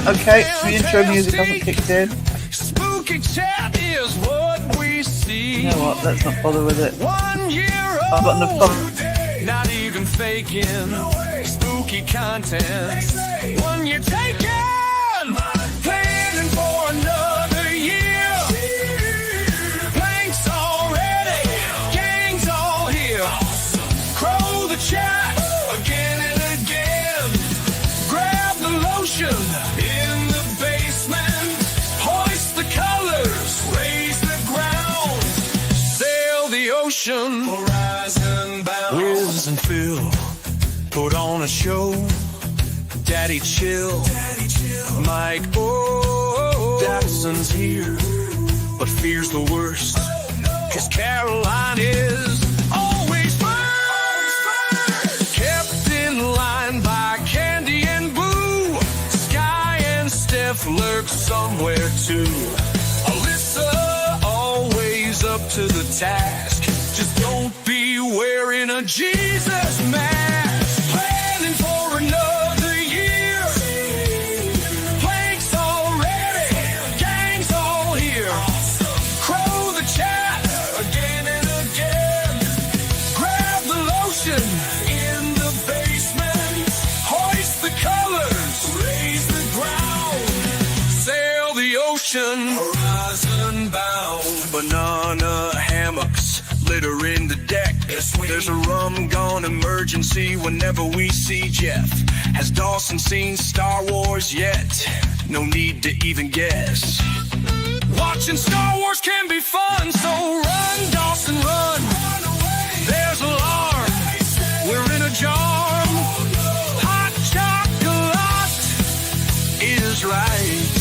Okay, the intro music hasn't kicked in. Spooky chat is what we see. You know what? Let's not bother with it. 1 year I've got enough fun. not even faking spooky content. 1 year taken, planning for another year. Planks already, gang's all here. Crow the chat again and again. Grab the lotion in the basement. Hoist the colors, raise the ground. Sail the ocean, horizon bound. Wiz and Phil put on a show. Daddy chill, Mike, oh, Jackson's here, but fears the worst, 'cause Caroline is always first. Kept in line by Candy and Boo. Sky and Steph lurk somewhere too. Alyssa always up to the task. Just don't be wearing a Jesus mask. Planning for another year. Planks already, gang's all here. Crow the chat again and again. Grab the lotion in the basement. Hoist the colors, raise the ground. Sail the ocean, horizon bound. Banana hammocks littering the deck. There's a rum gone emergency whenever we see Jeff. Has Dawson seen Star Wars yet? No need to even guess. Watching Star Wars can be fun, so run, Dawson, run. There's alarm, we're in a jar. Hot chocolate is right,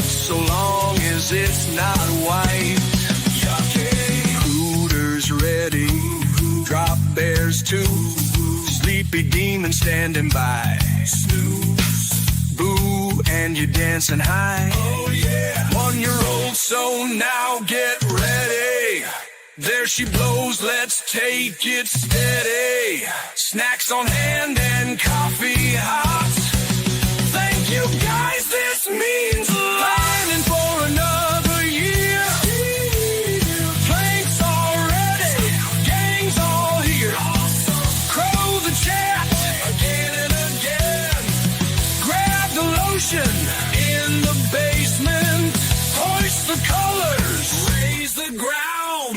so long as it's not white. Hooters ready, drop bears too. Sleepy demon standing by. Snooze, boo, and you're dancing high. Oh yeah, 1 year old, so now get ready. There she blows, let's take it steady. Snacks on hand and coffee hot. Thank you guys, this means a lot. Planning for another year. Planks already, gang's all here. Crow the chat again and again. Grab the lotion in the basement. Hoist the colors, raise the ground.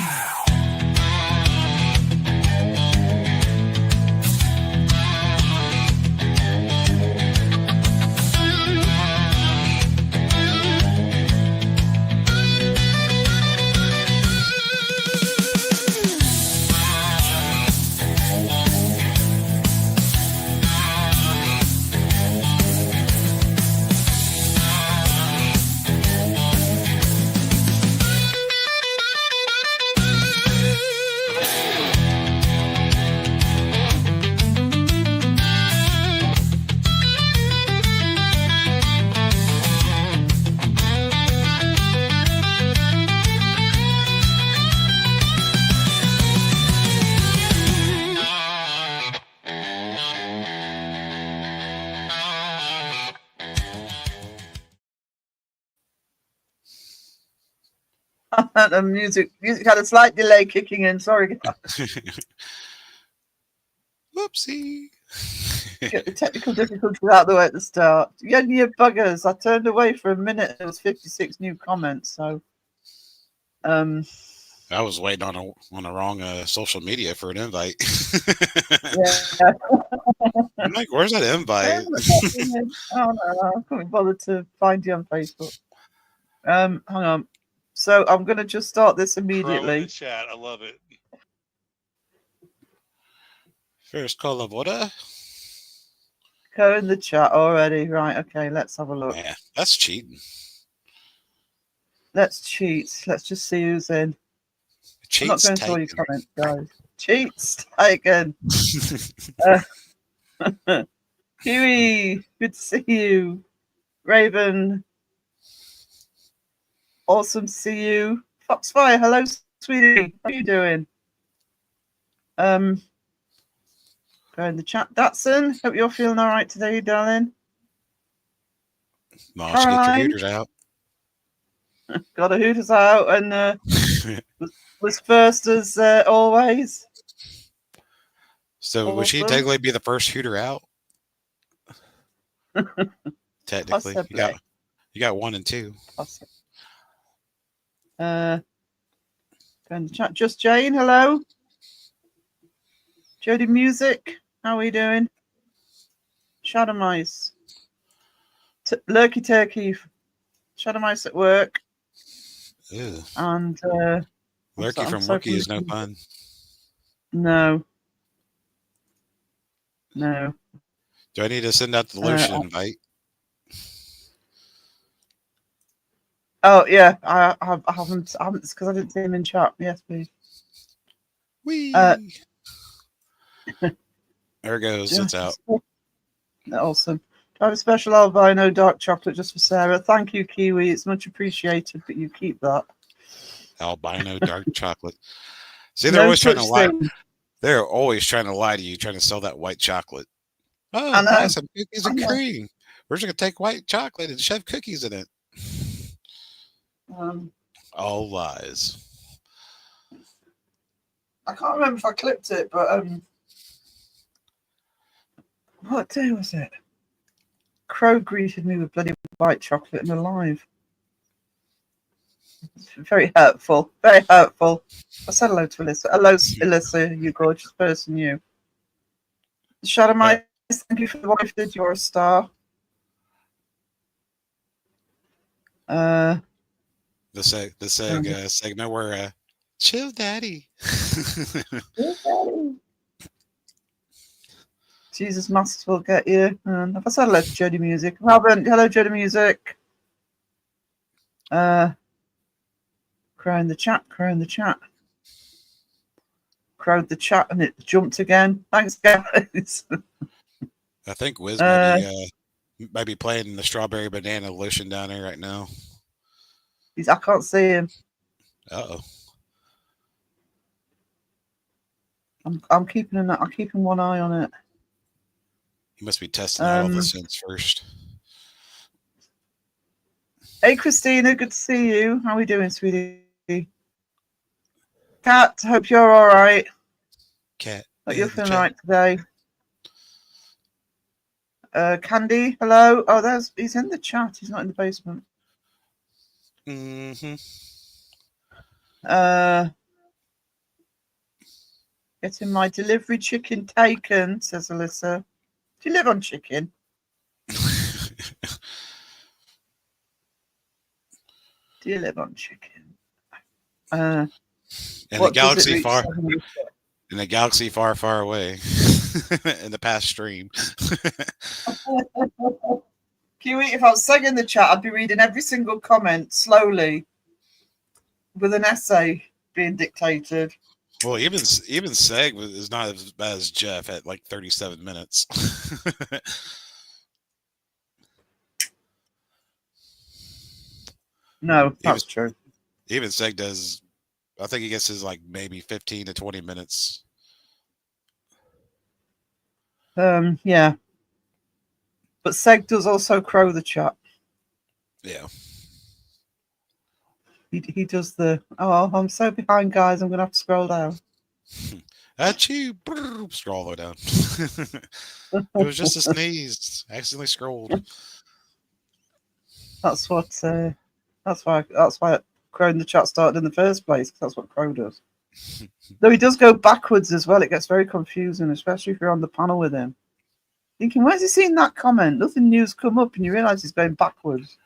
The music had a slight delay kicking in. Sorry. Whoopsie. Get the technical difficulties out of the way at the start. Yeah, you buggers. I turned away for a minute. There was 56 new comments. So, I was waiting on the wrong social media for an invite. yeah. I'm like, where's that invite? Oh no, I couldn't bother to find you on Facebook. Hang on. So I'm going to just start this immediately. In the chat, I love it. First collabora. Go in the chat already. Right, okay, let's have a look. Yeah, that's cheating. Let's cheat. Let's just see who's in. I'm not going through all your comments, guys. Cheats taken. Huey, good to see you. Raven, awesome to see you. Foxfire, hello, sweetie. How are you doing? Go in the chat. Datsun, hope you're feeling all right today, darling. Why don't you get your Caroline, hooters out? got a Hooters out and was first as always. So would she Awesome. technically be the first hooter out? Technically, Possibly. you got 1 and 2. Possibly. Going to chat. Just Jane, hello. Jody Music, how are you doing? Shadow Mice. Lurky Turkey. Shadow Mice at work. Ew. And Lurky from Worky is no fun. No. No. Do I need to send out the lotion invite? Oh yeah, I haven't because I didn't see him in chat. Yes, please. Whee! There it goes. It's out. Awesome. I have a special albino dark chocolate just for Sarah. Thank you, Kiwi. It's much appreciated, but you keep that. Albino dark chocolate. See, they're always trying to lie. They're always trying to lie to you, trying to sell that white chocolate. Oh, buy some cookies and cream. We're just going to take white chocolate and shove cookies in it. All lies. I can't remember if I clipped it, but what day was it? Crow greeted me with bloody white chocolate and alive. It's very hurtful. Very hurtful. I said hello to Alyssa. Hello, Alyssa, you gorgeous person, you. Shadow Mice, thank you for the wifted. You're a star. The segment where chill daddy. Jesus Masters will get you. If I said hello to Jody Music. Hello, Jody Music. Crow in the chat. Crowed the chat and it jumped again. Thanks, guys. I think Wiz might be playing the strawberry banana lotion down there right now. I can't see him. Uh-oh. I'm keeping one eye on it. He must be testing out all the scents first. Hey, Christina, good to see you. How are we doing, sweetie? Kat, hope you're all right. Cat. Hope you're feeling all right today. Candy, hello. Oh, he's in the chat. He's not in the basement. Mm-hmm. Getting my delivery chicken taken, says Alyssa. Do you live on chicken? Do you live on chicken? In a galaxy far, far away. In the past stream. Kiwi, if I was saying in the chat, I'd be reading every single comment slowly with an essay being dictated. Well, even Seg is not as bad as Jeff at like 37 minutes. No, that's true. Even Seg does, I think he gets his like maybe 15 to 20 minutes. Yeah. But Seg does also crow the chat. Yeah. He does the, I'm so behind, guys. I'm going to have to scroll down. Achoo! Scroll all the way down. It was just a sneeze. Accidentally scrolled. That's why Crow in the chat started in the first place, because that's what Crow does. Though he does go backwards as well. It gets very confusing, especially if you're on the panel with him. Thinking, where's he seen that comment? Nothing new's come up, and you realise he's going backwards.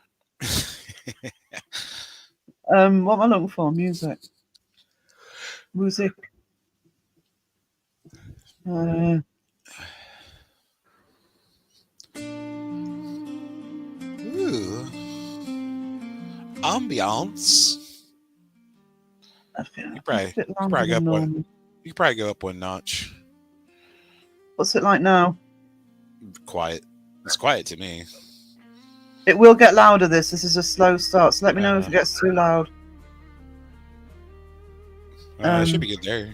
What am I looking for? Music. Ooh. Ambiance. You probably go up one notch. What's it like now? Quiet. It's quiet to me. It will get louder. This is a slow start, so let me know if it gets too loud. It should be good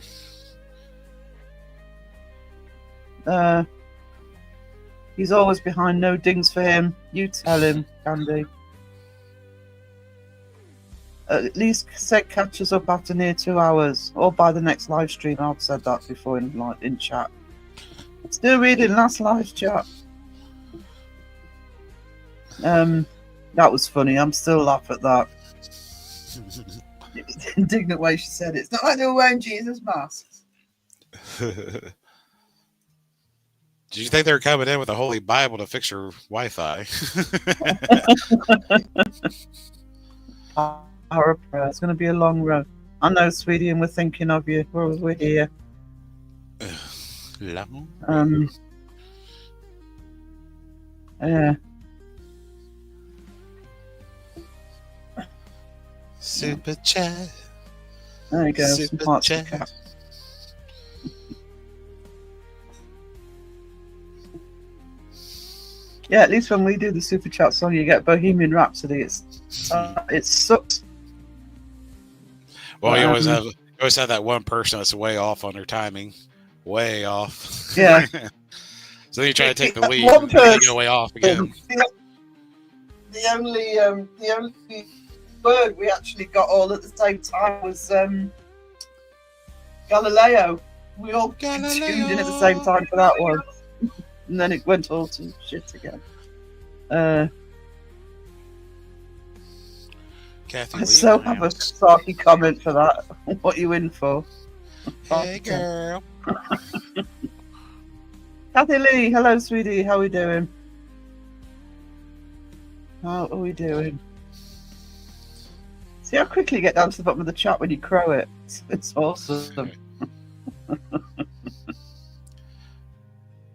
there. He's always behind. No dings for him. You tell him, Candy. At least say catch us up after near 2 hours, or by the next live stream. I've said that before in chat. Still reading last live chat. That was funny. I'm still laughing at that. It was the indignant way she said it. It's not like they were wearing Jesus masks. Did you think they were coming in with a holy Bible to fix your Wi-Fi? It's going to be a long road. I know, sweetie, and we're thinking of you. We're here. Yeah. Super chat. There you go. Super Some chat. Yeah, at least when we do the super chat song, you get Bohemian Rhapsody. It sucks. Well, you always have that one person that's way off on their timing, way off. Yeah. So then you try to take the lead, One and then you go way off again. The only word we actually got all at the same time was Galileo. We all tuned in at the same time for that one. And then it went all to shit again. Kathy I so have a sarky comment for that. What are you in for? Hey, girl. Kathy Lee, hello, sweetie. How are we doing? How are we doing? See how quickly you get down to the bottom of the chat when you crow it. It's awesome.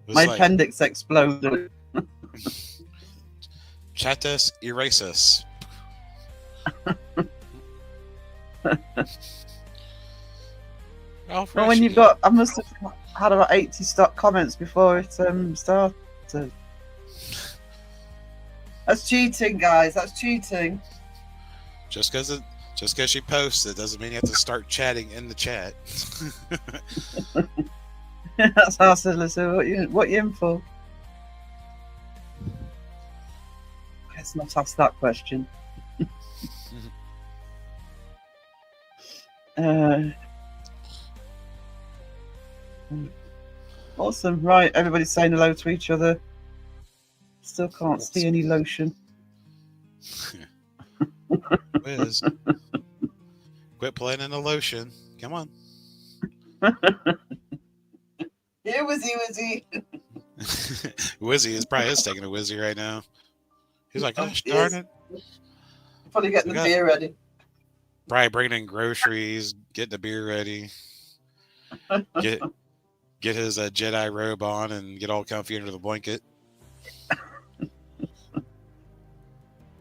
My appendix exploded. Chatus erasus. Well, when you've got, I must have had about 80 stock comments before it started. That's cheating, guys. That's cheating. Just because she posts it doesn't mean you have to start chatting in the chat. That's how I said, listen, what you in for? Let's not ask that question. Awesome. Right, everybody's saying hello to each other. Still can't see any lotion. Wiz. Quit playing in the lotion. Come on. Here, Wizzy. Wizzy is probably taking a Wizzy right now. He's like, gosh darn it. Probably getting the beer ready. Probably bringing in groceries, getting the beer ready. Get his Jedi robe on and get all comfy under the blanket.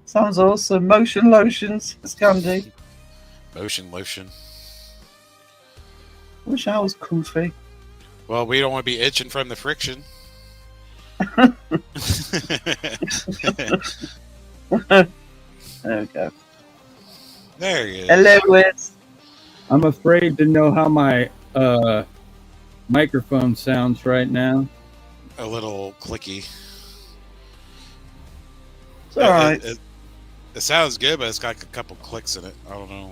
Sounds awesome. Motion lotions. It's candy. Motion lotion. Wish I was comfy. Well, we don't want to be itching from the friction. There we go. There he is. Hello, Wiz. I'm afraid to know how my microphone sounds right now. A little clicky. It's all right. It sounds good, but it's got a couple clicks in it. I don't know.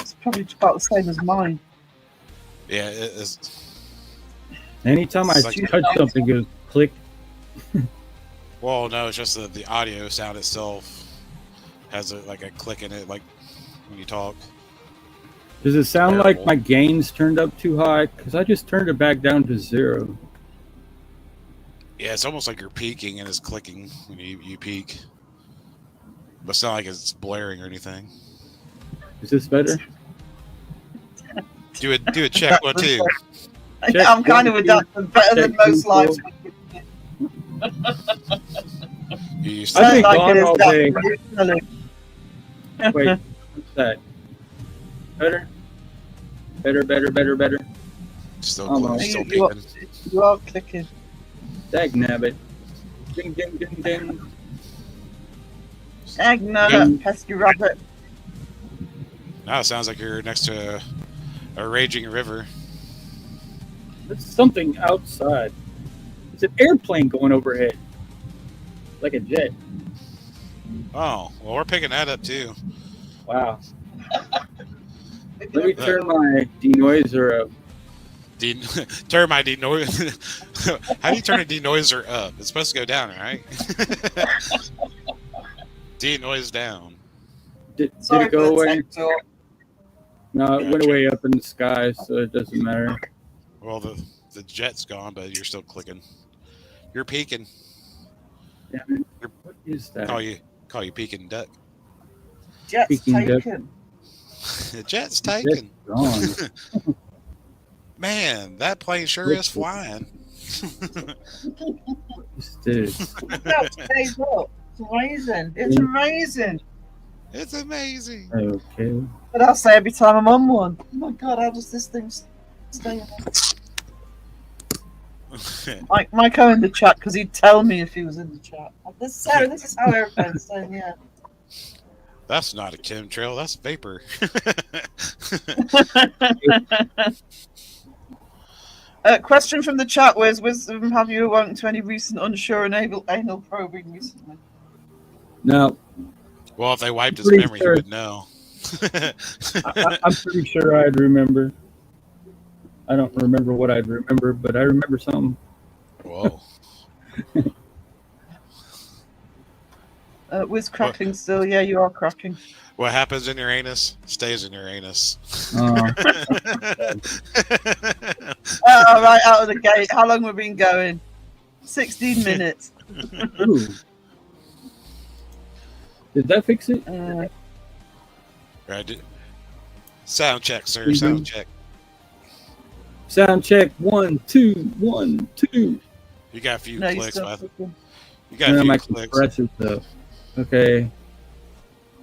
It's probably about the same as mine. Yeah, it is. Anytime I touch something, it goes click. Well, no, it's just the audio sound itself has a click in it, like when you talk. Does it sound like my gain's turned up too high? Because I just turned it back down to 0. Yeah, it's almost like you're peaking and it's clicking when you peak. But it's not like it's blaring or anything. Is this better? Do a check 1 2. I'm kind of adapting better than most lives. I've been gone all day. Wait, what's that? Better? Better. Still close, still peaking. You are clicking. Dagnabbit. Ding, ding, ding, ding. Dagnabbit, pesky rabbit. Now it sounds like you're next to a raging river. There's something outside. It's an airplane going overhead, like a jet. Oh, well, we're picking that up too. Wow. Let me turn my denoiser up. Turn my denoiser. How do you turn a denoiser up? It's supposed to go down, right? Denoise down. Did it go away? No, it went away up in the sky, so it doesn't matter. Well, the jet's gone, but you're still clicking. You're peeking. Yeah. What is that? Call you Peking duck. Jet's Peking taken. The jet's taken. Gone. Man, that plane sure is flying. What's this? That's paid up. It's amazing. It's amazing. It's amazing. Okay. But I'll say every time I'm on one. Oh my god, how does this thing stay on? Mike go in the chat because he'd tell me if he was in the chat. This is how everybody's saying, yeah. That's not a chemtrail, that's vapor. Question from the chat: where's wisdom? Have you awoken to any recent unsure anal probing recently? No. Well, if they wiped his memory, he would know. I'm pretty sure I'd remember. I don't remember what I'd remember, but I remember something. Whoa. Wiz cracking still? Yeah, you are cracking. What happens in your anus stays in your anus. Right out of the gate. How long have we been going? 16 minutes. Ooh. Did that fix it? Right. Sound check, sir. Sound check. Sound check. 1, 2, 1, 2. You got a few No, clicks. You got a few clicks. Compressor stuff. Okay.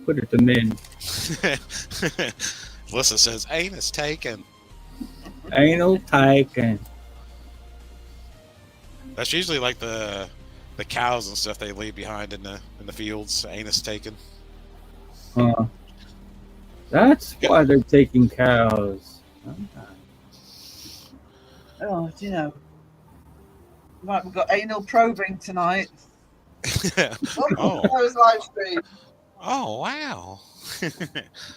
Put it to men. Alyssa says, anus taken. Anal taken. That's usually like the cows and stuff they leave behind in the fields. Anus taken. That's why they're taking cows. Oh, do you know? Right, we've got anal probing tonight. Oh. Live stream. Oh, wow.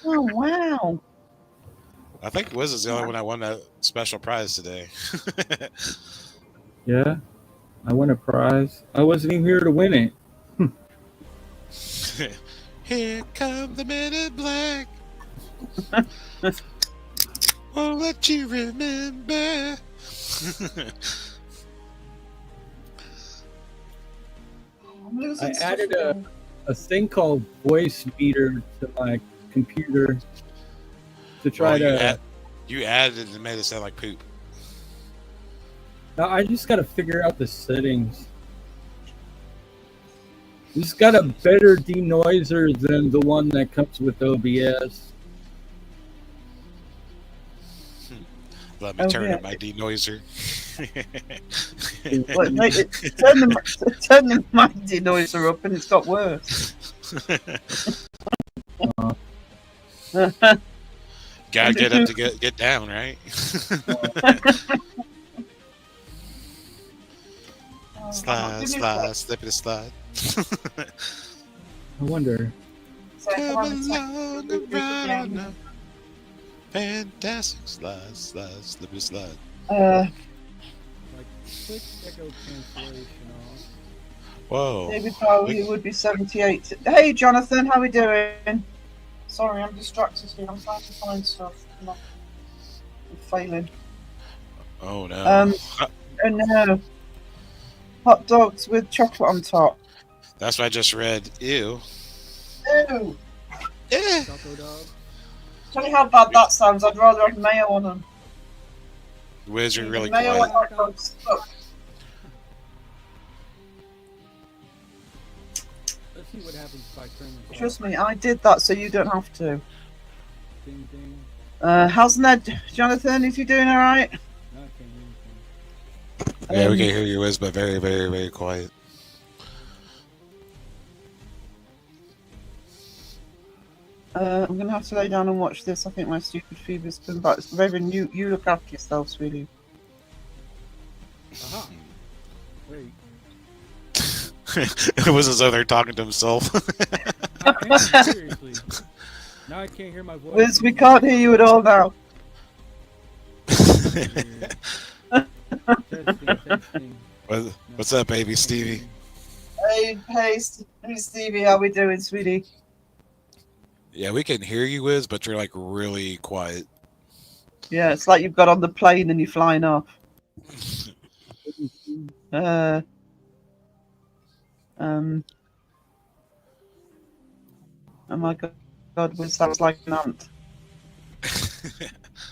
Oh, wow. I think Wiz is the only one that won that special prize today. Yeah, I won a prize. I wasn't even here to win it. Here come the Men in Black. Won't let you remember. I added a thing called voice meter to my computer to try You added it and made it sound like poop. Now I just got to figure out the settings. It's got a better denoiser than the one that comes with OBS. Let me turn up my denoiser. Turn the mic denoiser up and it's got worse. Gotta get up to get down, right? Slide, slippity slide. I wonder. Come along and ride on a fantastic slide, slippity slide. Like quick echo cancellation off. Whoa. David Bowie would be 78. Hey, Jonathan, how we doing? Sorry, I'm distracted here. I'm trying to find stuff. I'm failing. Oh, no. Oh, no. Hot dogs with chocolate on top. That's what I just read. Ew. Ew. Yeah. Tell me how bad that sounds. I'd rather have mayo on them. Wiz, you're really mayo quiet. on hot dogs. Let's see what happens if I turn this Trust me, I did that so you don't have to. Ding, ding. How's Ned, Jonathan? Is he doing alright? Yeah, we can hear you, Wiz, but very, very, very quiet. I'm going to have to lay down and watch this. I think my stupid fever's coming back. Raven, you look after yourself, sweetie. Wait. It was as though they're talking to himself. I am, seriously. Now I can't hear my voice. Wiz, we can't hear you at all now. Testing. What's up, baby Stevie? Hey, Stevie, how we doing, sweetie? Yeah, we can hear you, Wiz, but you're like really quiet. Yeah, it's like you've got on the plane and you're flying off. Oh my God, Wiz sounds like an ant.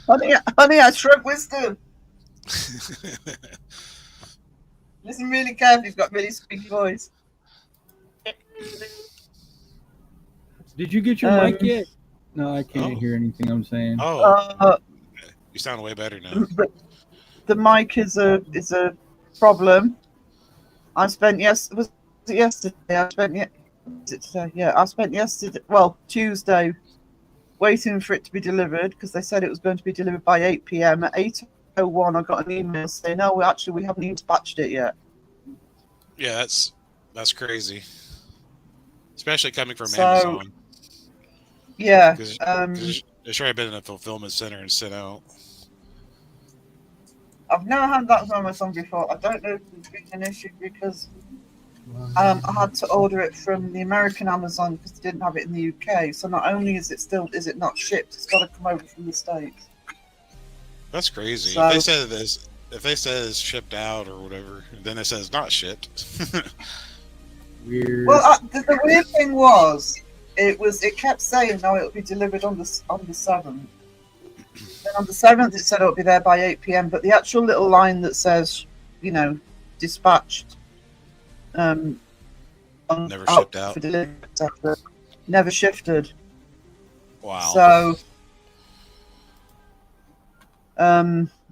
honey, I shrunk wisdom. Listen really carefully, he's got really squeaky voice. Did you get your mic yet? No, I can't hear anything I'm saying. Oh, you sound way better now. The mic is a problem. I spent was it yesterday? I spent yesterday. Well, Tuesday, waiting for it to be delivered because they said it was going to be delivered by 8 p.m. At 8:01, I got an email saying, "No, we haven't even dispatched it yet." Yeah, that's crazy, especially coming from Amazon. Yeah, it should have been in a fulfillment center and sent out. I've never had that with Amazon before. I don't know if it's been an issue because I had to order it from the American Amazon because they didn't have it in the UK. So not only is it not shipped, it's got to come over from the States. That's crazy. So, if they said it's shipped out or whatever, then it says not shipped. Weird. Well, the weird thing was, it kept saying no, it'll be delivered on the 7th. Then on the 7th, it said it'll be there by 8 p.m. But the actual little line that says, dispatched, never shipped out for delivery, never shifted. Wow. So,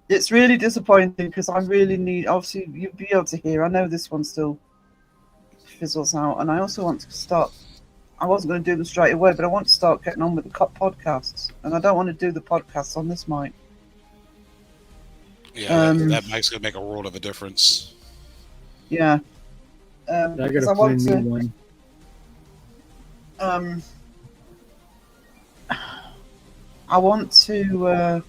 it's really disappointing because I really need. Obviously, you'll be able to hear. I know this one still fizzles out, and I also want to start. I wasn't going to do them straight away, but I want to start getting on with the podcasts, and I don't want to do the podcasts on this mic. Yeah, that mic's going to make a world of a difference. Yeah. I got to find a new one. I want to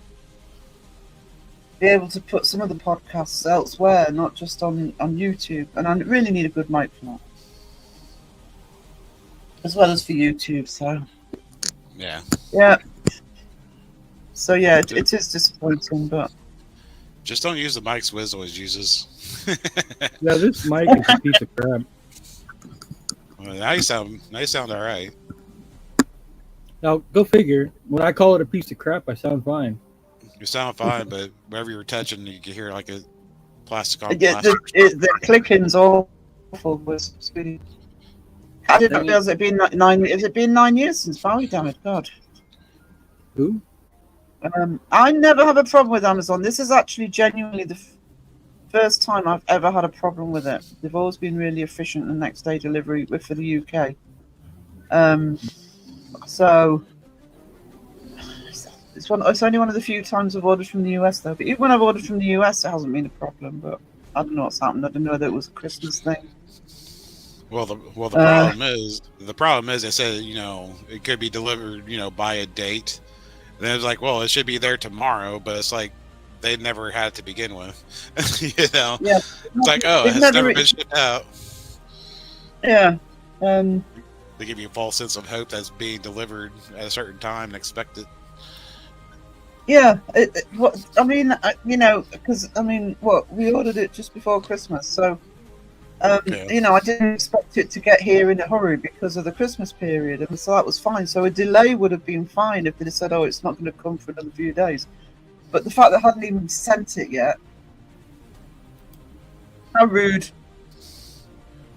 be able to put some of the podcasts elsewhere, not just on YouTube, and I really need a good mic for that, as well as for YouTube. So yeah. So yeah, it is disappointing, but just don't use the mics Wiz always uses. Yeah, this mic is a piece of crap. Well, now you sound all right. Now go figure. When I call it a piece of crap, I sound fine. You sound fine, but wherever you're touching, you can hear like a plastic on yeah, plastic. the clicking's awful. I didn't realize it been 9. Has it been 9 years since Bowie? Damn it, God. Who? I never have a problem with Amazon. This is actually genuinely the first time I've ever had a problem with it. They've always been really efficient in next day delivery for the UK. So it's only one of the few times I've ordered from the US though. But even when I've ordered from the US, it hasn't been a problem. But I don't know what's happened. I didn't know that it was a Christmas thing. Well, the problem is they said it could be delivered by a date. And then it's like, well, it should be there tomorrow, but it's like they never had it to begin with. Yeah. It's like, oh, it's never been shipped out. Yeah. They give you a false sense of hope that's being delivered at a certain time and expect it. Yeah. Because we ordered it just before Christmas, so I didn't expect it to get here in a hurry because of the Christmas period, and so that was fine. So a delay would have been fine if they'd have said, "Oh, it's not going to come for another few days." But the fact that I hadn't even sent it yet, how rude! It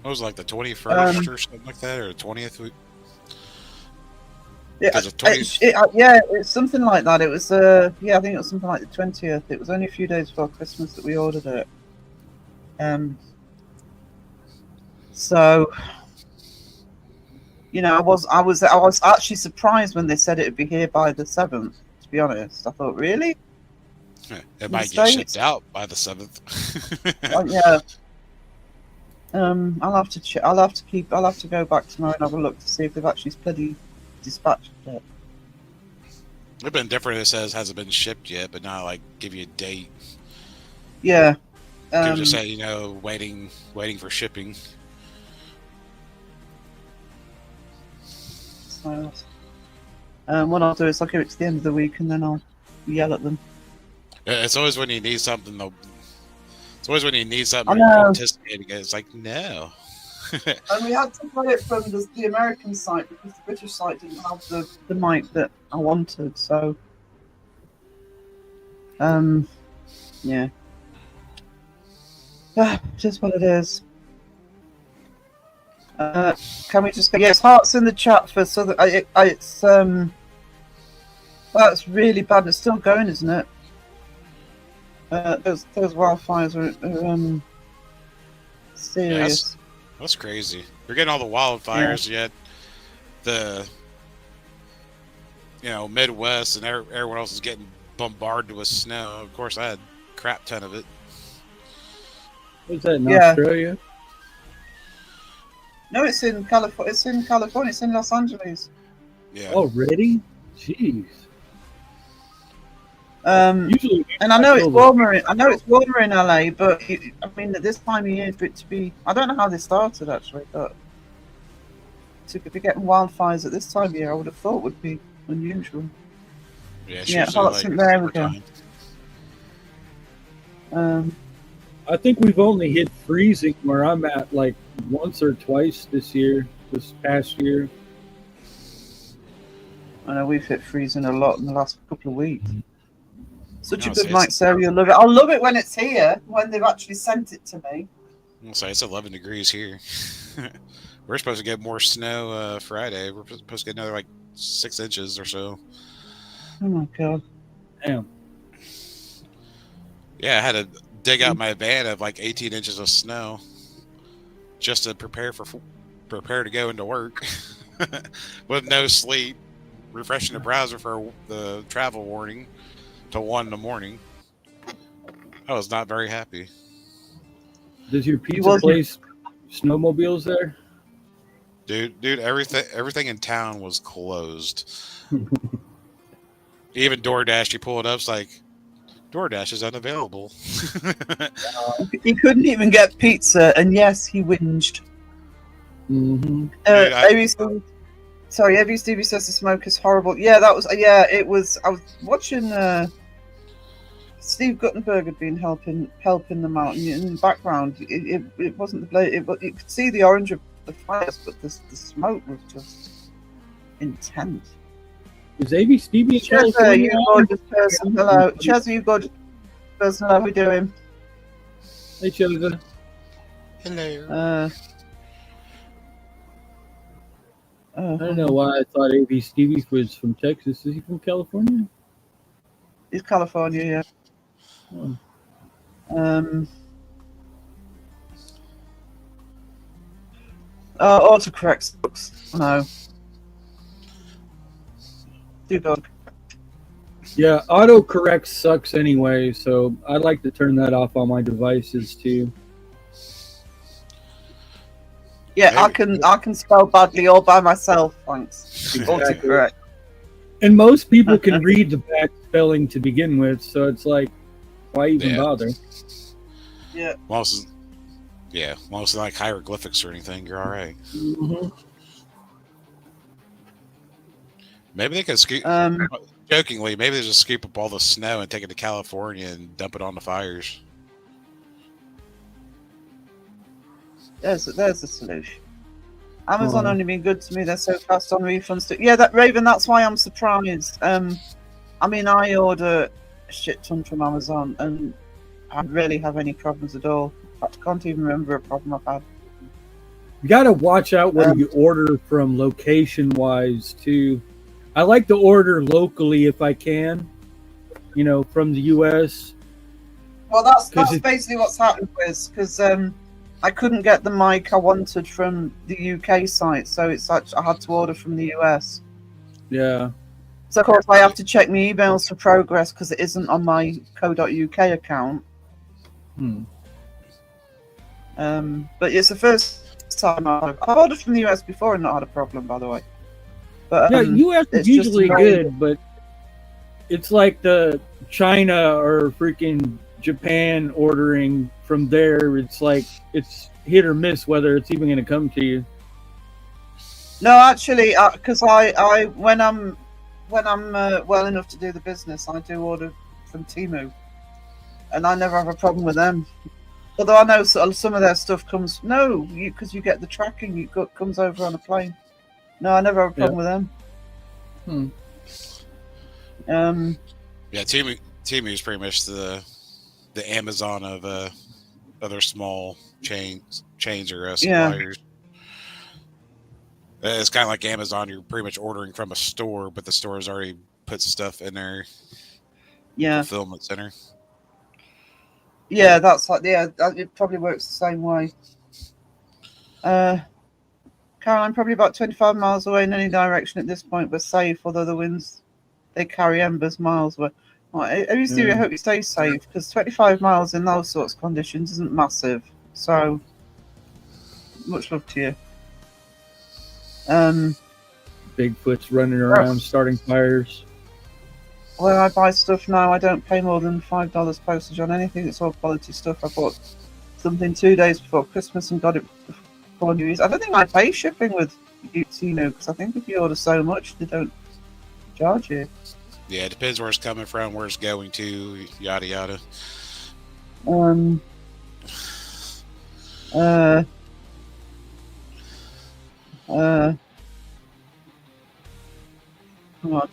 was like the 21st or something like that, or the 20th week. Yeah, it's something like that. It was, I think it was something like the 20th. It was only a few days before Christmas that we ordered it. So, I was actually surprised when they said it would be here by the 7th. To be honest, I thought, really? It might get shipped out by the 7th. Yeah. I'll have to check. I'll have to go back tomorrow and have a look to see if they've actually bloody dispatched it. It'd been different. It says hasn't been shipped yet, but not like give you a date. Yeah. Could just say waiting for shipping. So, what I'll do is I'll give it to the end of the week and then I'll yell at them. It's always when you need something though. It's always when you need something I know. you're anticipating it. It's like no. And we had to put it from the American site because the British site didn't have the mic that I wanted. So, yeah. Just what it is. Can we just go? Yes, hearts in the chat for so that it's that's really bad. It's still going, isn't it? Those wildfires are serious. Yeah, that's crazy. You're getting all the wildfires, yet the Midwest and everyone else is getting bombarded with snow. Of course, I had a crap ton of it. Was that in Australia? No, it's in California. It's in California. It's in Los Angeles. Yeah. Already? Jeez. Usually, and I know it's warmer. I know it's warmer in LA, but I mean, at this time of year, for it to be, I don't know how they started actually, but to be getting wildfires at this time of year, I would have thought would be unusual. Yeah, there we go. I think we've only hit freezing where I'm at like once or twice this past year. I know we've hit freezing a lot in the last couple of weeks. Such a good mic, Sarah. You'll love it. I'll love it when it's here, when they've actually sent it to me. I'll say it's 11 degrees here. We're supposed to get more snow Friday. We're supposed to get another like 6 inches or so. Oh my god. Damn. Yeah, I had to dig out my van of like 18 inches of snow just to prepare to go into work with no sleep, refreshing the browser for the travel warning till 1 in the morning. I was not very happy. Does your pizza place snowmobiles there? Dude, everything in town was closed. Even DoorDash, you pull it up, it's like DoorDash is unavailable. He couldn't even get pizza, and yes, he whinged. Mm-hmm. Abby Stevie says the smoke is horrible. Yeah, that was. Yeah, it was. I was watching. Steve Guttenberg had been helping them out, and in the background, it wasn't the blaze. You could see the orange of the fires, but the smoke was just intense. Is Abby Stevie? Cheza, you gorgeous person. Hello, Cheza, you gorgeous person. How are we doing? Hey, Cheza. Hello. I don't know why I thought Abby Stevie was from Texas. Is he from California? He's California, yeah. Oh. Autocorrect sucks. No. Do go. Yeah, autocorrect sucks anyway, so I like to turn that off on my devices too. Yeah, I can spell badly all by myself, thanks. Exactly. Autocorrect. And most people can read the back spelling to begin with, so it's like, why even bother? Yeah. Most like hieroglyphics or anything, you're all right. Mm-hmm. Maybe they could scoop. Jokingly, maybe they just scoop up all the snow and take it to California and dump it on the fires. There's a solution. Amazon only been good to me. They're so fast on refunds. Yeah, that Raven. That's why I'm surprised. I mean, I order a shit ton from Amazon, and I rarely have any problems at all. In fact, I can't even remember a problem I've had. You got to watch out where you order from location-wise too. I like to order locally if I can, from the U.S. Well, that's basically what's happened with, because I couldn't get the mic I wanted from the UK site, so it's like I had to order from the US. Yeah. So of course I have to check my emails for progress because it isn't on my co.uk account. But it's the first time I've ordered from the US before and not had a problem, by the way. But Yeah, US is it's usually just good, but it's like the China or freaking Japan ordering from there. It's like it's hit or miss whether it's even going to come to you. No, actually, because I when I'm well enough to do the business, I do order from Temu, and I never have a problem with them. Although I know some of their stuff comes because you get the tracking, comes over on a plane. No, I never have a problem with them. Yeah, Temu is pretty much the Amazon of other small chains or suppliers. It's kind of like Amazon. You're pretty much ordering from a store, but the store has already put stuff in their fulfillment center. Yeah, that's like it probably works the same way. Caroline, probably about 25 miles away in any direction at this point, but safe, although the winds they carry embers miles away. Right, I hope you stay safe, because 25 miles in those sorts of conditions isn't massive. So, much love to you. Bigfoot's running around starting fires. When I buy stuff now, I don't pay more than $5 postage on anything. It's all quality stuff. I bought something 2 days before Christmas and got it before New Year's. I don't think I pay shipping with Temu, because I think if you order so much, they don't charge you. Yeah, it depends where it's coming from, where it's going to, yada yada. Come on.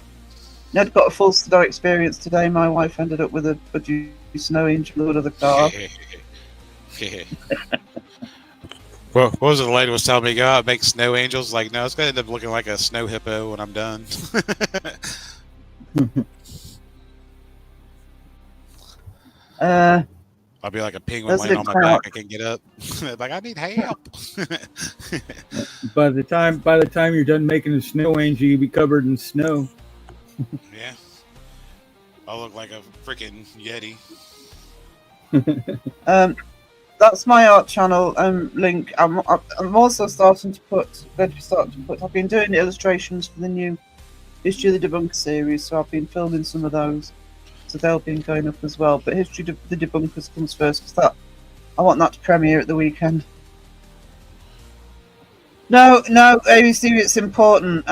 Ned got a full snow experience today. My wife ended up with a budgie snow angel out of the car. Well, what was it the lady was telling me? Go out and make snow angels. Like, no, it's going to end up looking like a snow hippo when I'm done. I'll be like a penguin laying on my back. I can't get up. Like, I need help. By the time you're done making a snow angel, you'll be covered in snow. Yeah. I'll look like a freaking Yeti. That's my art channel link. I'm also starting to put. I've been doing the illustrations for the new History of the Debunker series, so I've been filming some of those. So they'll be going up as well. But History of the Debunkers comes first, because I want that to premiere at the weekend. No, ABC, it's important.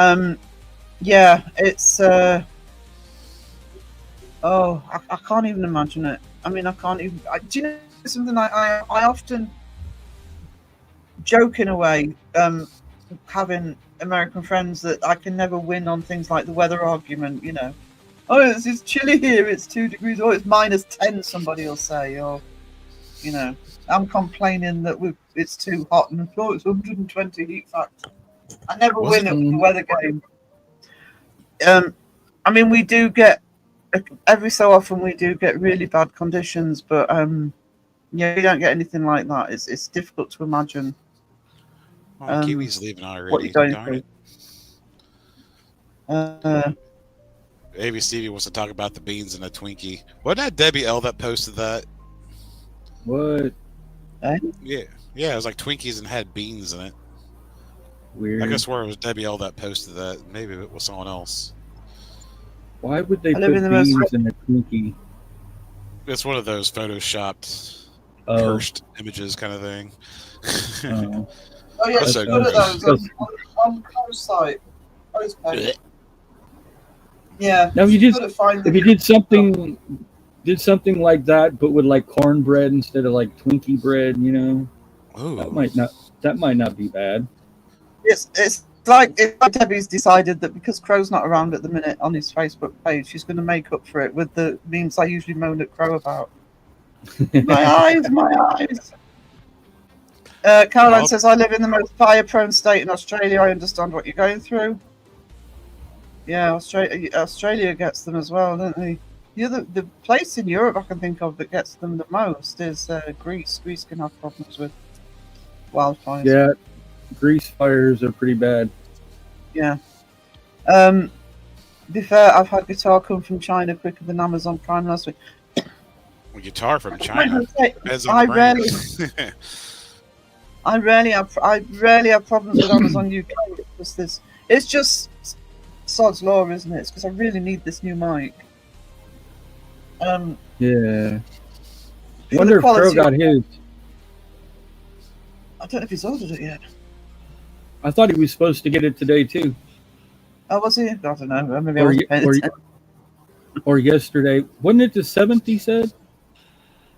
Yeah, it's. I can't even imagine it. I mean, I can't even. Do you know something? I often joke in a way, having American friends, that I can never win on things like the weather argument. You know, oh, it's chilly here. It's 2 degrees. Oh, it's -10. Somebody will say, or you know, I'm complaining that it's too hot, and oh, it's 120 heat factor. I never win at the weather game. I mean, we do get every so often we do get really bad conditions, but yeah, we don't get anything like that. It's difficult to imagine. Oh, Kiwi's leaving already. What you're going through. Maybe Stevie wants to talk about the beans and a Twinkie. Wasn't that Debbie L that posted that? What? Yeah, it was like Twinkies and had beans in it. Weird. I guess where it was Debbie L that posted that. Maybe it was someone else. Why would they put beans in a Twinkie? It's one of those photoshopped, cursed images kind of thing. Oh yeah, so good at those on Co's site. Yeah. Now, if you did something like that, but with like cornbread instead of like Twinkie bread, you know, that might not be bad. It's like if Debbie's decided that because Crow's not around at the minute on his Facebook page, she's going to make up for it with the memes I usually moan at Crow about. My eyes. Caroline says, I live in the most fire-prone state in Australia. I understand what you're going through. Yeah, Australia gets them as well, don't they? The place in Europe I can think of that gets them the most is Greece. Greece can have problems with wildfires. Yeah, Grease fires are pretty bad. Yeah. To be fair, I've had guitar come from China quicker than Amazon Prime last week. Well, guitar from China. I rarely have problems with Amazon UK. It's just sod's law, isn't it? It's because I really need this new mic. Yeah. Wonder if Crow got his. I don't know if he's ordered it yet. I thought he was supposed to get it today too. Oh, was he? I don't know. Maybe I wasn't paying attention. Or yesterday. Wasn't it the 7th, he said?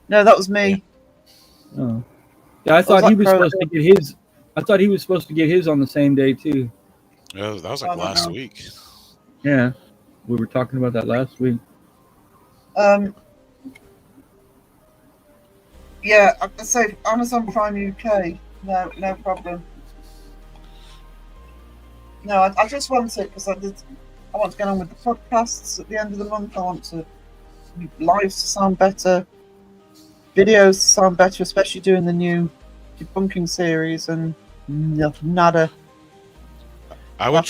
No, that was me. Oh. Yeah, I thought he was supposed to get his. I thought he was supposed to get his on the same day too. Oh, that was like last week. Yeah. We were talking about that last week. Yeah, I can say Amazon Prime UK. No problem. No, I just want it because I want to get on with the podcasts at the end of the month. I want lives to sound better, videos to sound better, especially doing the new debunking series, and nada. I would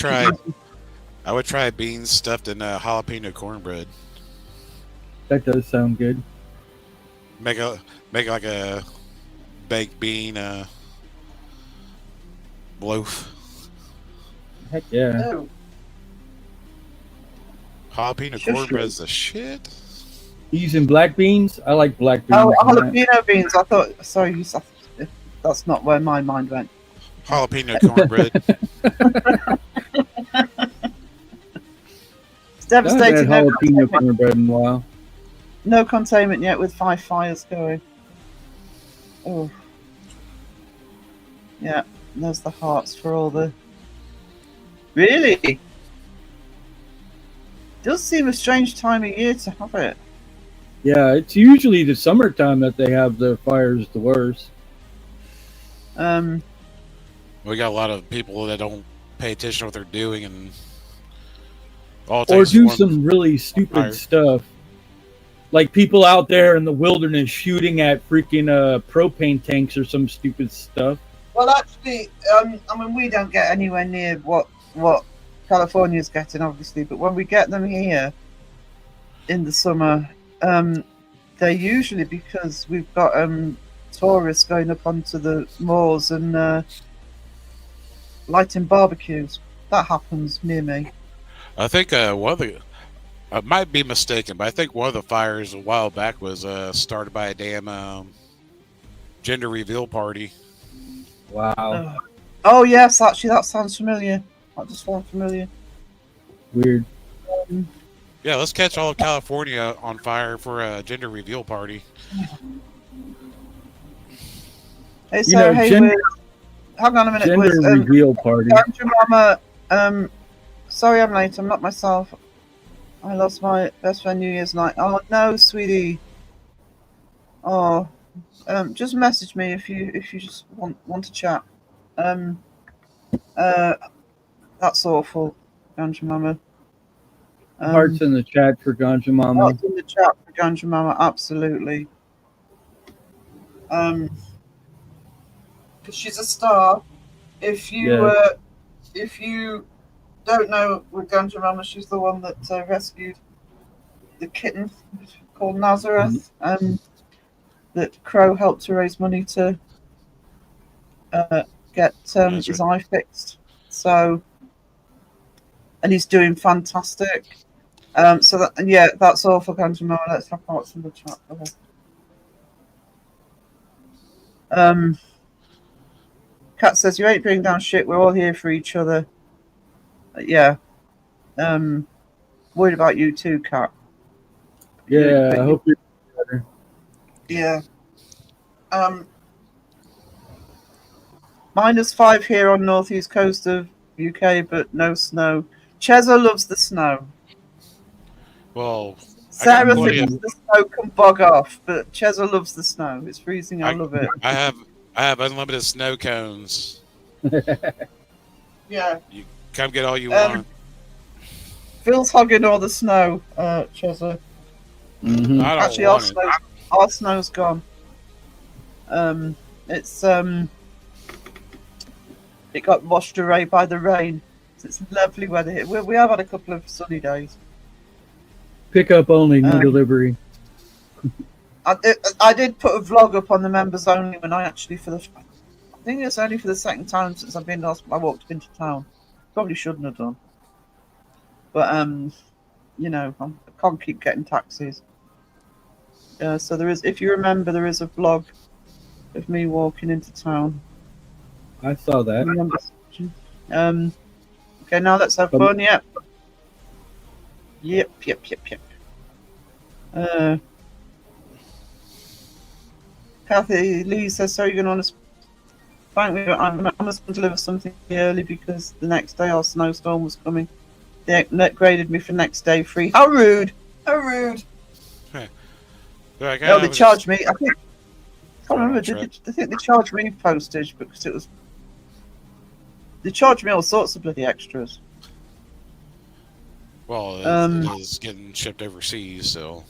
try beans stuffed in jalapeno cornbread. That does sound good. Make it like a baked bean loaf. Heck yeah. No. Jalapeno cornbread's the shit. Using black beans? I like black beans. Oh, jalapeno beans. I thought. Sorry, that's not where my mind went. Jalapeno cornbread. It's devastating. I haven't had jalapeno cornbread in a while. No containment yet with 5 fires going. Oh. Yeah, there's the hearts for all the... Really? Does seem a strange time of year to have it. Yeah, it's usually the summertime that they have the fires the worst. We got a lot of people that don't pay attention to what they're doing and or do some really stupid stuff. Like people out there in the wilderness shooting at freaking propane tanks or some stupid stuff. Well, actually, I mean, we don't get anywhere near what California's getting, obviously, but when we get them here in the summer, they're usually because we've got tourists going up onto the moors and lighting barbecues. That happens near me. I think one of the... I might be mistaken, but I think one of the fires a while back was started by a damn gender reveal party. Wow. Oh, yes, actually, that sounds familiar. That just sounds familiar. Weird. Yeah, let's catch all of California on fire for a gender reveal party. Hey, so, hang on a minute. Gender reveal party. Mama, sorry I'm late. I'm not myself. I lost my best friend New Year's night. Oh no, sweetie. Oh, just message me if you just want to chat. That's awful, Ganja Mama. Hearts in the chat for Ganja Mama. Hearts in the chat for Ganja Mama, absolutely. Because she's a star. If you don't know with Ganja Mama, she's the one that rescued the kitten called Nazareth, that Crow helped to raise money to get his eye fixed. So, and he's doing fantastic. So that, yeah, that's all for Ganja Mama. Let's have hearts in the chat. Kat says, you ain't bringing down shit. We're all here for each other. Yeah. Worried about you too, Kat. Yeah, I hope you're better. Yeah. -5 here on northeast coast of UK, but no snow. Chezo loves the snow. Well, Sarah thinks the snow can bog off, but Chezo loves the snow. It's freezing. I love it. I have unlimited snow cones. Yeah. You come get all you want. Phil's hogging all the snow, Chezo. Mm-hmm. Actually, our snow's gone. It got washed away by the rain. It's lovely weather here. We have had a couple of sunny days. Pick up only, no delivery. I did put a vlog up on the members only when I actually think it's only for the second time since I've been to hospital. I walked into town. Probably shouldn't have done. But you know, I can't keep getting taxis. So there is, if you remember, there is a vlog of me walking into town. I saw that. Okay, now let's have fun. Yep. Kathy Lee says, "So you're going to thank me? I'm going to deliver something early because the next day our snowstorm was coming. They graded me for next day free. How rude! How rude!" No, they charged me. I think. I can't remember. I think they charged me postage because it was. They charged me all sorts of bloody extras. Well, it is getting shipped overseas, so.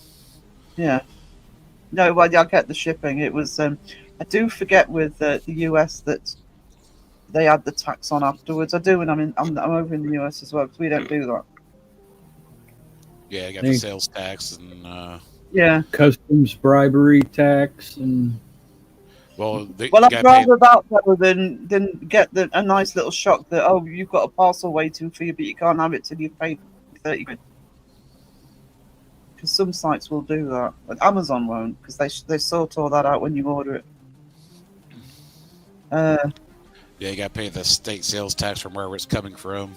Yeah. No, well, I get the shipping. It was. I do forget with the US that they add the tax on afterwards. I do when I'm over in the US as well because we don't do that. Yeah, I got the sales tax and. Yeah. Customs bribery tax and. Well, I'd rather that though than get a nice little shock that you've got a parcel waiting for you, but you can't have it till you've paid £30. Because some sites will do that, but Amazon won't because they sort all that out when you order it. Yeah, you got to pay the state sales tax from wherever it's coming from.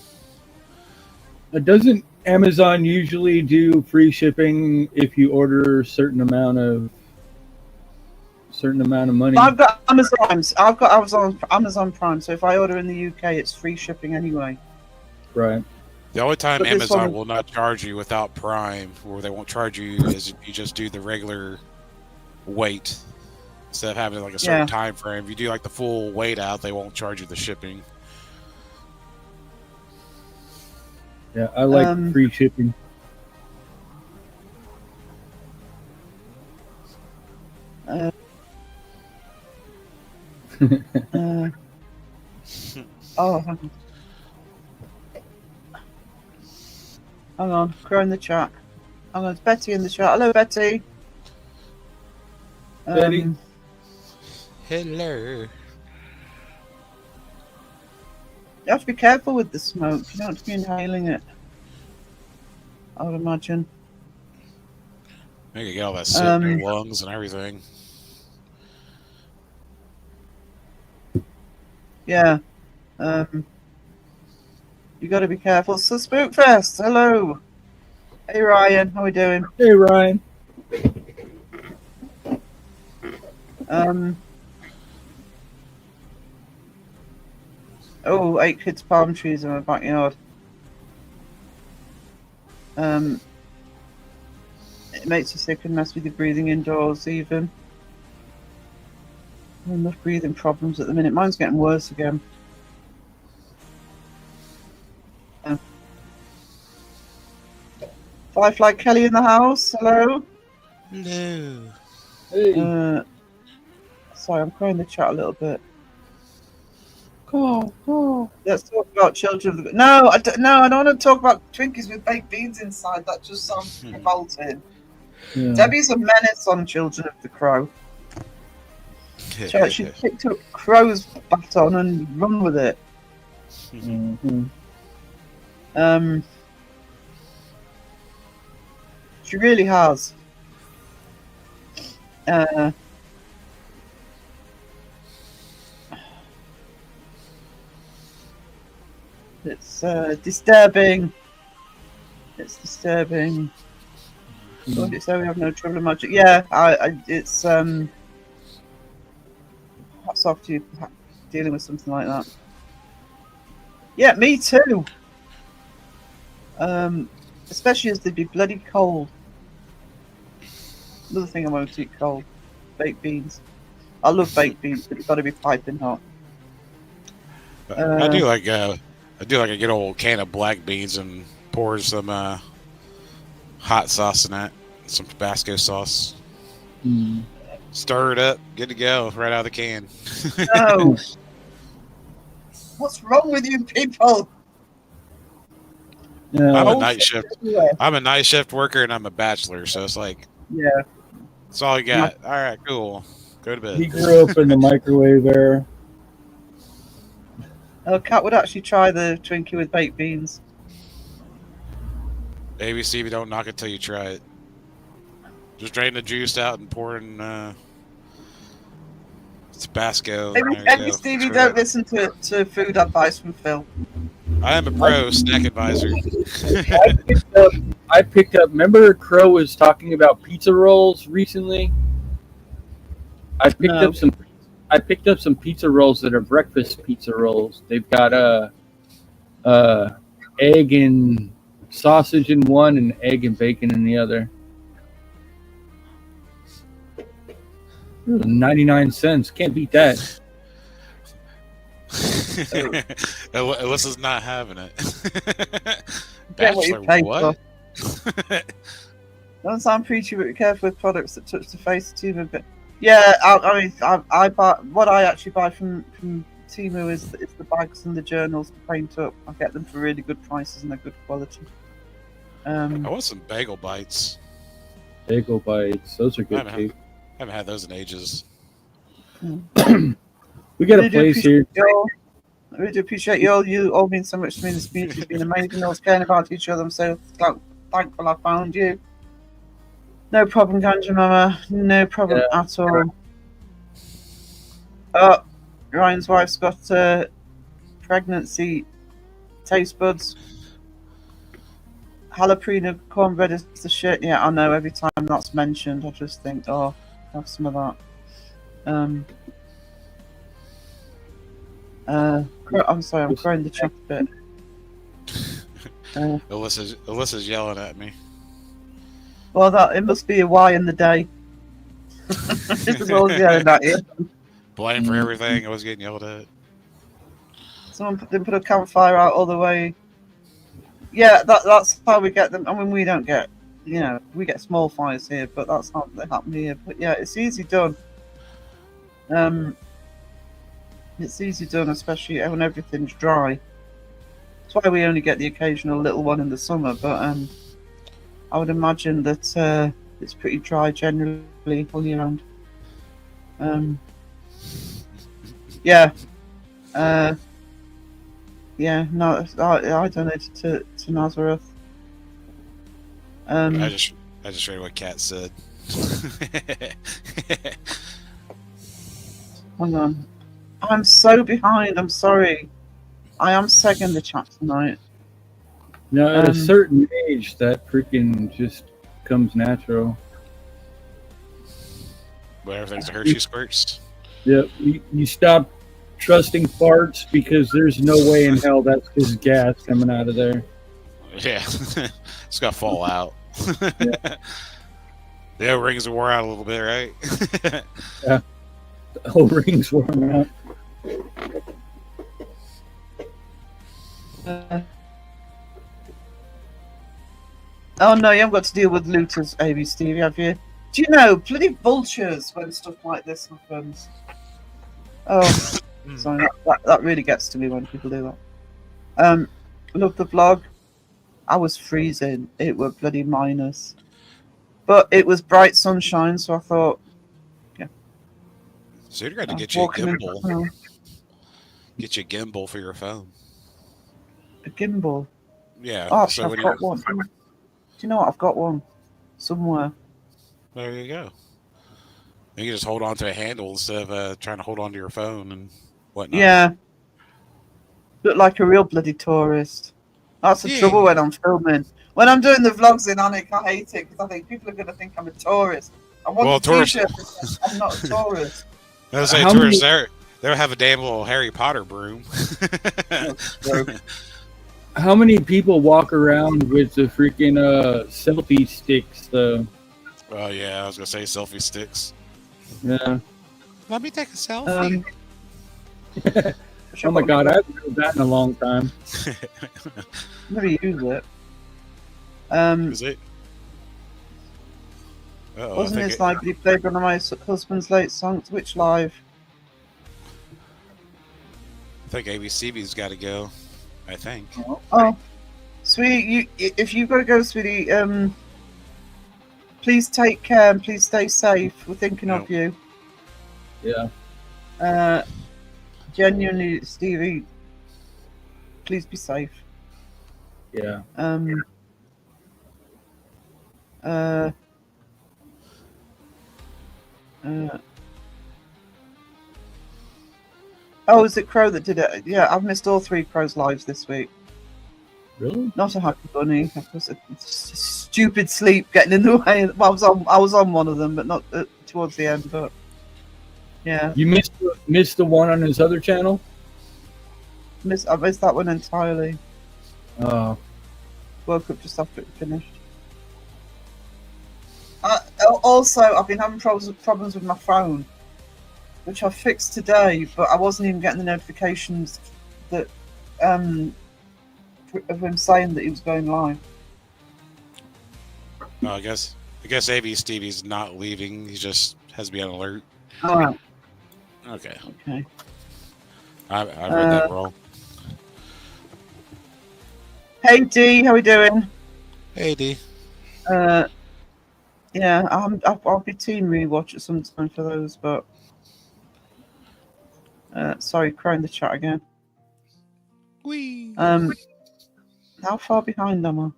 Doesn't Amazon usually do free shipping if you order a certain amount of money? I've got Amazon Prime, so if I order in the UK, it's free shipping anyway. Right. The only time Amazon will not charge you without Prime, or they won't charge you, is if you just do the regular weight instead of having like a certain time frame. If you do like the full weight out, they won't charge you the shipping. Yeah, I like free shipping. Hang on, Crow in the chat. Hang on, it's Betty in the chat. Hello, Betty. Betty. Hello. You have to be careful with the smoke. You don't have to be inhaling it, I would imagine. I can get all that soot in your lungs and everything. Yeah. You got to be careful. So Spookfest, hello. Hey Ryan, how we doing? Hey Ryan. 8 kids' palm trees in my backyard. It makes you sick and mess with your breathing indoors even. Enough breathing problems at the minute. Mine's getting worse again. Firefly Kelly in the house. Hello. Hello. Hey. Sorry, I'm crying in the chat a little bit. Cool. Let's talk about Children of the... No, I don't want to talk about Twinkies with baked beans inside. That just sounds revolting. Yeah. Debbie's a menace on Children of the Crow. She picked up Crow's baton and run with it. She really has. It's disturbing. It's disturbing. What did it say? We have no trouble in magic. Yeah, it's hats off to you dealing with something like that. Yeah, me too. Especially as they'd be bloody cold. Another thing I won't eat cold. Baked beans. I love baked beans, but it's got to be piping hot. I do like a good old can of black beans and pour some hot sauce in that, some Tabasco sauce. Stir it up, good to go, right out of the can. No. What's wrong with you people? No. I'm a night shift worker and I'm a bachelor, so it's like, yeah, that's all you got. All right, cool. Go to bed. He grew up in the microwave era. Kat would actually try the Twinkie with baked beans. ABC, you don't knock it till you try it. Just drain the juice out and pour in Tabasco. Maybe Stevie, don't listen to food advice from Phil. I am a pro snack advisor. I picked up. Remember, Crow was talking about pizza rolls recently. I picked up some pizza rolls that are breakfast pizza rolls. They've got egg and sausage in one, and egg and bacon in the other. 99 cents. Can't beat that. Alyssa's not having it. Get what you pay for. What? Don't sound preachy, but be careful with products that touch the face of Timu. But yeah, I buy what I actually buy from Timu is the bags and the journals to paint up. I get them for really good prices and they're good quality. I want some bagel bites. Bagel bites, those are good too. I haven't had those in ages. We got a place here. I really do appreciate you all mean so much to me in this community. You've been amazing. Always caring about each other. I'm so thankful I found you. No problem, Ganja Mama. No problem at all. Oh, Ryan's wife's got pregnancy taste buds. Jalapeno cornbread is the shit. Yeah, I know. Every time that's mentioned, I just think, oh, have some of that. I'm sorry, I'm growing the chat a bit. Alyssa's yelling at me. Well, it must be a Y in the day. This is all yelling at you. Blame for everything. I was getting yelled at. Someone put a campfire out all the way. Yeah, that's how we get them. I mean, we don't get, we get small fires here, but that's how they happen here. But yeah, it's easy done. It's easy done, especially when everything's dry. That's why we only get the occasional little one in the summer. But I would imagine that it's pretty dry generally all year round. Yeah. Yeah, no, I donated to Nazareth. I just read what Kat said. Hang on. I'm so behind. I'm sorry. I am second the chat tonight. No, at a certain age, that freaking just comes natural. But everything's a Hershey squirts. Yep, you stop trusting farts because there's no way in hell that's just gas coming out of there. Yeah, it's got to fall out. Yeah. The O-rings are wore out a little bit, right? Yeah, the O-rings worn out. Oh no, you haven't got to deal with looters, Amy Stevie, have you? Do you know, bloody vultures when stuff like this happens? Oh, sorry, that really gets to me when people do that. Love the vlog. I was freezing. It were bloody minus. But it was bright sunshine, so I thought, yeah. So you're going to get you a gimbal. Get you a gimbal for your phone. A gimbal? Yeah. Oh, so I've got one. Do you know what? I've got one somewhere. There you go. You can just hold on to a handle instead of trying to hold on to your phone and whatnot. Yeah. Look like a real bloody tourist. That's the trouble when I'm filming. When I'm doing the vlogs in Anik, I hate it because I think people are going to think I'm a tourist. I want a t-shirt that says I'm not a tourist. I was saying tourists they'll have a damn little Harry Potter broom. How many people walk around with the freaking selfie sticks, though? Oh, yeah, I was going to say selfie sticks. Yeah. Let me take a selfie. Oh my god, I haven't heard that in a long time. Never use it. Is it? Wasn't it like he played one of my husband's late songs? Which live? I think ABCB's got to go. I think. Oh, sweetie, if you've got to go, sweetie, please take care and please stay safe. We're thinking of you. Yeah. Genuinely, Stevie, Please be safe. Yeah. Oh, is it Crow that did it? Yeah, I've missed all 3 Crow's lives this week. Really? Not a happy bunny. It was a stupid sleep getting in the way. Well, I was on one of them, but not towards the end. But yeah, You missed the one on his other channel? I missed that one entirely. Oh. Woke up just after it finished. Also, I've been having problems with my phone, which I fixed today, but I wasn't even getting the notifications that of him saying that he was going live. No, I guess AV Stevie's not leaving. He just has to be on alert. All right. Okay. Okay. I read that wrong. Hey D, how we doing? Hey D. Yeah, I'll be team rewatch at some time for those, but sorry, crowing the chat again. Whee. How far behind am I?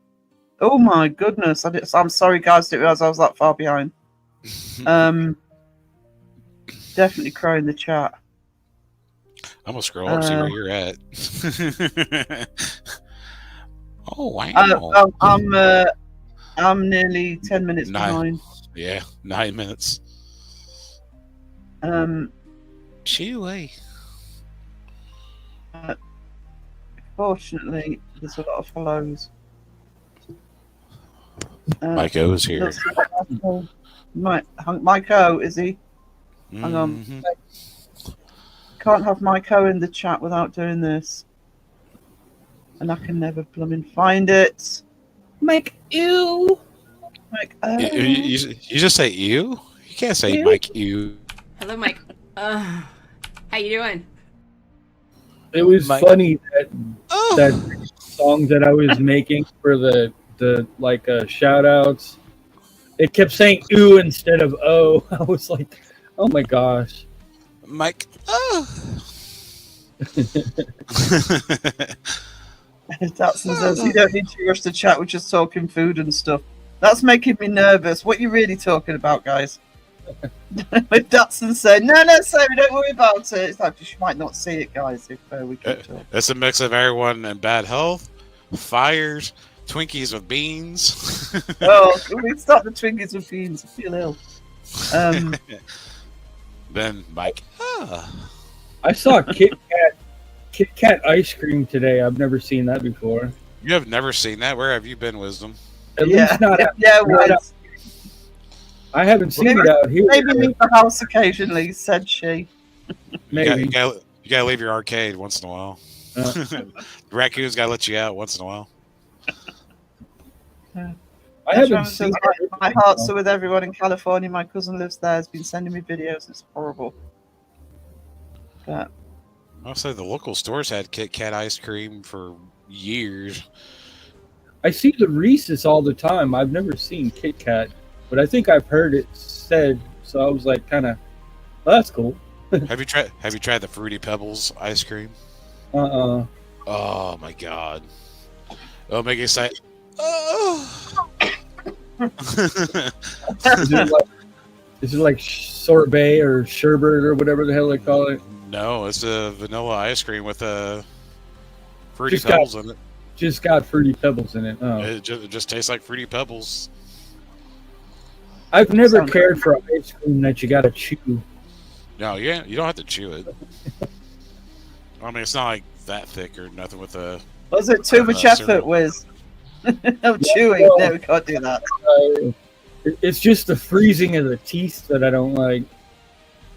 Oh my goodness! I'm sorry, guys. Didn't realize I was that far behind. Definitely crowing the chat. I'm gonna scroll up and see where you're at. Oh wow! I'm nearly 10 minutes behind. Yeah, 9 minutes. Chewy. Fortunately, there's a lot of follows. Mike O's here. Mike O, is he? Hang on. Can't have Mike O in the chat without doing this. And I can never blooming find it. Mike O. Mike O. You just say ew? You can't say ew? Mike ew. Hello, Mike. How you doing? It was funny that song that I was making for the shout outs. It kept saying ooh instead of oh. I was like, oh my gosh. Mike. Datsun says you don't need to rush the chat, we're just talking food and stuff. That's making me nervous. What are you really talking about, guys? With Datsun saying, no, Sammy, don't worry about it. It's like, you might not see it, guys, if we keep talking. It's a mix of everyone in bad health, fires, Twinkies with beans. Oh, we start the Twinkies with beans. I feel ill. Then Mike. I saw Kit Kat ice cream today. I've never seen that before. You have never seen that? Where have you been, Wisdom? At least not out I haven't seen it out here. Maybe leave the house occasionally, said she. Maybe. You gotta leave your arcade once in a while. The raccoons gotta let you out once in a while. I haven't seen my hearts are with everyone in California. My cousin lives there. Has been sending me videos. It's horrible. But I'll say the local stores had Kit Kat ice cream for years. I see the Reese's all the time. I've never seen Kit Kat, but I think I've heard it said. So I was like, kind of, well, that's cool. Have you tried the Fruity Pebbles ice cream? Oh my god! It'll make you say, oh. Is it like sorbet or sherbet or whatever the hell they call it? No, it's a vanilla ice cream with Fruity Pebbles in it. Just got Fruity Pebbles in it. Oh. It just tastes like Fruity Pebbles. I've never cared for ice cream that you got to chew. No, you don't have to chew it. I mean, it's not like that thick or nothing with a... Was it too much effort, Wiz? No chewing. No, we can't do that. It's just the freezing of the teeth that I don't like.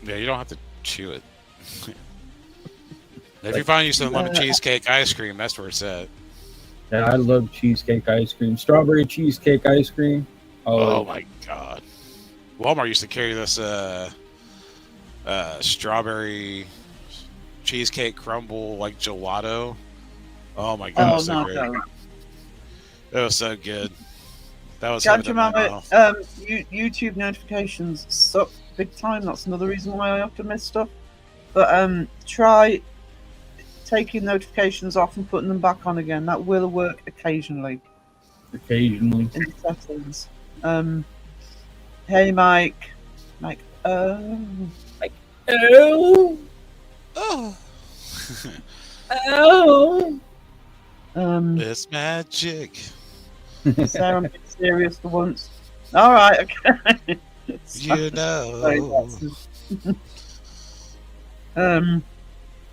Yeah, you don't have to chew it. If you find you some lemon cheesecake ice cream, that's where it's at. Yeah, I love cheesecake ice cream. Strawberry cheesecake ice cream. Oh my god. Walmart used to carry this strawberry cheesecake crumble like gelato. Oh my god, so great. It was so good. That was YouTube notifications suck big time. That's another reason why I have to miss stuff. But try taking notifications off and putting them back on again. That will work occasionally. Occasionally. In the settings. Hey, Mike. Mike. Oh. Like, oh. Oh. Oh. It's magic. Sarah, I'm being serious for once. All right, okay. You know.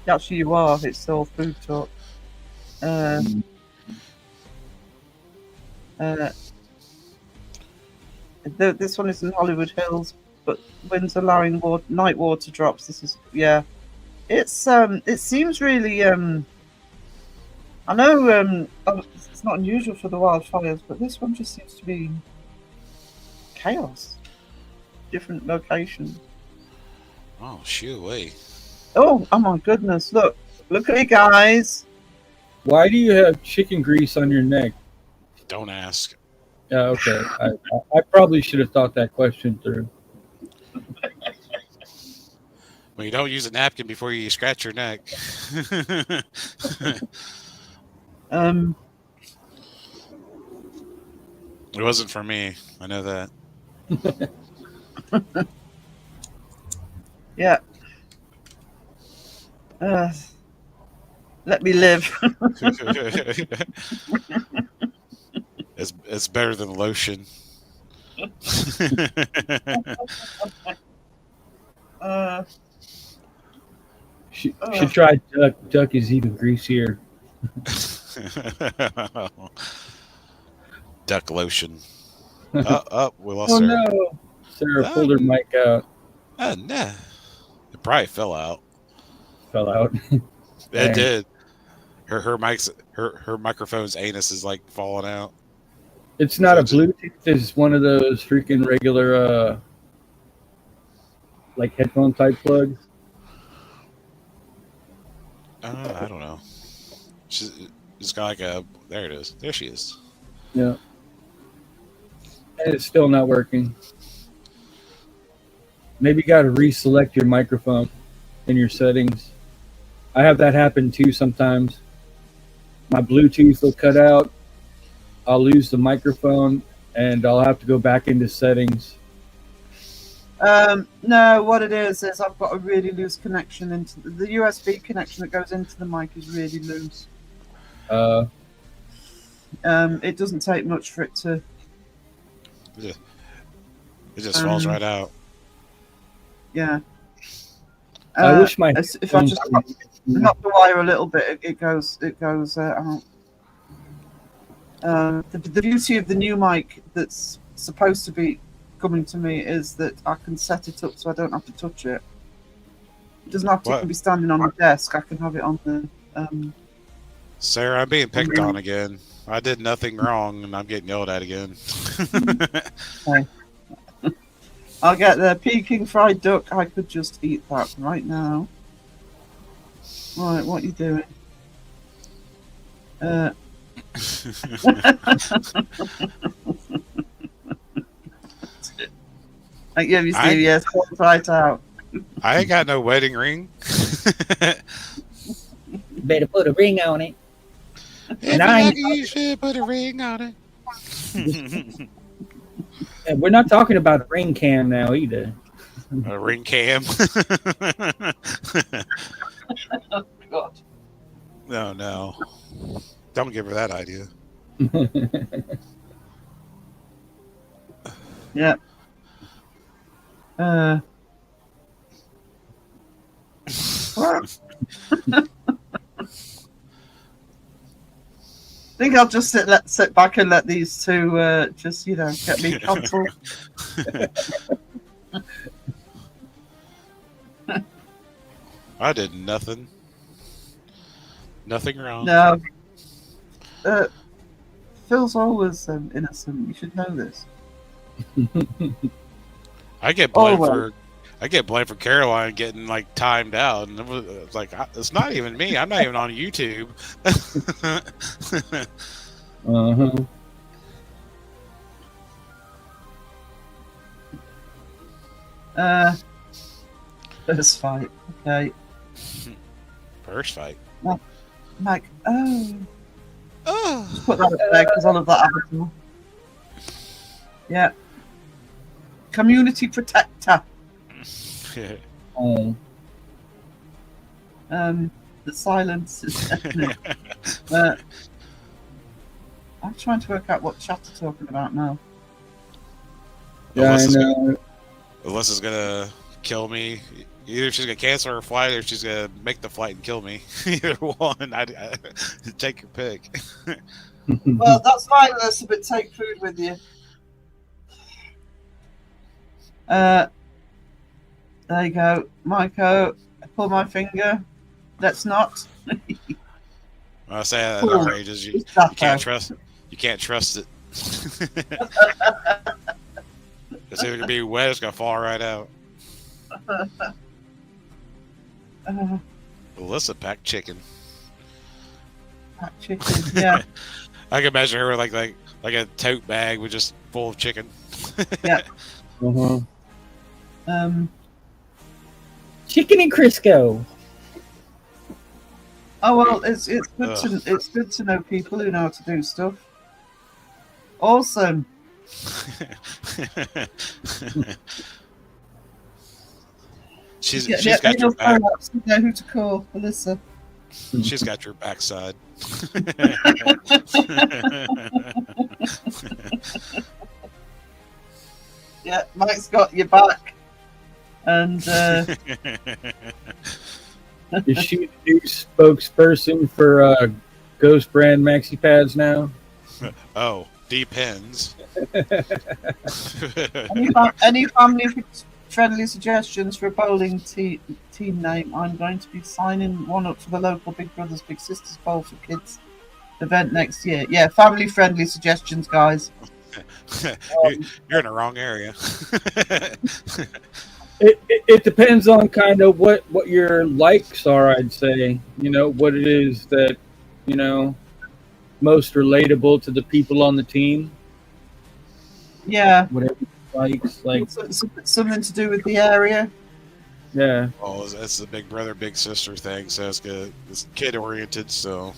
Actually, you are. It's all food talk. This one is in Hollywood Hills, but winds allowing night water drops. This is It's it seems really I know it's not unusual for the wildfires, but this one just seems to be chaos. Different locations. Oh, shoo away. Oh my goodness! Look at me, guys. Why do you have chicken grease on your neck? Don't ask. Yeah, okay. I probably should have thought that question through. Well, you don't use a napkin before you scratch your neck. It wasn't for me. I know that. Yeah. Let me live. It's better than lotion. Should try duck. Duck is even greasier. Duck lotion. We lost Oh Sarah. no! Sarah pulled her mic out. Oh no! It probably fell out. Fell out. It did. Her microphone's anus is like falling out. It's not a Bluetooth. It's one of those freaking regular like headphone type plugs. I don't know. It's got like a. There it is. There she is. Yeah. And it's still not working. Maybe you got to reselect your microphone in your settings. I have that happen too sometimes. My Bluetooth will cut out. I'll lose the microphone, and I'll have to go back into settings. No, what it is I've got a really loose connection into the USB connection that goes into the mic is really loose. It doesn't take much for it to. It just falls right out. Yeah. I wish my if I just knock the wire a little bit, it goes out. The beauty of the new mic that's supposed to be coming to me is that I can set it up so I don't have to touch it. It doesn't have to be standing on the desk. I can have it on the. Sarah, I'm being picked on again. I did nothing wrong, and I'm getting yelled at again. Okay. I'll get the Peking fried duck. I could just eat that right now. Right, what are you doing? Thank you, Steve. Yes, right out. I ain't got no wedding ring. Better put a ring on it. And you should put a ring on it. We're not talking about a ring cam now either. A ring cam. Oh, God. No. Don't give her that idea. Yeah. I think I'll just sit back and let these two just get me cancelled. I did nothing. Nothing wrong. No. Phil's always innocent. You should know this. I get blamed for Caroline getting like timed out, and it was like it's not even me. I'm not even on YouTube. Let's fight. Okay. First fight. I'm like, oh. Oh. Just put that up there because I love that avatar. Yeah. Community protector. Oh. The silence is deafening. I'm trying to work out what chat to talking about now. Yeah, I know. Alyssa's gonna kill me. Either she's gonna cancel her flight, or she's gonna make the flight and kill me. Either one. I take your pick. Well, that's fine, Alyssa, but take food with you. There you go, Maiko. Pull my finger. Let's not. I say that outrageous. You can't trust. You can't trust it. It's either gonna be wet, or it's gonna fall right out. Alyssa packed chicken. Packed chicken, yeah. I can imagine her with like a tote bag with just full of chicken. Yeah. Chicken and Crisco. Oh well, it's good to know people who know how to do stuff. Awesome. she's got your back. Know who to call, Alyssa. She's got your backside. Yeah, Mike's got your back. And is she the new spokesperson for Ghost brand maxi pads now? Oh, depends. any family friendly suggestions for a bowling team name? I'm going to be signing one up for the local Big Brothers Big Sisters Bowl for Kids event next year. Yeah, family friendly suggestions, guys. You're in the wrong area. It depends on kind of what your likes are, I'd say. You know, what it is that, you know, most relatable to the people on the team. Yeah. Whatever you likes, like something to do with the area. Yeah. Oh, it's the big brother, big sister thing, so it's good. It's kid oriented, so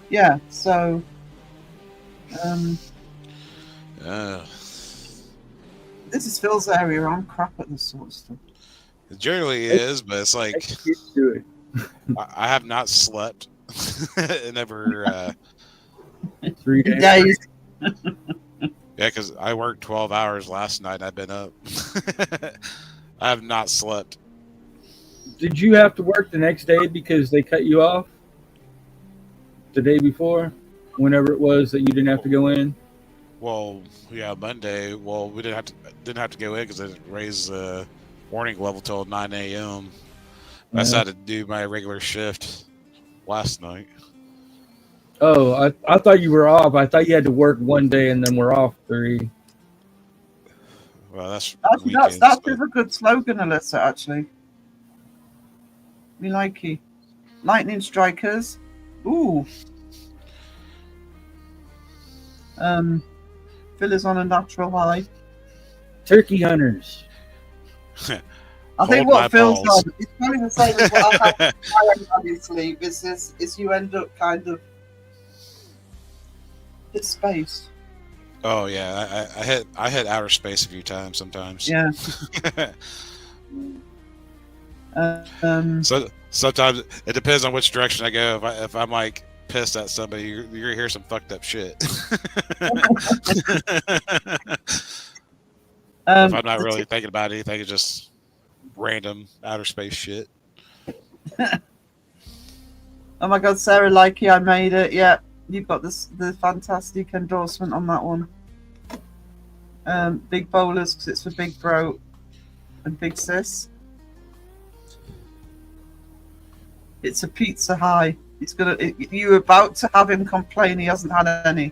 yeah, so this is Phil's area. I'm crap at this sort of stuff. It generally is, but it's like I have not slept in over 3 days. Yeah, because I worked 12 hours last night. I've been up. I have not slept. Did you have to work the next day because they cut you off the day before, whenever it was that you didn't have to go in? Well, yeah, Monday. Well, we didn't have to go in because they didn't raise the warning level till 9 a.m. I decided to do my regular shift last night. Oh, I thought you were off. I thought you had to work one day and then we're off 3. Well, that's a good slogan, Alyssa. Actually, we like it. Lightning strikers. Ooh. Phil is on a natural high. Turkey hunters. I think what Phil's on, it's probably the same as what I have on his sleep. Is you end up kind of hit space. Oh yeah, I hit outer space a few times sometimes. Yeah. So sometimes it depends on which direction I go. If I'm like pissed at somebody, you're gonna hear some fucked up shit. If I'm not really thinking about anything, it's just random outer space shit. Oh my god, Sarah Likey, I made it. Yeah, you've got the fantastic endorsement on that one. Big bowlers because it's for Big Bro and Big Sis. It's a pizza high. You were about to have him complain he hasn't had any.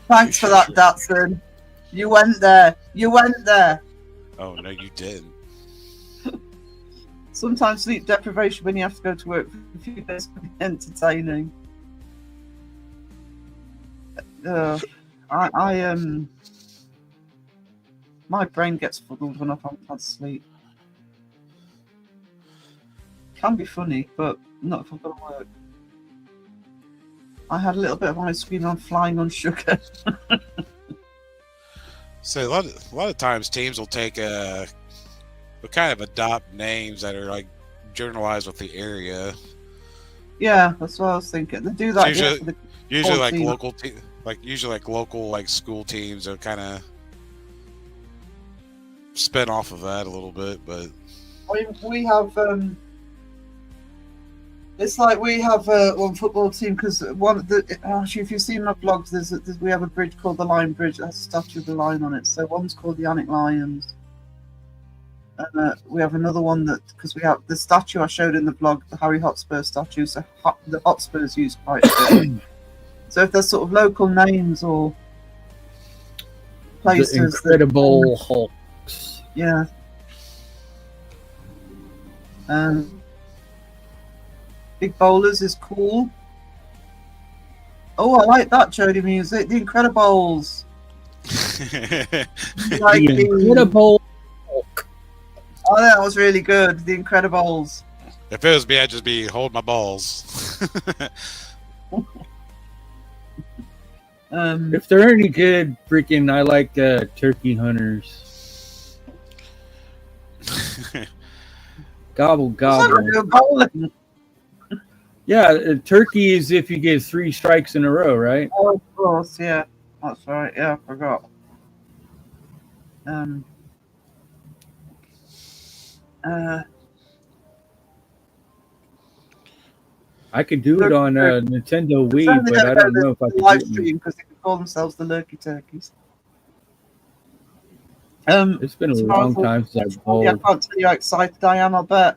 Thanks for that, Datsun. You went there. Oh no, you didn't. Sometimes sleep deprivation when you have to go to work for a few days can be entertaining. My brain gets fuddled when I haven't had sleep. can be funny, but not if I've got to work. I had a little bit of ice cream on flying on sugar. So a lot of times teams will take they'll kind of adopt names that are like generalized with the area. Yeah, that's what I was thinking. They do that. Usually like local local like school teams that kind of spin off of that a little bit, but we have it's like we have one football team because actually, if you've seen my blogs, we have a bridge called the Lion Bridge that has a statue of the lion on it. So one's called the Yannick Lions, and we have another one because we have the statue I showed in the blog, the Harry Hotspur statue. So the Hotspurs use quite a bit. So if there's sort of local names or places, the Incredible Hulks. Yeah. Big Bowlers is cool. Oh, I like that Jody music. The Incredibles. Like the Incredible Hulk. Oh, that was really good. The Incredibles. If it was me, I'd just be hold my balls. If they're any good, freaking, I like Turkey Hunters. Gobble gobble. Yeah, turkey is if you get 3 strikes in a row, right? Oh, of course, yeah. That's right. Yeah, I forgot. I could do it on Nintendo Wii, but I don't know if I can live stream because they can call themselves the Lurky Turkeys. It's been a long time since I've bowled. I can't tell you how excited I am. I bet.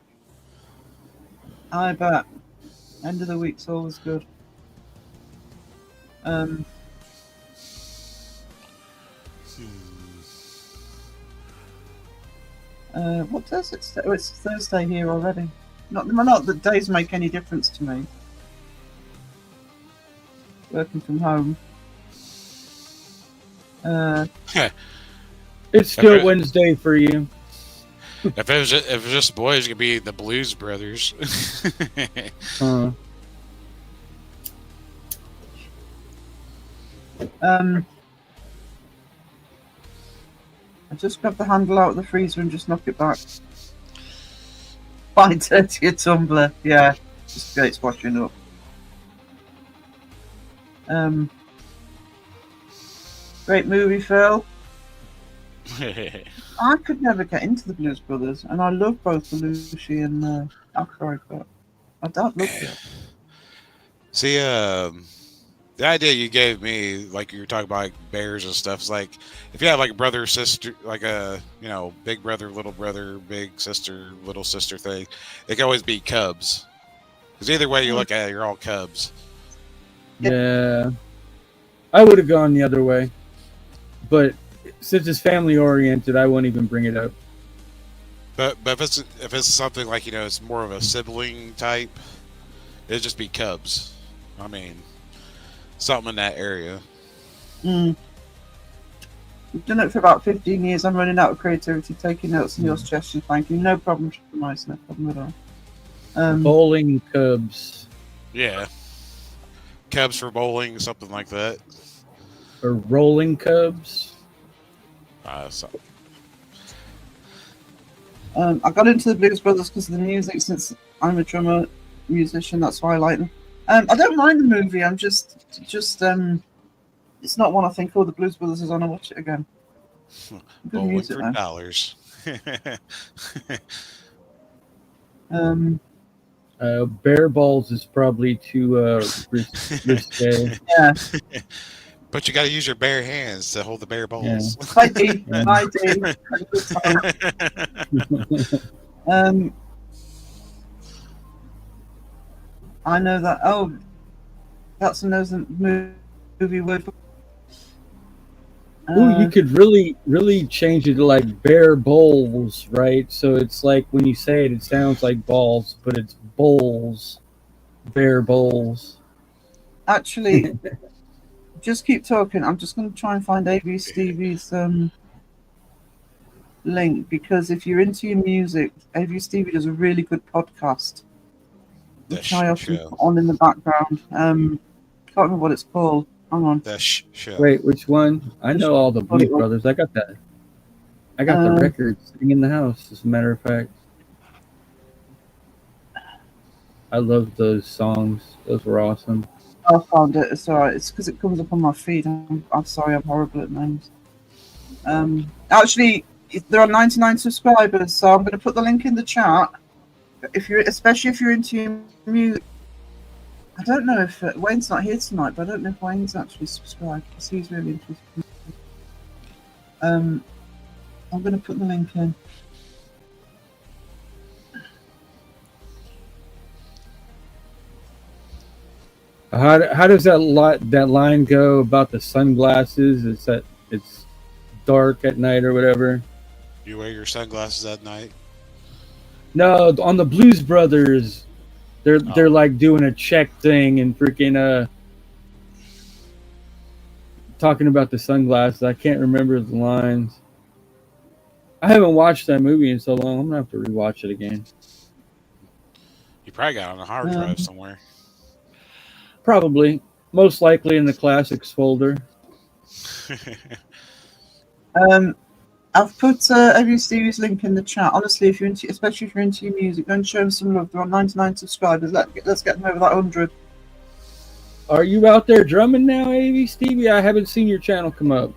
End of the week's always good. What does it? Oh, it's Thursday here already. Not that days make any difference to me. Working from home. It's still Wednesday for you. If it was just boys, it could be the Blues Brothers. I just grab the handle out of the freezer and just knock it back. Fine, dirty a tumbler. Yeah, just get it washing up. Great movie, Phil. I could never get into the Blues Brothers, and I love both Belushi and Aykroyd, but my dad loved it. See, the idea you gave me, like you were talking about like bears and stuff, is like if you have like a brother sister, like a big brother, little brother, big sister, little sister thing, it can always be cubs. Because either way you look at it, you're all cubs. Yeah, I would have gone the other way, but since it's family oriented, I won't even bring it up. But if it's something like it's more of a sibling type, it'd just be cubs. I mean, something in that area. We've done it for about 15 years. I'm running out of creativity, taking notes on your suggestions. Thank you. No problem, Mice. No problem at all. Bowling Cubs. Yeah. Cubs for bowling, something like that. Or Rolling Cubs. I got into the Blues Brothers because of the music. Since I'm a drummer musician, that's why I like them. I don't mind the movie. I'm just it's not one I think, the Blues Brothers is on. I'll watch it again. Good music, for dollars. Bear balls is probably too risque. Yeah. But you got to use your bare hands to hold the bare balls. Yeah. I do. I know that. Oh, that's another movie word. You could really change it to like bare bowls, right? So it's like when you say it, it sounds like balls, but it's bowls, bare bowls. Actually. Just keep talking. I'm just going to try and find AV Stevie's link, because if you're into your music, AV Stevie does a really good podcast which I often put on in the background. Can't remember what it's called. Hang on. The show. Wait, which one? I know all the Blues Brothers. I got that. I got the record sitting in the house, as a matter of fact. I love those songs. Those were awesome. I found it. It's alright. It's because it comes up on my feed. I'm sorry. I'm horrible at names. Actually, there are 99 subscribers, so I'm going to put the link in the chat. Especially if you're into music. I don't know if Wayne's not here tonight, but I don't know if Wayne's actually subscribed because he's really interested. I'm going to put the link in. How does that line go about the sunglasses? It's dark at night or whatever? You wear your sunglasses at night? No, on the Blues Brothers, they're like doing a check thing and freaking talking about the sunglasses. I can't remember the lines. I haven't watched that movie in so long. I'm gonna have to rewatch it again. You probably got it on a hard drive somewhere. Probably, most likely in the classics folder. I've put every series link in the chat. Honestly, if you're into, especially if you're into music, go and show them some love. There are 99 subscribers. Let's get them over that 100. Are you out there drumming now, AV Stevie? I haven't seen your channel come up.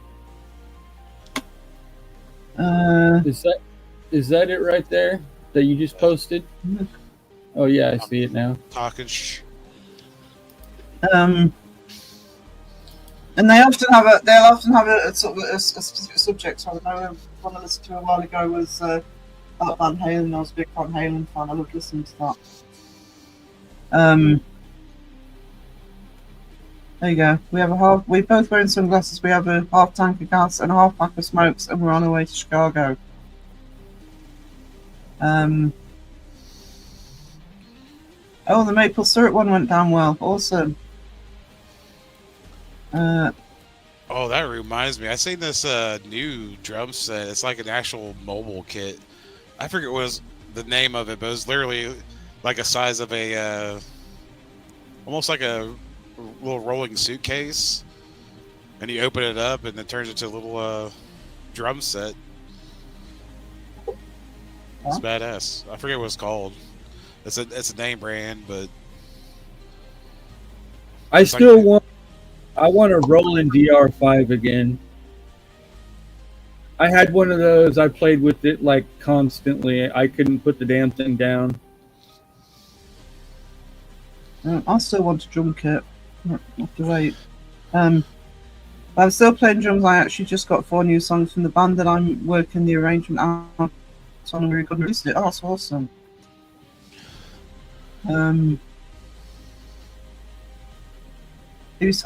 Is that it right there that you just posted? Oh yeah, I see it now. Talking and they'll often have a sort of a specific subject. So I know one I listened to a while ago was about Van Halen. I was a big Van Halen fan. I loved listening to that. There you go. We're both wearing sunglasses. We have a half tank of gas and a half pack of smokes, and we're on our way to Chicago. Oh, the maple syrup one went down well. Awesome. Oh, that reminds me. I seen this new drum set. It's like an actual mobile kit. I forget what was the name of it, but it was literally like a size of a almost like a little rolling suitcase. And you open it up, and it turns into a little drum set. It's badass. I forget what it's called. It's a name brand, but I want a Roland DR5 again. I had one of those. I played with it like constantly. I couldn't put the damn thing down. I still want a drum kit. I have to wait. I'm still playing drums. I actually just got 4 new songs from the band that I'm working the arrangement out. So I'm very good at it. Oh, that's awesome.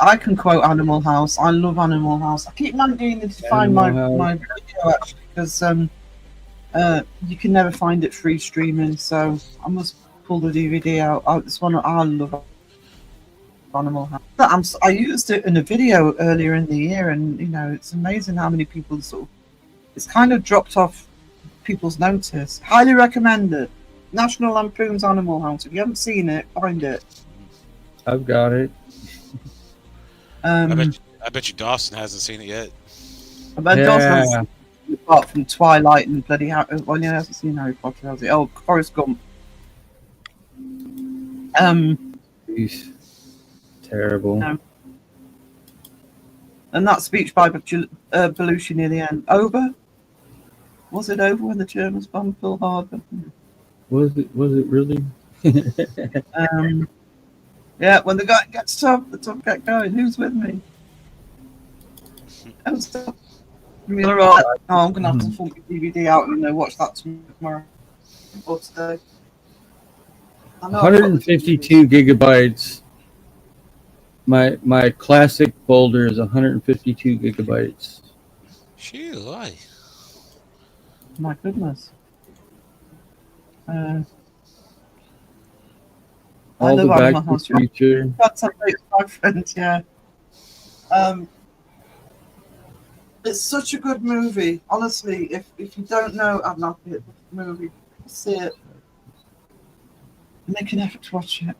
I can quote Animal House. I love Animal House. I keep managing to find my video actually because you can never find it free streaming. So I must pull the DVD out. It's one I love. Animal House. I used it in a video earlier in the year, and it's amazing how many people it's kind of dropped off people's notice. Highly recommend it. National Lampoon's Animal House. If you haven't seen it, find it. I've got it. I bet you Dawson hasn't seen it yet. I bet Dawson hasn't seen it, apart from Twilight and bloody he hasn't seen Harry Potter, has he? Oh, Forrest Gump. Jeez. Terrible. And that speech by Belushi near the end. Over? Was it over when the Germans bombed Pearl Harbor? Was it really? Yeah, when the guy gets tough, the tough get going. Who's with me? All right. Oh, I'm gonna have to pull the DVD out and watch that tomorrow or today. 152 gigabytes. My classic folder is 152 gigabytes. Shit, why? My goodness. All the Back to the Future. That's my friend, yeah. It's such a good movie. Honestly, if you don't know I'm not the movie, see it. Make an effort to watch it.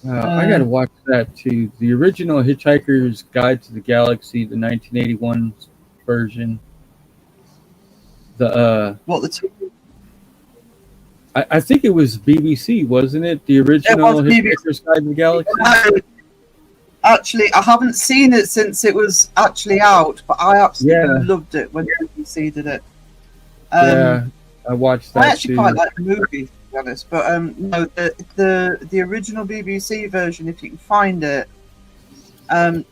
I gotta watch that too. The original Hitchhiker's Guide to the Galaxy, the 1981 version. What the two? I think it was BBC, wasn't it? The original Hitchhiker's Guide to the Galaxy. Actually, I haven't seen it since it was actually out, but I absolutely loved it when BBC did it. Yeah, I watched that. I actually quite like the movie, to be honest. But no, the original BBC version, if you can find it, I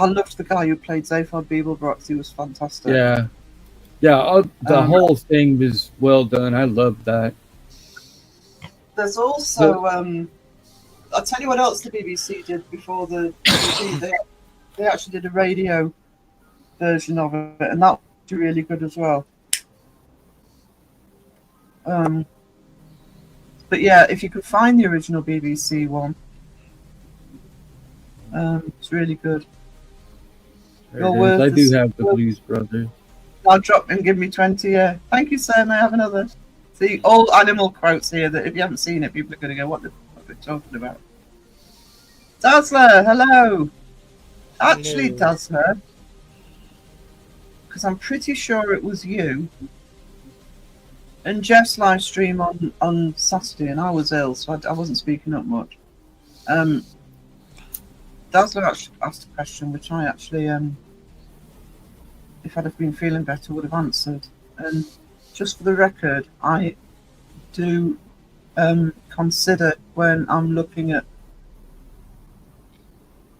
loved the guy who played Zaphod Beeblebrox. He was fantastic. Yeah, the whole thing was well done. I loved that. There's also I'll tell you what else the BBC did before the DVD. They actually did a radio version of it, and that was really good as well. But yeah, if you could find the original BBC one, it's really good. I do have the Blues Brothers. I'll drop and give me 20. Yeah, thank you, sir. May I have another? See, all animal quotes here that if you haven't seen it, people are going to go, "What the fuck are we talking about?" Dazzler, hello. Actually, hello. Dazzler, because I'm pretty sure it was you and Jeff's live stream on Saturday, and I was ill, so I wasn't speaking up much. Dazzler actually asked a question, which I actually, if I'd have been feeling better, would have answered. And just for the record, I do consider when I'm looking at.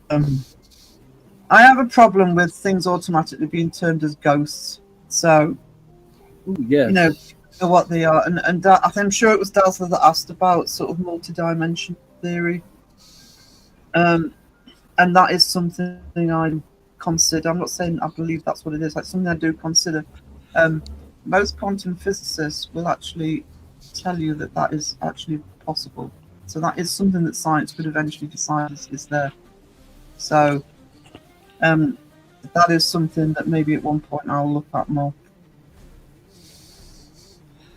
I have a problem with things automatically being termed as ghosts. So, yes. You know what they are, and that, I'm sure it was Dazzler that asked about sort of multi-dimension theory. And that is something I consider. I'm not saying I believe that's what it is. Like something I do consider. Most quantum physicists will actually tell you that is actually possible. So that is something that science could eventually decide is there. So that is something that maybe at one point I'll look at more.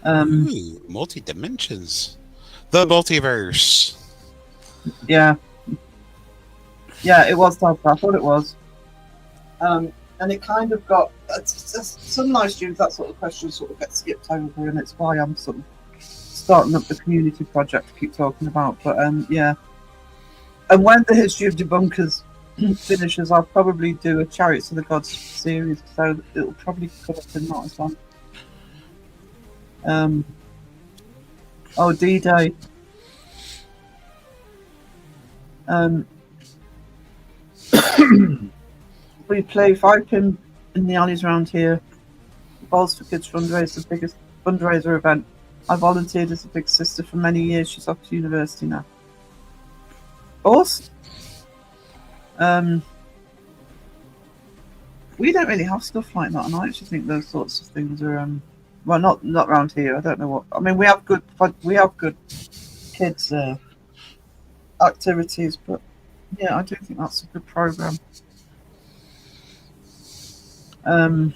Multi-dimensions. The multiverse. Yeah, it was that. I thought it was. And it kind of got some live streams. That sort of question sort of gets skipped over, and it's why I'm sort of starting up the community project to keep talking about. But yeah, and when the History of Debunkers finishes, I'll probably do a Chariots of the Gods series, so it'll probably come up in that as well. D-Day. We play 5-pin in the alleys around here. Balls for Kids fundraiser, the biggest fundraiser event. I volunteered as a big sister for many years. She's off to university now. Awesome. We don't really have stuff like that, and I actually think those sorts of things are well, not around here. I don't know what. I mean, we have good kids activities, but yeah, I do think that's a good program. I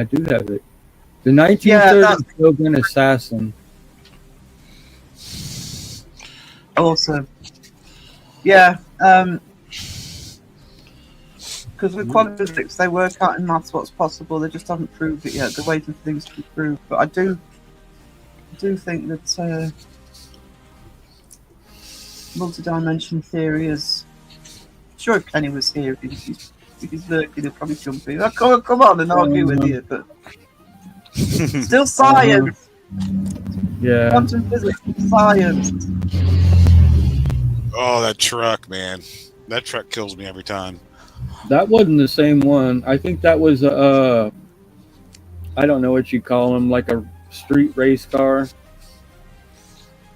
do have it. The 1930 Shogun Assassin. Awesome. Yeah. Because with quantum physics, they work out in maths what's possible. They just haven't proved it yet. They're waiting for things to be proved. But I do think that multi-dimension theory is. Sure, if Kenny was here, if he's lurking, he'll probably jump in. Oh, come on and argue with you, but still science. Yeah. Quantum physics, science. Oh, that truck, man! That truck kills me every time. That wasn't the same one. I think that was I don't know what you call them, like a street race car.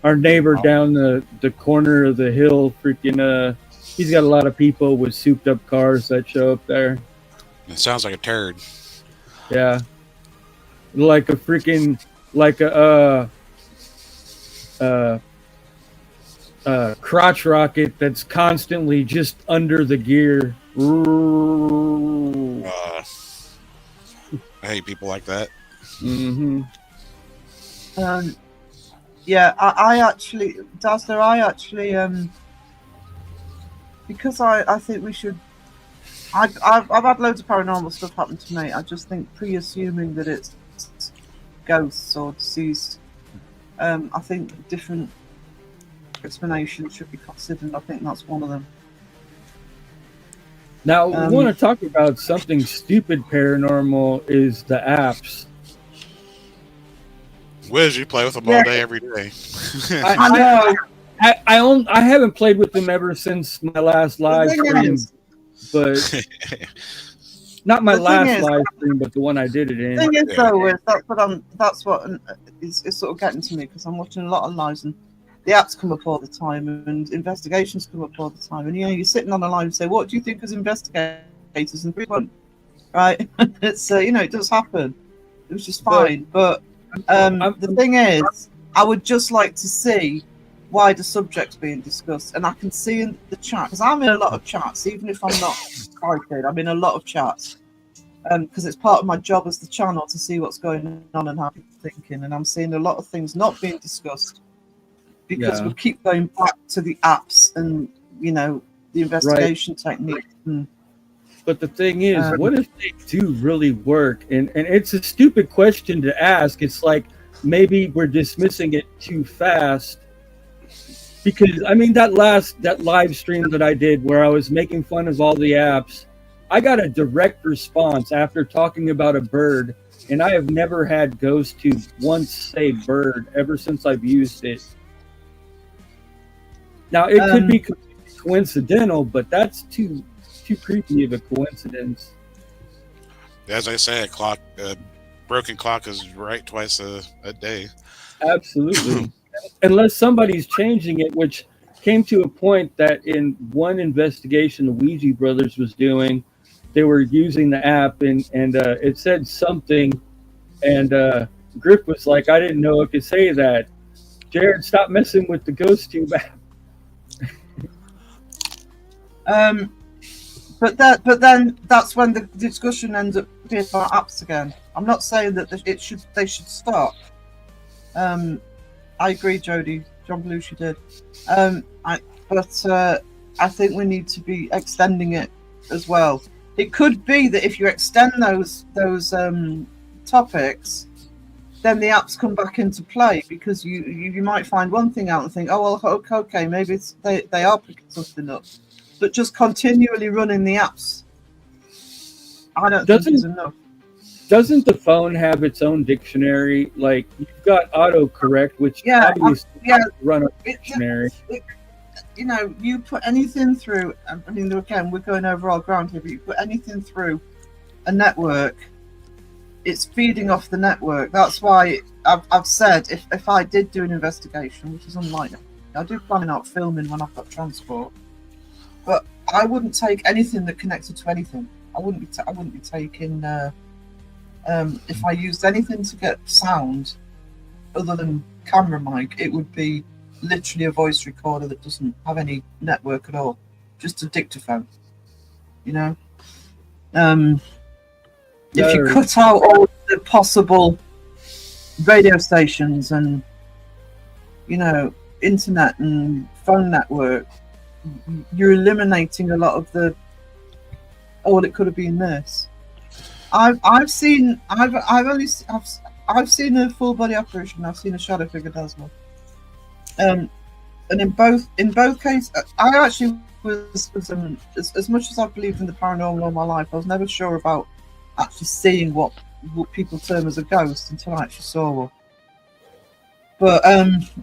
Our neighbor down the corner of the hill, freaking he's got a lot of people with souped up cars that show up there. It sounds like a turd. Yeah. Like a freaking crotch rocket that's constantly just under the gear. I hate people like that. Mm-hmm. Yeah, I actually, Dazzler, because I think we should. I've had loads of paranormal stuff happen to me. I just think pre-assuming that it's ghosts or deceased, I think different explanations should be considered. I think that's one of them. Now, we want to talk about something stupid paranormal is the apps. Wiz, you play with them all day, every day. I know. I haven't played with them ever since my last live stream, but not my last live stream, but the one I did it in. The thing is, though, that's what is sort of getting to me because I'm watching a lot of lives and the apps come up all the time and investigations come up all the time, and you're sitting on a live and say, "What do you think as investigators?" And right, it's it does happen. It was just fine, but the thing is, I would just like to see wider subjects being discussed, and I can see in the chat because I'm in a lot of chats, even if I'm not excited. I'm in a lot of chats because it's part of my job as the channel to see what's going on and how people are thinking, and I'm seeing a lot of things not being discussed because we keep going back to the apps and the investigation technique. But the thing is, what if they do really work? And it's a stupid question to ask. It's like maybe we're dismissing it too fast. Because I mean that live stream that I did where I was making fun of all the apps, I got a direct response after talking about a bird, and I have never had Ghost to once say bird ever since I've used it. Now it could be coincidental, but that's too creepy of a coincidence. As I say, a broken clock is right twice a day. Absolutely. Unless somebody's changing it, which came to a point that in one investigation the Ouija brothers was doing, they were using the app and it said something, and Griff was like, I didn't know it could say that. Jared, stop messing with the Ghost Tube app. But then that's when the discussion ends up being about apps again. I'm not saying that they should stop. I agree, Jody. John Belushi did. I think we need to be extending it as well. It could be that if you extend those topics, then the apps come back into play because you might find one thing out and think, oh well, okay, maybe they are picking something up. But just continually running the apps, I don't think is enough. Doesn't the phone have its own dictionary? Like you've got autocorrect, which obviously run a dictionary. You put anything through. I mean, again, we're going over our ground here, but you put anything through a network, it's feeding off the network. That's why I've said if I did do an investigation, which is unlikely, I do plan out filming when I've got transport. But I wouldn't take anything that connected to anything. I wouldn't be taking. If I used anything to get sound other than camera mic, it would be literally a voice recorder that doesn't have any network at all, just a dictaphone. If you cut out all the possible radio stations and internet and phone network, you're eliminating a lot of the it could have been this. I've seen a full body apparition. I've seen a shadow figure as well. And in both cases, I actually was as much as I've believed in the paranormal all my life, I was never sure about actually seeing what people term as a ghost until I actually saw one. But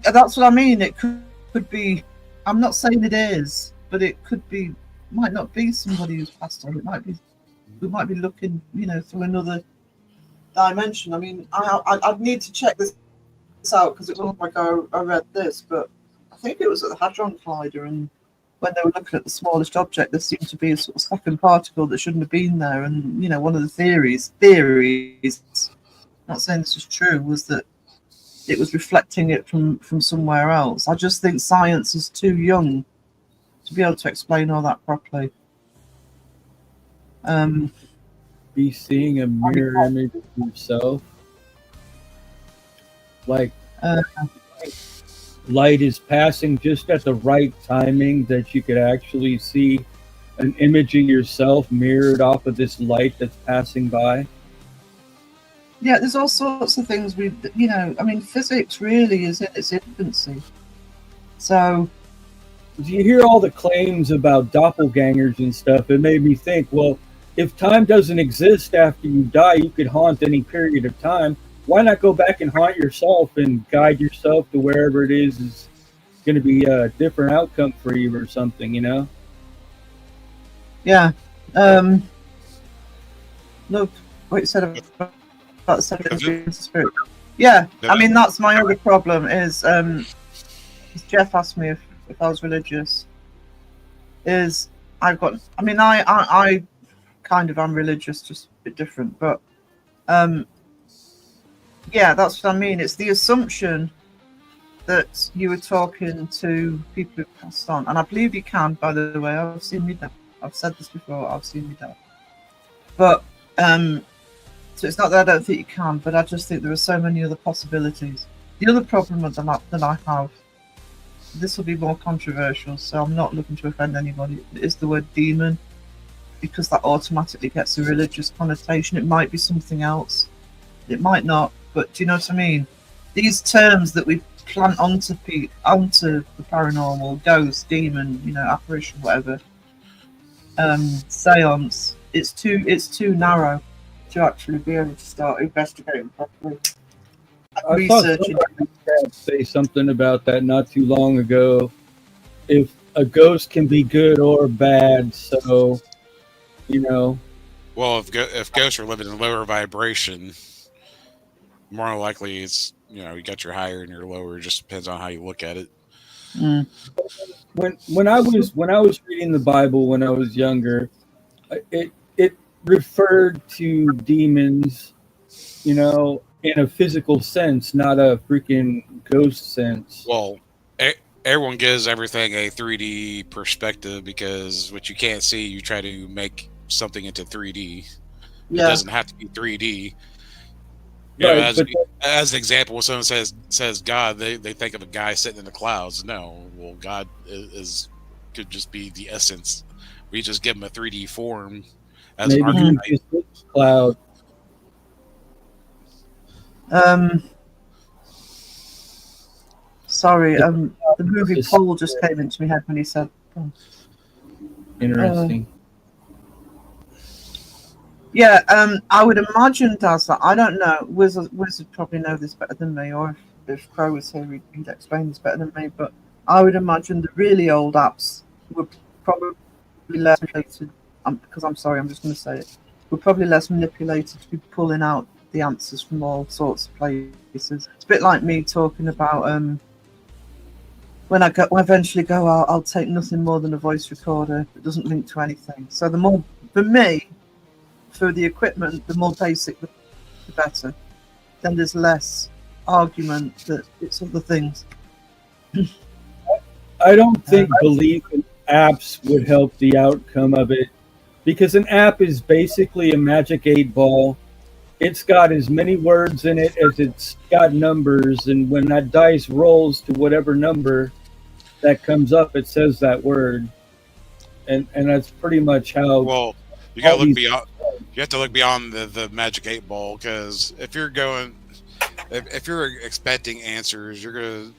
that's what I mean. It could be. I'm not saying it is, but it could be. Might not be somebody who's passed on. It might be. We might be looking, through another dimension. I mean, I'd need to check this out because it wasn't like I read this, but I think it was at the Hadron Collider, and when they were looking at the smallest object, there seemed to be a sort of second particle that shouldn't have been there. And one of the theories, not saying this is true, was that it was reflecting it from somewhere else. I just think science is too young to be able to explain all that properly. Be seeing a mirror image of yourself. Like Light is passing just at the right timing that you could actually see an image of yourself mirrored off of this light that's passing by. Yeah, there's all sorts of things physics really is in its infancy. So you hear all the claims about doppelgangers and stuff. It made me think, well, if time doesn't exist after you die, you could haunt any period of time. Why not go back and haunt yourself and guide yourself to wherever it is going to be a different outcome for you or something, Yeah. Look, what you said about the second spirit. Yeah, I mean, that's my other problem is Jeff asked me if I was religious. I kind of am religious, just a bit different, but yeah, that's what I mean. It's the assumption that you were talking to people who passed on, and I believe you can. By the way, I've seen me dad. I've said this before. I've seen me dad, but so it's not that I don't think you can, but I just think there are so many other possibilities. The other problem that I have, this will be more controversial, so I'm not looking to offend anybody, is the word demon, because that automatically gets a religious connotation. It might be something else. It might not, but do you know what I mean? These terms that we plant onto the paranormal, ghost, demon, apparition, whatever, seance, it's too narrow to actually be able to start investigating properly. I saw somebody say something about that not too long ago. If a ghost can be good or bad, so Well, if ghosts are living in lower vibration, more than likely it's you got your higher and your lower. It just depends on how you look at it. Mm. When I was reading the Bible when I was younger, it referred to demons, in a physical sense, not a freaking ghost sense. Well, everyone gives everything a 3D perspective because what you can't see, you try to make something into 3D. Yeah. It doesn't have to be 3D. As an example, when someone says God, they think of a guy sitting in the clouds. No, well, God could just be the essence. We just give him a 3D form as maybe an cloud. Sorry, the movie Paul just came into my head when he said. Interesting. Yeah, I would imagine does that. I don't know. Wizard probably know this better than me, or if Crow was here, he'd explain this better than me. But I would imagine the really old apps were probably less manipulated. Because I'm sorry, I'm just going to say it. Were probably less manipulated to be pulling out the answers from all sorts of places. It's a bit like me talking about when I eventually go out, I'll take nothing more than a voice recorder that doesn't link to anything. So the more, for me, for the equipment, the more basic, the better. Then there's less argument that it's other things. I don't think belief in apps would help the outcome of it, because an app is basically a magic 8-ball. It's got as many words in it as it's got numbers, and when that dice rolls to whatever number that comes up, it says that word, and that's pretty much how. Well, you gotta look beyond. You have to look beyond the magic 8-ball, because if you're expecting answers, you're gonna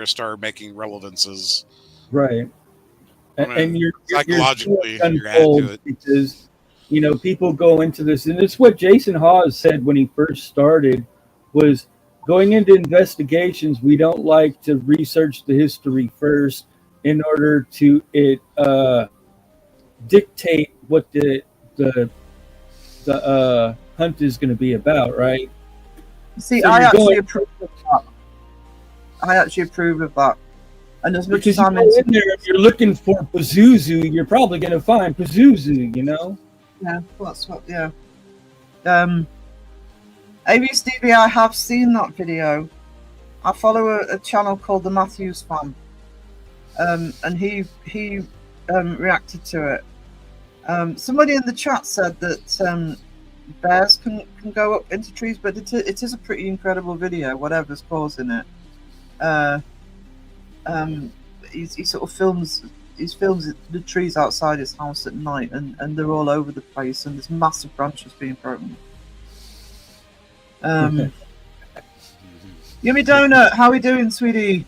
start making relevances. Right. And you're psychologically you're adding to it, because people go into this, and it's what Jason Hawes said when he first started, was going into investigations, we don't like to research the history first in order to dictate what the hunt is going to be about, right? See, so I actually approve of that. And as much as I'm in there, if you're looking for Pazuzu, you're probably going to find Pazuzu, Yeah, that's what. Yeah. ABSDB, I have seen that video. I follow a channel called the Matthews Fam, and he reacted to it. Somebody in the chat said that bears can go up into trees, but it is a pretty incredible video, whatever's causing it. He sort of films the trees outside his house at night, and they're all over the place, and there's massive branches being broken. Yummy Donut, how are we doing, sweetie?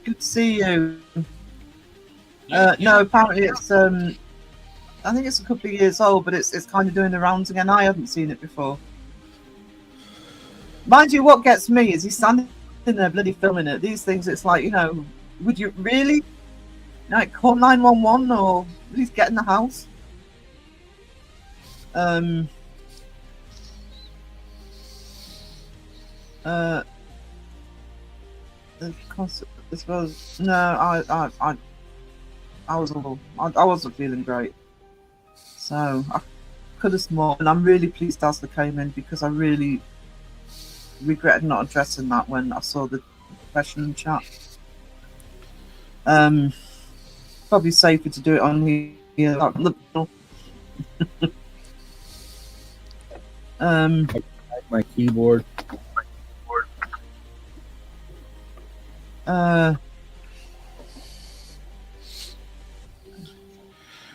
Good to see you. No, apparently it's I think it's a couple of years old, but it's kind of doing the rounds again. I haven't seen it before. Mind you, what gets me is he's standing there bloody filming it. These things, it's like, would you really call 911 or at least get in the house? I wasn't feeling great, so I could have smoked, and I'm really pleased Asda came in because I really regretted not addressing that when I saw the question in chat. Probably safer to do it on here. My keyboard.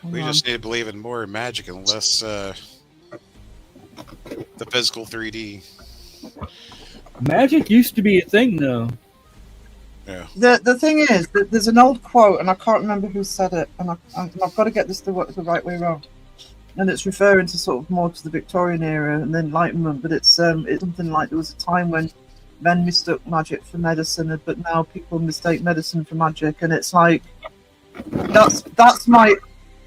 We just need to believe in more magic and less the physical 3D. Magic used to be a thing, though. Yeah. The thing is that there's an old quote, and I can't remember who said it, and I've got to get this the right way around. And it's referring to sort of more to the Victorian era and the Enlightenment, but it's something like there was a time when men mistook magic for medicine, but now people mistake medicine for magic, and it's like that's my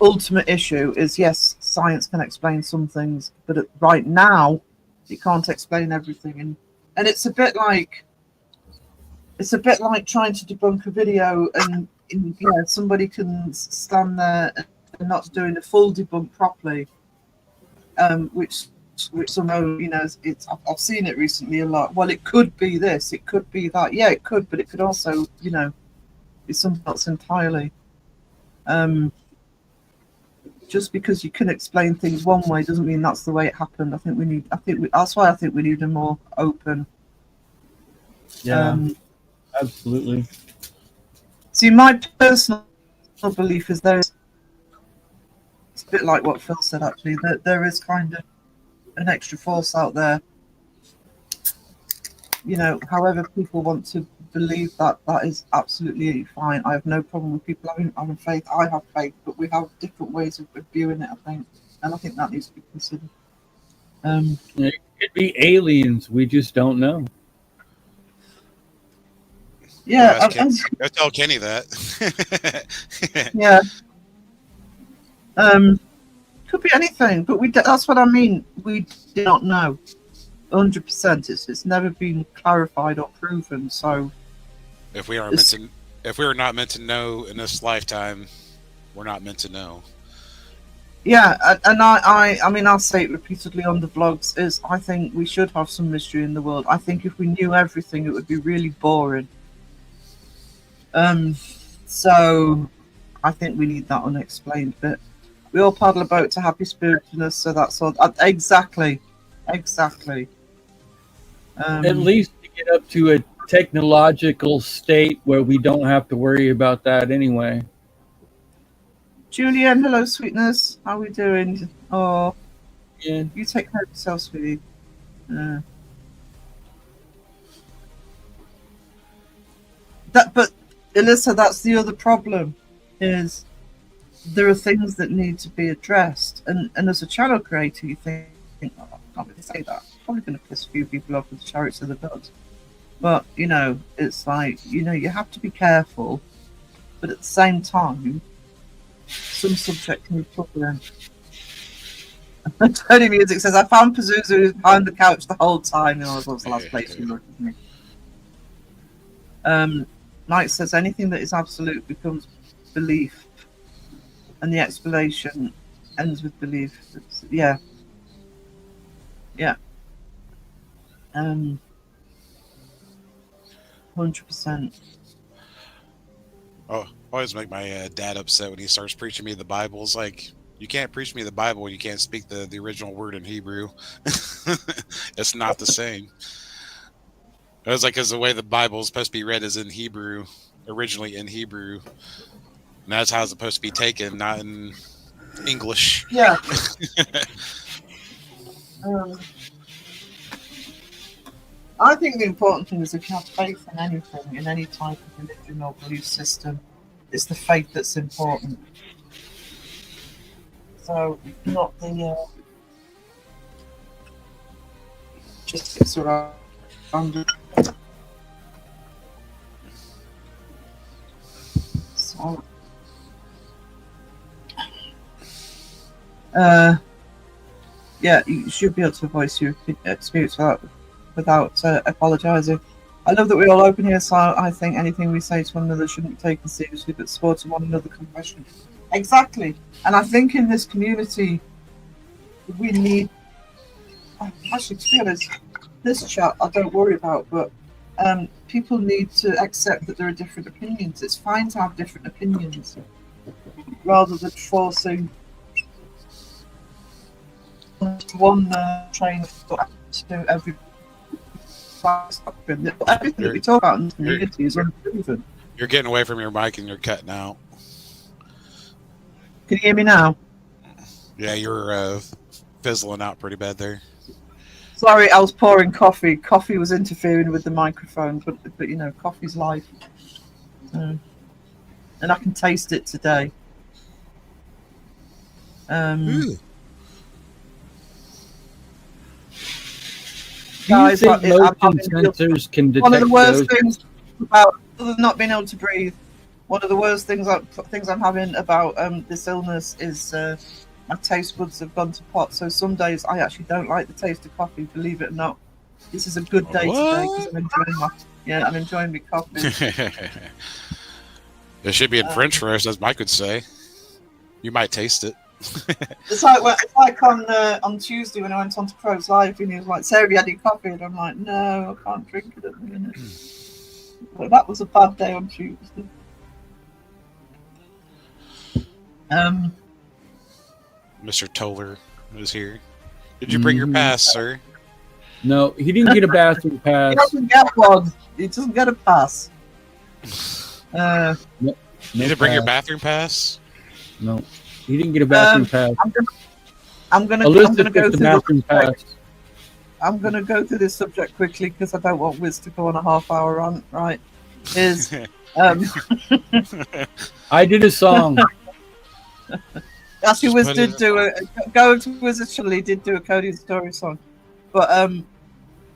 ultimate issue. Is yes, science can explain some things, but right now it can't explain everything, and it's a bit like trying to debunk a video, and somebody can stand there and not doing a full debunk properly, which somehow I've seen it recently a lot. Well, it could be this, it could be that. Yeah, it could, but it could also be something else entirely. Just because you can explain things one way doesn't mean that's the way it happened. That's why I think we need a more open. Yeah, absolutely. See, my personal belief is it's a bit like what Phil said, actually, that there is kind of an extra force out there. However people want to believe that is absolutely fine. I have no problem with people having faith. I have faith, but we have different ways of viewing it, I think. And I think that needs to be considered. It could be aliens. We just don't know. Yeah, Go tell Kenny that. Yeah. Could be anything, but that's what I mean. We do not know 100%. It's never been clarified or proven. So if we are not meant to know in this lifetime, we're not meant to know. Yeah, and I mean, I'll say it repeatedly on the vlogs, is I think we should have some mystery in the world. I think if we knew everything, it would be really boring. So I think we need that unexplained bit. We all paddle a boat to happy spiritedness, so that's all. Exactly. At least to get up to a technological state where we don't have to worry about that anyway. Julian, hello, sweetness. How are we doing? Oh, Yeah. you take care of yourself, sweetie. But Alyssa, that's the other problem. Is there are things that need to be addressed, and as a channel creator, you think, oh, I can't really say that. Probably going to piss a few people off with the chariots of the gods. But it's like you have to be careful, but at the same time, some subject can be put in. Tony Music says, I found Pazuzu behind the couch the whole time. It was the last place we looked, isn't it? Mike says, anything that is absolute becomes belief, and the explanation ends with belief. Yeah. 100%. Oh, always make my dad upset when he starts preaching me the Bible. It's like, You can't preach me the Bible when you can't speak the original word in Hebrew. It's not the same. It was like, because the way the Bible is supposed to be read is in Hebrew, originally in Hebrew. And that's how it's supposed to be taken, not in English. Yeah. I think the important thing is if you have faith in anything, in any type of religion or belief system, it's the faith that's important. So, not the just get surrounded. So, yeah, you should be able to voice your experience without apologising. I love that we're all open here, so I think anything we say to one another shouldn't be taken seriously, but supporting one another compassion. Exactly. And I think in this community, we need... Actually, to be honest, this chat I don't worry about, but people need to accept that there are different opinions. It's fine to have different opinions, rather than forcing one train to every... Everything that we talk about in the community is unproven. You're getting away from your mic and you're cutting out. Can you hear me now? Yeah, you're fizzling out pretty bad there. Sorry, I was pouring coffee. Coffee was interfering with the microphone, but you know, coffee's life. And I can taste it today. Guys, do you think motion sensors can detect one of the worst those? things about, other than not being able to breathe, one of the worst things I'm having about this illness is my taste buds have gone to pot. So some days I actually don't like the taste of coffee, believe it or not. This is a good day today because I'm enjoying my coffee. It should be in French for us, as Mike would say. You might taste it. It's like on Tuesday when I went on to Crow's Live and he was like, "Sarah, have you had your coffee?" And I'm like, "No, I can't drink it at the minute." But that was a bad day on Tuesday. Mr. Toller is here. Did you bring your pass, sir? No, he didn't get a bathroom pass. He doesn't get one. He doesn't get a pass. You need to bring your bathroom pass? No, he didn't get a bathroom pass. I'm gonna go through the bathroom pass. I'm gonna go through this subject quickly because I don't want Wiz to go on a half-hour rant. Right? I did a song. Actually, Wiz did do Wiz did do a Cody and Story song, but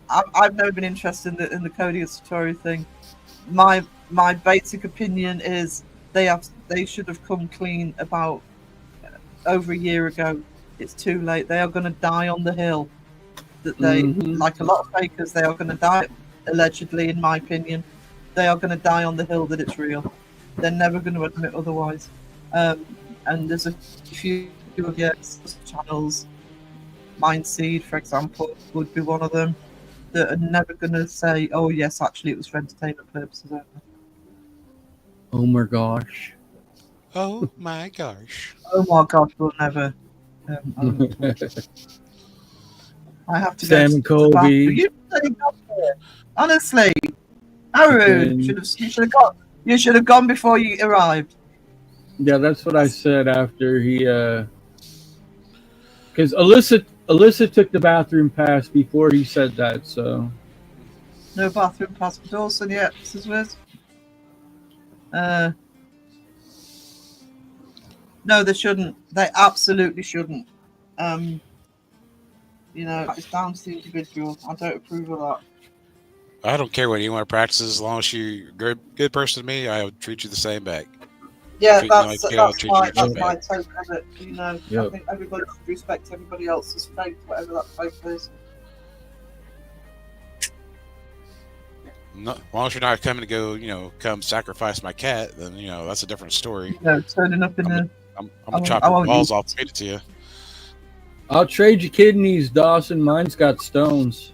I've never been interested in the Cody and Story thing. My basic opinion is they should have come clean about over a year ago. It's too late. They are going to die on the hill. That they, like a lot of fakers, they are going to die. Allegedly, in my opinion, they are going to die on the hill that it's real. They're never going to admit otherwise. And there's a few channels, Mindseed, for example, would be one of them, that are never going to say, "Oh yes, actually, it was for entertainment purposes only." Oh my gosh. Oh my gosh. Oh my gosh, we'll never. I have to Sam and Colby. Honestly, Aaron, you should have gone before you arrived. Yeah, that's what I said after he. Because Alyssa took the bathroom pass before he said that, so. No bathroom pass for Dawson yet, says Wiz. No, they shouldn't. They absolutely shouldn't. You know, it's down to the individual. I don't approve of that. I don't care what anyone practices, as long as you're a good person to me, I would treat you the same back. Yeah, that's my take of it. You know, yep. I think everybody should respect everybody else's faith, whatever that faith is. No, as long as you're not coming to come sacrifice my cat, then that's a different story. Turning up in I'm gonna chop your balls off and feed it to you. I'll trade you kidneys, Dawson. Mine's got stones.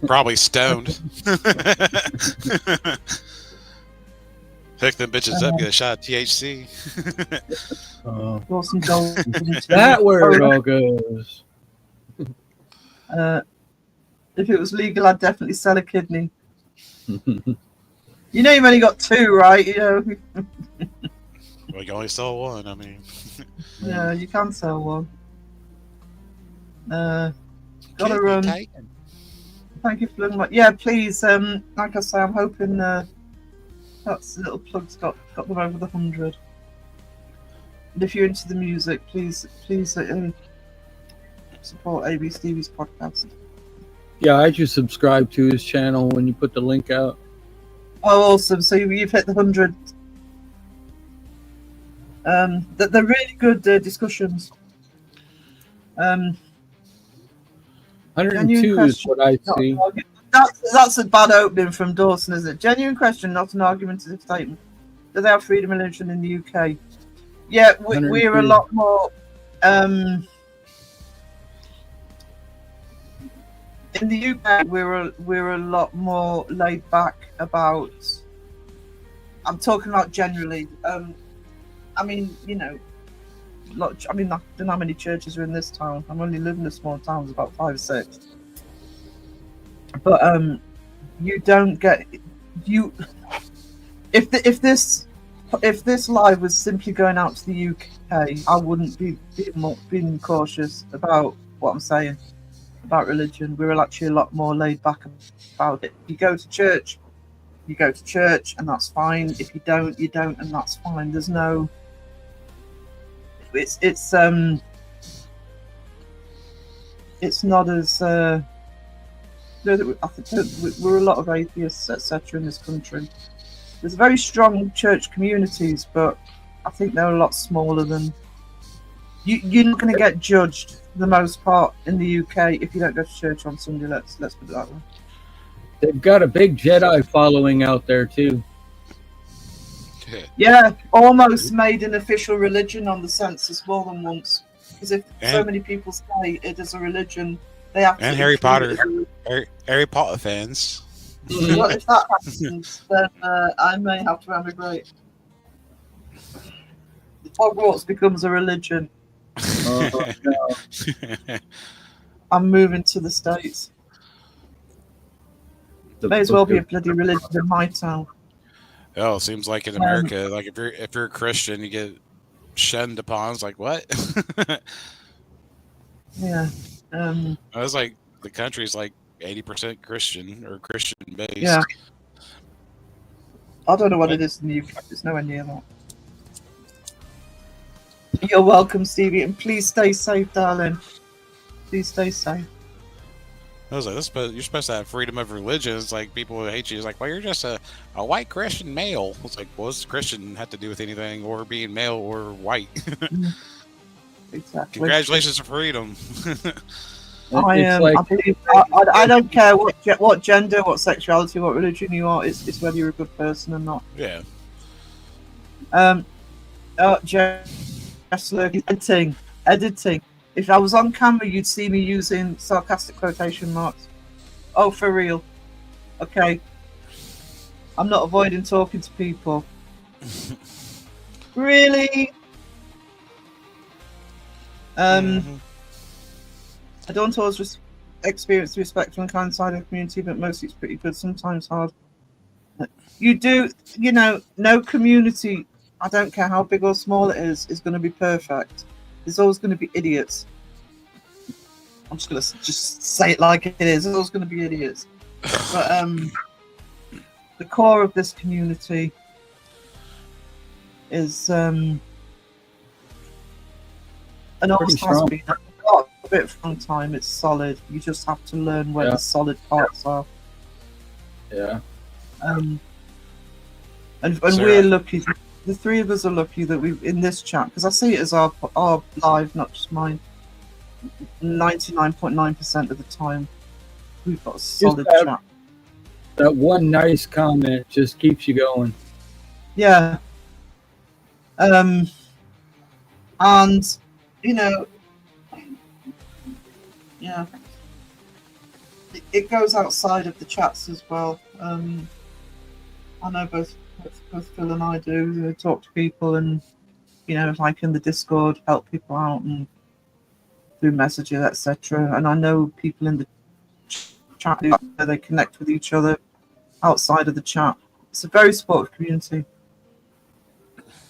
Probably stoned. Hook them bitches up, get a shot of THC. Dawson Gold. That where it all goes. If it was legal, I'd definitely sell a kidney. You know, you've only got 2, right? You know. Well, you only sell one. I mean, Yeah, you can sell one. Gotta run. Thank you for looking. Yeah, please. Like I say, I'm hoping that's little plug's got them over the 100. And if you're into the music, please support AB Stevie's podcast. Yeah, I just subscribe to his channel when you put the link out. Oh, awesome! So you've hit the 100. They're really good discussions. 102 is what I see. That's a bad opening from Dawson, isn't it? Genuine question, not an argumentative statement. Do they have freedom of religion in the UK? Yeah, we're a lot more. In the UK, we're a lot more laid back about. I'm talking about generally. I mean, you know, I don't know how many churches are in this town. I'm only living in a small town, it's about 5 or 6. But you don't get you. If this live was simply going out to the UK, I wouldn't be being cautious about what I'm saying about religion. We're actually a lot more laid back about it. You go to church, and that's fine. If you don't, you don't, and that's fine. There's no. It's not as. I think we're a lot of atheists, etc. in this country. There's very strong church communities, but I think they're a lot smaller than. You're not going to get judged for the most part in the UK if you don't go to church on Sunday. Let's put it that way. They've got a big Jedi following out there too. Yeah, almost made an official religion on the census more than once. Because if so many people say it is a religion, they have to. And Harry Potter, Harry Potter fans. Well, if that happens, then I may have to emigrate. Hogwarts becomes a religion. Oh, no. I'm moving to the States. May as well be a bloody religion in my town. Oh, it seems like in America, like if you're a Christian, you get shunned upon. It's like what? Yeah. I was like the country's like 80% Christian or Christian based. Yeah. I don't know what it is in the UK. It's nowhere near that. You're welcome, Stevie, and please stay safe, darling. Please stay safe. I was like, you're supposed to have freedom of religion. It's like people who hate you. It's like, well, you're just a white Christian male. It's like, well, does Christian have to do with anything or being male or white? Exactly. Congratulations to freedom. I don't care what gender, what sexuality, what religion you are. It's whether you're a good person or not. Yeah. Editing. If I was on camera, you'd see me using sarcastic quotation marks. Oh, for real? Okay. I'm not avoiding talking to people. Really? I don't always experience the respectful and kind side of the community, but mostly it's pretty good, sometimes hard. You do, no community, I don't care how big or small it is going to be perfect. There's always going to be idiots. I'm just going to just say it like it is. There's always going to be idiots. But the core of this community is and always has been a bit of fun time. It's solid. You just have to learn where the solid parts are. Yeah. And we're lucky. The three of us are lucky that we've in this chat, because I see it as our live, not just mine. 99.9% of the time, we've got a solid chat. That one nice comment just keeps you going. Yeah. And yeah, it goes outside of the chats as well. I know both As Phil and I do, talk to people and, like in the Discord, help people out and through messages, etc. And I know people in the chat, they connect with each other outside of the chat. It's a very supportive community.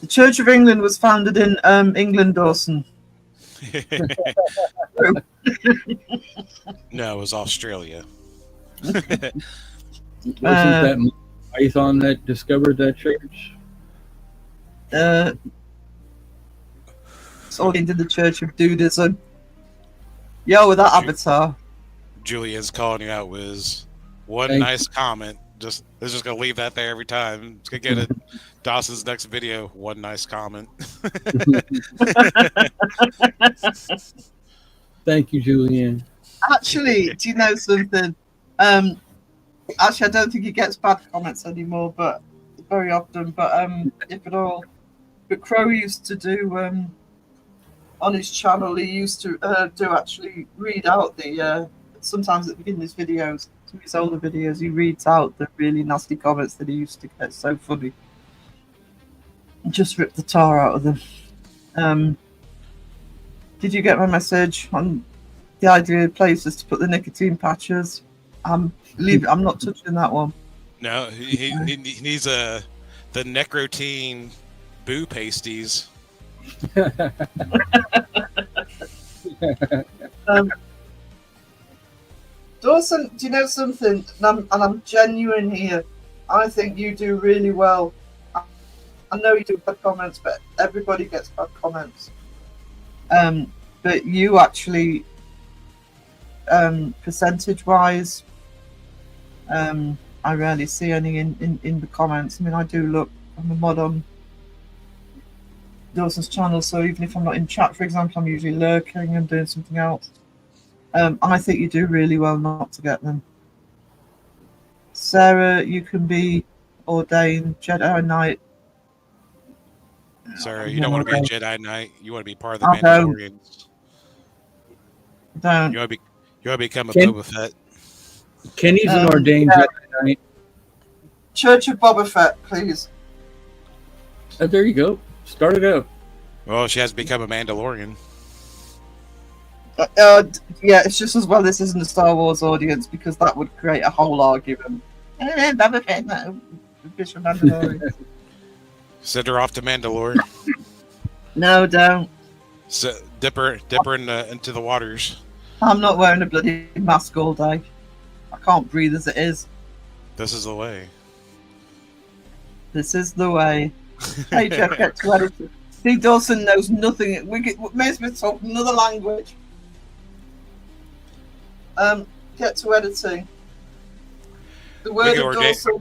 The Church of England was founded in England, Dawson. No, it was Australia. Wasn't that Python that discovered that church? It's all into the Church of Dudism. Yo, with that avatar. Julian's calling you out, Wiz. One nice comment. It's just gonna leave that there every time. It's gonna get it. Dawson's next video. One nice comment. Thank you, Julian. Actually, do you know something? Actually, I don't think he gets bad comments anymore, but very often. But if at all, but Crow used to do on his channel. He used to do actually read out the sometimes at the beginning of his videos, some of his older videos, he reads out the really nasty comments that he used to get. So funny. Just ripped the tar out of them. Did you get my message on the idea of places to put the nicotine patches? I'm not touching that one. No, he needs the necrotine boo pasties. Dawson, do you know something? And I'm genuine here. I think you do really well. I know you do bad comments, but everybody gets bad comments. But you actually, percentage-wise, I rarely see any in the comments. I mean, I do look. I'm a mod on Dawson's channel, so even if I'm not in chat, for example, I'm usually lurking and doing something else. I think you do really well not to get them. Sarah, you can be ordained Jedi Knight. Sarah, you don't want to be a Jedi Knight. You want to be part of the Mandalorians. Don't. You want to become a Boba Fett. Kenny's an ordained Jedi Knight. Church of Boba Fett, please. There you go. Start it up. Well, she has become a Mandalorian. Yeah, it's just as well this isn't a Star Wars audience because that would create a whole argument. Boba Fett, no, Bishop Mandalorian. Send her off to Mandalore. No, don't. So, dip her into the waters. I'm not wearing a bloody mask all day. I can't breathe as it is. This is the way. This is the way. Hey, Jeff, get to editing. Steve Dawson knows nothing. We may as well talk another language. Get to editing. The word of Dawson.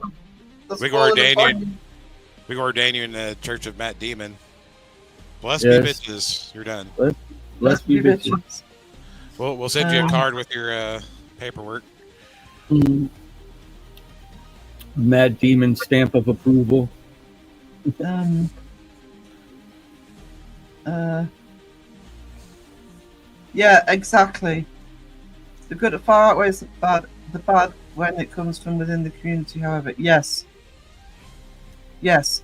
We can ordain you in the Church of Matt Demon. Bless me, bitches. You're done. Bless me, bitches. We'll send you a card with your paperwork. Matt Demon stamp of approval. Yeah, exactly. The good far outweighs the bad when it comes from within the community. However, yes,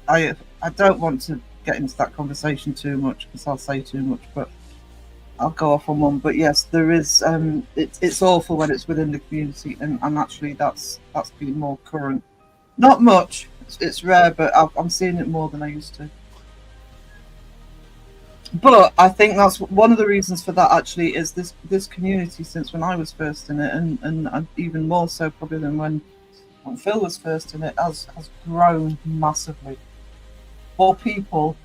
I don't want to get into that conversation too much because I'll say too much, but I'll go off on one. But yes, there is. It's awful when it's within the community, and actually that's been more current. Not much. It's rare, but I'm seeing it more than I used to. But I think that's one of the reasons for that. Actually, is this community since when I was first in it, and even more so probably than when Phil was first in it, has grown massively. More people,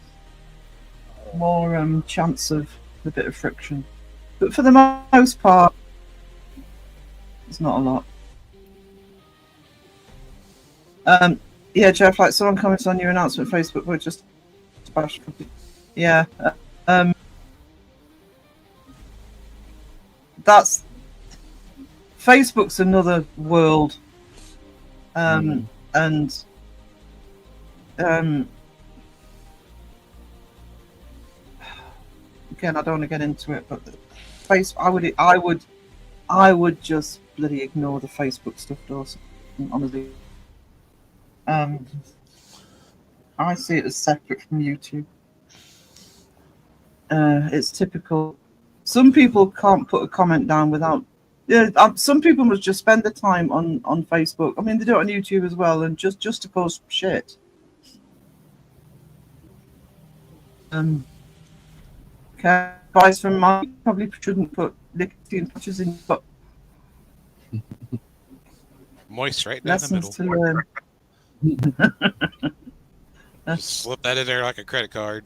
more chance of a bit of friction, but for the most part, it's not a lot. Yeah, Jeff, like someone commented on your announcement on Facebook, we're just bash. Yeah. That's Facebook's another world. And again, I don't want to get into it, but I would just bloody ignore the Facebook stuff, Dawson, honestly. I see it as separate from YouTube. It's typical. Some people can't put a comment down without. Yeah, some people must just spend the time on Facebook. I mean, they do it on YouTube as well, and just to post shit. Okay, advice from Mike: probably shouldn't put nicotine patches in, but moist right down the middle. To learn. Just slip that in there like a credit card.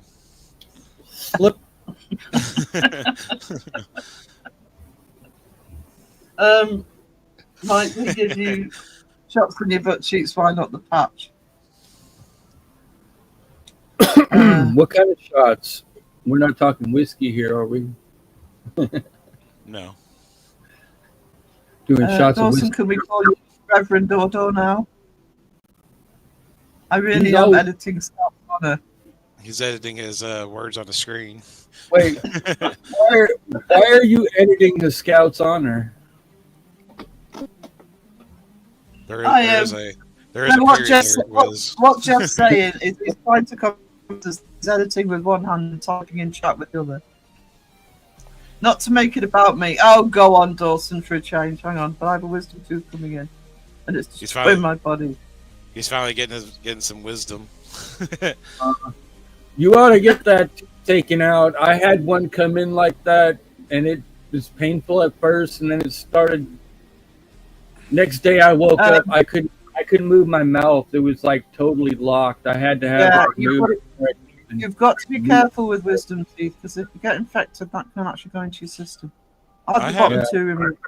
Slip. Mike, we give you shots in your butt cheeks. Why not the patch? What kind of shots? We're not talking whiskey here, are we? No. Doing shots Dawson, of whiskey. can we call you Reverend Dodo now? I really am editing stuff on her. He's editing his words on the screen. Wait, why are you editing the Scout's honor? There is a what Jeff's saying is he's trying to come to his editing with one hand and talking in chat with the other. Not to make it about me. Oh, go on, Dawson, for a change. Hang on, but I have a wisdom tooth coming in, and it's destroying my body. He's finally getting some wisdom. You ought to get that taken out. I had one come in like that, and it was painful at first, and then it started. Next day, I woke up. I couldn't move my mouth. It was like totally locked. I had to have it moved. You've got to be careful with wisdom teeth, because if you get infected, that can actually go into your system. I have the bottom two removed.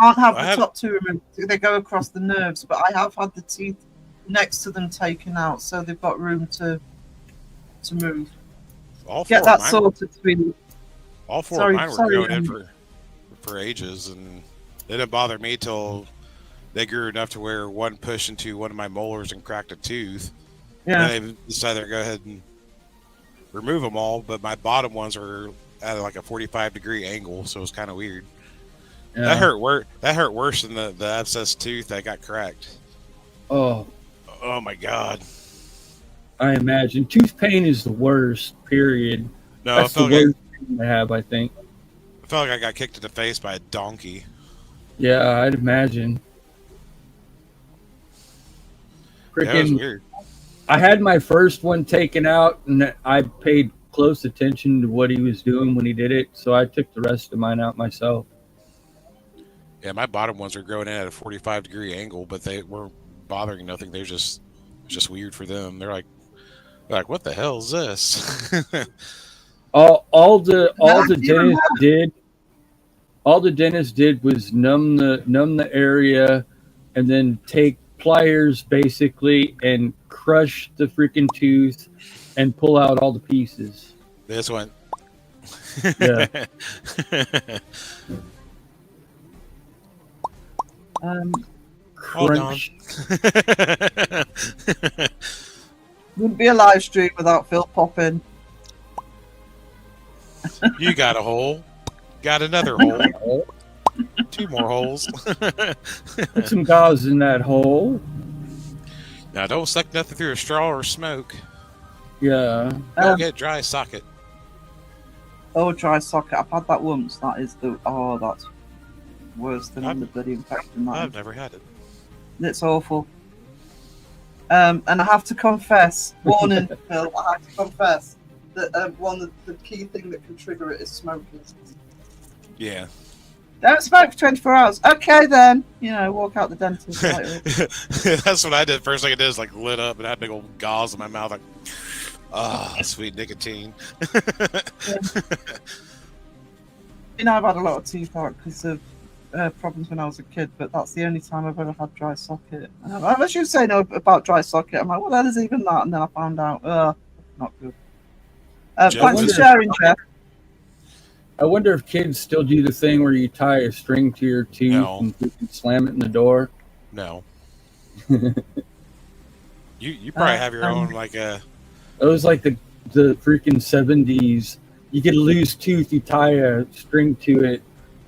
Can't have the top two removed. They go across the nerves, but I have had the teeth next to them taken out, so they've got room to move. Get that sorted between. All four of mine were growing in for ages, and it didn't bother me till they grew enough to where one pushed into one of my molars and cracked a tooth. Yeah. And they decided to go ahead and remove them all, but my bottom ones were at like a 45-degree angle, so it was kind of weird. Yeah. That hurt worse than the abscess tooth that got cracked. Oh my God. I imagine tooth pain is the worst. Period. No, that's the worst thing to have. I think. I felt like I got kicked in the face by a donkey. Yeah, I'd imagine. That was weird. I had my first one taken out, and I paid close attention to what he was doing when he did it, so I took the rest of mine out myself. Yeah, my bottom ones are growing in at a 45-degree angle, but they weren't bothering nothing. They're just weird for them. They're like, what the hell is this? all the dentist did was numb the area, and then take pliers basically and crush the freaking tooth and pull out all the pieces. This one. Yeah. Crunch. Wouldn't be a live stream without Phil popping. You got a hole. Got another hole. 2 more holes. Put some gauze in that hole. Now don't suck nothing through a straw or smoke. Yeah. Go get dry socket. Oh, dry socket. I've had that once. That's worse than the bloody infection. I've never had it. It's awful. And I have to confess, warning, Phil, I have to confess that one of the key thing that can trigger it is smoking. Yeah. Don't smoke for 24 hours. Okay, then. Walk out the dentist later. That's what I did. First thing I did is lit up and had big old gauze in my mouth. Sweet nicotine. I've had a lot of teeth out because of problems when I was a kid, but that's the only time I've ever had dry socket. As you say about dry socket, I'm like, what the hell is even that? And then I found out, not good. Thanks for sharing, Jeff. I wonder if kids still do the thing where you tie a string to your tooth and slam it in the door. No. You probably have your own It was like the freaking 70s. You get a loose tooth, you tie a string to it,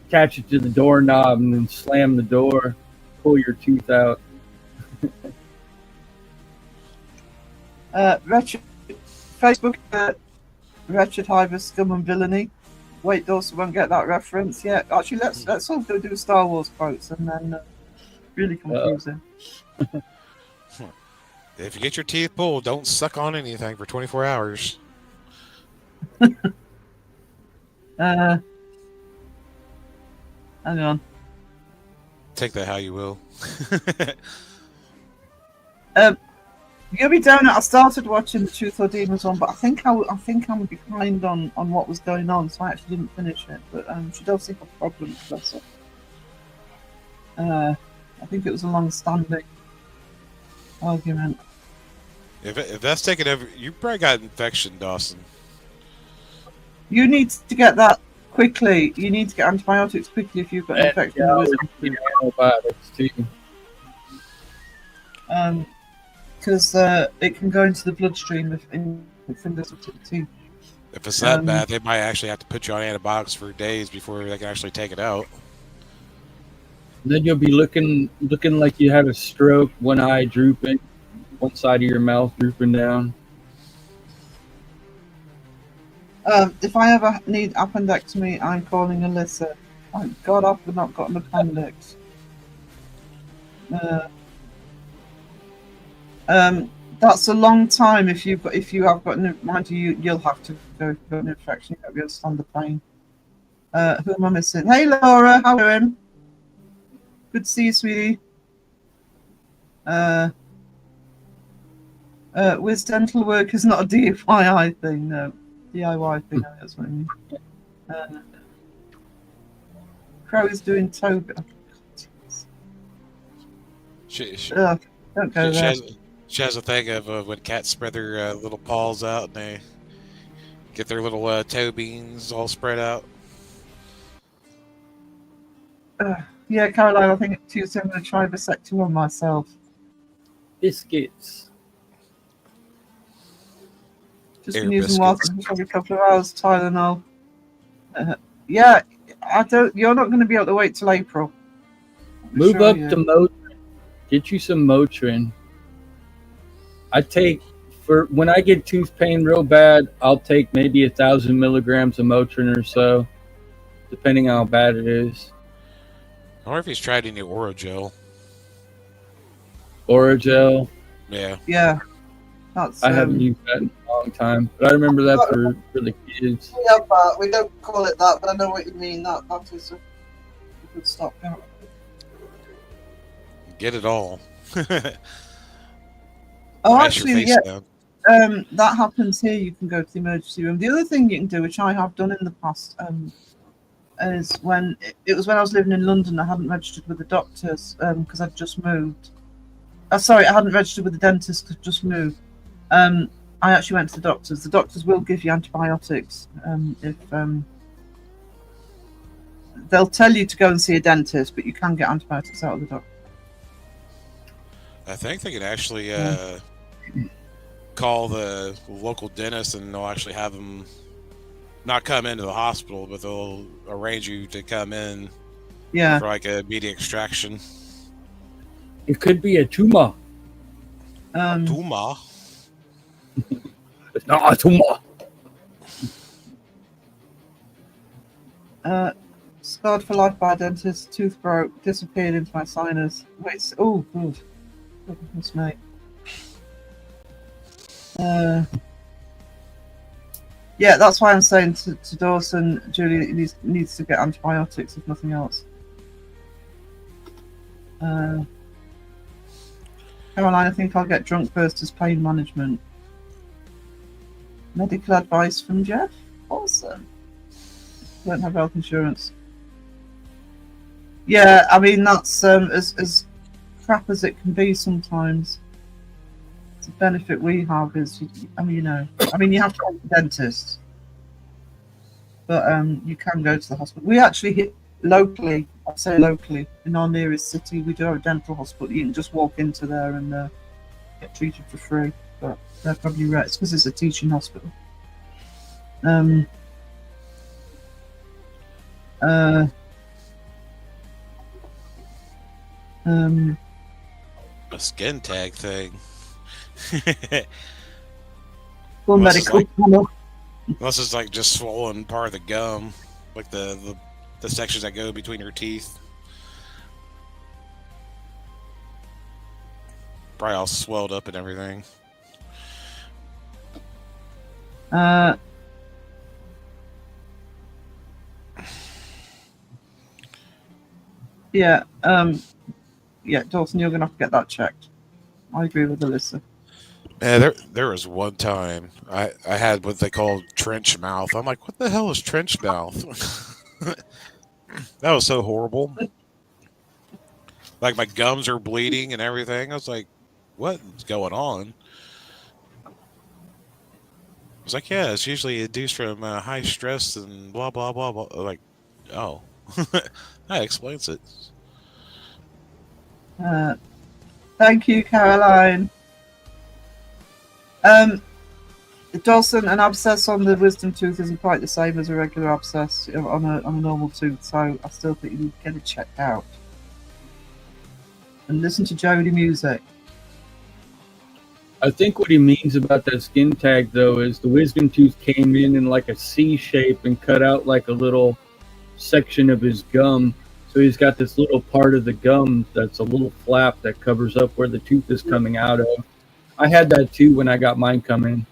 attach it to the doorknob, and then slam the door, pull your tooth out. Wretched Facebook. Wretched Hive of Scum and Villainy. Wait, Dawson won't get that reference. Yeah, actually, let's all go do Star Wars quotes and then really confusing. If you get your teeth pulled, don't suck on anything for 24 hours. Hang on. Take that how you will. You'll be down. I started watching the Truth or Demons one, but I think I'm behind on what was going on, so I actually didn't finish it. But she does seem a problem, bless her. I think it was a long-standing argument. If that's taken over, you probably got infection, Dawson. You need to get that quickly. You need to get antibiotics quickly if you've got infection. Yeah, antibiotics too. Because it can go into the bloodstream from the teeth. If it's that bad, they might actually have to put you on antibiotics for days before they can actually take it out. Then you'll be looking like you had a stroke, one eye drooping, one side of your mouth drooping down. If I ever need appendectomy, I'm calling Alyssa. Thank God I've not got an appendix. That's a long time. If you have got mind you'll have to go for an infection. You won't be able to stand the pain. Who am I missing? Hey Laura, how are you doing? Good to see you, sweetie. With dental work is not a DIY thing, no. DIY thing, that's what I mean. Crow is doing Toby. Don't go there. She has a thing of when cats spread their little paws out and they get their little toe beans all spread out. Yeah, Caroline, I think Tuesday I'm going to try vasectomy on myself. Biscuits. Just been using Watson for a couple of hours, Tylenol. Yeah, I don't. You're not going to be able to wait till April. Move up to Motrin. Get you some Motrin. I take for when I get tooth pain real bad. I'll take maybe 1,000 milligrams of Motrin or so, depending on how bad it is. I wonder if he's tried any Oragel. Oragel. Yeah. Yeah. That's, I haven't used that in a long time, but I remember that for the kids. We have that. We don't call it that, but I know what you mean. That is a good stop. Get it all. Oh, actually, yeah. That happens here. You can go to the emergency room. The other thing you can do, which I have done in the past, is when it was when I was living in London. I hadn't registered with the doctors because I'd just moved. Sorry, I hadn't registered with the dentist because I'd just moved. I actually went to the doctors. The doctors will give you antibiotics if they'll tell you to go and see a dentist, but you can get antibiotics out of the doctor. I think they could actually call the local dentist and they'll actually have them not come into the hospital, but they'll arrange you to come in for like a immediate extraction. It could be a tumor. A tumor? It's not a tumor. Scarred for life by a dentist. Tooth broke. Disappeared into my sinus. Wait. Oh, good. Goodness me. Yeah, that's why I'm saying to Dawson, Julie needs to get antibiotics if nothing else. Caroline, I think I'll get drunk first as pain management. Medical advice from Jeff. Awesome. Don't have health insurance. Yeah, I mean that's as crap as it can be sometimes. The benefit we have is, you have to go to the dentist, but you can go to the hospital. We actually hit locally. I say locally in our nearest city, we do have a dental hospital. You can just walk into there and get treated for free. But they're probably right. It's because it's a teaching hospital. A skin tag thing. Full medical panel. Unless it's like just swollen part of the gum, like the sections that go between your teeth. Probably all swelled up and everything. Yeah, Dawson, you're gonna have to get that checked. I agree with Alyssa. Yeah, there was one time I had what they call trench mouth. I'm like, what the hell is trench mouth? That was so horrible. Like my gums are bleeding and everything. I was like, what's going on? I was like, yeah, it's usually induced from high stress and blah blah blah blah. Like, oh, that explains it. Thank you, Caroline. Dawson, an abscess on the wisdom tooth isn't quite the same as a regular abscess on a normal tooth, so I still think you need to get it checked out. And listen to Jody music. I think what he means about that skin tag, though, is the wisdom tooth came in like a C shape and cut out like a little section of his gum. So he's got this little part of the gum that's a little flap that covers up where the tooth is coming out of. I had that too when I got mine coming.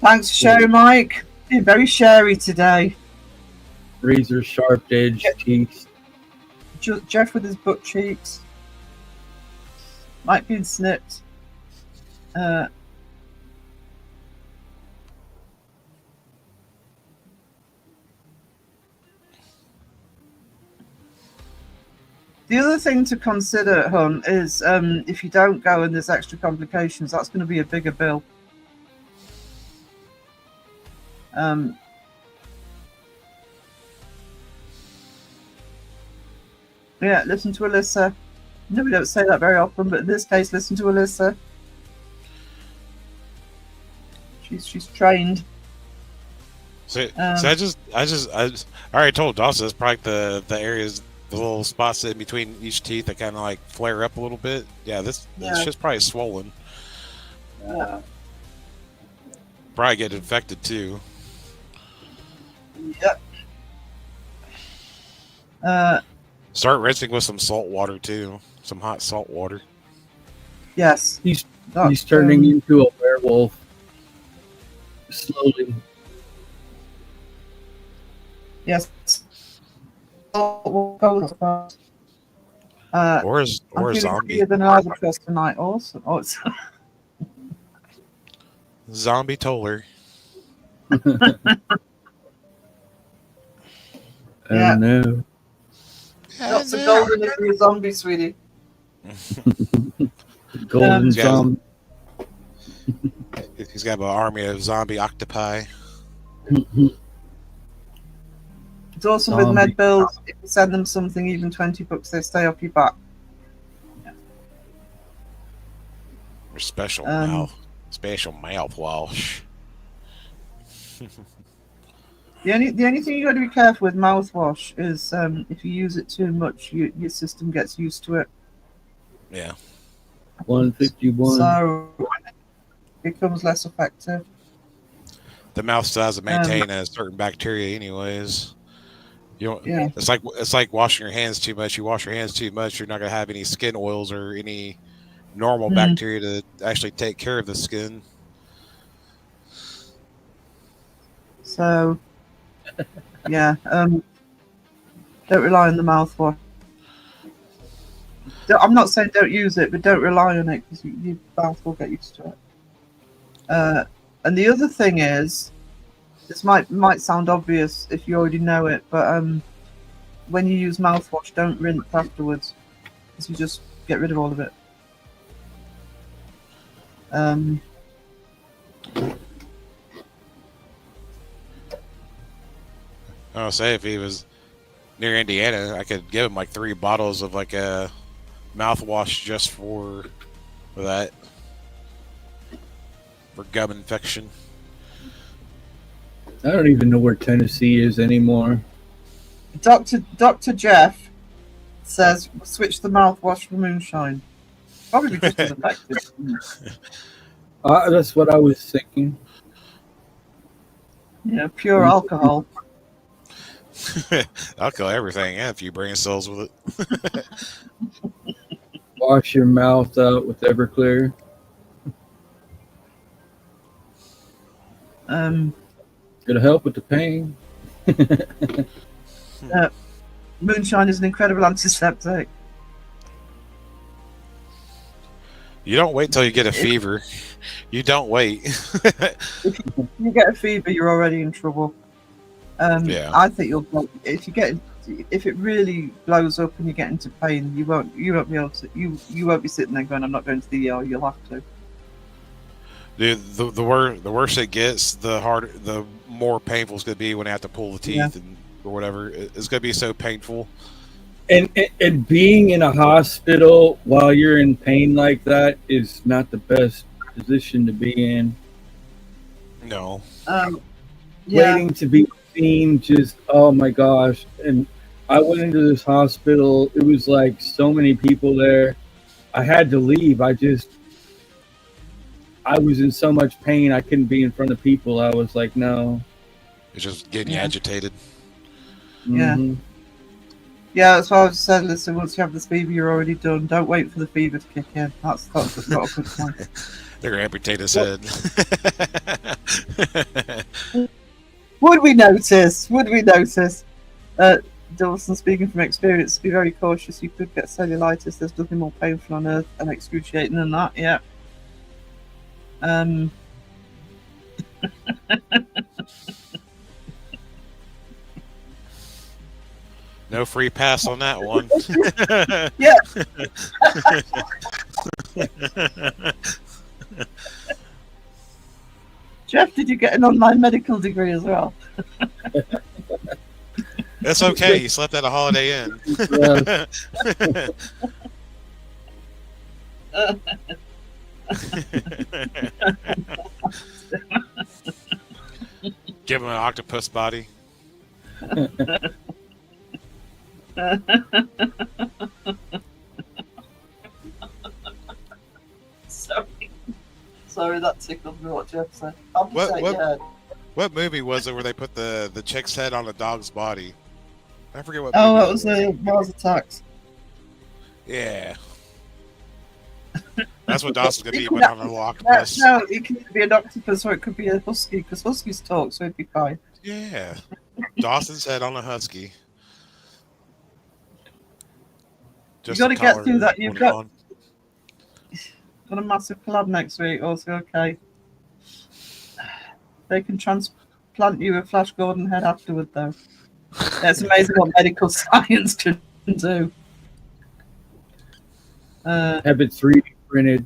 Thanks for sharing, Mike. You're very sharey today. Razor sharp edge teeth. Jeff with his butt cheeks. Mike being snipped. The other thing to consider, Hun, is if you don't go and there's extra complications, that's going to be a bigger bill. Yeah, listen to Alyssa. No, we don't say that very often, but in this case, listen to Alyssa. She's trained. So I already told Dawson it's probably the areas, the little spots in between each teeth that kind of like flare up a little bit. Yeah, this shit's probably swollen. Probably get infected too. Yep. Start rinsing with some salt water too. Some hot salt water. Yes. He's turning into a werewolf. Slowly. Yes. Or a zombie. Than albatross tonight also. Oh, it's Zombie Toller. Yeah. No. Lots of golden if you're a zombie, sweetie. Golden zombie. He's got an army of zombie octopi. It's awesome with med bills. If you send them something, even $20, they stay off your back. Or special mouthwash. The only thing you got to be careful with mouthwash is if you use it too much, your system gets used to it. Yeah. 151. So it becomes less effective. The mouth still has to maintain a certain bacteria, anyways. It's like washing your hands too much. You wash your hands too much, you're not gonna have any skin oils or any normal bacteria to actually take care of the skin. So, yeah, don't rely on the mouthwash. I'm not saying don't use it, but don't rely on it because your mouth will get used to it. And the other thing is, this might sound obvious if you already know it, but when you use mouthwash, don't rinse afterwards because you just get rid of all of it. I'll say if he was near Indiana, I could give him like 3 bottles of like a mouthwash just for that, for gum infection. I don't even know where Tennessee is anymore. Dr. Jeff says switch the mouthwash for moonshine. Probably just as effective. That's what I was thinking. Yeah, pure alcohol. I'll kill everything, yeah, if you brain cells with it. Wash your mouth out with Everclear. It'll help with the pain. Moonshine is an incredible antiseptic. You don't wait till you get a fever. You don't wait. If you get a fever, you're already in trouble. Yeah. I think if it really blows up and you get into pain, you won't be able to. You won't be sitting there going, "I'm not going to the ER." You'll have to. Dude, the worse it gets, the more painful it's going to be when I have to pull the teeth or whatever. It's going to be so painful. And being in a hospital while you're in pain like that is not the best position to be in. No. Waiting to be seen, just oh my gosh. And I went into this hospital. It was like so many people there. I had to leave. I was in so much pain. I couldn't be in front of people. I was like, no. It's just getting you agitated. Yeah. Mm-hmm. Yeah, that's why I was saying, listen, once you have this fever, you're already done. Don't wait for the fever to kick in. That's not a good point. They're going to amputate his head. Would we notice? Dawson, speaking from experience, be very cautious. You could get cellulitis. There's nothing more painful on earth and excruciating than that. Yeah. No free pass on that one. Yeah. Jeff, did you get an online medical degree as well? That's okay. You slept at a Holiday Inn. Give him an octopus body. Sorry, that tickled me what Jeff said. What movie was it where they put the chick's head on a dog's body? I forget what. Oh, that was Mars Attacks. Yeah. That's what Dawson's gonna be when on a octopus. No, it could be an octopus or it could be a husky because huskies talk, so it'd be fine. Yeah. Dawson's head on a husky. You've got to get through that. You've got a massive collab next week. Also, okay. They can transplant you a Flash Gordon head afterward, though. It's amazing what medical science can do. Have it 3D printed.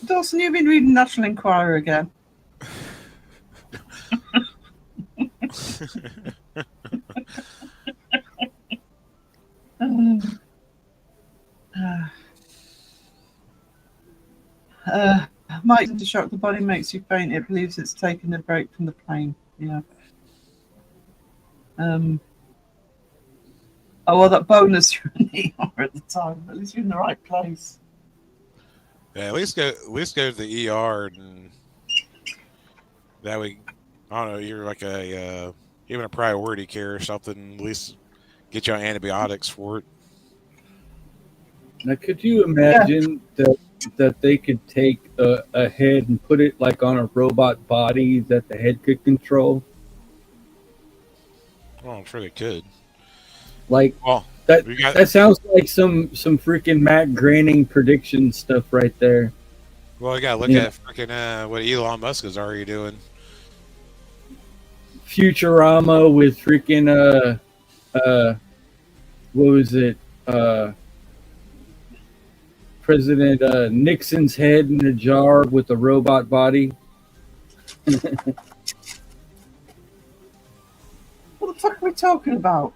Dawson, you've been reading National Enquirer again. Mike, to shock the body makes you faint. It believes it's taking a break from the plane. Yeah. Oh, well, that bonus you're in the ER at the time. At least you're in the right place. Yeah, at least go to the ER, and that way, I don't know, you're like even a priority care or something. At least get you on antibiotics for it. Now, could you imagine that they could take a head and put it like on a robot body that the head could control? Well, I'm sure they could. Like that sounds like some freaking Matt Groening prediction stuff right there. Well, you gotta look at freaking what Elon Musk is already doing. Futurama with freaking what was it? President Nixon's head in a jar with a robot body. What the fuck are we talking about?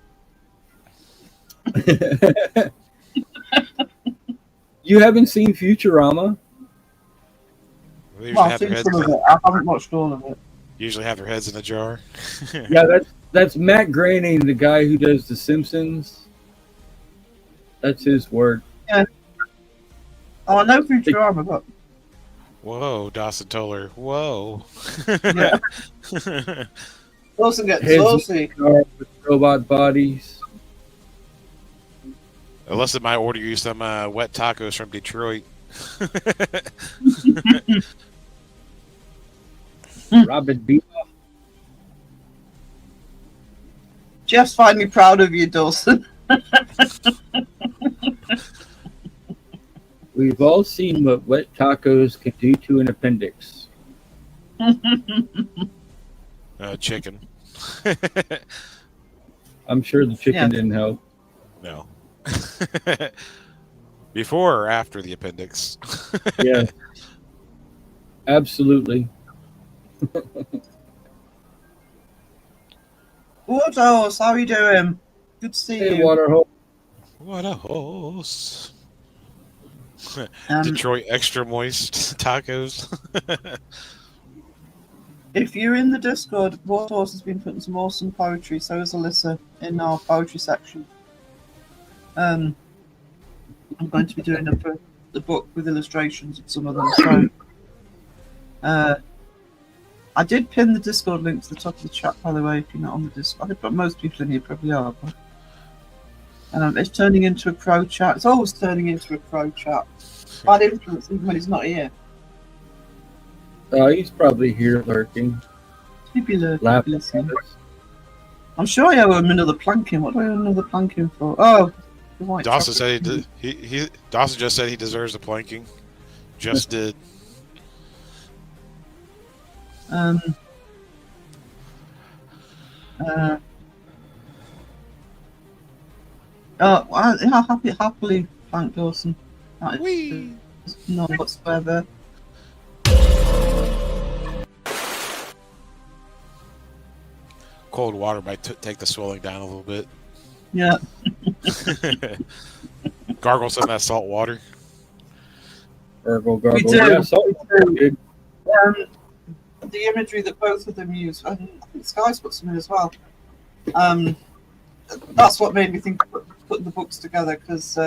You haven't seen Futurama? Well, I've seen some of it. I haven't watched all of it. Usually have their heads in a jar. Yeah, that's Matt Groening, the guy who does The Simpsons. That's his word. Yeah. Oh, I know Futurama, but Whoa, Dawson Toller. Whoa. yeah. Dawson gets Heads saucy. with robot bodies. Unless it might order you some wet tacos from Detroit. Robert B. Jeff's finally proud of you, Dawson. We've all seen what wet tacos can do to an appendix. Chicken. I'm sure the chicken didn't help. No. Before or after the appendix? Yeah. Absolutely. Waterhorse, how are you doing? Good to see Hey, you. Waterhole. What a horse. Detroit extra moist tacos. If you're in the Discord, Waterhorse has been putting some awesome poetry, so is Alyssa, in our poetry section. I'm going to be doing the book with illustrations of some of them. So, I did pin the Discord link to the top of the chat, by the way, if you're not on the Discord. But most people in here probably are. But, it's turning into a crow chat. It's always turning into a crow chat. Bad influence, even when he's not here. He's probably here lurking. Maybe Laughing. I'm sure I owe him another planking. What do I owe another planking for? Oh, the white Dawson chocolate. said he Dawson just said he deserves a planking. Just did. Happily plank Dawson. Whee! None whatsoever. Cold water might take the swelling down a little bit. Yeah. Gargle some of that salt water. Gargle. We do. Yeah, salt's good. The imagery that both of them use, and I think Sky's put some in as well. That's what made me think of putting the books together, because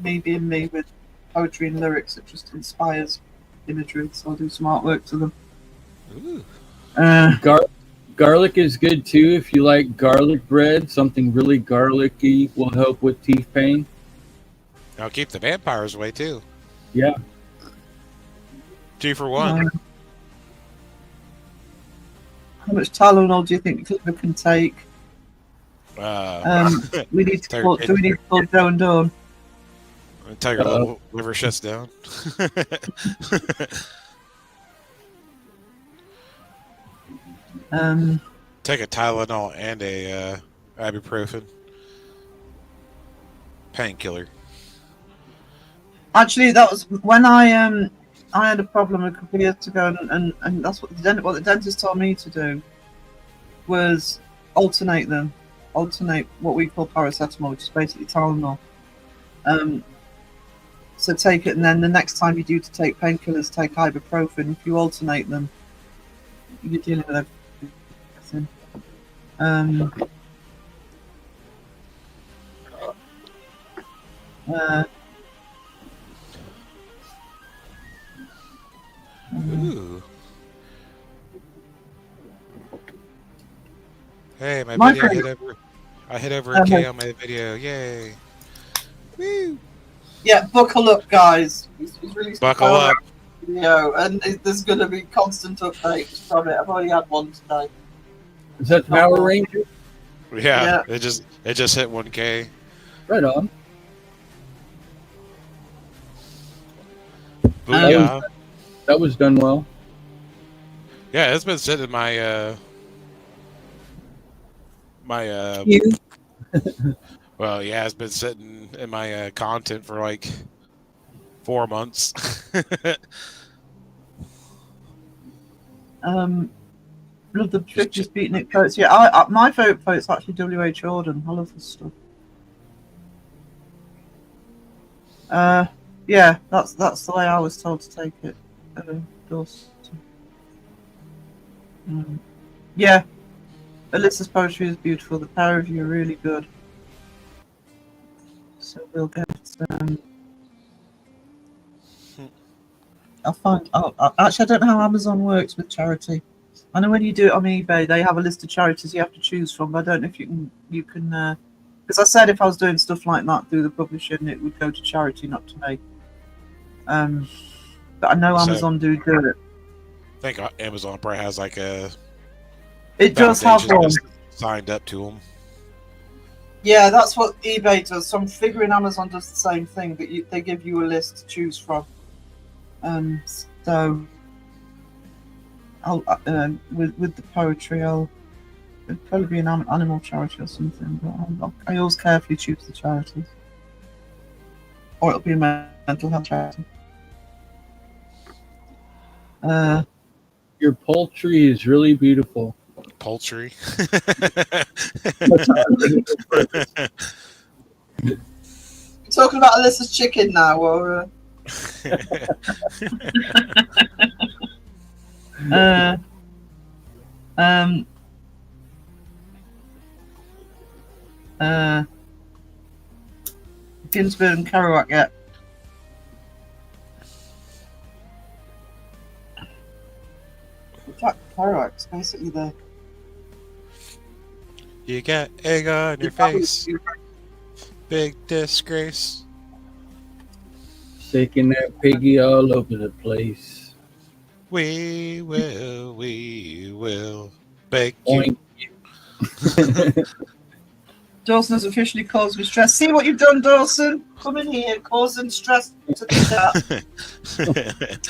me being me with poetry and lyrics, it just inspires imagery. So I'll do some artwork to them. Ooh. Garlic is good too. If you like garlic bread, something really garlicky will help with teeth pain. I'll keep the vampires away too. Yeah. 2 for 1. How much Tylenol do you think Clipper can take? We need to call. Do we need to call Joe and Dawn? Until your liver shuts down. Take a Tylenol and a ibuprofen. Painkiller. Actually, that was when I had a problem a couple of years ago, and that's what the dentist told me to do was alternate them. Alternate what we call paracetamol, which is basically Tylenol. So take it, and then the next time you do to take painkillers, take ibuprofen. If you alternate them, you're dealing with everything. Ooh. Hey, my video hit over a K on my video. Yay. Woo. Yeah, buckle up, guys. He's released Buckle up. Video, and there's going to be constant updates from it. I've already had one today. Is that the Power Ranger? Yeah, it just hit 1K. Right on. Booyah. That was done well. Yeah, it's been sitting in my well, yeah, it's been sitting in my content for like 4 months. Love the trick just beating it quotes. Yeah, my favourite quote's actually W.H. Jordan. I love this stuff. Yeah, that's the way I was told to take it. Yeah, Alyssa's poetry is beautiful. The pair of you are really good. So we'll get. I'll find. Actually, I don't know how Amazon works with charity. I know when you do it on eBay, they have a list of charities you have to choose from. But I don't know if you can. Because I said if I was doing stuff like that through the publishing, it would go to charity, not to me. But I know Amazon do it. I think Amazon probably has like a. It does have one signed up to them. Yeah, that's what eBay does. So I'm figuring Amazon does the same thing, but they give you a list to choose from. So I'll with the poetry, it'll probably be an animal charity or something. But I always carefully choose the charities, or it'll be a mental health charity. Your poultry is really beautiful. Poultry. Talking about Alyssa's chicken now, or Ginsberg and Kerouac yet? Jack Kerouac's basically the. You got egg on your face. Big disgrace. Shaking that piggy all over the place. We will bake you. Dawson has officially caused me stress. See what you've done, Dawson? Come in here, causing stress to the chat.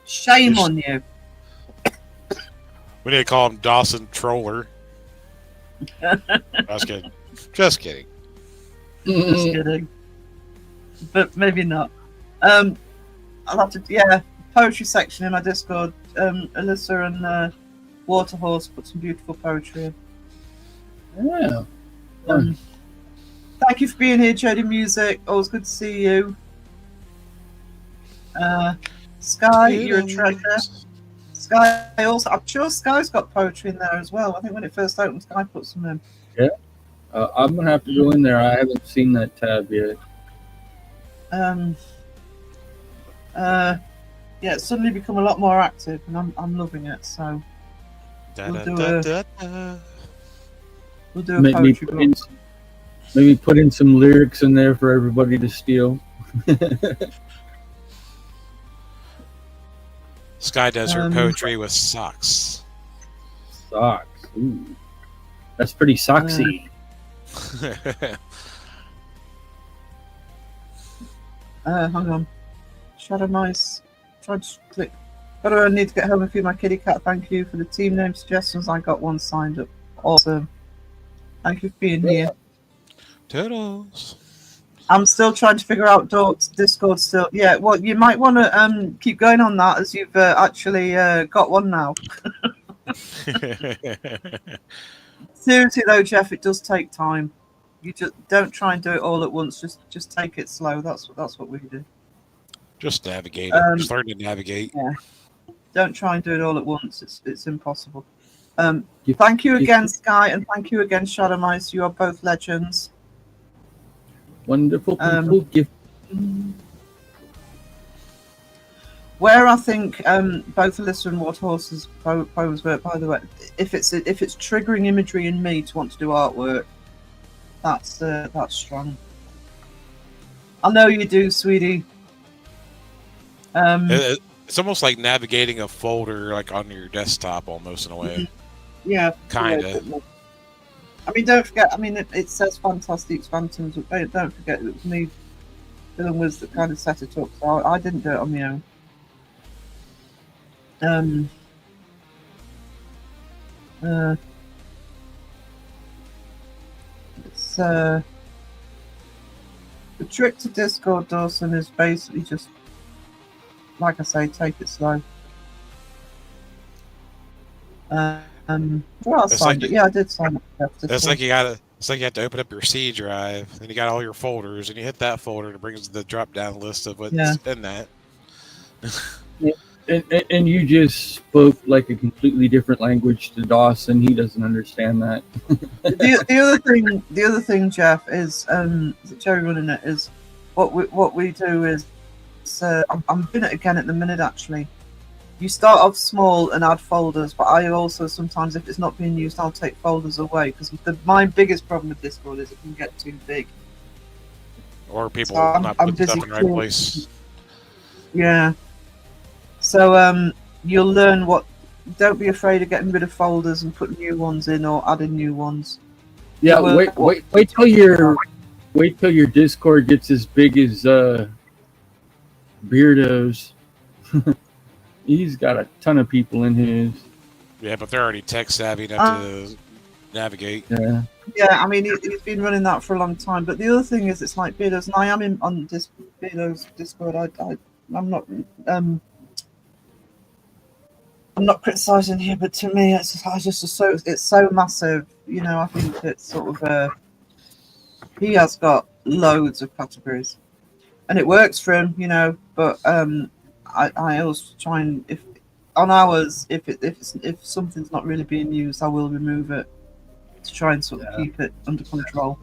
Shame on you. We need to call him Dawson Troller. Just kidding. Just kidding. Just kidding. But maybe not. I'll have to, poetry section in my Discord. Alyssa and Waterhorse put some beautiful poetry in. Yeah. Thank you for being here, Jody Music. Always good to see you. Sky, you're a treasure. Sky also, I'm sure Sky's got poetry in there as well. I think when it first opened, Sky put some in. Yeah. I'm gonna have to go in there. I haven't seen that tab yet. It's suddenly become a lot more active, and I'm loving it. So we'll do a poetry book. Maybe put in some lyrics in there for everybody to steal. Sky does her poetry with socks. Socks. Ooh. That's pretty socksy. Hang on. Shadow Mice. Try to click. But I need to get home and feed my kitty cat. Thank you for the team name suggestions. I got one signed up. Awesome. Thank you for being here. Toodles. I'm still trying to figure out Discord still. Yeah, well, you might want to keep going on that as you've actually got one now. Seriously though, Jeff, it does take time. You just don't try and do it all at once. Just take it slow. That's what we do. Just navigate. Just learn to navigate. Yeah. Don't try and do it all at once. It's impossible. Thank you again, Sky, and thank you again, Shadow Mice. You are both legends. Wonderful people. Where I think both Alyssa and Waterhorse's poems work, by the way, if it's triggering imagery in me to want to do artwork, that's strong. I know you do, sweetie. It's almost like navigating a folder, like on your desktop, almost in a way. Yeah, kind of. I mean, don't forget. I mean, it says Fantastic Phantoms, but don't forget it was me. Dylan was that kind of set it up, so I didn't do it on my own. It's the trick to Discord, Dawson, is basically just, like I say, take it slow. Well, I signed it. Yeah, I did sign it. It's like you have to open up your C drive, then you got all your folders, and you hit that folder, and it brings the drop down list of what's in that. And you just spoke like a completely different language to Dawson. He doesn't understand that. The other thing, Jeff, is Jerry running it is what we do is I'm doing it again at the minute actually. You start off small and add folders, but I also sometimes, if it's not being used, I'll take folders away because my biggest problem with Discord is it can get too big. Or people not put stuff in the right place. Yeah. So you'll learn what. Don't be afraid of getting rid of folders and putting new ones in or adding new ones. Yeah, wait till your Discord gets as big as Beardo's. He's got a ton of people in his. Yeah, but they're already tech savvy enough to navigate. Yeah. Yeah, I mean he's been running that for a long time. But the other thing is, it's like Beardo's, and I am on Beardo's Discord. I'm not I'm not criticising here, but to me, it's so massive. You know, I think it's sort of he has got loads of categories, and it works for him. You know, but I always try and if something's not really being used, I will remove it to try and sort of keep it under control.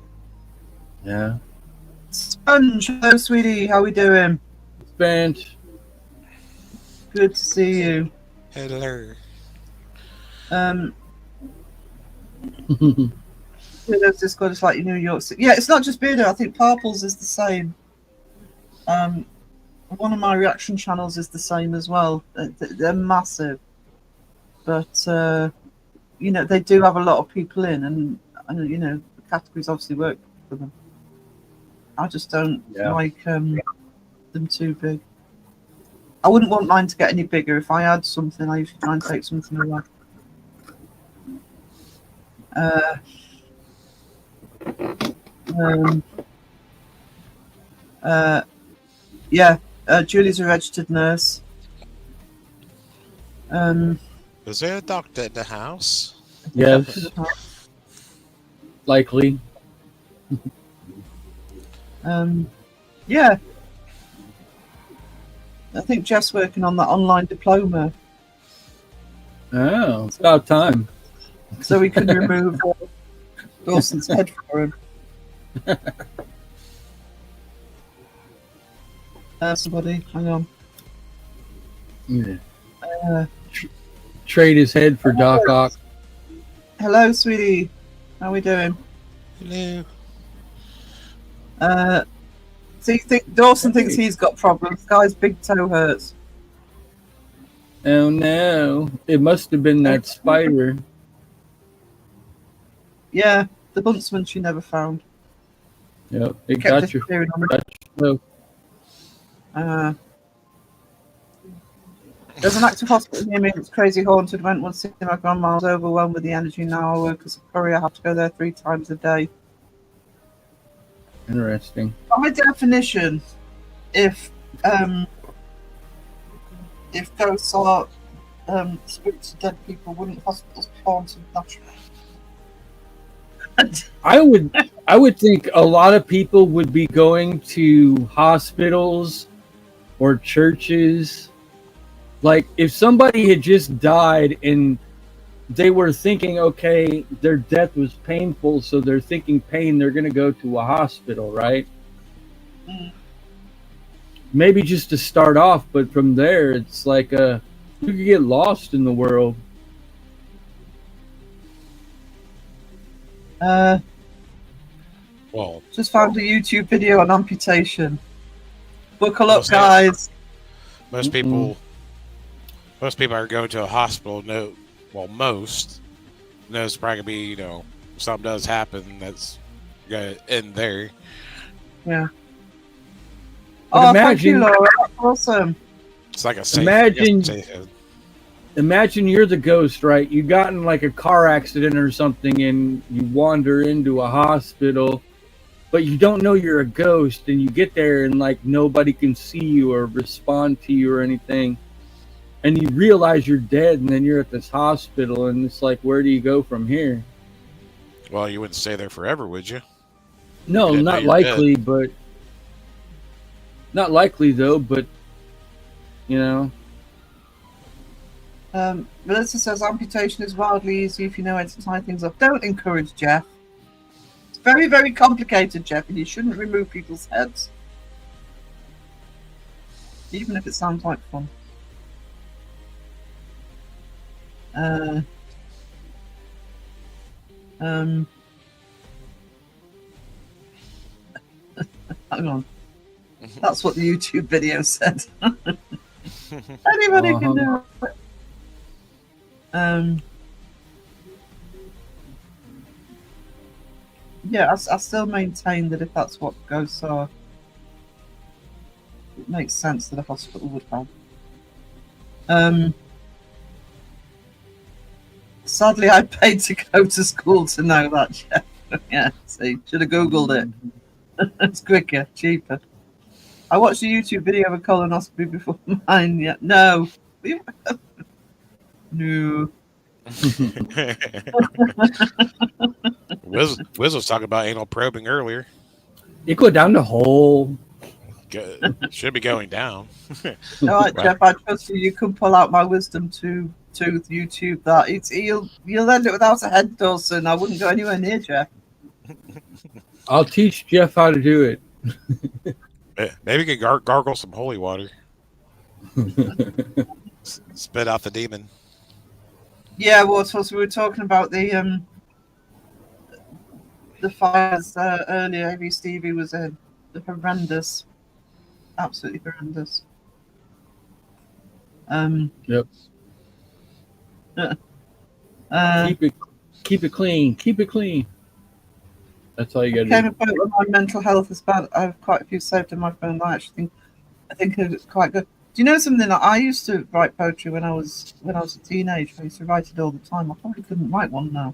Yeah. Sponge, hello, sweetie. How we doing? Sponge. Good to see you. Hello. Beardo's Discord is like New York City. Yeah, it's not just Beardo. I think Purple's is the same. One of my reaction channels is the same as well. They're massive, but you know, they do have a lot of people in, and you know, the categories obviously work for them. I just don't like them too big. I wouldn't want mine to get any bigger. If I add something, I usually try and take something away. Julie's a registered nurse. Is there a doctor in the house? Yes. Likely. Yeah. I think Jeff's working on that online diploma. Oh, it's about time. So we can remove Dawson's head for him. Somebody, hang on. Yeah. Trade his head for Doc Ock. Hello, sweetie. How we doing? Hello. So you think Dawson thinks he's got problems? Guy's big toe hurts. Oh no! It must have been that spider. Yeah, the huntsman she never found. Yep, it got you. There's an active hospital near me that's crazy haunted. Went once, seeing my grandma. Was overwhelmed with the energy. Now I work as a courier. I have to go there 3 times a day. Interesting. By definition, if ghosts are spirits of dead people, wouldn't hospitals be haunted naturally? I would think a lot of people would be going to hospitals or churches. Like if somebody had just died and they were thinking, okay, their death was painful, so they're thinking pain, they're going to go to a hospital, right? Maybe just to start off, but from there, it's like you could get lost in the world. Well, just found a YouTube video on amputation. Buckle up, guys. Most people are going to a hospital. Most knows probably gonna be, you know, something does happen that's gonna end there. Yeah. But thank you, Laura. That's awesome. It's like a safe. Imagine you're the ghost, right? You got in like a car accident or something and you wander into a hospital, but you don't know you're a ghost, and you get there and like nobody can see you or respond to you or anything. And you realize you're dead, and then you're at this hospital, and it's like, where do you go from here? Well, you wouldn't stay there forever, would you? No, not likely, but you know. Melissa says amputation is wildly easy if you know how to tie things up. Don't encourage Jeff. It's very, very complicated, Jeff, and you shouldn't remove people's heads. Even if it sounds like fun. Hang on. That's what the YouTube video said. Anybody can do it. Yeah, I still maintain that if that's what ghosts are, it makes sense that a hospital would have. Sadly, I paid to go to school to know that, Jeff. Yeah, see, should have Googled it. It's quicker, cheaper. I watched a YouTube video of a colonoscopy before mine. Yeah, no. No. Wiz was talking about anal probing earlier. You go down the hole. Should be going down. All right, Jeff, I trust you. You can pull out my wisdom tooth YouTube that. You'll end it without a head, Dawson. I wouldn't go anywhere near Jeff. I'll teach Jeff how to do it. Maybe you can gargle some holy water. Spit out the demon. Yeah, well, so we were talking about the fires earlier. Heavy Stevie was horrendous, absolutely horrendous. Yep. Keep it clean. Keep it clean. That's all you got to do. Came about when my mental health is bad. I have quite a few saved in my phone. I think it's quite good. Do you know something? I used to write poetry when I was a teenager. I used to write it all the time. I probably couldn't write one now.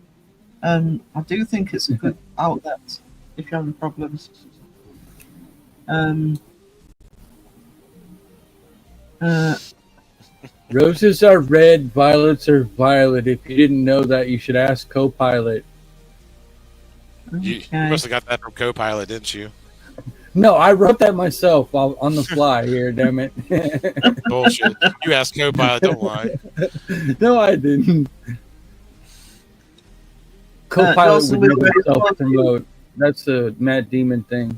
I do think it's a good outlet if you're having problems. Roses are red, violets are violet. If you didn't know that, you should ask Copilot. You must have got that from Copilot, didn't you? No, I wrote that myself on the fly here, damn it. Bullshit. You asked Copilot, don't lie. No, I didn't. Copilot would never self-promote. That's a Mad Demon thing.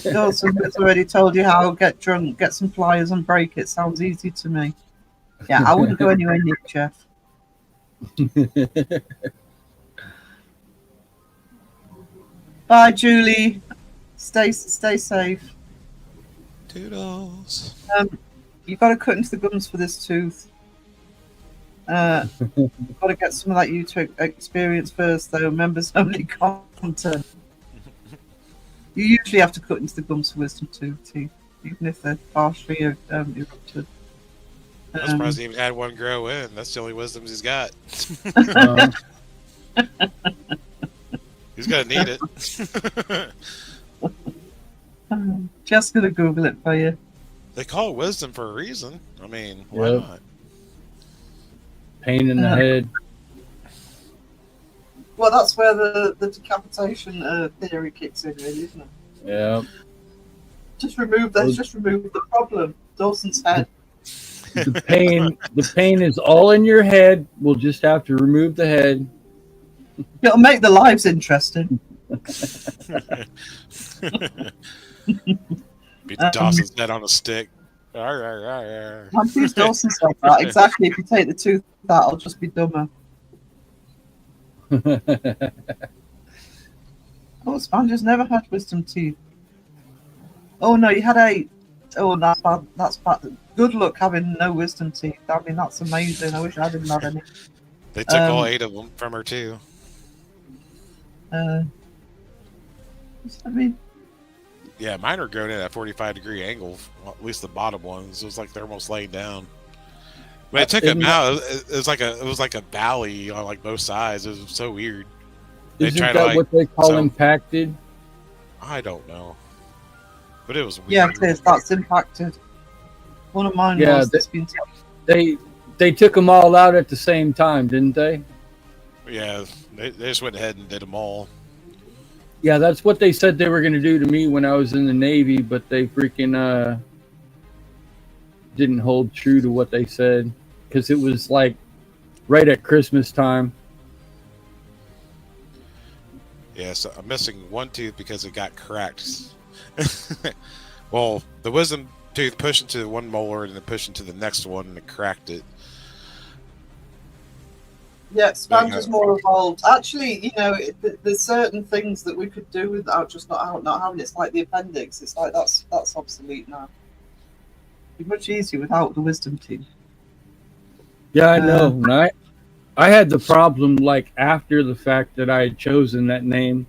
Dawson has already told you how get drunk, get some pliers and break it. Sounds easy to me. Yeah, I wouldn't go anywhere near Jeff. Bye, Julie. Stay safe. Toodles. You've got to cut into the gums for this tooth. You've got to get some of that YouTube experience first, though. Members only content. You usually have to cut into the gums for wisdom teeth, even if they're partially erupted. I'm surprised he even had one grow in. That's the only wisdoms he's got. He's gonna need it. Just gonna Google it for you. They call it wisdom for a reason. I mean, why not? Pain in the head. Well, that's where the decapitation theory kicks in, really, isn't it? Yeah. Just remove the problem. Dawson's head. The pain is all in your head. We'll just have to remove the head. It'll make the lives interesting. Beat Dawson's head on a stick. I'm pleased Dawson said that. Exactly. If you take the tooth out, I'll just be dumber. Oh, Sponges never had wisdom teeth. Oh no, you had 8. Oh, that's bad. That's bad. Good luck having no wisdom teeth. I mean, that's amazing. I wish I didn't have any. They took all 8 of them from her too. I mean, yeah, mine are grown in at a 45-degree angle. At least the bottom ones. It was like they're almost laying down. When I took them out, it was like a valley on like both sides. It was so weird. Isn't that what they call impacted? I don't know, but it was weird. Yeah, it is. That's impacted. One of mine was. They took them all out at the same time, didn't they? Yeah, they just went ahead and did them all. Yeah, that's what they said they were going to do to me when I was in the Navy, but they freaking didn't hold true to what they said. because it was like right at Christmas time. Yeah, so I'm missing one tooth because it got cracked. Well, the wisdom tooth pushed into one molar and then pushed into the next one and it cracked it. Yeah, Sponge is more evolved. Actually, you know, there's certain things that we could do without just not having it. It's like the appendix. It's like that's obsolete now. It'd be much easier without the wisdom teeth. Yeah, I know. I had the problem like after the fact that I had chosen that name.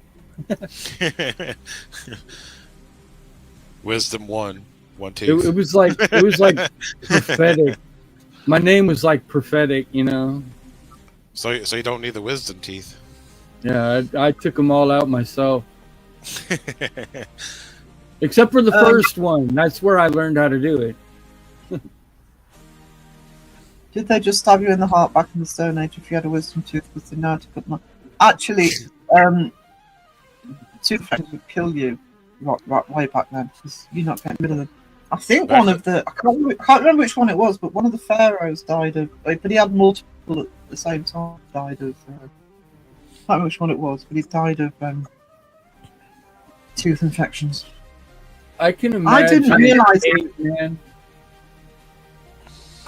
Wisdom one tooth. It was like prophetic. My name was like prophetic, you know. So you don't need the wisdom teeth. Yeah, I took them all out myself. Except for the first one. That's where I learned how to do it. Did they just stab you in the heart back in the Stone Age if you had a wisdom tooth with the now to cut them? Actually, tooth infections would kill you right way back then because you're not getting rid of them. I think one of the I can't remember which one it was, but one of the pharaohs died of. But he had multiple at the same time. Died of. I can't remember which one it was, but he died of tooth infections. I can imagine. I didn't realize.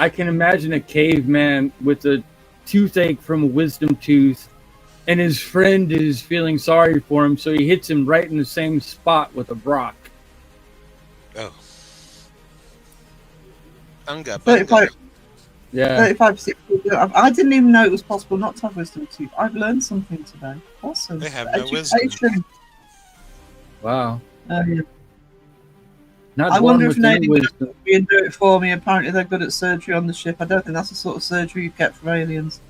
I can imagine a caveman with a toothache from a wisdom tooth, and his friend is feeling sorry for him, so he hits him right in the same spot with a rock. Oh. Unga, 35. Yeah. 35, 60. I didn't even know it was possible not to have wisdom tooth. I've learned something today. Awesome. They have no wisdom. Wow. I wonder if Nady would do it for me. Apparently they're good at surgery on the ship. I don't think that's the sort of surgery you get for aliens.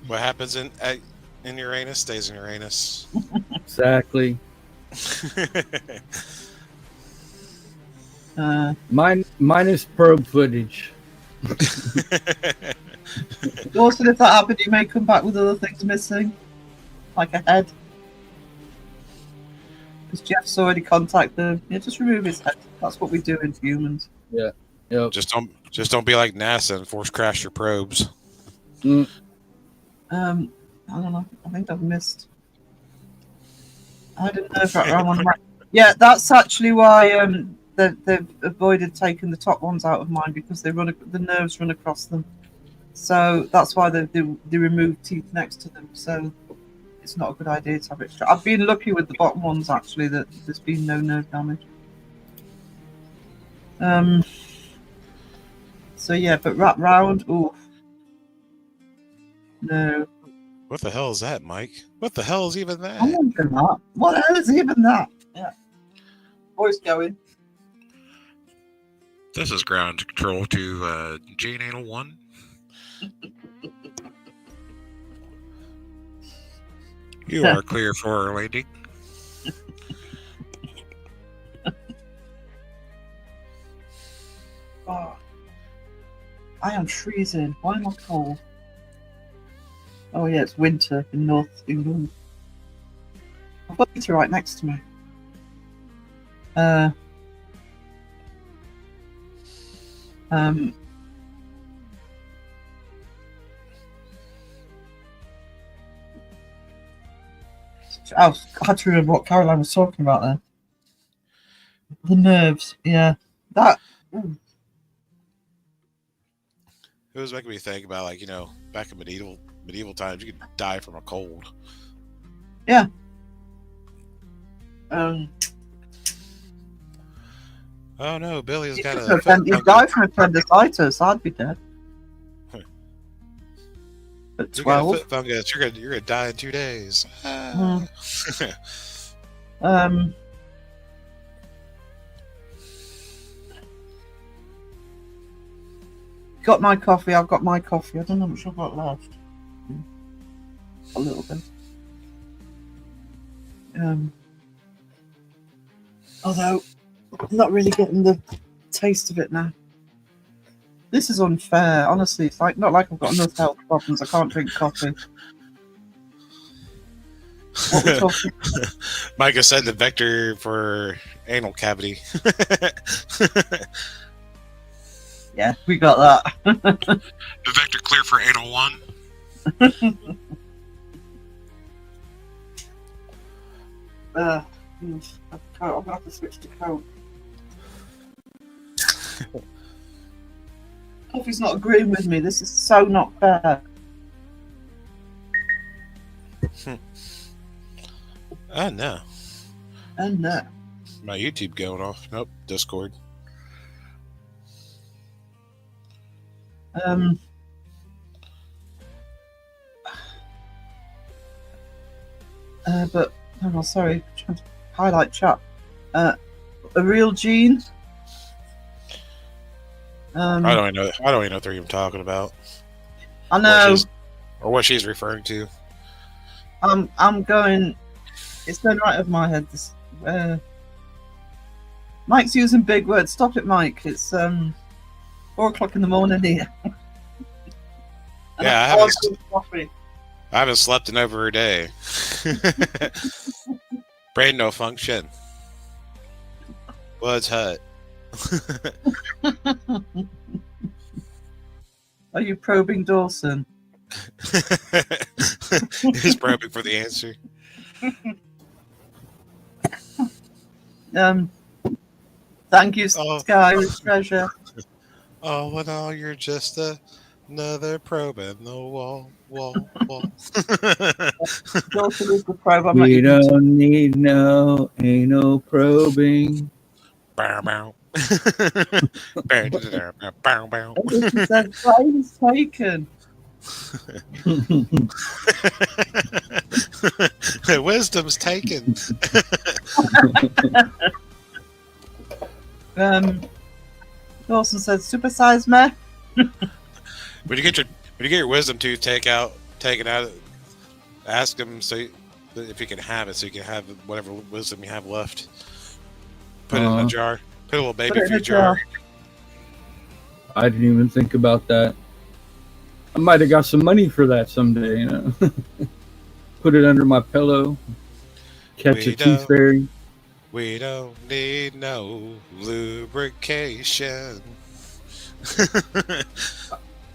What happens in Uranus stays in Uranus. Exactly. Minus probe footage. Also, if that happened, you may come back with other things missing, like a head. Because Jeff's already contacted them. Yeah, just remove his head. That's what we do in humans. Yeah. Yep. Just don't be like NASA and force crash your probes. Mm. I don't know. I think I've missed. I didn't know if that one. Yeah, that's actually why they've avoided taking the top ones out of mine because the nerves run across them. So that's why they remove teeth next to them. So it's not a good idea to have it. I've been lucky with the bottom ones actually that there's been no nerve damage. So yeah, but wrap round. Ooh. No. What the hell is that, Mike? What the hell is even that? I'm wondering that. What the hell is even that? Yeah. Voice going. This is ground control to Jane Anal 1. You are clear for our landing. Oh, I am freezing. Why am I cold? Oh yeah, it's winter in North England. I've got winter right next to me. I had to remember what Caroline was talking about there. The nerves, yeah. That. Ooh. It was making me think about, like, back in medieval times, you could die from a cold. Yeah. Oh no, Billy's got a. You die from appendicitis, I'd be dead. At 12. You got a foot fungus. You're gonna die in 2 days. Got my coffee. I've got my coffee. I don't know how much I've got left. A little bit. Although I'm not really getting the taste of it now. This is unfair, honestly. It's not like I've got enough health problems. I can't drink coffee. What we're talking about? Micah said the vector for anal cavity. Yeah, we got that. The vector clear for 801. I'm gonna have to switch to Coke. Coffee's not agreeing with me. This is so not fair. Oh no. And My YouTube going off. Nope. Discord. But oh, sorry, trying to highlight chat. A real Gene. I don't even know what they're even talking about. I know. Or what she's referring to. I'm going. It's going right over my head. This. Mike's using big words. Stop it, Mike. It's 4:00 in the morning here. Yeah, I haven't slept in over a day. Brain no function. Blood's hot. Are you probing Dawson? He's probing for the answer. Thank you, Sky with treasure. Oh, and all you're just another probe in the wall. Dawson is the probe. We don't need no anal probing. Bow, bow. Bow, bow. Said claims taken. Wisdom's taken. Dawson said, "Supersize me." When you get your wisdom tooth taken out, ask him if you can have it, so you can have whatever wisdom you have left. Put it in a jar. Put a little baby food jar. I didn't even think about that. I might have got some money for that someday, you know. Put it under my pillow. Catch a tooth fairy. We don't need no lubrication.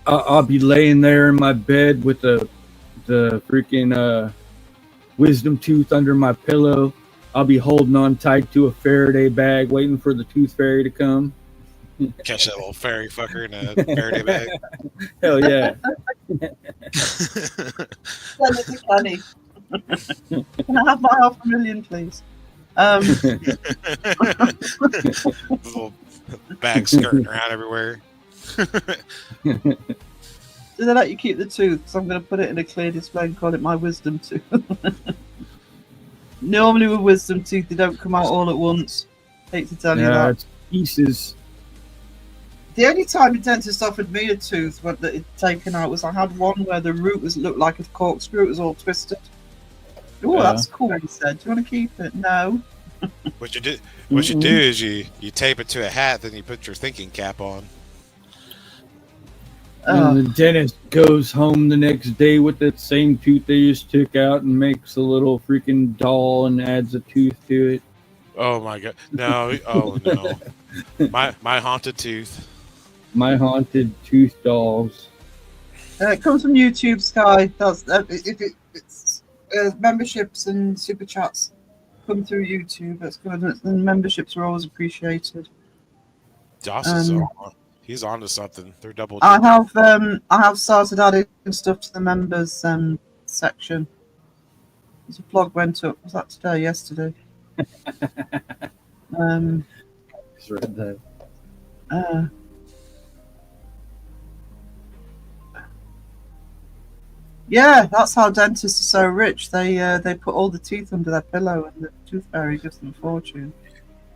I'll be laying there in my bed with the freaking wisdom tooth under my pillow. I'll be holding on tight to a Faraday bag, waiting for the tooth fairy to come. Catch that little fairy fucker in a Faraday bag. Hell yeah. Send it to Kenny. Can I have my $500,000, please? Little bag skirting around everywhere. Do they let you keep the tooth? So I'm going to put it in a clear display and call it my wisdom tooth. Normally with wisdom teeth, they don't come out all at once. Hate to tell you that. It's pieces. The only time a dentist offered me a tooth that it taken out was I had one where the root looked like a corkscrew. It was all twisted. Oh, that's cool, he said. Do you want to keep it? No. What you do is you tape it to a hat, then you put your thinking cap on. And the dentist goes home the next day with that same tooth they just took out and makes a little freaking doll and adds a tooth to it. Oh my god. No. Oh no. My haunted tooth. My haunted tooth dolls. It comes from YouTube, Sky. That's it's memberships and super chats come through YouTube. That's good. And memberships are always appreciated. He's on to something. They're double. I have started adding stuff to the members section. There's a blog went up. Was that today? Yesterday? Just read that. Yeah, that's how dentists are so rich. They put all the teeth under their pillow, and the tooth fairy gives them a fortune.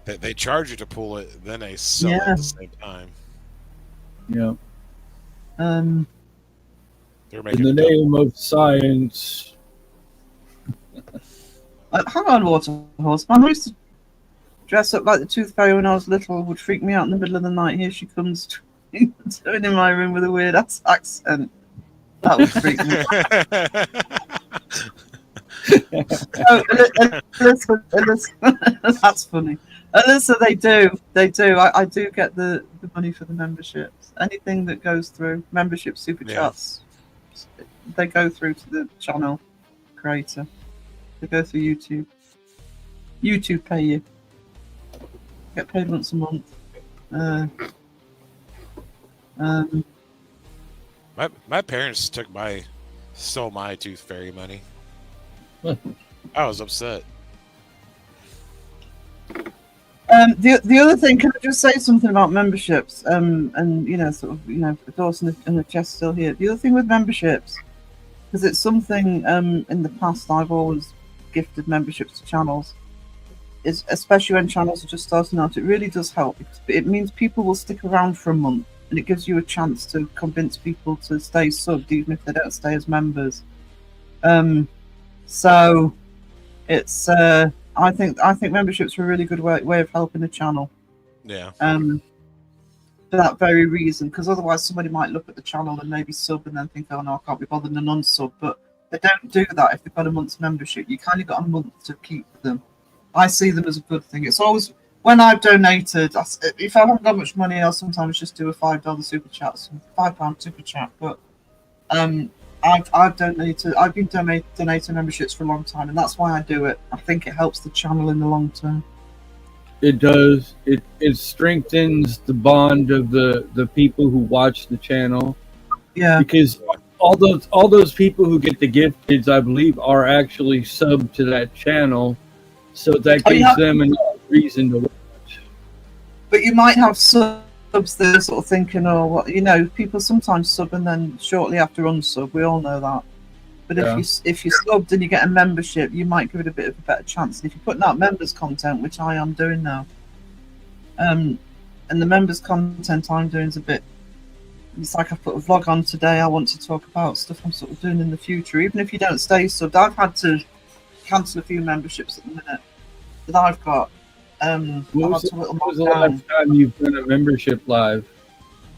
They charge you to pull it, then they sell it at the same time. Yeah. They're making in the name of science. Hang on, Waterhorse. Man, I used to dress up like the tooth fairy when I was little. It would freak me out in the middle of the night. Here she comes, doing in my room with a weird accent. That would freak me out. Listen, that's funny. Alyssa, they do. I do get the money for the memberships. Anything that goes through membership super chats, they go through to the channel creator. They go through YouTube. YouTube pay you. Get paid once a month. My parents stole my Tooth Fairy money. I was upset. The other thing, can I just say something about memberships? And sort of, Dawson and the chest still here. The other thing with memberships, because it's something in the past I've always gifted memberships to channels, is especially when channels are just starting out. It really does help because it means people will stick around for a month, and it gives you a chance to convince people to stay subbed even if they don't stay as members. So it's I think memberships are a really good way of helping the channel. Yeah. For that very reason, because otherwise somebody might look at the channel and maybe sub and then think, oh no, I can't be bothered and unsub. But they don't do that if they've got a month's membership. You kind of got a month to keep them. I see them as a good thing. It's always when I've donated. If I haven't got much money, I'll sometimes just do a $5 super chat, £5 super chat. But I've donated. I've been donating memberships for a long time, and that's why I do it. I think it helps the channel in the long term. It does. It strengthens the bond of the people who watch the channel. Yeah. Because all those people who get the gifteds, I believe, are actually subbed to that channel, so that gives them a reason to watch. But you might have subs that are sort of thinking, oh, what people sometimes sub and then shortly after unsub. We all know that. But if you subbed and you get a membership, you might give it a bit of a better chance. And if you're putting out members content, which I am doing now, and the members content I'm doing is a bit. It's like I put a vlog on today. I want to talk about stuff I'm sort of doing in the future. Even if you don't stay subbed, I've had to cancel a few memberships at the minute that I've got. What was the last time you've done a membership live?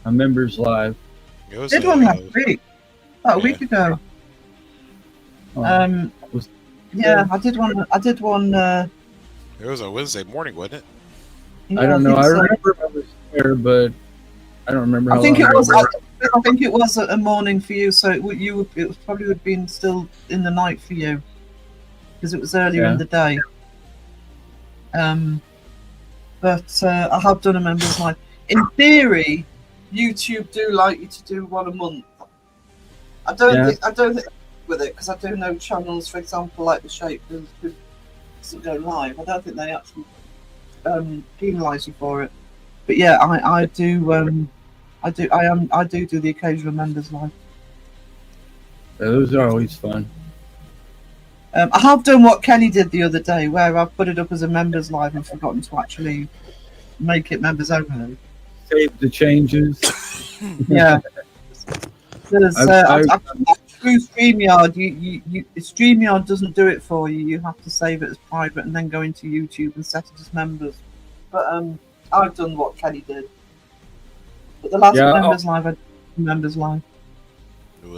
A members live? I did one last week. About a week ago. I did one. It was a Wednesday morning, wasn't it? Yeah, I don't know. I remember I was there, but I don't remember. I think it was a morning for you, so it probably would have been still in the night for you because it was earlier in the day. But I have done a members live. In theory, YouTube do like you to do one a month. I don't think with it because I do know channels, for example, like the Shape who doesn't go live. I don't think they actually penalise you for it. But yeah, I do the occasional members live. Those are always fun. I have done what Kenny did the other day, where I've put it up as a members live and forgotten to actually make it members only. Save the changes. Yeah. Because through StreamYard, StreamYard doesn't do it for you. You have to save it as private and then go into YouTube and set it as members. But I've done what Kenny did. But the last members live, I did members live.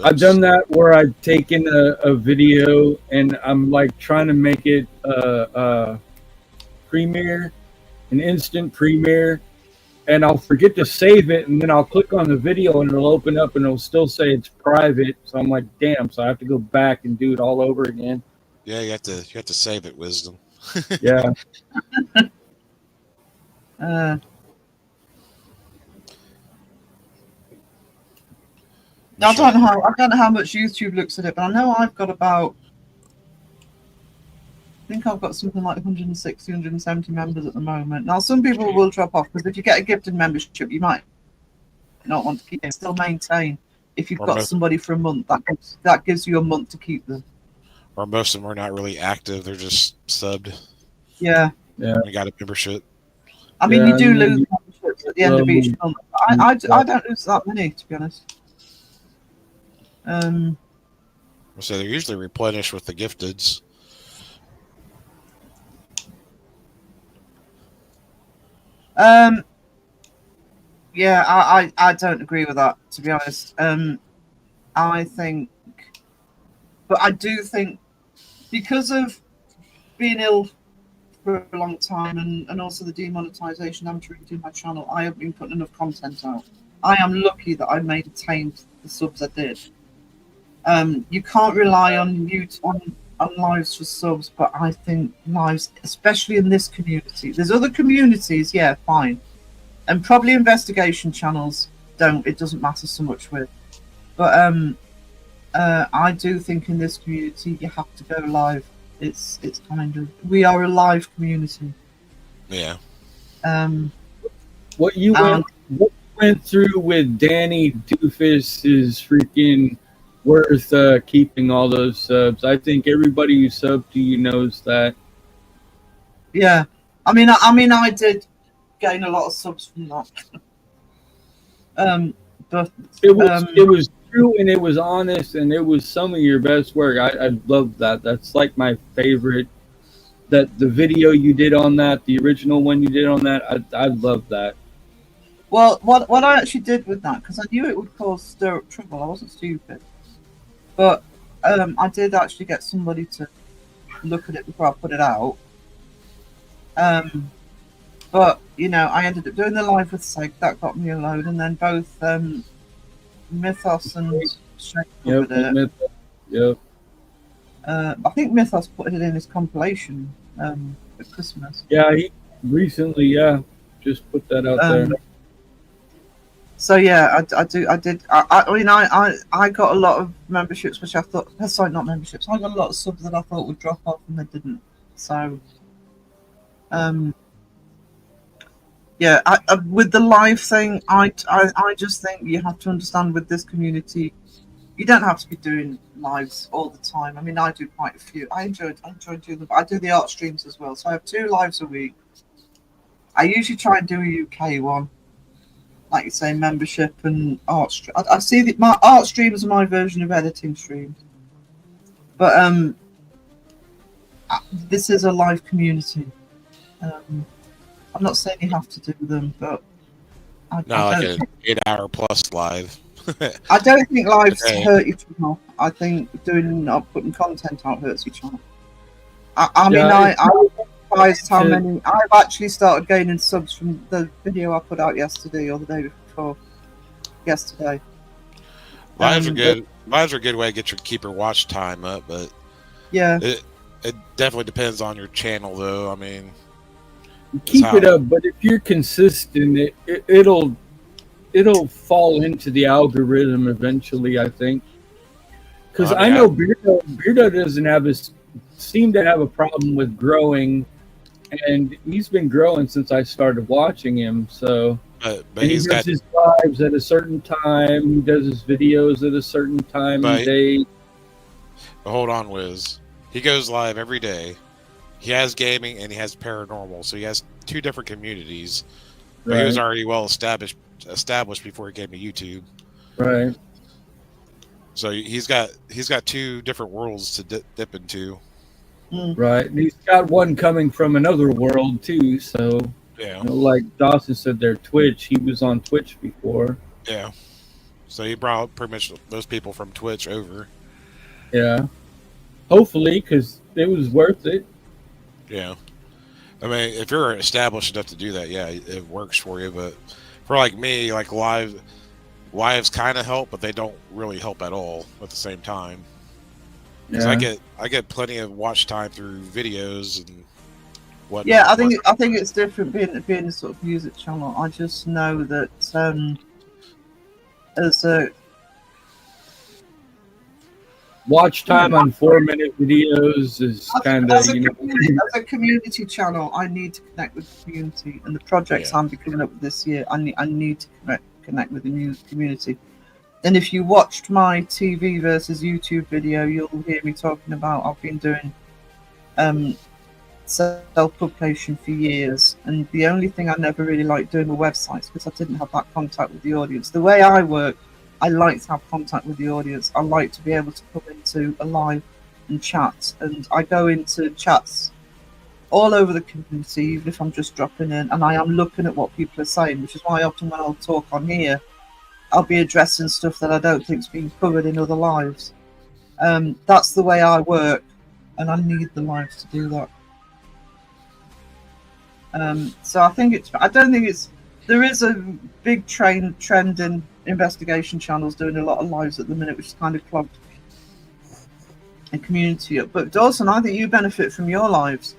I've done that where I've taken a video and I'm like trying to make it premiere, an instant premiere, and I'll forget to save it, and then I'll click on the video and it'll open up and it'll still say it's private. So I'm like, damn! So I have to go back and do it all over again. Yeah, you have to save it, Wisdom. Yeah. I don't know how much YouTube looks at it, but I know I've got about. I think I've got something like 160, 170 members at the moment. Now, some people will drop off because if you get a gifted membership, you might not want to keep it. Still maintain if you've got somebody for a month. That gives you a month to keep them. Or most of them are not really active; they're just subbed. Yeah. You got a membership. I mean, you do lose memberships at the end of each month. I don't lose that many, to be honest. So they're usually replenished with the gifteds. Yeah, I don't agree with that, to be honest. I think, but I do think because of being ill for a long time, and also the demonetization I'm trying to do my channel, I have been putting enough content out. I am lucky that I maintained the subs I did. You can't rely on lives for subs, but I think lives, especially in this community, there's other communities, yeah, fine, and probably investigation channels it doesn't matter so much with, but I do think in this community you have to go live. It's kind of, we are a live community. Yeah. What you went through with Danny Doofus is freaking worth keeping all those subs. I think everybody who subbed to you knows that. Yeah, I mean, I did gain a lot of subs from that. But it was true and it was honest and it was some of your best work. I love that. That's like my favorite. That the video you did on that, the original one you did on that, I love that. Well, what I actually did with that, because I knew it would cause stir up trouble. I wasn't stupid, but I did actually get somebody to look at it before I put it out. But you know, I ended up doing the live with Seg. That got me a load, and then both Mythos and Shane covered it. Yep. I think Mythos put it in his compilation for Christmas. Yeah, he recently, just put that out there. So yeah, I did. I mean, I got a lot of memberships, which I thought, sorry, not memberships. I got a lot of subs that I thought would drop off, and they didn't. So, yeah, with the live thing, I just think you have to understand with this community, you don't have to be doing lives all the time. I mean, I do quite a few. I enjoy doing them, but I do the art streams as well. So I have 2 lives a week. I usually try and do a UK one, like you say, membership and art stream. I see that my art streams are my version of editing streams, but this is a live community. I'm not saying you have to do them, but like an 8-hour plus live. I don't think lives hurt your channel. I think putting content out hurts your channel. I mean, I was surprised how many. I've actually started gaining subs from the video I put out yesterday or the day before. Yesterday. Lives are good. Lives are a good way to keep your watch time up, but yeah, it definitely depends on your channel, though. I mean, keep it up, but if you're consistent, it'll fall into the algorithm eventually, I think. Because I know Beardo doesn't seem to have a problem with growing, and he's been growing since I started watching him. So, but he does his lives at a certain time. He does his videos at a certain time and day. Hold on, Wiz. He goes live every day. He has gaming and he has paranormal, so he has 2 different communities. But he was already well established before he came to YouTube. Right. So he's got 2 different worlds to dip into. Right. And he's got one coming from another world too. So yeah, like Dawson said, their Twitch. He was on Twitch before. Yeah. So he brought pretty much those people from Twitch over. Yeah. Hopefully, because it was worth it. Yeah. I mean, if you're established enough to do that, yeah, it works for you. But for like me, like lives kind of help, but they don't really help at all at the same time. Because I get plenty of watch time through videos and whatnot. Yeah, I think it's different being a sort of music channel. I just know that as a watch time on 4-minute videos is kind of, as a community channel, I need to connect with the community, and the projects I'm coming up with this year, I need to connect with the new community. And if you watched my TV versus YouTube video, you'll hear me talking about I've been doing self-publication for years, and the only thing I never really liked doing were websites because I didn't have that contact with the audience. The way I work, I like to have contact with the audience. I like to be able to come into a live and chat, and I go into chats all over the community, even if I'm just dropping in, and I am looking at what people are saying, which is why often when I'll talk on here, I'll be addressing stuff that I don't think is being covered in other lives. That's the way I work, and I need the lives to do that. So I think it's. I don't think it's. There is a big trend in investigation channels doing a lot of lives at the minute, which is kind of clogged a community up. But Dawson, I think you benefit from your lives.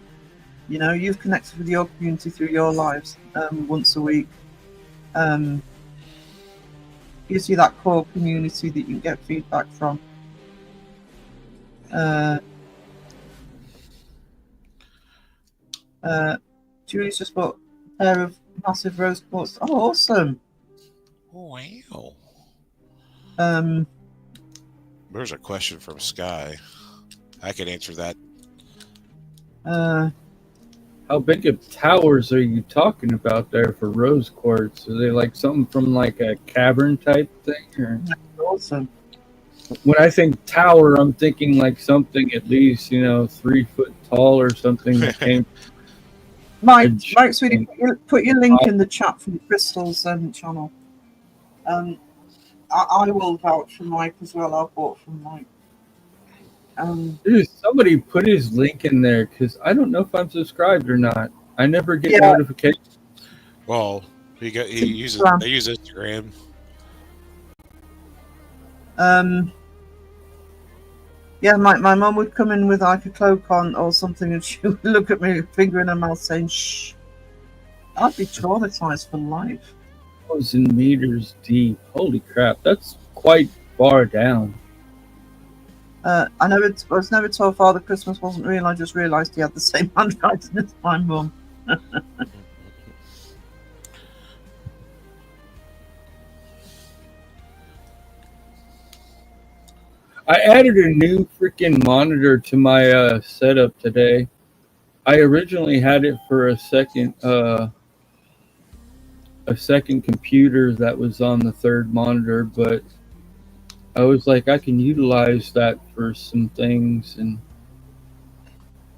You know, you've connected with your community through your lives once a week. Gives you that core community that you can get feedback from. Julie's just bought a pair of massive rose quartz. Oh, awesome! Wow. There's a question from Sky. I can answer that. How big of towers are you talking about there for rose quartz? Are they like something from like a cavern type thing? Or? Awesome. When I think tower, I'm thinking like something at least, 3 foot tall or something that came. Mike, sweetie, put your link in the chat for the crystals channel. I will vouch for Mike as well. I bought from Mike. Dude, somebody put his link in there because I don't know if I'm subscribed or not. I never get notifications. Well, they use Instagram. Yeah, my mum would come in with like a cloak on or something, and she would look at me, finger in her mouth, saying, "Shh." I'd be traumatized for life. 1,000 meters deep. Holy crap, that's quite far down. I was never told Father Christmas wasn't real. I just realised he had the same handwriting as my mum. I added a new freaking monitor to my setup today. I originally had it for a second computer that was on the third monitor, but I was like, I can utilize that for some things, and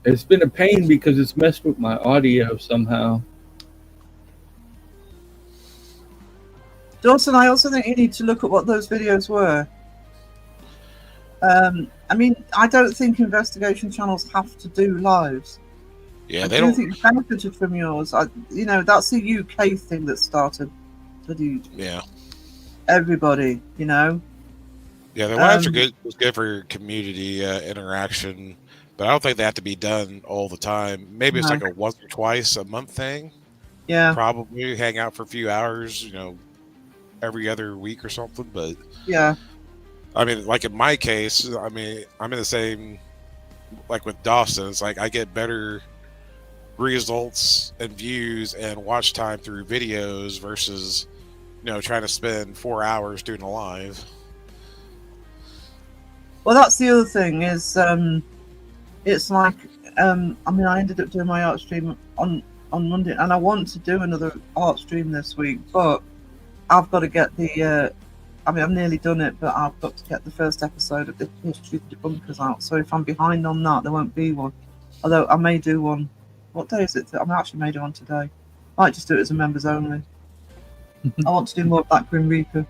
it's been a pain because it's messed with my audio somehow. Dawson, I also think you need to look at what those videos were. I mean, I don't think investigation channels have to do lives. Yeah, I don't think you benefited from yours. That's a UK thing that started. Yeah. Everybody, Yeah, the lives are good. It's good for your community interaction, but I don't think they have to be done all the time. Maybe it's like a once or twice a month thing. Yeah. Probably hang out for a few hours, every other week or something. But yeah. I mean, like in my case, I mean, I'm in the same, like with Dawson, it's like I get better results and views and watch time through videos versus, trying to spend 4 hours doing a live. Well, that's the other thing is, it's like, I ended up doing my art stream on Monday, and I want to do another art stream this week, but I've got to get the, I've nearly done it, but I've got to get the first episode of the History of the Bunkers out. So if I'm behind on that, there won't be one. Although I may do one. What day is it? I actually may do one today. Might just do it as a members only. I want to do more Black Grim Reaper.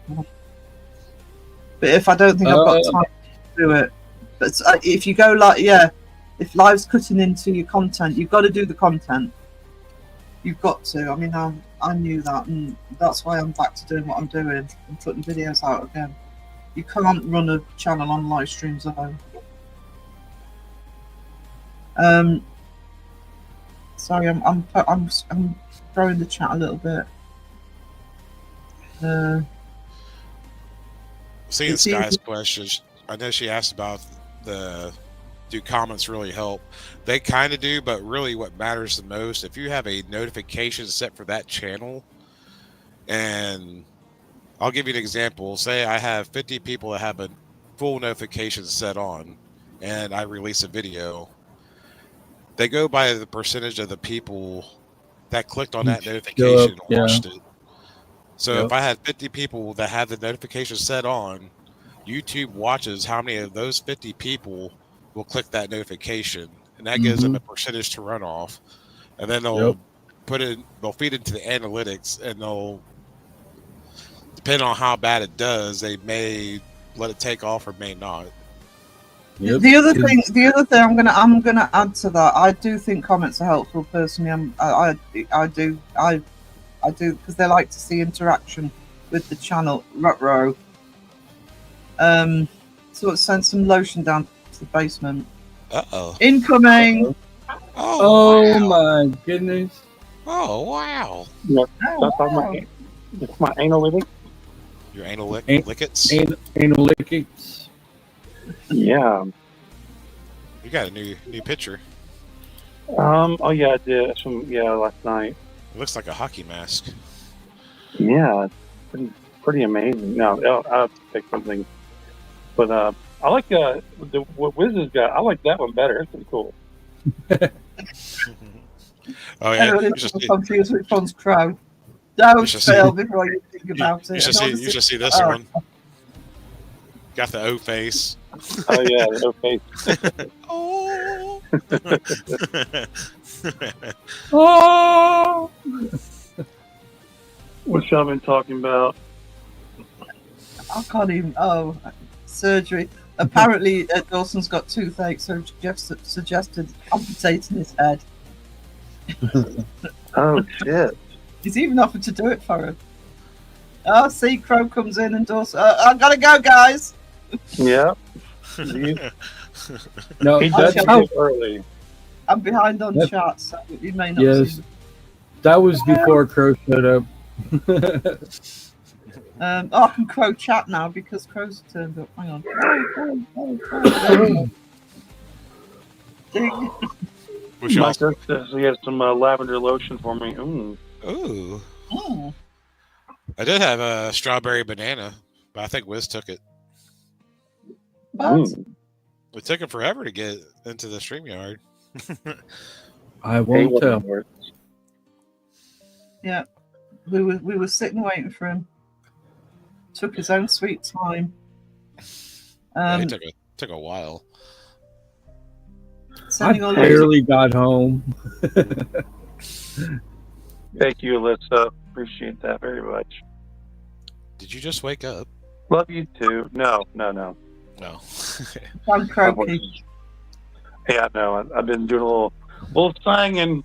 But if I don't think I've got time to do it. But if you go if live's cutting into your content, you've got to do the content. You've got to. I mean, I knew that, and that's why I'm back to doing what I'm doing and putting videos out again. You can't run a channel on live streams alone. Sorry, I'm throwing the chat a little bit. Seeing Sky's questions, I know she asked about do comments really help? They kind of do, but really what matters the most, if you have a notification set for that channel, and I'll give you an example. Say I have 50 people that have a full notification set on, and I release a video. They go by the percentage of the people that clicked on that notification and watched it. So if I had 50 people that had the notification set on, YouTube watches how many of those 50 people will click that notification, and that gives them a percentage to run off. And then they'll they'll feed into the analytics, and they'll, depending on how bad it does, they may let it take off or may not. Yep. The other thing I'm gonna add to that, I do think comments are helpful personally. I do because they like to see interaction with the channel. Ruh-roh. So let's send some lotion down to the basement. Uh-oh. Incoming. Oh my goodness. Oh, wow. It's my anal lick. Your anal lickets? Anal lickets. Yeah. You got a new picture. Oh yeah, I did. Last night. It looks like a hockey mask. Yeah, it's pretty amazing. No, I'll have to pick something. But I like what Wiz has got. I like that one better. It's pretty cool. Oh yeah. Everybody's confused which one's Crow. Don't fail before you think about it. You should see this one. Got the O face. Oh yeah, the O face. Oh. Oh. What y'all been talking about? I can't even. Oh, surgery. Apparently, Dawson's got toothache, so Jeff suggested amputating his head. Oh shit! He's even offered to do it for him. Oh, see, Crow comes in and Dawson. I gotta go, guys. Yeah. No, that's early. I'm behind on chat, so you may not. Yes, see that was before Crow showed up. I can Crow chat now because Crow's turned up. Hang on. Ding. Mike says he has some lavender lotion for me. Ooh. Ooh. Oh. I did have a strawberry banana, but I think Wiz took it. What? It took him forever to get into the StreamYard. I won't tell. Yeah, we were sitting waiting for him. Took his own sweet time. Yeah, it took a while. I barely got home. Thank you, Alyssa. Appreciate that very much. Did you just wake up? Love you too. No. No. I'm croaky. Yeah, no. I've been doing a little singing.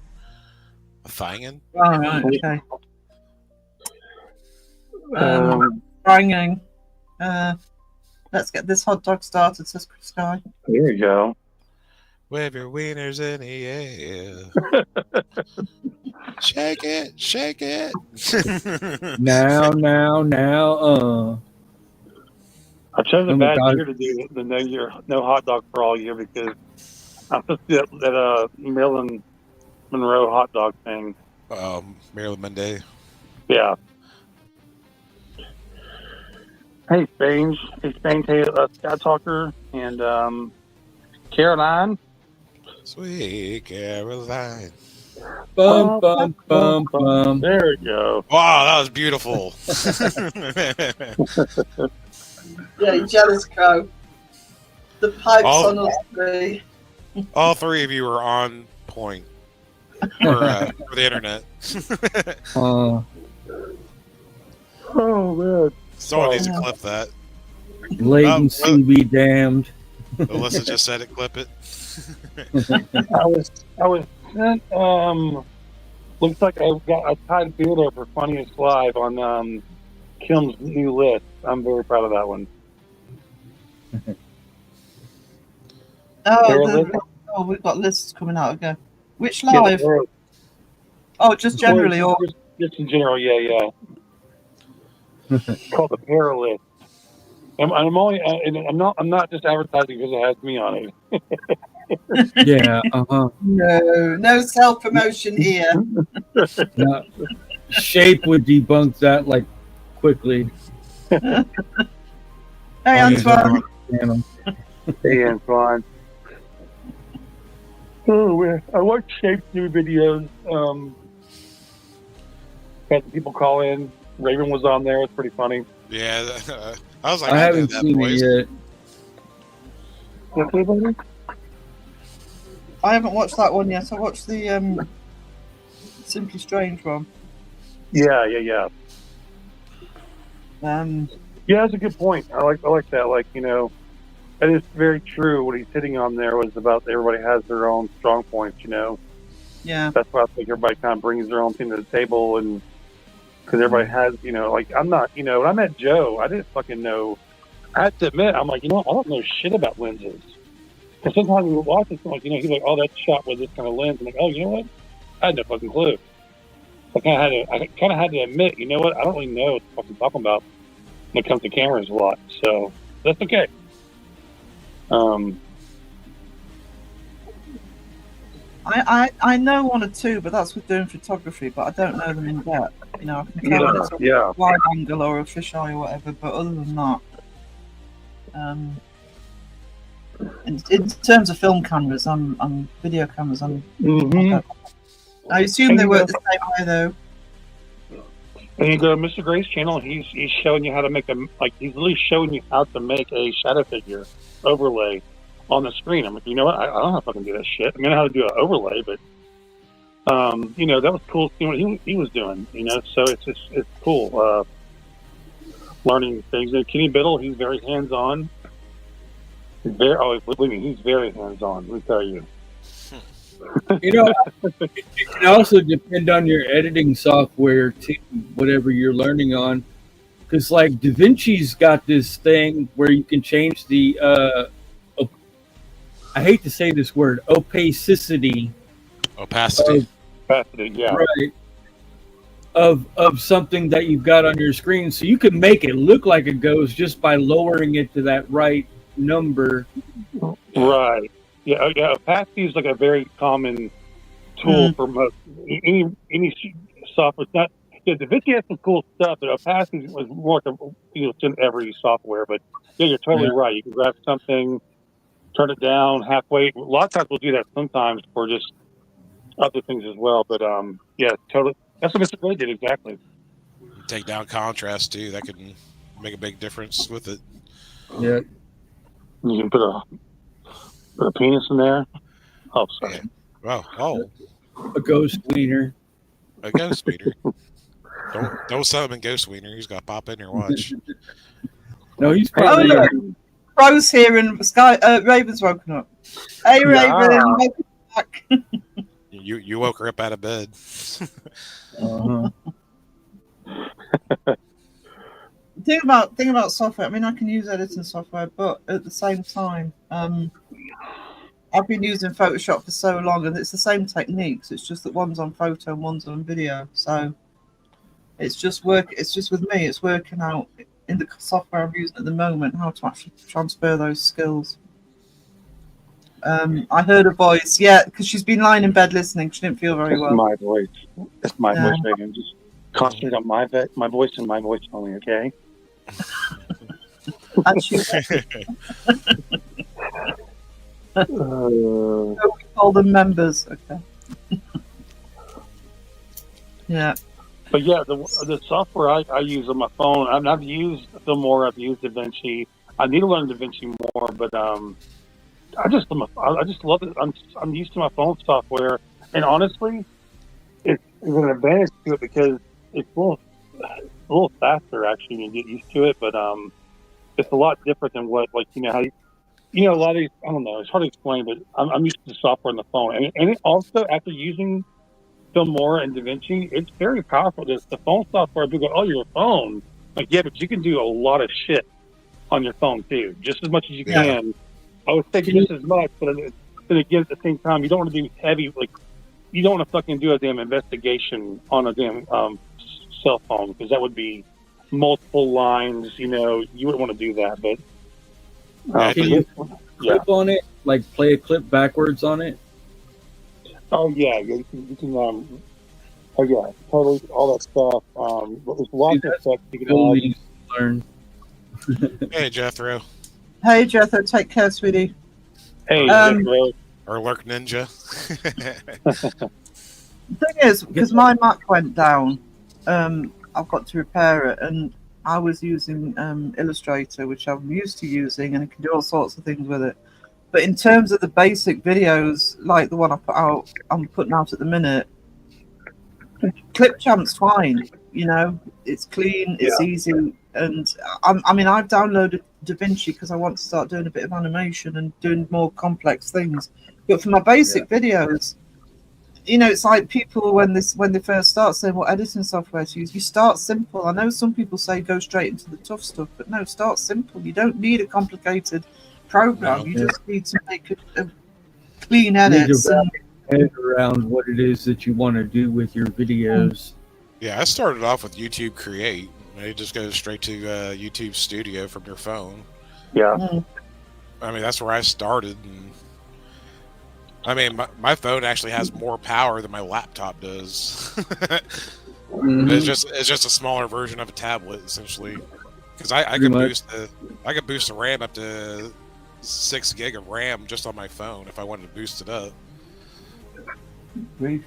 Singing? All right. Okay. Banging. Let's get this hot dog started, says Chris Guy. There you go. Wave your wieners in the air. Shake it, shake it. Now. I chose a bad year to do the no hot dog for all year because I'm supposed to do that Marilyn Monroe hot dog thing. Marilyn Monday. Yeah. Hey, Spain. Hey, Sky Talker and Caroline. Sweet Caroline. Bum, bum, bum, bum. There we go. Wow, that was beautiful. Yeah, you jealous, Crow. The pipes on us three. All three of you were on point for the internet. Oh, man. Someone needs to clip that. Latency be damned. Alyssa just said it. Clip it. I was sent. Looks like I got a tied fielder for funniest live on Kim's new list. I'm very proud of that one. We've got lists coming out again. Which live? Just generally, or just in general? Yeah. Called the Paralist. I'm not just advertising because it has me on it. Yeah. No self promotion here. No, Shape would debunk that like quickly. Hey, Antoine. Hey, Antoine. I watch Shape's new videos. Had people call in. Raven was on there. It's pretty funny. Yeah, I was like, I haven't seen it yet. I haven't watched that one yet. I watched the Simply Strange one. Yeah. Yeah, that's a good point. I like that. Like, And it's very true. What he's hitting on there was about everybody has their own strong points, you know. Yeah. That's why I think everybody kind of brings their own thing to the table, and because everybody has, you know, like I'm not, you know, when I met Joe, I didn't fucking know. I have to admit, I'm like, you know, I don't know shit about lenses. Because sometimes we watch it, like, you know, he's like, oh, that's shot with this kind of lens. I'm like, oh, you know what? I had no fucking clue. I kind of had to admit, you know what? I don't really know what the fuck I'm talking about when it comes to cameras a lot. So that's okay. I know one or two, but that's with doing photography. But I don't know them in depth. You know, I can tell when it's a wide angle or a fisheye or whatever. But other than that, in terms of film cameras, I'm video cameras. I assume they work the same way though. And you go to Mr. Gray's channel, he's showing you how to make he's literally showing you how to make a shadow figure overlay on the screen. I'm like, you know what? I don't know if I can do that shit. I mean, I know how to do an overlay, but you know, that was cool seeing what he was doing. You know, so it's cool learning things. And Kenny Biddle, he's very hands on. Believe me, he's very hands on. Let me tell you. You know, it can also depend on your editing software too, whatever you're learning on. Because like DaVinci's got this thing where you can change the I hate to say this word, opacity. Opacity, yeah. Right. Of something that you've got on your screen. So you can make it look like a ghost just by lowering it to that right number. Right. Yeah, opacity is like a very common tool for most any software. It's not. Yeah, DaVinci has some cool stuff, but opacity was more like it's in every software. But yeah, you're totally right. You can grab something, turn it down halfway. A lot of times we'll do that sometimes for just other things as well. But yeah, totally. That's what Mr. Gray did exactly. Take down contrast too. That could make a big difference with it. Yeah. You can put a penis in there. Oh, sorry. Yeah. Oh. A ghost wiener. A ghost wiener. Don't summon Ghost Wiener. He's got to pop in here and watch. No, he's probably. Rose here and Raven's woken up. Hey, Raven, welcome back. You woke her up out of bed. Think about software. I mean, I can use editing software, but at the same time, I've been using Photoshop for so long, and it's the same techniques. It's just that one's on photo and one's on video. So it's just with me. It's working out in the software I'm using at the moment how to actually transfer those skills. I heard a voice, because she's been lying in bed listening. She didn't feel very well. My voice. That's my voice, Megan. Just concentrate on my voice and my voice only, okay? So we call them members, okay? Yeah. But yeah, the software I use on my phone, I've used Filmora, I've used DaVinci. I need to learn DaVinci more, but I just love it. I'm used to my phone software, and honestly, it's an advantage to it because it's a little faster actually when you get used to it. But it's a lot different than what a lot of these. I don't know. It's hard to explain, but I'm used to the software on the phone, and it also after using Filmora and DaVinci, it's very powerful. The phone software, people go, "Oh, your phone." Like, yeah, but you can do a lot of shit on your phone too, just as much as you can. I would say just as much, but then again, at the same time, you don't want to do heavy. Like, you don't want to fucking do a damn investigation on a damn cell phone because that would be multiple lines. You know, you wouldn't want to do that. But can you clip on it? Like, play a clip backwards on it? Oh yeah, you can oh yeah, totally all that stuff. But there's lots of stuff you can learn. Hey Jethro. Hey Jethro, take care, sweetie. Hey Jethro. Or Lurk Ninja. The thing is, because my Mac went down, I've got to repair it, and I was using Illustrator, which I'm used to using, and it can do all sorts of things with it. But in terms of the basic videos, like the one I'm putting out at the minute, Clipchamp's fine. You know, it's clean, it's easy, and I mean, I've downloaded DaVinci because I want to start doing a bit of animation and doing more complex things. But for my basic videos, you know, it's like people when they first start saying what editing software to use. You start simple. I know some people say go straight into the tough stuff, but no, start simple. You don't need a complicated program. You just need to make a clean edits. Head around what it is that you want to do with your videos. Yeah, I started off with YouTube Create. You just go straight to YouTube Studio from your phone. Yeah. I mean, that's where I started. And, I mean, my phone actually has more power than my laptop does. It's just a smaller version of a tablet, essentially. Because I could boost the RAM up to 6 gig of RAM just on my phone if I wanted to boost it up. Can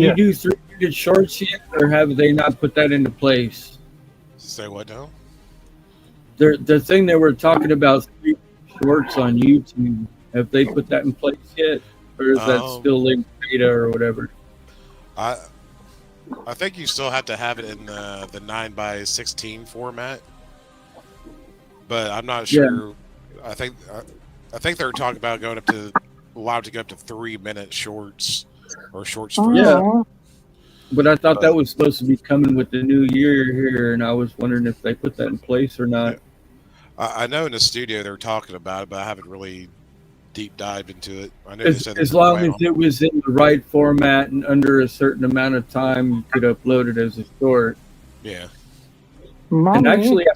you do 3-minute shorts yet, or have they not put that into place? Say what now? The thing they were talking about, 3 shorts on YouTube, have they put that in place yet, or is that still in beta or whatever? I think you still have to have it in the 9:16 format, but I'm not sure. Yeah. I think they're talking about going up to allowed to go up to 3-minute shorts or short strips. Yeah, but I thought that was supposed to be coming with the new year here, and I was wondering if they put that in place or not. Yeah. I know in the studio they're talking about it, but I haven't really deep dived into it. I know as long as it was in the right format and under a certain amount of time, you could upload it as a short. Yeah. And actually,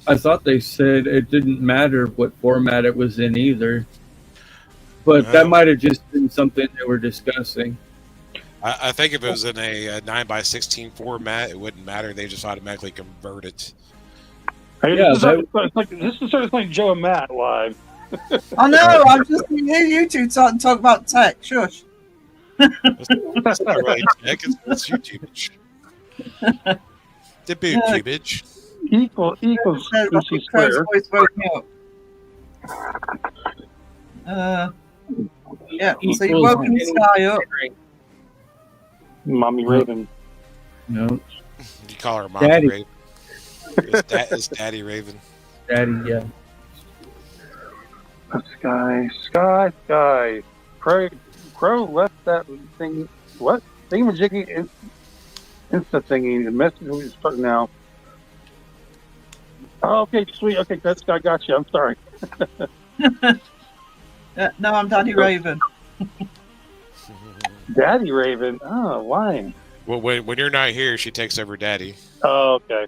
I thought they said it didn't matter what format it was in either. But that might have just been something they were discussing. I think if it was in a 9:16 format, it wouldn't matter. They just automatically convert it. Hey, this is sort of like Joe and Matt live. I know. I'm just hearing you two talk about tech. Shush. That's not really tech. It's YouTube. The bootubage. Equals QC square. Voice woke me up. Yeah, so you woke the sky up. Mommy Raven. No. You call her Mommy Daddy. Raven. It's Daddy Raven. Daddy, yeah. Sky. Crow left that thing. What? Thingamajiggy Insta thingy. The message is starting now. Oh, okay, sweet. Okay, I got you. I'm sorry. No, I'm Daddy Raven. Daddy Raven? Oh, why? Well, when you're not here, she takes over Daddy. Oh, okay.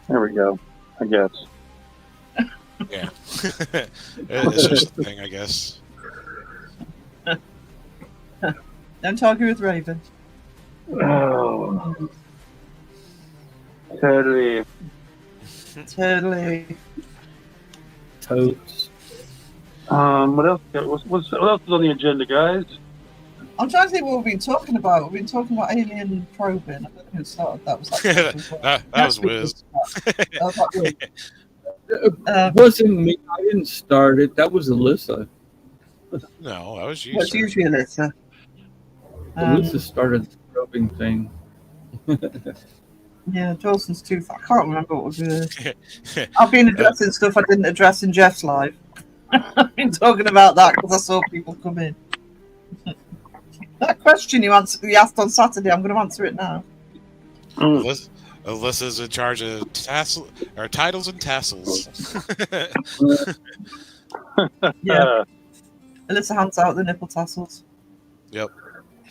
There we go, I guess. Yeah. It's just a thing, I guess. Don't argue with Raven. Oh. Totally. Totes. What else? What else is on the agenda, guys? I'm trying to think what we've been talking about. We've been talking about alien probing. I don't know who started that. Was that was Wiz. Wasn't me. I didn't start it. That was Alyssa. No, that was you. What's usually Alyssa? Alyssa started the probing thing. Yeah, Dawson's too. I can't remember what was good. I've been addressing stuff I didn't address in Jeff's live. I've been talking about that because I saw people come in. That question you asked on Saturday, I'm going to answer it now. Alyssa's in charge of titles and tassels. Yeah. Alyssa hands out the nipple tassels. Yep.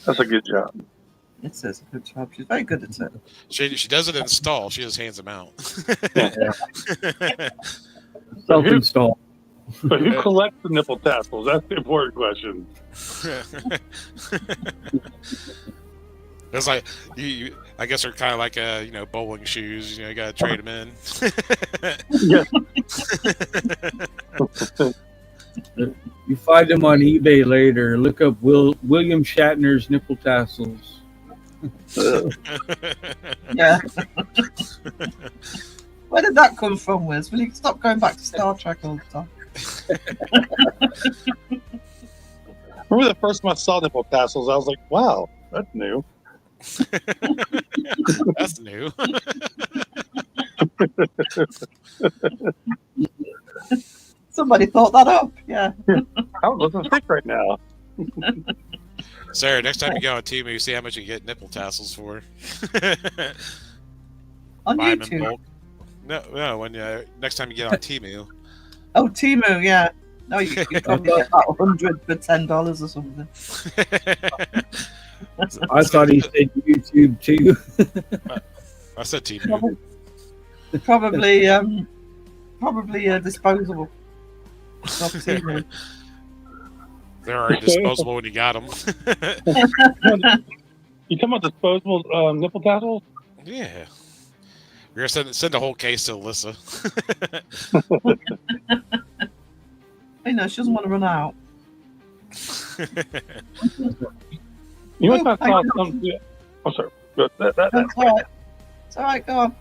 That's a good job. It says a good job. She's very good at it. She doesn't install. She just hands them out. Self-install. But who collects the nipple tassels? That's the important question. It's like you I guess they're kind of like bowling shoes. You got to trade them in. Yeah. You find them on eBay later. Look up William Shatner's nipple tassels. Yeah. Where did that come from, Wiz? Will you stop going back to Star Trek all the time? Remember the first time I saw nipple tassels, I was like, wow, that's new. That's new. Somebody thought that up. Yeah. I was looking sick right now. Sarah, next time you go on Temu, see how much you get nipple tassels for. On Buy 'em in YouTube. bulk. No. When next time you get on Temu. Oh, Temu, yeah. No, you probably get about 100 for $10 or something. I thought he said YouTube too. I said Temu. Probably disposable. Not Temu. They're already disposable when you got them. You talking about disposable nipple tassels? Yeah. We're gonna send the whole case to Alyssa. You know, she doesn't want to run out. You know what I saw some? Yeah. Oh, sorry. That's all right. It's all right, go on.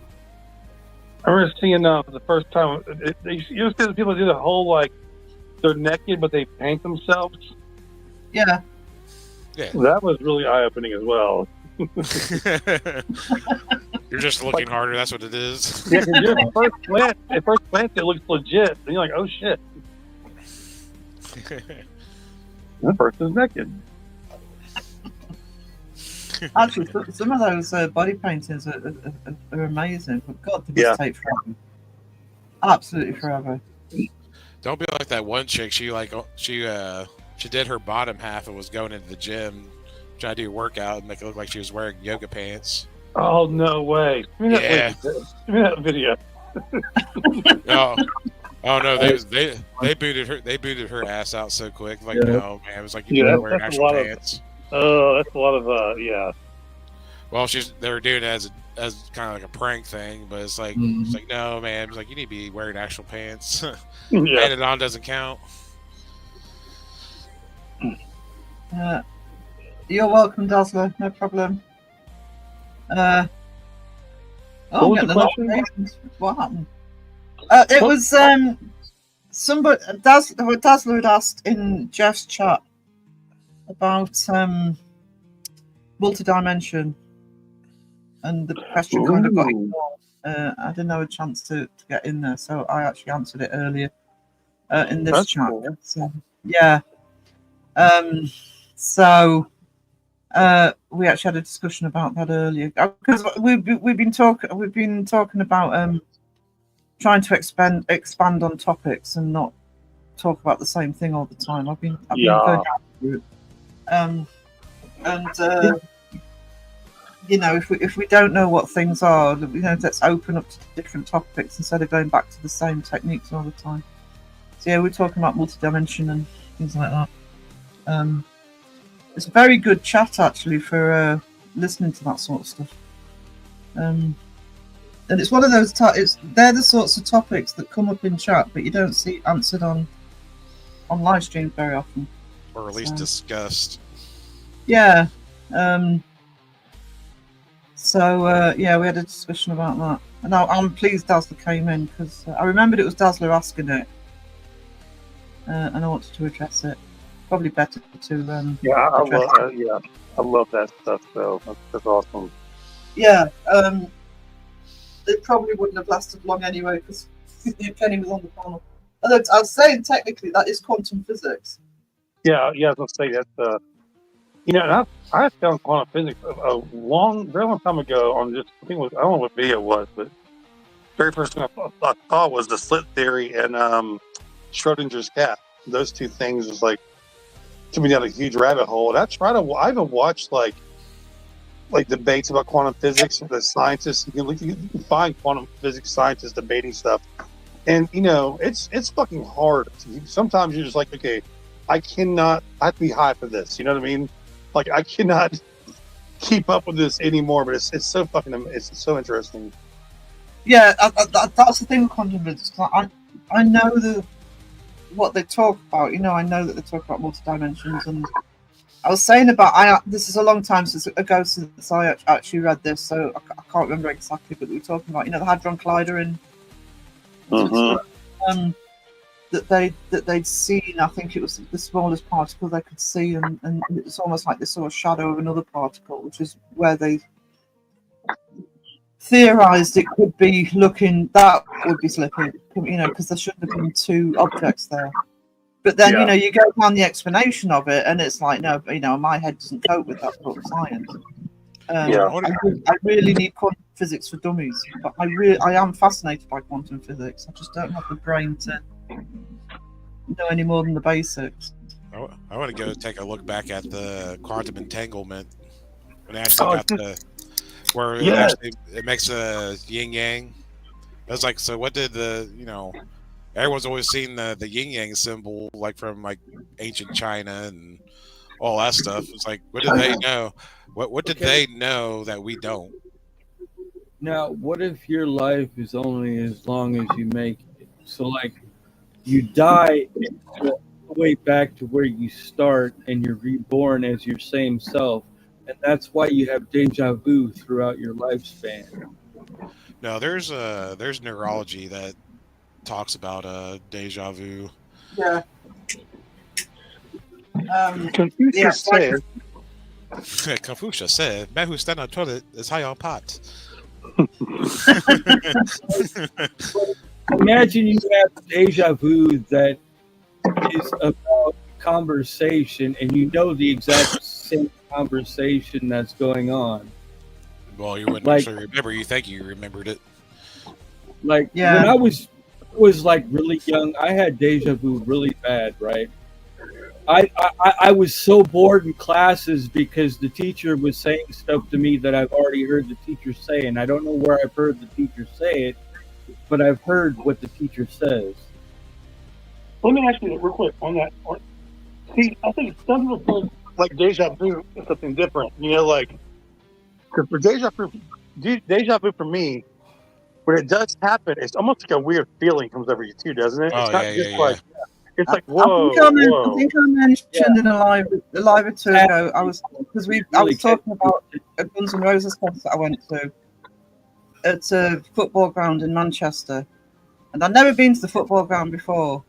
I remember seeing for the first time. You see the people do the whole like they're naked but they paint themselves. Yeah. Yeah. That was really eye opening as well. You're just looking harder. That's what it is. Yeah, because at first glance, it looks legit. And you're like, oh shit, that person's naked. Actually, some of those body paintings are amazing. But God, they just take forever. Absolutely forever. Don't be like that one chick. She did her bottom half and was going into the gym, trying to do a workout and make it look like she was wearing yoga pants. Oh no way! Give me that video. Oh no! They booted her ass out so quick. Like no man, it was like you were wearing actual pants. Oh, that's a lot of yeah. Well, they were doing it as kind of like a prank thing, but it's like it's like no man, it's like you need to be wearing actual pants. Putting it on doesn't count. You're welcome, Dazzler. No problem. I'm getting a lot of questions. What happened? It was somebody Dazzler had asked in Jeff's chat about multi-dimension, and the question kind of got ignored. I didn't have a chance to get in there, so I actually answered it earlier in this chat. Cool. So, yeah. We actually had a discussion about that earlier because we've been talking about trying to expand on topics and not talk about the same thing all the time. I've been going through it. You know, if we don't know what things are, you know, let's open up to different topics instead of going back to the same techniques all the time. So yeah, we're talking about multidimension and things like that. It's a very good chat actually for listening to that sort of stuff. And it's one of those they're the sorts of topics that come up in chat, but you don't see answered on live streams very often, or at least discussed. Yeah. Yeah, we had a discussion about that, and I'm pleased Dazzler came in because I remembered it was Dazzler asking it, and I wanted to address it. Probably better to I love that stuff. So that's awesome. Yeah, it probably wouldn't have lasted long anyway because Kenny was on the panel. I was saying technically that is quantum physics. Yeah. I was gonna say that. And I found quantum physics a very long time ago on just I don't know what video it was, but very first thing I saw was the slit theory and Schrodinger's cat. Those two things was like took me down a huge rabbit hole. And I even watched like debates about quantum physics with the scientists. You can find quantum physics scientists debating stuff, and it's fucking hard. Sometimes you're just like, okay, I have to be high for this. You know what I mean? Like I cannot keep up with this anymore. But it's so it's so interesting. Yeah, that's the thing with quantum physics. I know what they talk about. I know that they talk about multi-dimensions, and I was saying about this is a long time ago since I actually read this, so I can't remember exactly what we were talking about. The Hadron Collider in the that they'd seen. I think it was the smallest particle they could see, and it's almost like they saw a shadow of another particle, which is where they theorized it could be looking. That would be slipping, because there shouldn't have been two objects there. But then, you go down the explanation of it, and it's like, no, my head doesn't cope with that sort of science. I really need quantum physics for dummies. But I am fascinated by quantum physics. I just don't have the brain to know any more than the basics. I want to go take a look back at the quantum entanglement when it actually where it makes a yin yang. I was like, so what did everyone's always seen the yin yang symbol like from like ancient China and all that stuff. It's like, what did they know? What did they know that we don't? Now, what if your life is only as long as you make it? So, like, you die and go way back to where you start, and you're reborn as your same self, and that's why you have deja vu throughout your lifespan. No, there's neurology that talks about deja vu. Yeah. Confucius said. Confucius said, "Man who stand on toilet is high on pot." Imagine you have deja vu that is about conversation, and you know the exact same conversation that's going on. Well, you wouldn't actually remember. You think you remembered it. Like when I was like really young, I had deja vu really bad, right? I was so bored in classes because the teacher was saying stuff to me that I've already heard the teacher say, and I don't know where I've heard the teacher say it, but I've heard what the teacher says. Let me ask you real quick on that. See, I think some people feel like deja vu is something different. Because for deja vu for me, when it does happen, it's almost like a weird feeling comes over you too, doesn't it? It's not just like. It's like whoa. I think I mentioned in a live or two ago. I was talking about a Guns N' Roses concert I went to at a football ground in Manchester, and I'd never been to the football ground before.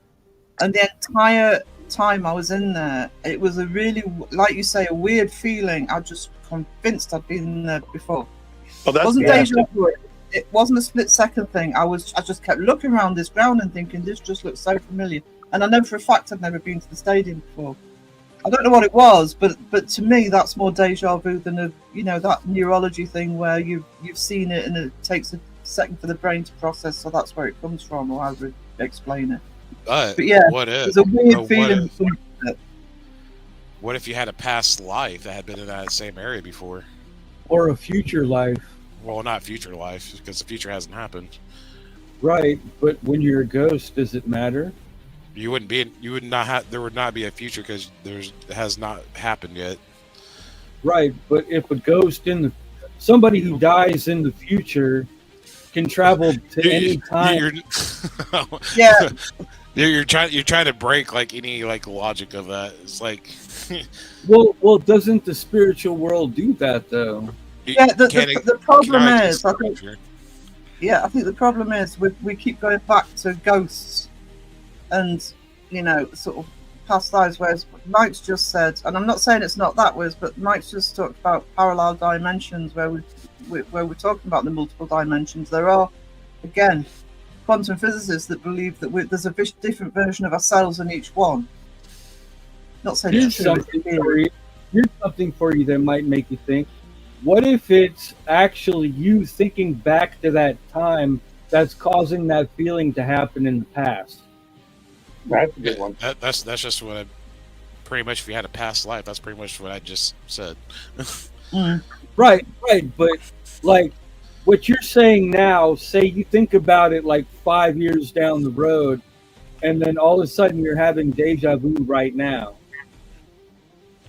And the entire time I was in there, it was a really, like you say, a weird feeling. I was just convinced I'd been there before. It wasn't deja vu. It wasn't a split-second thing. I just kept looking around this ground and thinking, this just looks so familiar. And I know for a fact I've never been to the stadium before. I don't know what it was, but to me that's more deja vu than that neurology thing where you've seen it and it takes a second for the brain to process. So that's where it comes from, or however you explain it. But yeah, there's a weird feeling. What if you had a past life that had been in that same area before, or a future life? Well, not future life because the future hasn't happened. Right, but when you're a ghost, does it matter? There would not be a future because it has not happened yet. Right, but if a ghost somebody who dies in the future can travel to any time. You're trying to break like any like logic of that. It's like well, doesn't the spiritual world do that though? Yeah, the problem is, I think the problem is we keep going back to ghosts and sort of past lives, whereas Mike's just said, and I'm not saying it's not that way, but Mike's just talked about parallel dimensions where we're talking about the multiple dimensions. There are, again, quantum physicists that believe that there's a different version of ourselves in each one. Not saying here's something for you that might make you think. What if it's actually you thinking back to that time that's causing that feeling to happen in the past? That's a good one. That's just what I pretty much. If you had a past life, that's pretty much what I just said. Right. But like what you're saying now, say you think about it like 5 years down the road, and then all of a sudden you're having deja vu right now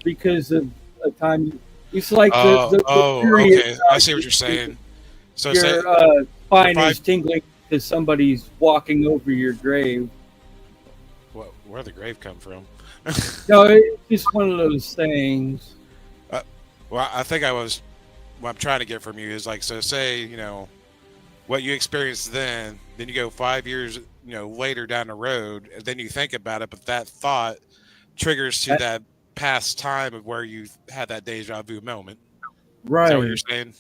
because of a time. It's like the period. Okay. I see what you're saying. So your spine is tingling because somebody's walking over your grave. Where the grave come from? No, it's just one of those things. Well, I think what I'm trying to get from you is like, so say, what you experienced then you go 5 years, later down the road, and then you think about it, but that thought triggers to that past time of where you had that deja vu moment. Is that what you're Right. saying?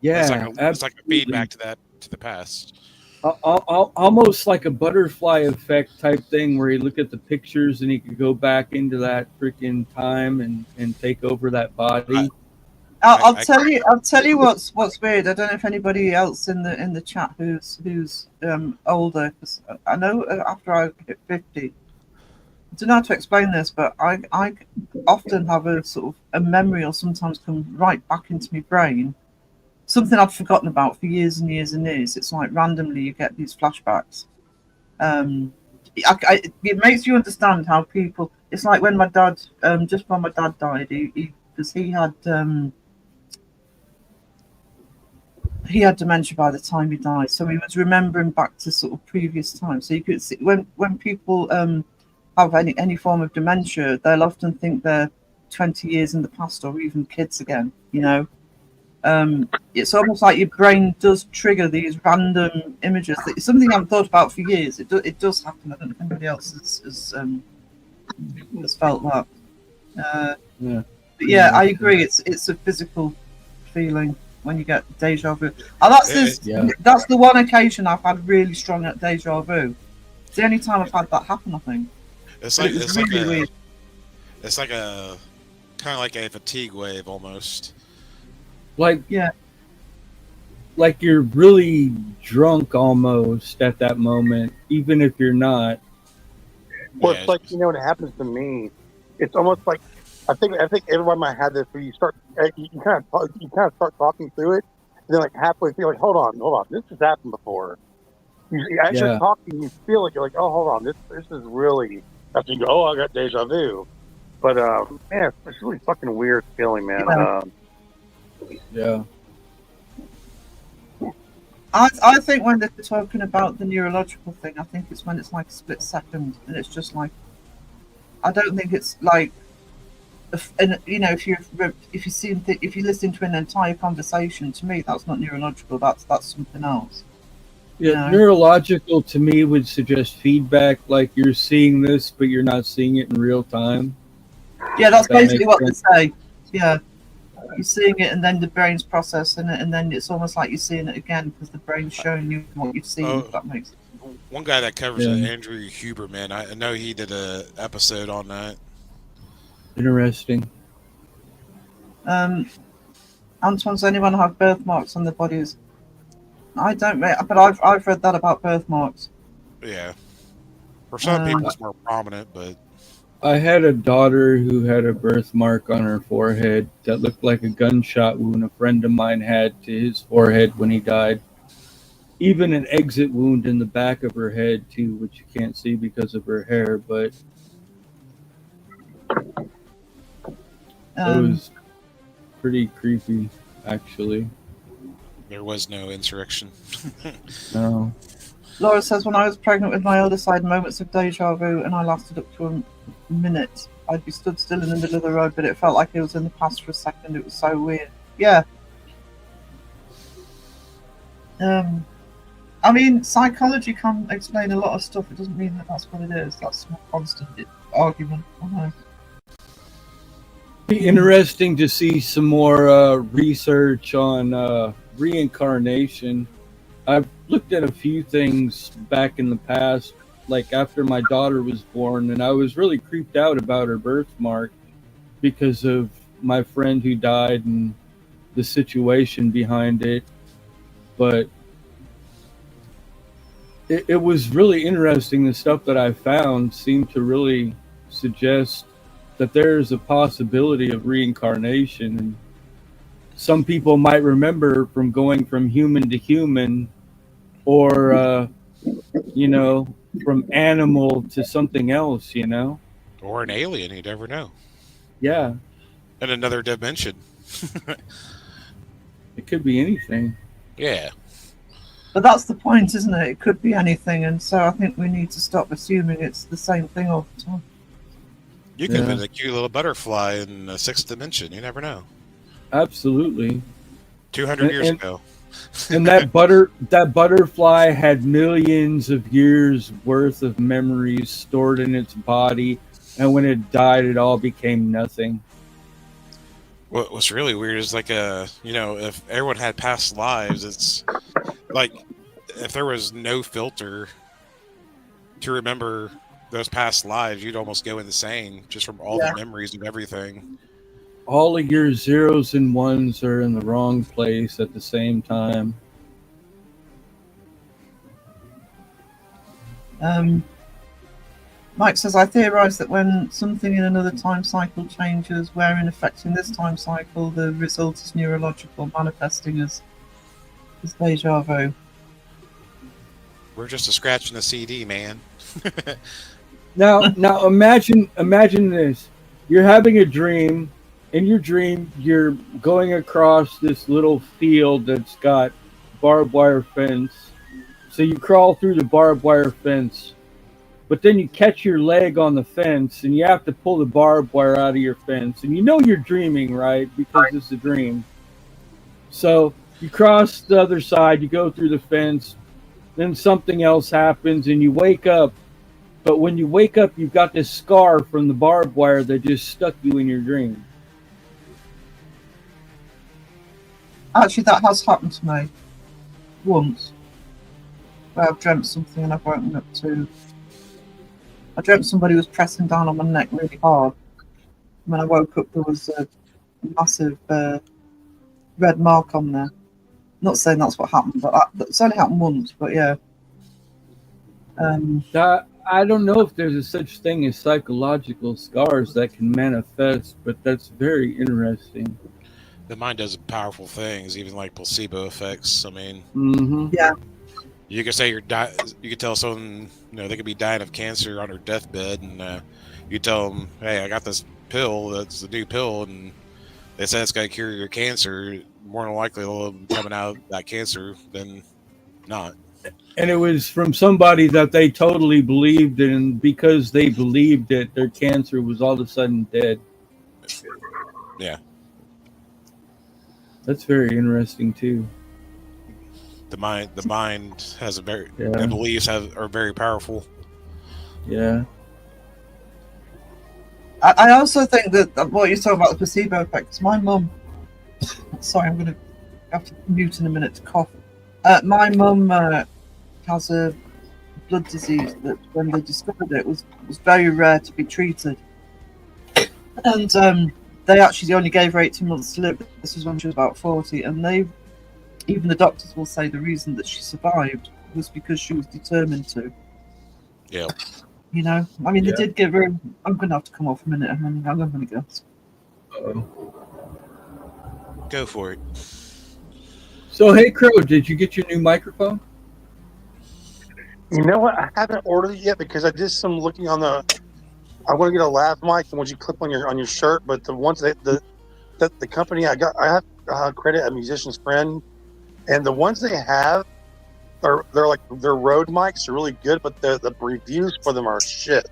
Yeah, It's like a feedback to the past. Almost like a butterfly effect type thing where you look at the pictures and you could go back into that freaking time and take over that body. I'll tell you what's weird. I don't know if anybody else in the chat who's older, because I know after I hit 50, I don't know how to explain this, but I often have a sort of a memory, or sometimes come right back into my brain, something I've forgotten about for years and years and years. It's like randomly you get these flashbacks. It makes you understand how people. It's like when my dad, just when my dad died, because he had dementia by the time he died, so he was remembering back to sort of previous times. So you could see when people have any form of dementia, they'll often think they're 20 years in the past, or even kids again. It's almost like your brain does trigger these random images. It's something I've thought about for years. It does happen. I don't know if anybody else has felt that. Yeah. But yeah, I agree. It's a physical feeling when you get deja vu. And that's the one occasion I've had really strong at deja vu. It's the only time I've had that happen, I think. It's like it's like a kind of like a fatigue wave almost. Like you're really drunk almost at that moment, even if you're not. Well, it's like, what happens to me. It's almost like I think everyone might have this where you kind of start talking through it, and then like halfway through, like hold on, this has happened before. As you're talking, you feel like you're like, oh, hold on, this is really. After you go, oh, I got deja vu, but man, it's really fucking weird feeling, man. Yeah. I think when they're talking about the neurological thing, I think it's when it's like a split second, and it's just like, I don't think it's like, and if you listen to an entire conversation, to me that's not neurological. That's something else. Yeah, neurological to me would suggest feedback, like you're seeing this, but you're not seeing it in real time. Yeah, that's basically what they say. Yeah. You're seeing it, and then the brain's processing it, and then it's almost like you're seeing it again because the brain's showing you what you've seen. If that makes sense. One guy that covers it, Andrew Huberman, I know he did an episode on that. Interesting. Antoine's anyone have birthmarks on their bodies? I don't, but I've read that about birthmarks. Yeah, for some people it's more prominent, but. I had a daughter who had a birthmark on her forehead that looked like a gunshot wound a friend of mine had to his forehead when he died. Even an exit wound in the back of her head, too, which you can't see because of her hair, but it was pretty creepy, actually. There was no insurrection. No. Laura says, when I was pregnant with my eldest, I had moments of deja vu, and I lasted up to a minute. I'd be stood still in the middle of the road, but it felt like it was in the past for a second. It was so weird. Yeah. I mean, psychology can explain a lot of stuff. It doesn't mean that that's what it is. That's a constant argument. I know. Be interesting to see some more research on reincarnation. I've looked at a few things back in the past, like after my daughter was born, and I was really creeped out about her birthmark because of my friend who died and the situation behind it. But it was really interesting. The stuff that I found seemed to really suggest that there's a possibility of reincarnation. And some people might remember from going from human to human, or from animal to something else, or an alien. You never know. Yeah. In another dimension. It could be anything. Yeah. But that's the point, isn't it? It could be anything, and so I think we need to stop assuming it's the same thing all the time. You could have been a cute little butterfly in the sixth dimension. You never know. Absolutely. 200 years ago. And that butterfly had millions of years worth of memories stored in its body, and when it died, it all became nothing. What's really weird is like if everyone had past lives, it's like if there was no filter to remember those past lives, you'd almost go insane just from all the memories of everything. All of your zeros and ones are in the wrong place at the same time. Mike says, I theorise that when something in another time cycle changes, wherein affecting this time cycle, the result is neurological, manifesting as deja vu. We're just a scratch in the CD, man. Now imagine this. You're having a dream. In your dream, you're going across this little field that's got barbed wire fence. So you crawl through the barbed wire fence, but then you catch your leg on the fence and you have to pull the barbed wire out of your fence. And you know you're dreaming, right? Because it's a dream. So you cross the other side, you go through the fence, then something else happens and you wake up. But when you wake up, you've got this scar from the barbed wire that just stuck you in your dream. Actually, that has happened to me once. Where I've dreamt something and I've woken up to. I dreamt somebody was pressing down on my neck really hard. When I woke up, there was a massive red mark on there. Not saying that's what happened, but it's only happened once. But yeah. I don't know if there's a such thing as psychological scars that can manifest, but that's very interesting. The mind does powerful things, even like placebo effects. I mean, yeah. You could say you could tell someone, they could be dying of cancer on their deathbed, and you tell them, "Hey, I got this pill. That's the new pill, and they said it's going to cure your cancer." More than likely, they'll be coming out that cancer than not. And it was from somebody that they totally believed in, and because they believed it, their cancer was all of a sudden dead. Yeah. That's very interesting too. The mind has the beliefs are very powerful. Yeah. I also think that what you're talking about, the placebo effect, my mum, sorry, I'm going to have to mute in a minute to cough. My mum has a blood disease that when they discovered it was very rare to be treated. And they actually only gave her 18 months to live. This was when she was about 40. And even the doctors will say the reason that she survived was because she was determined to. Yeah. I mean, they did give her. I'm going to have to come off a minute, and then I'm going to go. Go for it. So, hey, Crow, did you get your new microphone? You know what? I haven't ordered it yet because I did some looking on the. I want to get a lav mic, the ones you clip on your shirt, but the ones that the company I have credit a musician's friend, and the ones they have they're like their Rode mics are really good, but the reviews for them are shit.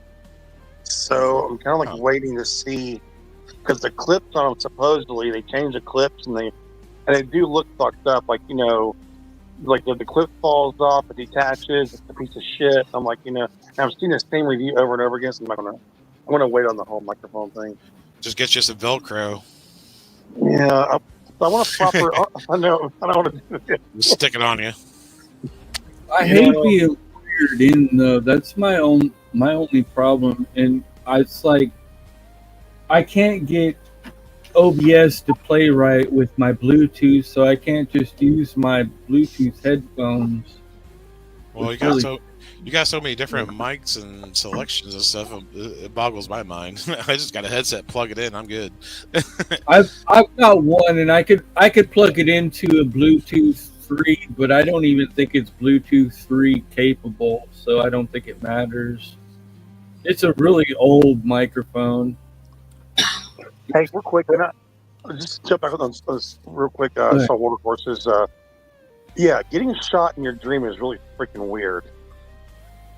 So I'm kind of like waiting to see because the clips on them supposedly they change the clips and they do look fucked up, like like the clip falls off, it detaches, it's a piece of shit. I'm like, and I'm seeing the same review over and over again, so I'm gonna wait on the whole microphone thing. Just get you some Velcro. Yeah, I want a proper. I know. I don't want to do it. Just stick it on you. I hate being weird in that's my only problem, and it's like I can't get OBS to play right with my Bluetooth, so I can't just use my Bluetooth headphones. Well, you got so many different mics and selections and stuff. It boggles my mind. I just got a headset, plug it in, I'm good. I've got one, and I could plug it into a Bluetooth 3, but I don't even think it's Bluetooth 3 capable, so I don't think it matters. It's a really old microphone. Hey, real quick, just jump back on this real quick. So water courses. Yeah, getting shot in your dream is really freaking weird.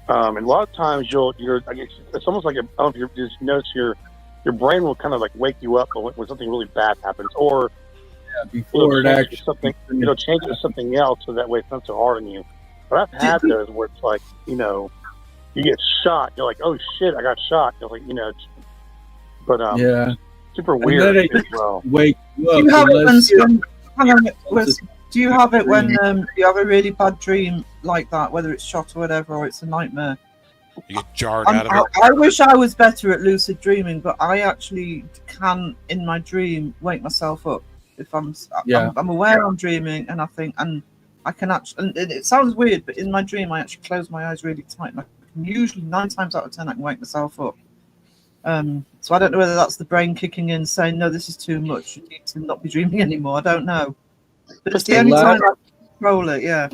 And a lot of times I guess it's almost like I don't know if you just notice your brain will kind of like wake you up when something really bad happens, or before it actually something, change it to something else so that way it's not so hard on you. But I've had those where it's like, you get shot, you're like, oh shit, I got shot. You're like, but super weird as well. Wake you up. Do you have it do you have it when you have a really bad dream like that, whether it's shot or whatever, or it's a nightmare? You get jarred out of it. I wish I was better at lucid dreaming, but I actually can, in my dream, wake myself up. If I'm aware I'm dreaming, and I think, and I can actually, and it sounds weird, but in my dream, I actually close my eyes really tight. And I can usually 9 times out of 10, I can wake myself up. So I don't know whether that's the brain kicking in, saying, no, this is too much. You need to not be dreaming anymore. I don't know. But it's the only time I control it, yeah.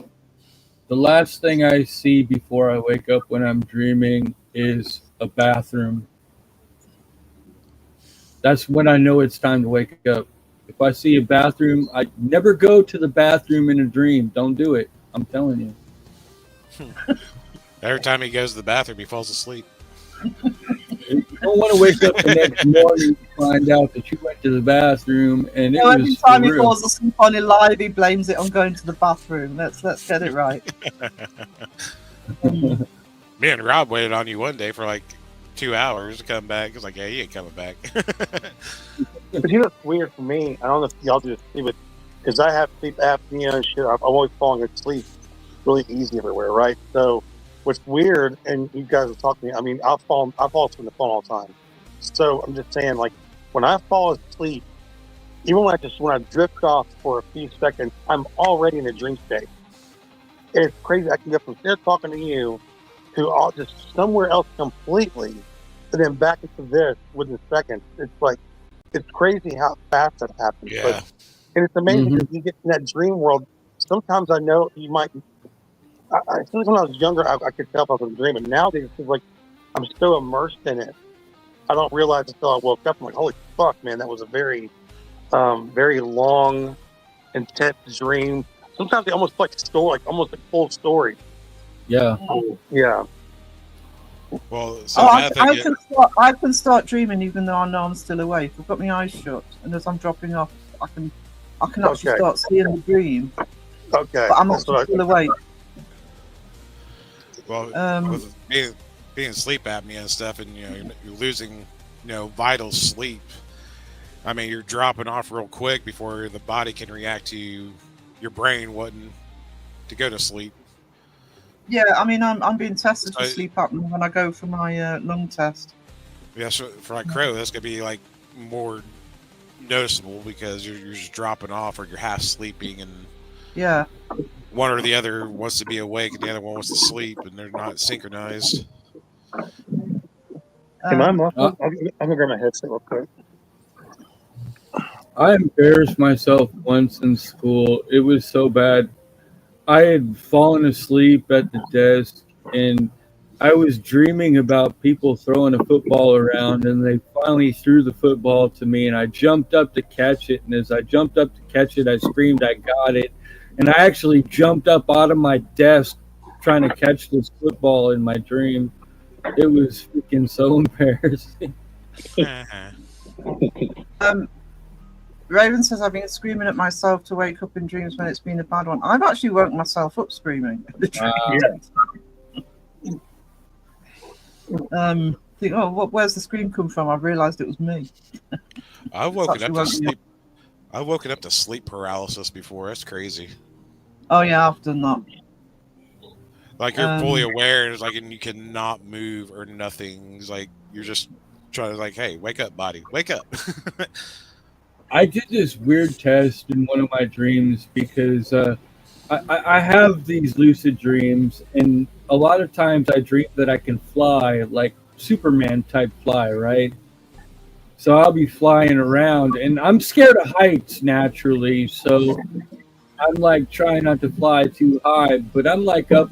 The last thing I see before I wake up when I'm dreaming is a bathroom. That's when I know it's time to wake up. If I see a bathroom, I never go to the bathroom in a dream. Don't do it. I'm telling you. Every time he goes to the bathroom, he falls asleep. You don't want to wake up the next morning to find out that you went to the bathroom and it was every time he falls asleep on it live, he blames it on going to the bathroom. Let's get it right. Me and Rob waited on you one day for like 2 hours to come back. It's like, yeah, he ain't coming back. But what's weird for me? I don't know if y'all do this, but because I have sleep apnea and shit, I'm always falling asleep really easy everywhere, right? So what's weird, and you guys are talking to me, I mean, I fall asleep on the phone all the time. So I'm just saying, like, when I fall asleep, even when I drift off for a few seconds, I'm already in a dream state. And it's crazy. I can go from there talking to you to just somewhere else completely, and then back into this within seconds. It's like, it's crazy how fast that happens. Yeah. But, and it's amazing because you get in that dream world. Sometimes I know you might. When I was younger, I could tell if I was dreaming. Nowadays, it's like I'm so immersed in it. I don't realize until I woke up. I'm like, holy fuck, man, that was a very, very long, intense dream. Sometimes they almost like story, like almost a full story. Yeah. Yeah. Well, so I can start dreaming even though I know I'm still awake. I've got my eyes shut, and as I'm dropping off, I can actually start seeing the dream. Okay. But I'm still awake. Well, with being sleep apnea and stuff, and you're losing, vital sleep. I mean, you're dropping off real quick before the body can react to your brain wanting to go to sleep. Yeah, I mean, I'm being tested for sleep apnea when I go for my lung test. Yeah, so for like Crow, that's gonna be like more noticeable because you're just dropping off, or you're half sleeping, and one or the other wants to be awake and the other one wants to sleep, and they're not synchronized. Am I muffled? I'm gonna grab my headset real quick. I embarrassed myself once in school. It was so bad. I had fallen asleep at the desk, and I was dreaming about people throwing a football around, and they finally threw the football to me, and I jumped up to catch it. And as I jumped up to catch it, I screamed, I got it. And I actually jumped up out of my desk trying to catch this football in my dream. It was freaking so embarrassing. Raven says, I've been screaming at myself to wake up in dreams when it's been a bad one. I've actually woken myself up screaming at the dream. Think, where's the scream come from? I've realised it was me. I've woken up to sleep. I've woken up to sleep paralysis before. That's crazy. Oh yeah, I've done that. Like you're fully aware, and it's like, and you cannot move or nothing. It's like you're just trying to like, hey, wake up, body, wake up. I did this weird test in one of my dreams because I have these lucid dreams, and a lot of times I dream that I can fly, like Superman type fly, right? So I'll be flying around, and I'm scared of heights naturally, so I'm like trying not to fly too high, but I'm like up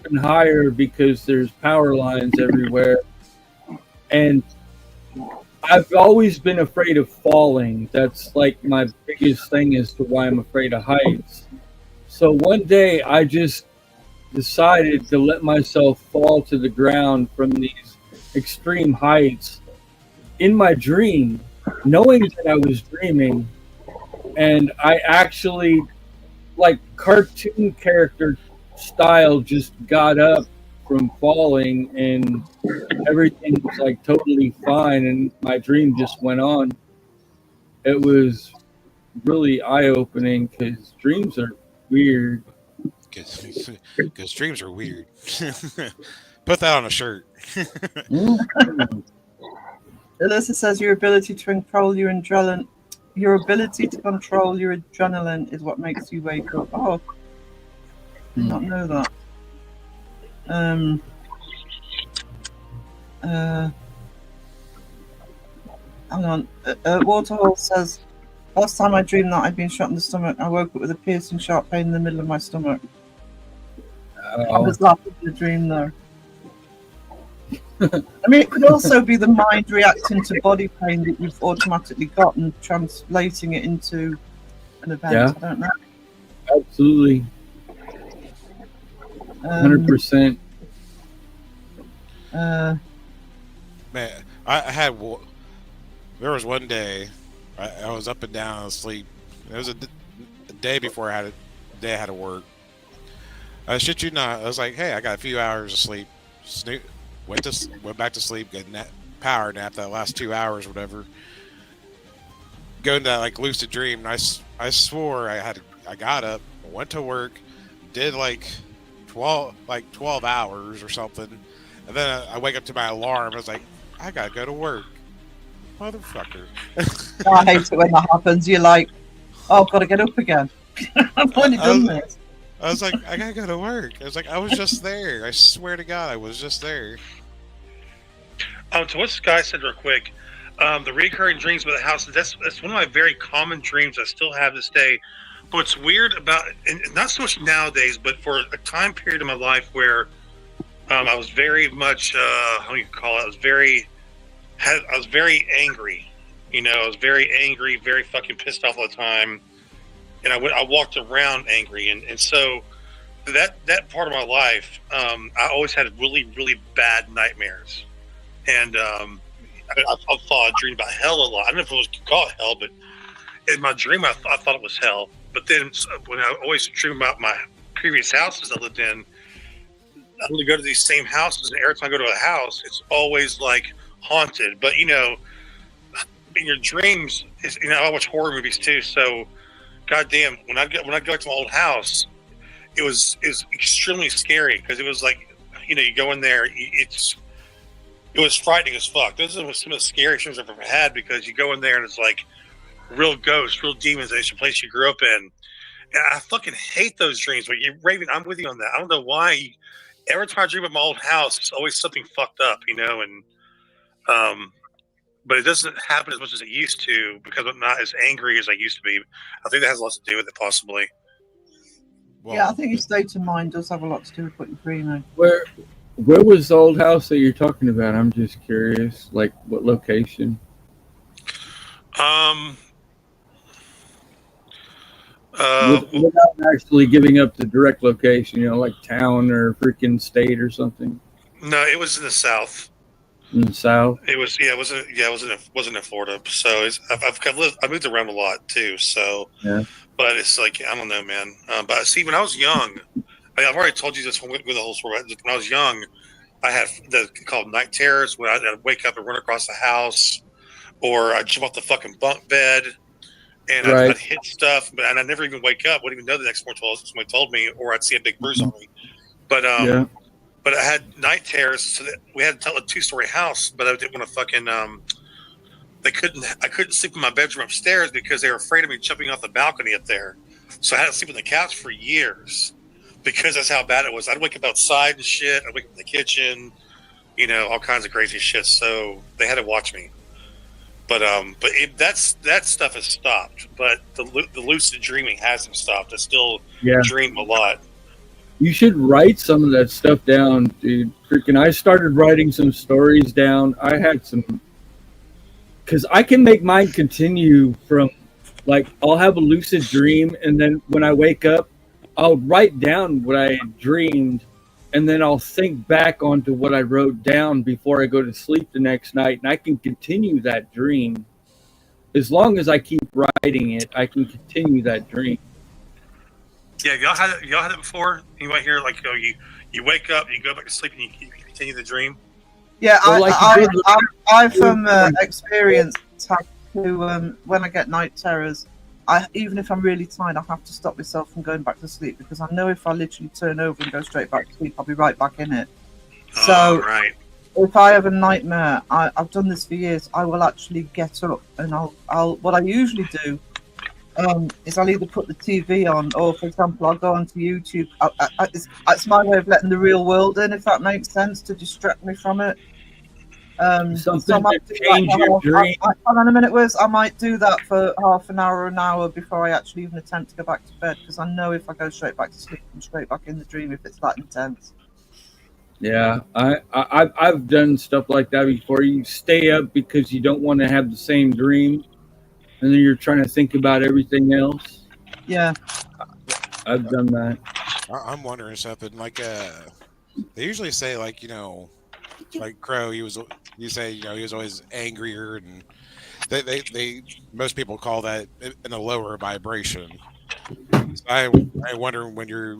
and higher because there's power lines everywhere. And I've always been afraid of falling. That's like my biggest thing as to why I'm afraid of heights. So one day I just decided to let myself fall to the ground from these extreme heights in my dream, knowing that I was dreaming. and I actually, like, cartoon character style, just got up from falling, and everything was like totally fine, and my dream just went on. It was really eye opening because dreams are weird. Because dreams are weird. Put that on a shirt. Alyssa says your ability to control your adrenaline. Your ability to control your adrenaline is what makes you wake up. Oh, did not know that. Hang on. Waterhole says, last time I dreamed that I'd been shot in the stomach, I woke up with a piercing sharp pain in the middle of my stomach. I was laughing in the dream though. I mean, it could also be the mind reacting to body pain that you've automatically got and translating it into an event. Yeah. I don't know. Absolutely. 100%. Man, I had. There was one day I was up and down asleep. It was a day before I had to work. I shit you not. I was like, hey, I got a few hours of sleep. Went back to sleep, get power nap that last 2 hours, whatever. Go into that like lucid dream, and I swore I got up, went to work, did like 12 hours or something, and then I wake up to my alarm. I was like, I gotta go to work, motherfucker. I hate it when that happens. You're like, oh, I've got to get up again. I've already done this. I was like, I gotta go to work. I was like, I was just there. I swear to God, I was just there. To what Sky said real quick, the recurring dreams about the house, that's one of my very common dreams I still have this day. But what's weird about, and not so much nowadays, but for a time period in my life where I was very much, how do you call it? I was very angry. You know, I was very angry, very fucking pissed off all the time. And I walked around angry. And so that part of my life, I always had really, really bad nightmares. And I thought I dreamed about hell a lot. I don't know if it was called hell, but in my dream, I thought it was hell. But then when I always dream about my previous houses I lived in, I only go to these same houses, and every time I go to a house, it's always like haunted. But you know, in your dreams, I watch horror movies too. So, goddamn, when I go back to my old house, it was extremely scary because it was like, you go in there, it was frightening as fuck. This is some of the scariest things I've ever had because you go in there and it's like real ghosts, real demons. It's a place you grew up in. And I fucking hate those dreams. But Raven, I'm with you on that. I don't know why. Every time I dream of my old house, it's always something fucked up, and but it doesn't happen as much as it used to because I'm not as angry as I used to be. I think that has a lot to do with it, possibly. Well, yeah, I think your state of mind does have a lot to do with what you're dreaming. Where was the old house that you're talking about? I'm just curious. Like, what location? Without actually giving up the direct location, like town or freaking state or something. No, it was in the South. In the South. It was. Yeah, it wasn't in Florida. So I moved around a lot too. So yeah. But it's like, I don't know, man. But see, when I was young, I've already told you this with the whole story. When I was young, I had called night terrors. When I'd wake up and run across the house, or I'd jump off the fucking bunk bed, and I'd hit stuff, and I'd never even wake up. Wouldn't even know the next morning until somebody told me, or I'd see a big bruise on me. But But I had night terrors, so that we had to tell a 2-story house. But I didn't want to fucking. I couldn't sleep in my bedroom upstairs because they were afraid of me jumping off the balcony up there. So I had to sleep on the couch for years because that's how bad it was. I'd wake up outside and shit. I'd wake up in the kitchen, all kinds of crazy shit. So they had to watch me. But that stuff has stopped. But the lucid dreaming hasn't stopped. I still dream a lot. You should write some of that stuff down, dude. Freaking, I started writing some stories down. I had some, because I can make mine continue from, like, I'll have a lucid dream, and then when I wake up, I'll write down what I dreamed, and then I'll think back onto what I wrote down before I go to sleep the next night, and I can continue that dream. as long as I keep riding it, I can continue that dream. Yeah, y'all had it before. You might hear like you wake up, you go back to sleep, and you continue the dream. Yeah, Well, I from experience have to when I get night terrors. Even if I'm really tired, I have to stop myself from going back to sleep because I know if I literally turn over and go straight back to sleep, I'll be right back in it. So right. If I have a nightmare, I've done this for years. I will actually get up and I'll. What I usually do is I'll either put the TV on, or for example, I'll go onto YouTube. It's my way of letting the real world in, if that makes sense, to distract me from it. Something to change your dream. Hold on a minute, Wiz. I might do that for half an hour or an hour before I actually even attempt to go back to bed, because I know if I go straight back to sleep, I'm straight back in the dream if it's that intense. Yeah, I've done stuff like that before. You stay up because you don't want to have the same dream, and then you're trying to think about everything else. Yeah, I've done that. I'm wondering something. Like, they usually say, like, like Crow, you say, he was always angrier, and they most people call that in a lower vibration. So I wonder when you're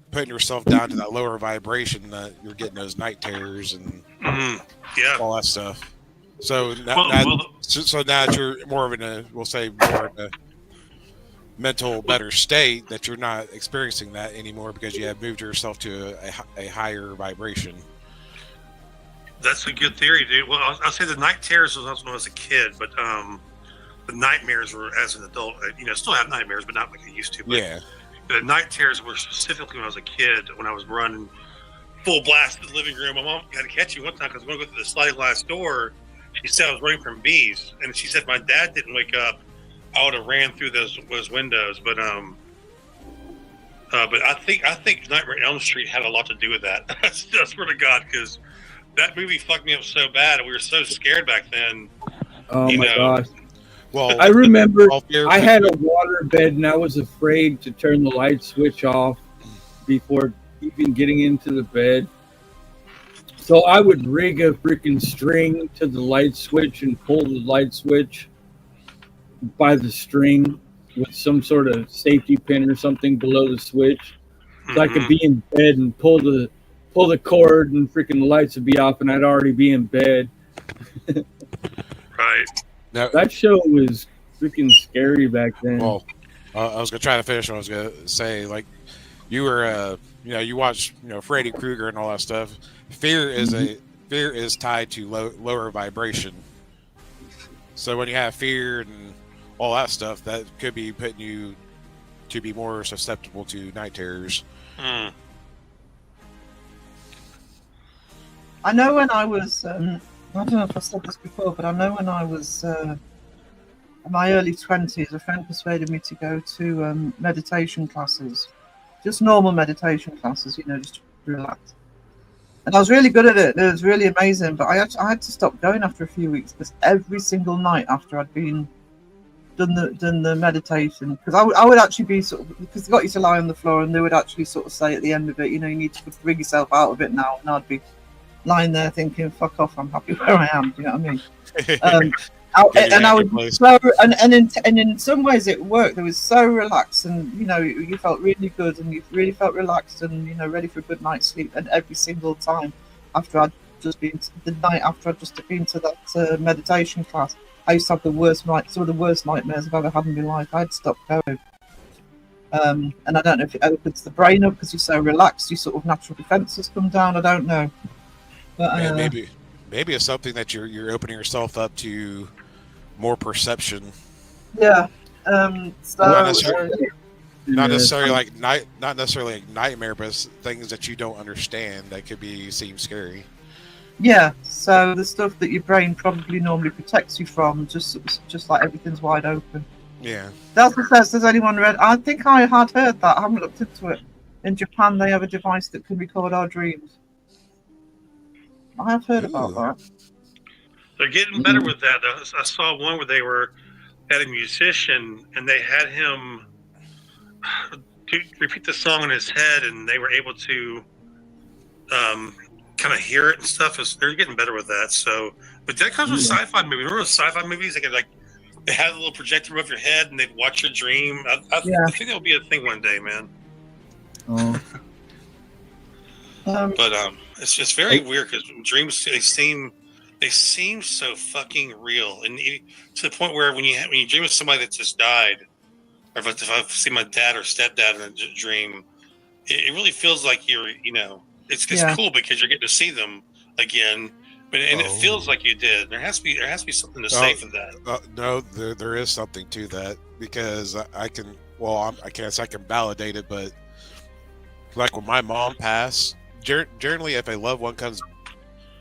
putting yourself down to that lower vibration that you're getting those night terrors and all that stuff. So now that you're more of more in a mental better state, that you're not experiencing that anymore because you have moved yourself to a higher vibration. That's a good theory, dude. Well, I'll say the night terrors was when I was a kid, but the nightmares were as an adult. Still have nightmares, but not like I used to. But yeah. The night terrors were specifically when I was a kid, when I was running full blast in the living room. My mom had to catch me one time because I was going to go through the sliding glass door. She said I was running from bees, and she said if my dad didn't wake up, I would have ran through those windows. But I think Nightmare on Elm Street had a lot to do with that. I swear to God, because that movie fucked me up so bad. We were so scared back then. Oh my gosh. Well, I remember I had a water bed and I was afraid to turn the light switch off before even getting into the bed. So I would rig a freaking string to the light switch and pull the light switch by the string with some sort of safety pin or something below the switch. So I could be in bed and pull the cord and freaking the lights would be off and I'd already be in bed. Right. Now, that show was freaking scary back then. Well, I was gonna try to finish what I was gonna say. Like, you were, you watch, Freddy Krueger and all that stuff. Fear is tied to lower vibration. So when you have fear and all that stuff, that could be putting you to be more susceptible to night terrors. I know when I was, I don't know if I said this before, but I know when I was in my early 20s, a friend persuaded me to go to meditation classes, just normal meditation classes, just to relax. And I was really good at it. It was really amazing, but I had to stop going after a few weeks because every single night after I'd done the meditation, because I would actually be because they got you to lie on the floor and they would actually sort of say at the end of it, you need to bring yourself out of it now, and I'd be lying there thinking, fuck off, I'm happy where I am. Do you know what I mean? And I was so, and in some ways it worked. It was so relaxed, and you felt really good, and you really felt relaxed, and ready for a good night's sleep. And every single time after I'd just been to that meditation class, I used to have some of the worst nightmares I've ever had in my life. I'd stopped going. And I don't know if it opens the brain up because you're so relaxed, your sort of natural defenses come down. I don't know. But, maybe it's something that you're opening yourself up to more perception. Yeah. Not necessarily like nightmare, but things that you don't understand that could seem scary. Yeah. So the stuff that your brain probably normally protects you from, just like everything's wide open. Yeah. Delta says, has anyone read? I think I had heard that. I haven't looked into it. In Japan, they have a device that can record our dreams. I have heard about that. They're getting better with that. I saw one where they had a musician and they had him to repeat the song in his head, and they were able to kind of hear it and stuff. They're getting better with that. So, but that comes with sci-fi movies. Remember sci-fi movies? They could they have a little projector above your head and they watch your dream. I think that'll be a thing one day, man. Oh. But it's just very weird because dreams they seem so fucking real, and to the point where when you dream of somebody that just died, or if I've seen my dad or stepdad in a dream, it really feels like it's cool because you're getting to see them again. But it feels like you did. There has to be something to say for that. No, there is something to that because I can validate it, but like when my mom passed, generally if a loved one comes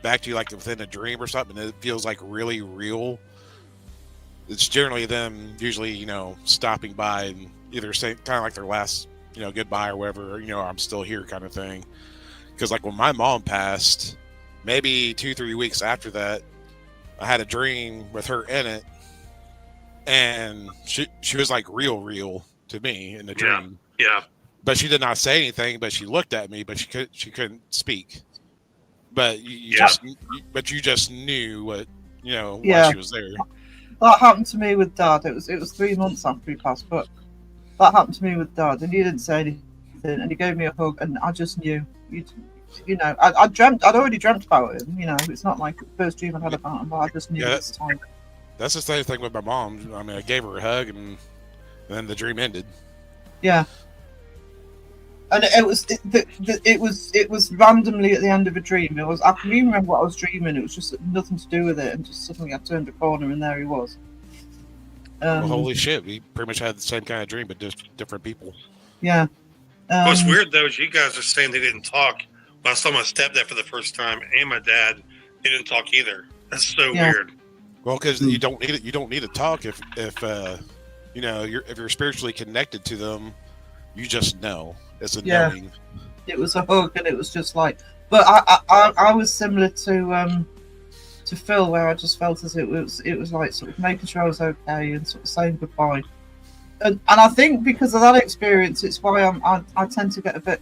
back to you like within a dream or something, and it feels like really real, it's generally them usually stopping by and either saying kind of like their last goodbye or whatever, or, I'm still here kind of thing. Because like when my mom passed, maybe 2-3 weeks after that, I had a dream with her in it, and she was like real to me in the dream. Yeah. But she did not say anything. But she looked at me, but she couldn't speak. But you just knew what why she was there. That happened to me with Dad. It was 3 months after he passed, but that happened to me with Dad, and he didn't say anything, and he gave me a hug, and I just knew. I'd already dreamt about him. It's not like the first dream I had about him, but I just knew this time. That's the same thing with my mom. I mean, I gave her a hug, and then the dream ended. Yeah. And it was randomly at the end of a dream. I can even remember what I was dreaming. It was just nothing to do with it, and just suddenly I turned a corner, and there he was. Well, holy shit! We pretty much had the same kind of dream, but just different people. Yeah. What's weird though is you guys are saying they didn't talk. When I saw my stepdad for the first time and my dad, they didn't talk either. That's so weird. Well, because you don't need it. You don't need to talk if you're spiritually connected to them. You just know. It's a knowing. It was a hug, and it was just like. But I was similar to Phil, where I just felt as it was like sort of making sure I was okay and sort of saying goodbye. And I think because of that experience, it's why I tend to get a bit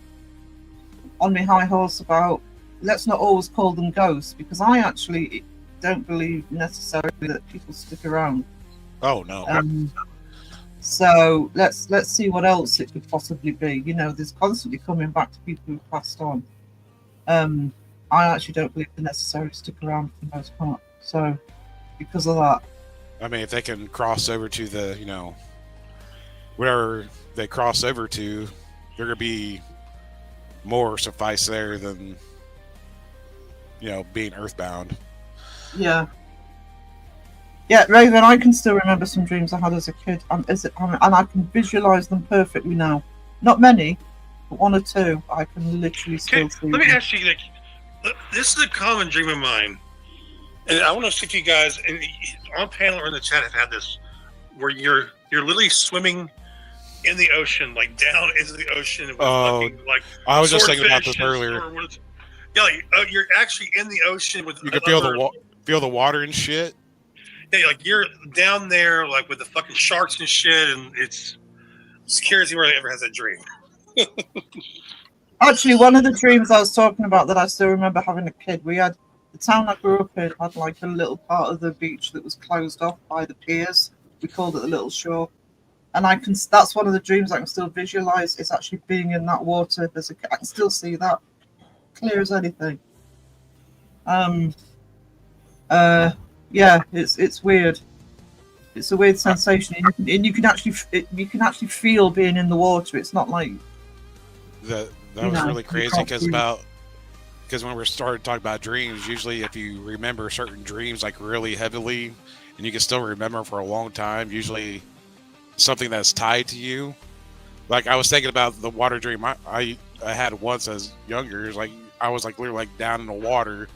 on my high horse about let's not always call them ghosts, because I actually don't believe necessarily that people stick around. Oh no. So let's see what else it could possibly be. There's constantly coming back to people who've passed on. I actually don't believe they're necessarily stick around for the most part. So because of that. I mean, if they can cross over to the, wherever they cross over to, there gonna be more suffice there than, being earthbound. Yeah. Yeah, Raven, I can still remember some dreams I had as a kid, and I can visualize them perfectly now. Not many, but 1 or 2 I can literally still see. Let me ask you, this is a common dream of mine, and I want to see if you guys on panel or in the chat have had this, where you're literally swimming in the ocean, like down into the ocean. With I was just thinking about this earlier. You're actually in the ocean with. You can feel the water and shit. Yeah, like you're down there, like with the fucking sharks and shit, and it's scares me. Where ever has that dream. Actually, one of the dreams I was talking about that I still remember having a kid. We had the town I grew up in had like a little part of the beach that was closed off by the piers. We called it the Little Shore, and that's one of the dreams I can still visualize. It's actually being in that water. I can still see that clear as anything. Yeah, it's weird. It's a weird sensation, and you can actually feel being in the water. It's not like that was really crazy because when we started talking about dreams, usually if you remember certain dreams like really heavily, and you can still remember for a long time, usually something that's tied to you. Like I was thinking about the water dream I had once as younger. Like I was like literally like down in the water.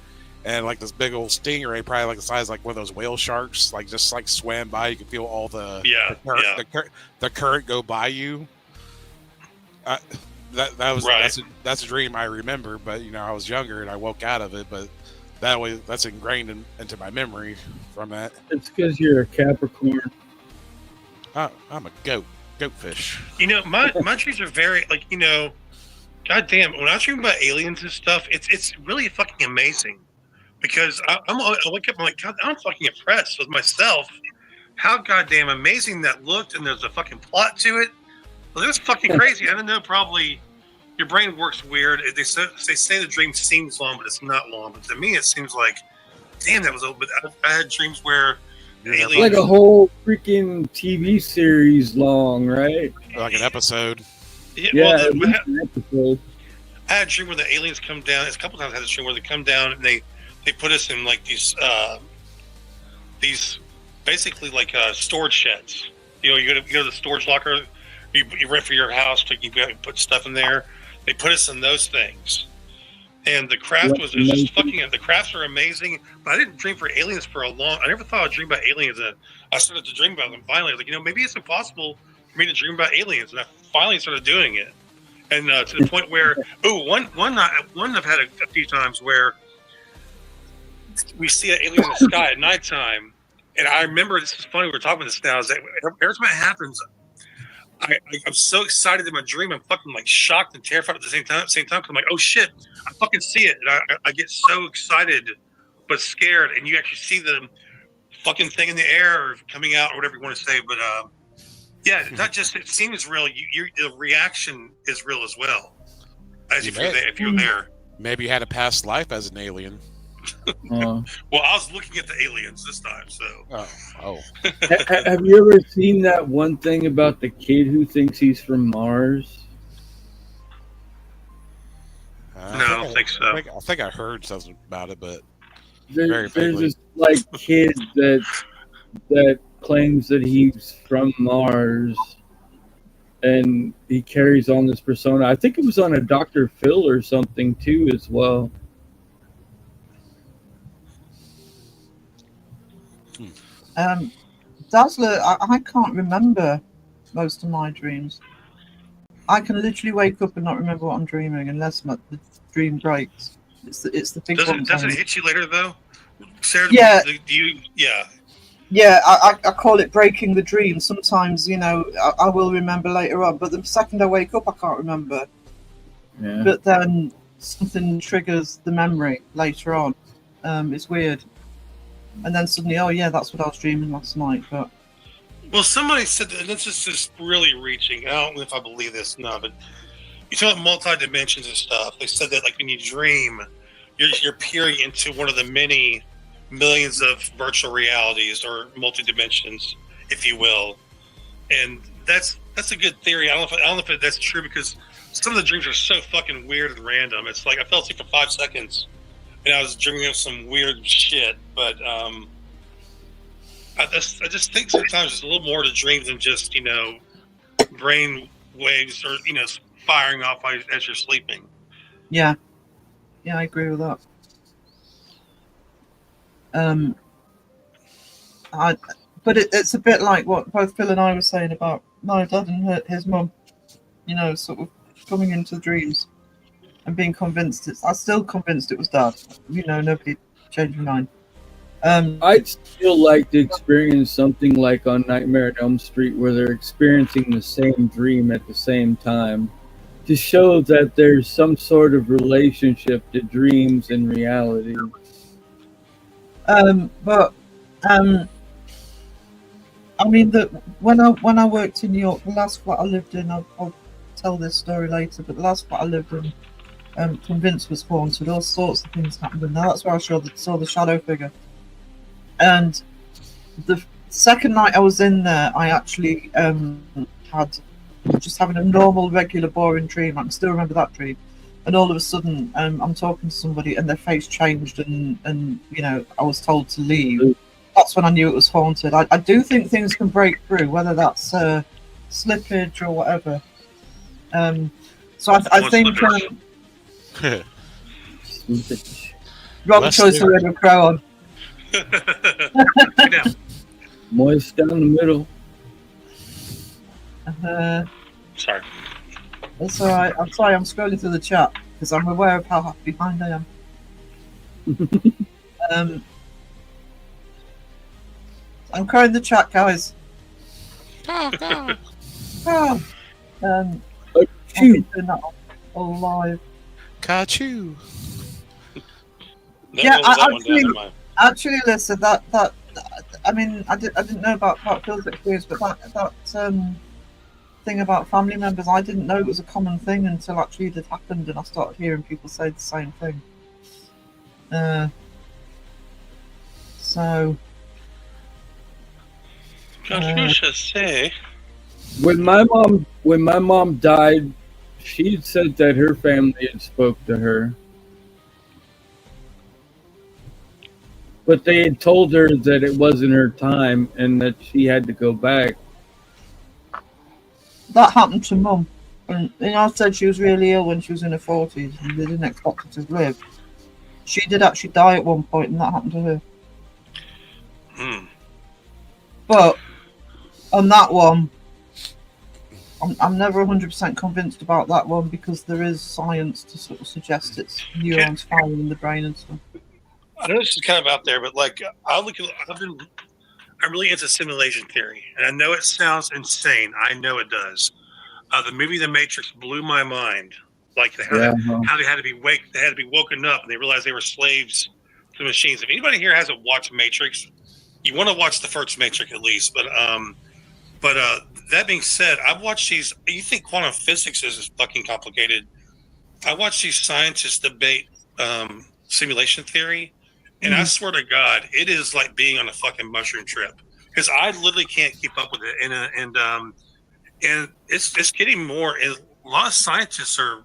And like this big old stingray, probably like the size like one of those whale sharks, like just like swam by. You can feel all the current go by you. That's a dream I remember, but I was younger and I woke out of it. But that's ingrained into my memory from that. It's because you're a Capricorn. I'm a goatfish. My dreams are very God damn, when I dream about aliens and stuff, it's really fucking amazing. Because I wake up, I'm like, God, I'm fucking impressed with myself how goddamn amazing that looked, and there's a fucking plot to it. Well, it was fucking crazy. I don't know, probably your brain works weird. They say the dream seems long, but it's not long. But to me, it seems like, damn, that was a. But I had dreams where aliens, like a whole freaking TV series long, right? Like an episode. Yeah, an episode. I had a dream where the aliens come down. It's a couple times I had a dream where they come down and they put us in like these basically like storage sheds. You know, you go to the storage locker. You rent for your house to put stuff in there. They put us in those things, and the craft was just fucking. The crafts are amazing, but I didn't dream for aliens for a long. I never thought I'd dream about aliens, and I started to dream about them. Finally, I was like, maybe it's impossible for me to dream about aliens, and I finally started doing it. And to the point where, one I've had a few times where we see an alien in the sky at nighttime, and I remember, this is funny, we're talking about this now, is that every time it happens, I'm so excited in my dream, I'm fucking like shocked and terrified at the same time, because I'm like, oh shit, I fucking see it, and I get so excited but scared, and you actually see the fucking thing in the air or coming out or whatever you want to say, but yeah, not just it seems real. The reaction is real as well. As if you're there. Maybe you had a past life as an alien. Well, I was looking at the aliens this time, so. Oh. Have you ever seen that one thing about the kid who thinks he's from Mars? No, I don't think so. I think I heard something about it, but there's this like kid that claims that he's from Mars, and he carries on this persona. I think it was on a Dr. Phil or something too, as well. Dazzler, I can't remember most of my dreams. I can literally wake up and not remember what I'm dreaming unless the dream breaks. It's the big one. Doesn't it hit you later though? Sarah, yeah. Yeah. Yeah, I call it breaking the dream. Sometimes, I will remember later on, but the second I wake up, I can't remember. Yeah. But then something triggers the memory later on. It's weird. And then suddenly, oh yeah, that's what I was dreaming last night. But well, somebody said that, and this is just really reaching. I don't know if I believe this or not, but you talk about multi-dimensions and stuff. They said that like when you dream, you're peering into one of the many millions of virtual realities or multi-dimensions, if you will, and that's a good theory. I don't know if that's true, because some of the dreams are so fucking weird and random. It's like I fell asleep for 5 seconds and I was dreaming of some weird shit, but I just think sometimes there's a little more to dreams than just brain waves or firing off as you're sleeping. Yeah, I agree with that. But it's a bit like what both Phil and I were saying about my dad and his mum, sort of coming into dreams and being convinced I'm still convinced it was Dad. Nobody changed my mind. I'd still like to experience something like on Nightmare on Elm Street, where they're experiencing the same dream at the same time, to show that there's some sort of relationship to dreams and reality. When I worked in New York, the last flat I lived in, I'll tell this story later, but the last flat I lived in, convinced was haunted. All sorts of things happened in there. That's where I saw the shadow figure. And the second night I was in there, I actually had just having a normal, regular, boring dream. I can still remember that dream. And all of a sudden, I'm talking to somebody, and their face changed, and I was told to leave. That's when I knew it was haunted. I do think things can break through, whether that's slippage or whatever. So I think wrong choice of word of crow on. Moist down the middle. Sorry. That's all right. I'm sorry. I'm scrolling through the chat because I'm aware of how behind I am. I'm crowing the chat, guys. Doing that all live. Ka-choo. Yeah, actually, listen. That I mean, I didn't know about Park Phil's experience, but that thing about family members, I didn't know it was a common thing until actually it had happened, and I started hearing people say the same thing. So. Say. When my mom died, she said that her family had spoke to her, but they had told her that it wasn't her time and that she had to go back. That happened to Mum. And I said she was really ill when she was in her 40s and they didn't expect her to live. She did actually die at one point, and that happened to her. But on that one, I'm never 100% convinced about that one, because there is science to sort of suggest it's neurons firing in the brain and stuff. I know this is kind of out there, but like I'm really into simulation theory, and I know it sounds insane. I know it does. The movie The Matrix blew my mind. Like how they had to be woken up, and they realized they were slaves to machines. If anybody here hasn't watched Matrix, you want to watch the first Matrix at least. But that being said, I've watched these. You think quantum physics is fucking complicated? I watch these scientists debate simulation theory, and I swear to God, it is like being on a fucking mushroom trip, because I literally can't keep up with it. And it's getting more. And a lot of scientists are.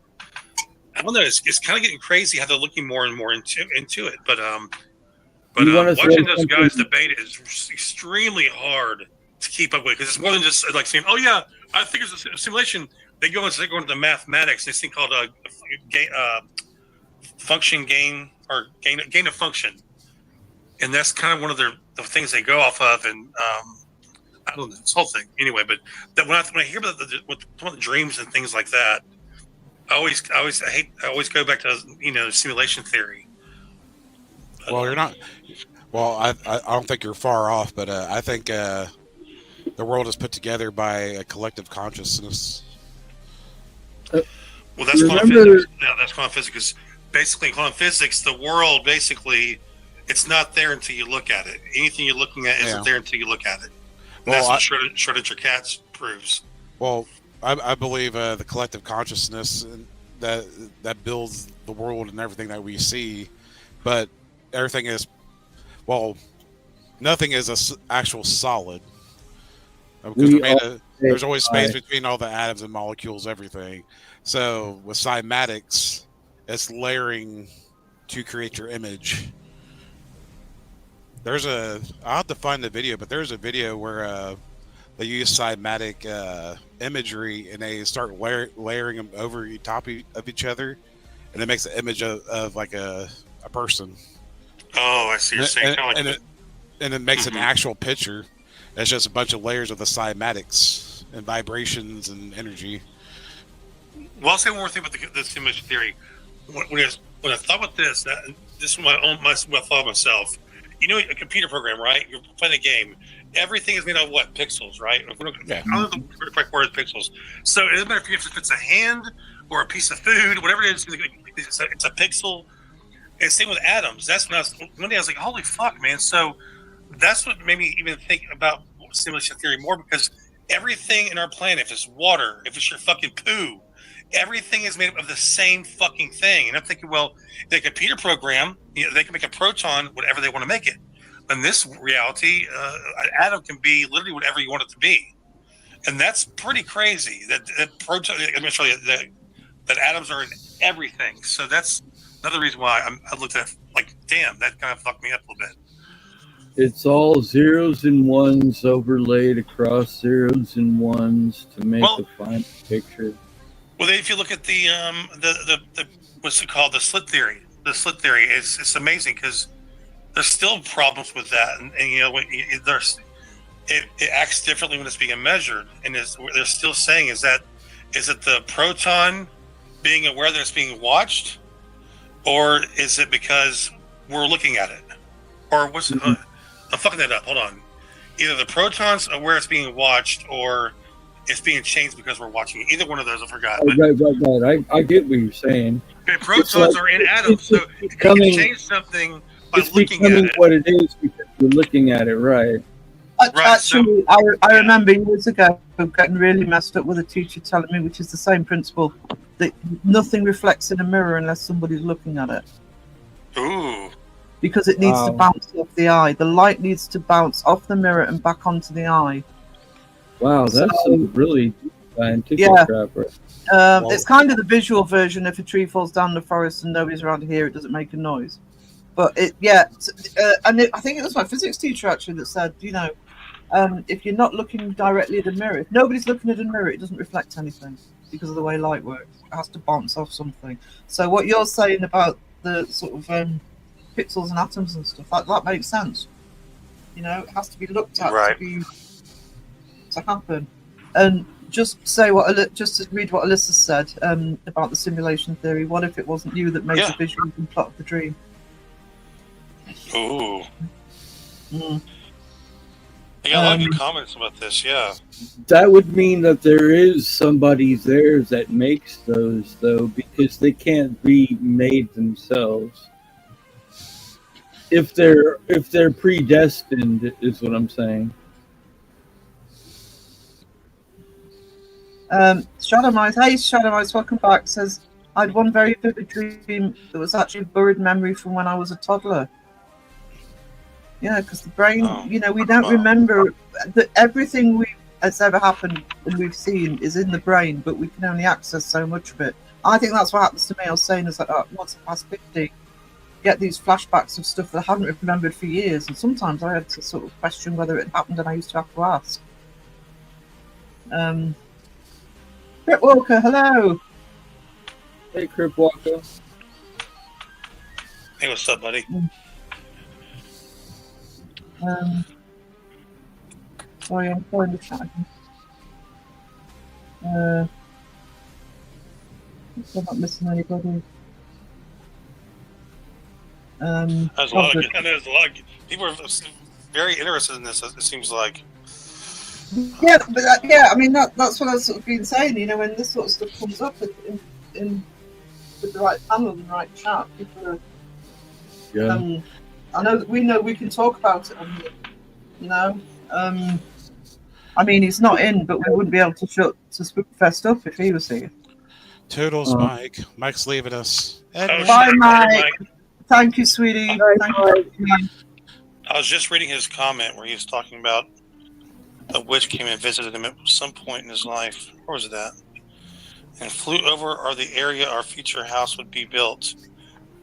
I don't know. It's kind of getting crazy how they're looking more and more into it. But watching those guys debate it is extremely hard to keep up with, because it's more than just like saying, "Oh yeah, I think it's a simulation." They go into the mathematics. This thing called function gain or gain of function, and that's kind of one of the things they go off of. And I don't know this whole thing anyway. But that when I hear about the dreams and things like that, I always go back to simulation theory. Well, you're not. Well, I don't think you're far off, but I think the world is put together by a collective consciousness. Well, that's quantum physics. No, that's quantum physics. Basically, quantum physics, the world basically, it's not there until you look at it. Anything you're looking at isn't there until you look at it. And that's what Schrodinger cats proves. Well, I believe the collective consciousness that builds the world and everything that we see, but everything is, well, nothing is an actual solid. Because there's always space between all the atoms and molecules, everything. So with cymatics, it's layering to create your image. I'll have to find the video, but there's a video where they use cymatic imagery, and they start layering them over top of each other, and it makes an image of like a person. Oh, I see. You're saying and it makes an actual picture. It's just a bunch of layers of the cymatics and vibrations and energy. Well, I'll say one more thing about the simulation theory. When I thought about this is my thought myself. You know, a computer program, right? You're playing a game. Everything is made out of what? Pixels, right? Yeah. I don't know the correct word is pixels. So it doesn't matter if it's a hand or a piece of food, whatever it is, it's a pixel. And same with atoms. That's when one day I was like, holy fuck, man. So that's what made me even think about simulation theory more, because everything in our planet, if it's water, if it's your fucking poo, everything is made up of the same fucking thing. And I'm thinking, well, the computer program, they can make a proton whatever they want to make it. In this reality, an atom can be literally whatever you want it to be, and that's pretty crazy. That proton, that atoms are in everything. So that's another reason why I looked at it like, damn, that kind of fucked me up a little bit. It's all zeros and ones overlaid across zeros and ones to make a final picture. Well, if you look at the what's it called, the slit theory. The slit theory it's amazing, because there's still problems with that, and it acts differently when it's being measured. And they're still saying is it the proton being aware that it's being watched, or is it because we're looking at it, or what's it? I'm fucking that up. Hold on. Either the proton's aware it's being watched, or it's being changed because we're watching it. Either one of those, I forgot. Right. I get what you're saying. Okay, protons are in atoms, so you can change something by looking at it. What it is because you're looking at it, right? Actually, I remember years ago getting really messed up with a teacher telling me, which is the same principle, that nothing reflects in a mirror unless somebody's looking at it. Ooh. Because it needs to bounce off the eye. The light needs to bounce off the mirror and back onto the eye. Wow, that's some really scientific crap. It's kind of the visual version. If a tree falls down in the forest and nobody's around here, it doesn't make a noise. But I think it was my physics teacher actually that said, if you're not looking directly at a mirror, if nobody's looking at a mirror, it doesn't reflect anything because of the way light works. It has to bounce off something. So what you're saying about the sort of pixels and atoms and stuff, that makes sense. It has to be looked at to happen. And just read what Alyssa said about the simulation theory. What if it wasn't you that made the visual and plot of the dream? Ooh. Yeah, a lot of good comments about this. Yeah. That would mean that there is somebody there that makes those, though, because they can't be made themselves. If they're predestined, is what I'm saying. Shadow Mice, hey Shadow Mice, welcome back. Says I had one very vivid dream that was actually a buried memory from when I was a toddler. Yeah, because the brain, we don't remember that everything that's ever happened and we've seen is in the brain, but we can only access so much of it. I think that's what happens to me. I was saying is that once I pass 50, get these flashbacks of stuff that I hadn't remembered for years, and sometimes I had to sort of question whether it happened, and I used to have to ask. Crip Walker, hello. Hey, Crip Walker. Hey, what's up, buddy? Sorry, I'm trying to chat. I'm not missing anybody. There's a lot of people are very interested in this. It seems like. Yeah, but I mean that's what I've sort of been saying. When this sort of stuff comes up in with the right panel and the right chat, people are. Yeah. I know we can talk about it on here. I mean, he's not in, but we wouldn't be able to Spookfest up if he was here. Toodles, Mike. Mike's leaving us. Bye, Mike. Thank you, sweetie. Thank you. I was just reading his comment where he was talking about a witch came and visited him at some point in his life. Where was it at? And flew over the area our future house would be built.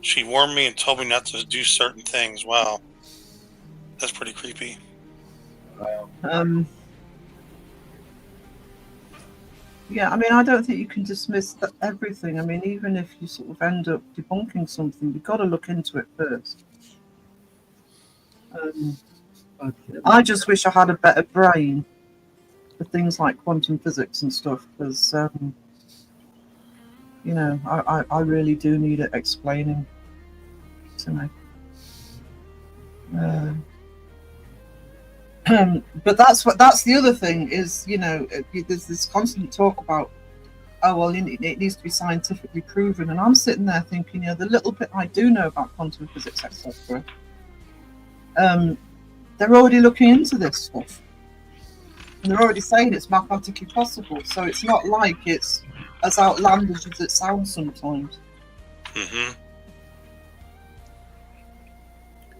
She warned me and told me not to do certain things. Wow. That's pretty creepy. Yeah, I mean, I don't think you can dismiss everything. I mean, even if you sort of end up debunking something, you've got to look into it first. I just wish I had a better brain for things like quantum physics and stuff, because, I really do need it explaining to me. But that's the other thing is, there's this constant talk about, it needs to be scientifically proven, and I'm sitting there thinking, the little bit I do know about quantum physics, etc. They're already looking into this stuff, and they're already saying it's mathematically possible. So it's not like it's as outlandish as it sounds sometimes. Mm-hmm.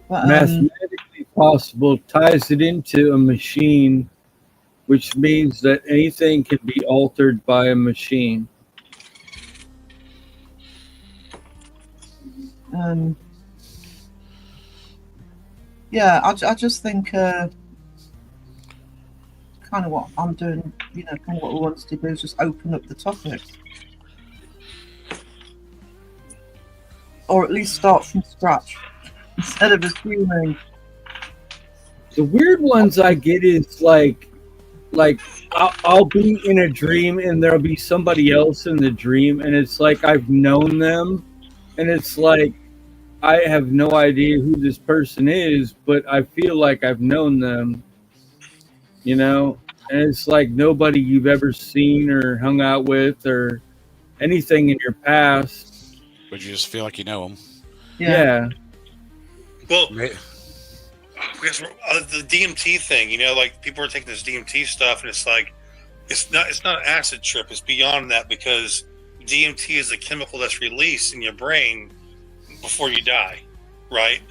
But, mathematically possible ties it into a machine, which means that anything can be altered by a machine. Yeah, I just think kind of what I'm doing, kind of what we wanted to do is just open up the topic. Or at least start from scratch, instead of assuming. The weird ones I get is like I'll be in a dream and there'll be somebody else in the dream, and it's like I've known them, and it's like I have no idea who this person is, but I feel like I've known them, and it's like nobody you've ever seen or hung out with or anything in your past. But you just feel like you know them. Yeah. Well, because the DMT thing, you know, like people are taking this DMT stuff, and it's like it's not an acid trip. It's beyond that because DMT is a chemical that's released in your brain before you die, right?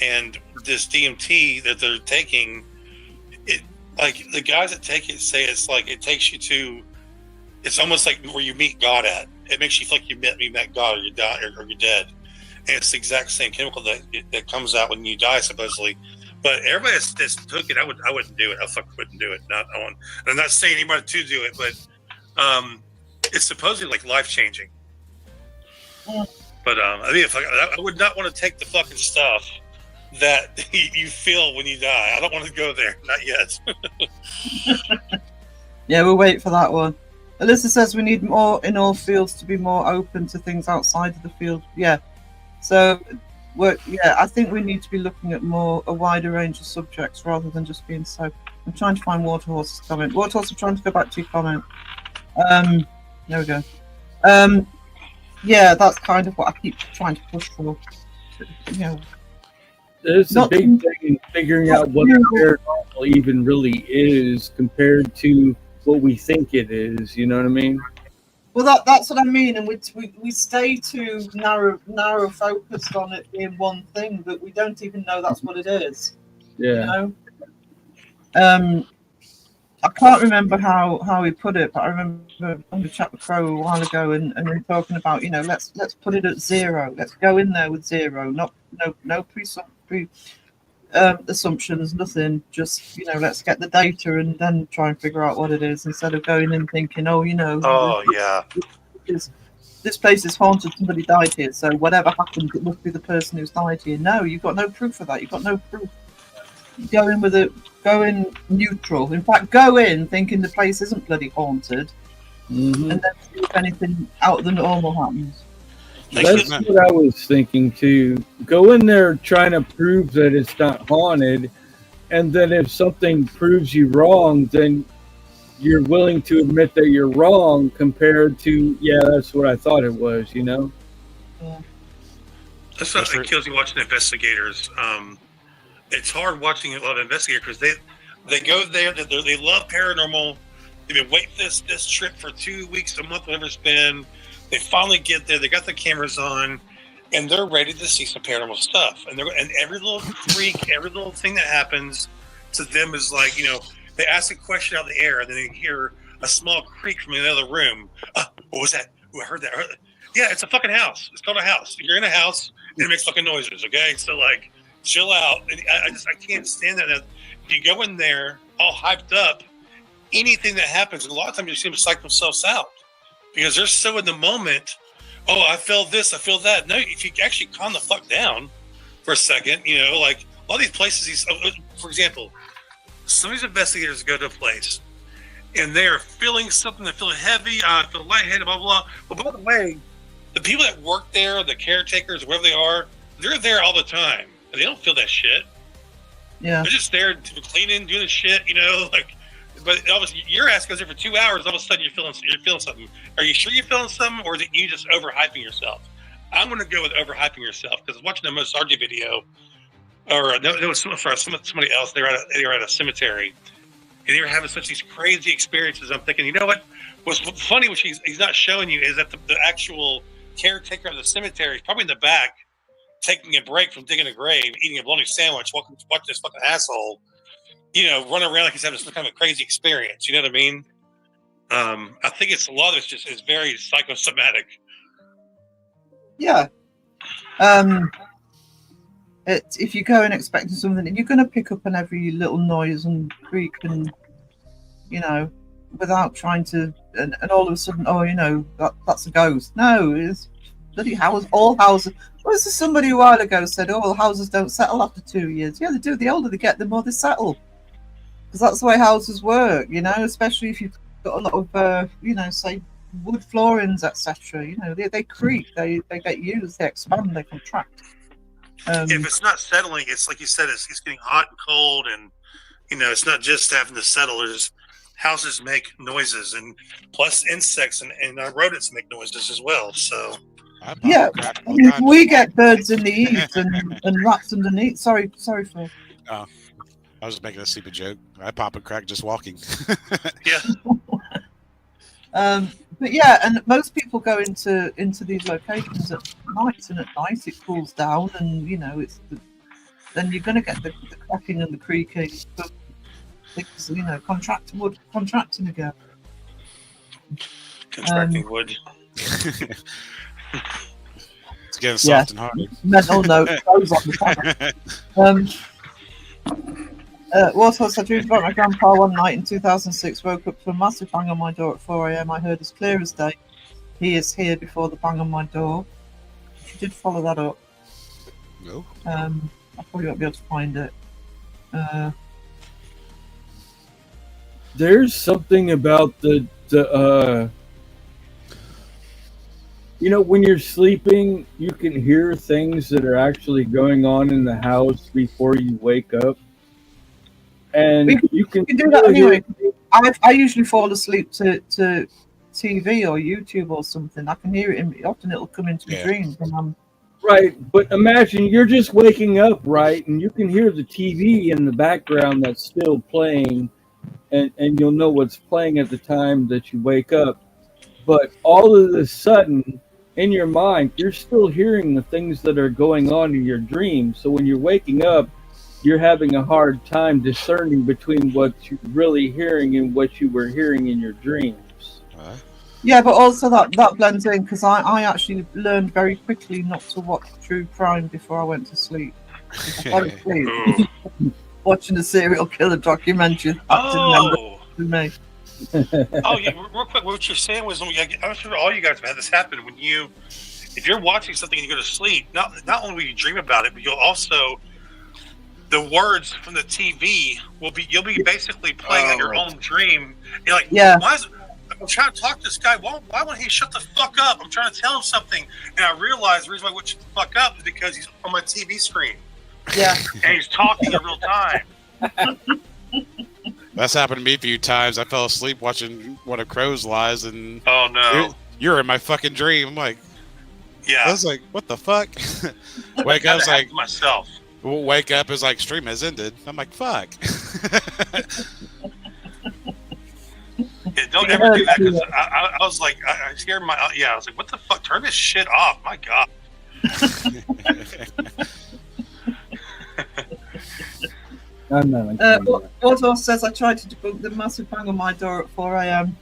And this DMT that they're taking, it like the guys that take it say it's like it takes you to, it's almost like where you meet God at. It makes you feel like you met God or you die or you're dead. And it's the exact same chemical that comes out when you die, supposedly. But everybody that's took it, I wouldn't do it. I fucking wouldn't do it. I'm not saying anybody to do it, but it's supposedly like life changing. But I mean, I would not want to take the fucking stuff that you feel when you die. I don't want to go there. Not yet. Yeah, we'll wait for that one. Alyssa says we need more in all fields to be more open to things outside of the field. Yeah. So, I think we need to be looking at a wider range of subjects rather than just being so. I'm trying to find Waterhorse's comment. Waterhorse, I'm trying to go back to your comment. There we go. Yeah, that's kind of what I keep trying to push for. You know, there's a big thing in figuring out what the paranormal even really is compared to what we think it is. You know what I mean? Well, that's what I mean, and we stay too narrow focused on it being one thing, but we don't even know that's what it is. Yeah. You know? I can't remember how he put it, but I remember on the chat with Crow a while ago, and we're talking about, you know, let's put it at zero. Let's go in there with zero, no assumptions, nothing. Just, you know, let's get the data and then try and figure out what it is instead of going in thinking, oh, you know, this place is haunted. Somebody died here, so whatever happened, it must be the person who's died here. No, you've got no proof of that. You've got no proof. Go in neutral. In fact, go in thinking the place isn't bloody haunted, and then see if anything out of the normal happens. That's what I was thinking too. Go in there trying to prove that it's not haunted, and then if something proves you wrong, then you're willing to admit that you're wrong compared to, yeah, that's what I thought it was, you know? Yeah. That's what kills me watching investigators. It's hard watching a lot of investigators because they go there, they love paranormal. They've been waiting this trip for 2 weeks, a month, whatever it's been. They finally get there. They got the cameras on, and they're ready to see some paranormal stuff. And every little freak, every little thing that happens to them is like, you know, they ask a question out of the air, and then they hear a small creak from another room. What was that? I heard that. Yeah, it's a fucking house. It's called a house. You're in a house, and it makes fucking noises. Okay, so like, chill out. And I can't stand that. If you go in there all hyped up, anything that happens, a lot of times you see them psych themselves out because they're so in the moment. Oh, I feel this, I feel that. No, if you actually calm the fuck down for a second, you know, like a lot of these places, for example, some of these investigators go to a place and they're feeling something, they're feeling heavy, feel lightheaded, blah, blah, blah. But by the way, the people that work there, the caretakers, wherever they are, they're there all the time. They don't feel that shit. Yeah. They're just there cleaning, doing the shit, you know, like, but obviously your ass goes there for 2 hours, all of a sudden you're feeling something. Are you sure you're feeling something, or is it you just overhyping yourself? I'm going to go with overhyping yourself, because watching the Most Sargent video, or no, it was somebody else, they were at a cemetery, and they were having such these crazy experiences. I'm thinking, you know what? What's funny, which he's not showing you, is that the actual caretaker of the cemetery is probably in the back, taking a break from digging a grave, eating a bologna sandwich, watching this fucking asshole, you know, run around like he's having some kind of crazy experience. You know what I mean? I think it's a lot of it's very psychosomatic. Yeah. If you go in expecting something, you're going to pick up on every little noise and creak, and you know, without trying to, and all of a sudden, oh, you know, that's a ghost. No, it's bloody house. All houses. Was there somebody a while ago said, "Oh, well, houses don't settle after 2 years." Yeah, they do. The older they get, the more they settle, because that's the way houses work. You know, especially if you've got a lot of, you know, say wood floorings, etc. You know, they creak, they get used, they expand, they contract. If it's not settling, it's like you said, it's getting hot and cold, and you know, it's not just having to settle. There's houses make noises, and plus insects and rodents make noises as well. So. Yeah, we get birds in the eaves and rats underneath. Sorry, Phil. Oh, I was just making a stupid joke. I pop and crack just walking. Yeah. But yeah, and most people go into these locations at night, and at night it cools down, and then you're going to get the cracking and the creaking, but things, contracting again. Contracting wood. It's getting soft and hard. Mental note, clothes on the Warthog, I dreamed about my grandpa one night in 2006, woke up to a massive bang on my door at 4 a.m. I heard as clear as day, he is here before the bang on my door. She did follow that up. No. I probably won't be able to find it. There's something about the when you're sleeping, you can hear things that are actually going on in the house before you wake up. And you can do that anyway. I usually fall asleep to TV or YouTube or something. I can hear it. Often it'll come into my dreams when I'm... Right, but imagine you're just waking up, right, and you can hear the TV in the background that's still playing, and you'll know what's playing at the time that you wake up. But all of a sudden, in your mind, you're still hearing the things that are going on in your dreams. So when you're waking up, you're having a hard time discerning between what you're really hearing and what you were hearing in your dreams. Yeah, but also that blends in, because I actually learned very quickly not to watch true crime before I went to sleep. If I fell asleep watching a serial killer documentary, that didn't end me. Oh yeah, real quick, what you're saying was, I'm sure all you guys have had this happen when if you're watching something and you go to sleep, not only will you dream about it, but you'll also, the words from the TV you'll be basically playing out your own dream. You're like, I'm trying to talk to this guy. Why won't he shut the fuck up? I'm trying to tell him something, and I realize the reason why he won't shut the fuck up is because he's on my TV screen. Yeah, and he's talking in real time. That's happened to me a few times. I fell asleep watching one of Crow's Lies, and oh no, you're in my fucking dream. I'm like, yeah. I was like, what the fuck? Wake up, like myself. Wake up is like stream has ended. I'm like, fuck. Yeah, don't ever do that, because I was like, I scared my I was like, what the fuck? Turn this shit off. My God. Otto says I tried to debunk the massive bang on my door at 4 a.m.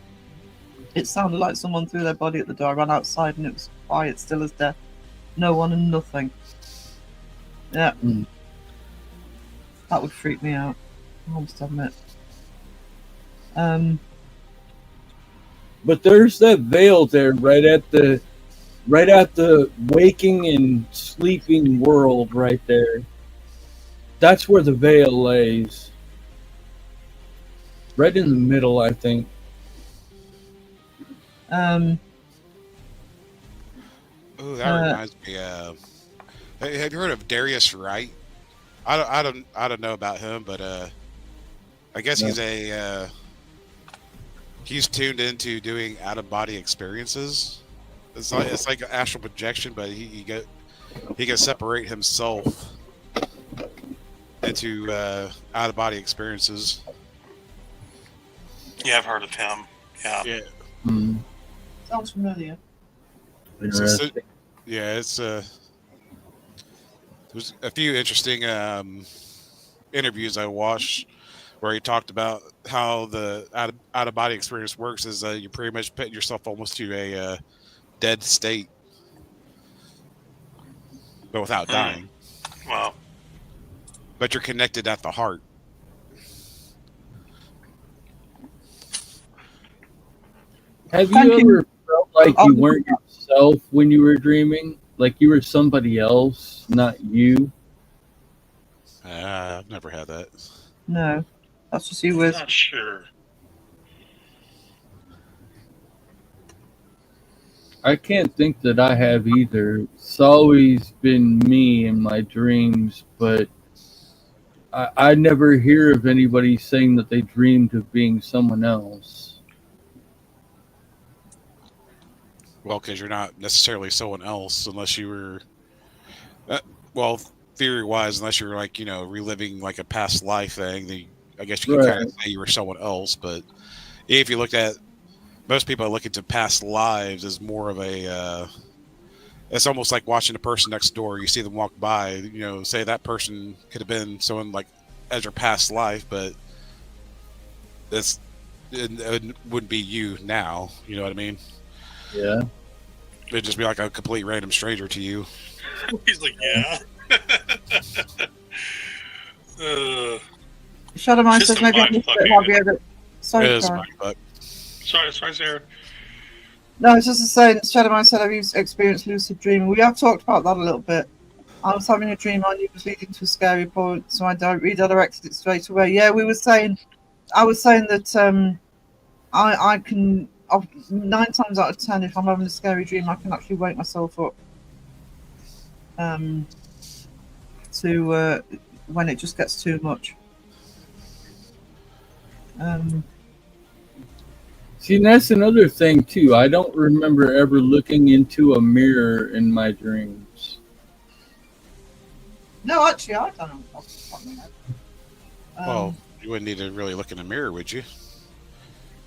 It sounded like someone threw their body at the door. I ran outside and it was quiet, still as death. No one and nothing. Yeah. That would freak me out, I must admit. But there's that veil there right at the waking and sleeping world right there. That's where the veil lays. Right in the middle, I think. Oh, that reminds me. Have you heard of Darius Wright? I don't know about him, but I guess he's tuned into doing out of body experiences. It's like astral projection, but he can separate himself into out of body experiences. Yeah, I've heard of him. Yeah. Sounds familiar. There's a few interesting interviews I watched where he talked about how the out of body experience works. Is you're pretty much putting yourself almost to a dead state, but without dying. Wow. But you're connected at the heart. Have you ever felt like you weren't yourself when you were dreaming? Like you were somebody else, not you? I've never had that. No. That's just you with. Not sure. I can't think that I have either. It's always been me in my dreams, but I never hear of anybody saying that they dreamed of being someone else. Well, because you're not necessarily someone else unless you were... theory-wise, unless you're like, reliving like a past life thing, I guess you can kind of say you were someone else. But if you looked at, most people look into past lives as more of a, it's almost like watching a person next door. You see them walk by, say that person could have been someone like as your past life, but it wouldn't be you now. You know what I mean? Yeah. It'd just be like a complete random stranger to you. He's like, yeah. Shadow Mine says maybe I missed it. Javier. Sorry, Sorry, Sarah. No, it's just the same. Shadow Mine said, have you experienced lucid dreaming? We have talked about that a little bit. I was having a dream I knew was leading to a scary point, so I redirected it straight away. Yeah, I was saying that I can, 9 times out of 10, if I'm having a scary dream, I can actually wake myself up to when it just gets too much. See, that's another thing too. I don't remember ever looking into a mirror in my dreams. No, actually, I don't know. Well, you wouldn't need to really look in the mirror, would you?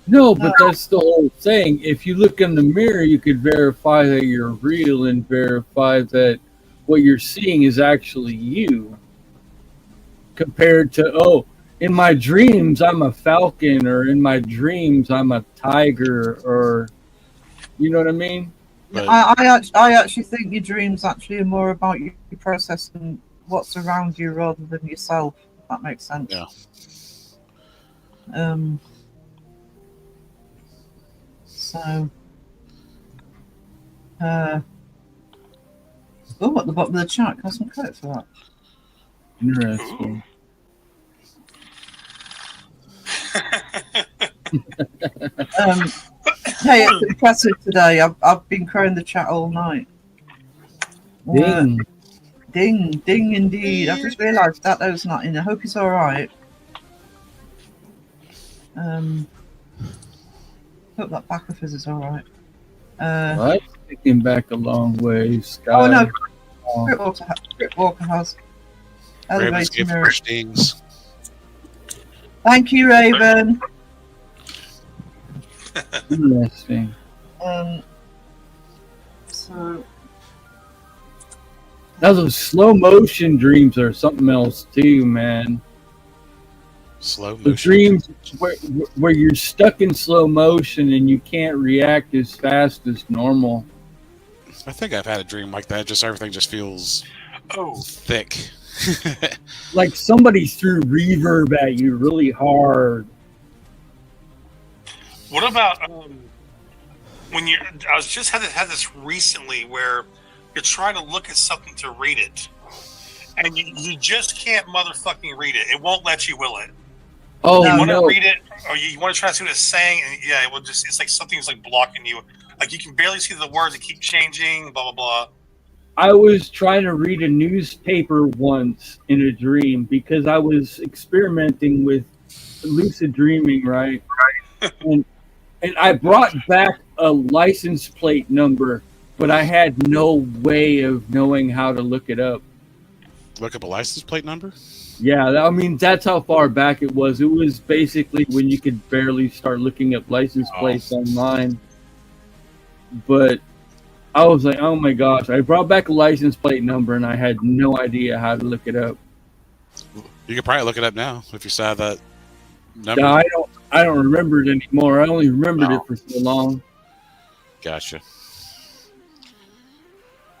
No, but that's the whole thing. If you look in the mirror, you could verify that you're real and verify that what you're seeing is actually you. Compared to, in my dreams, I'm a falcon, or in my dreams, I'm a tiger, or, you know what I mean? I actually think your dreams actually are more about you processing what's around you rather than yourself, if that makes sense. Yeah. So, at the bottom of the chat, got some credit for that. Interesting. Hey, it's impressive today. I've been crowing the chat all night. Ding. Ding indeed. I've just realised that was not in. I hope he's all right. Hope that back of his is all right. Well, I'm thinking back a long way, Sky. Oh no, Crit Walker has. Raven's gave mirror. Stings. Thank you, Raven. Interesting. So now those slow motion dreams are something else too, man. Slow motion. The dreams where you're stuck in slow motion and you can't react as fast as normal. I think I've had a dream like that. Just everything just feels thick. Like somebody threw reverb at you really hard. What about when you're? I was just had this recently where you're trying to look at something to read it, and you just can't motherfucking read it. It won't let you, will it? Oh, you want no. to read it, or you want to try to see what it's saying, and yeah, it will just. It's like something's like blocking you. Like you can barely see the words. That keep changing. Blah blah blah. I was trying to read a newspaper once in a dream because I was experimenting with lucid dreaming, right? And I brought back a license plate number, but I had no way of knowing how to look it up. Look up a license plate number? Yeah, I mean, that's how far back it was. It was basically when you could barely start looking up license plates online. But I was like, oh my gosh, I brought back a license plate number and I had no idea how to look it up. You could probably look it up now if you saw that number. No, I don't remember it anymore. I only remembered it for so long. Gotcha.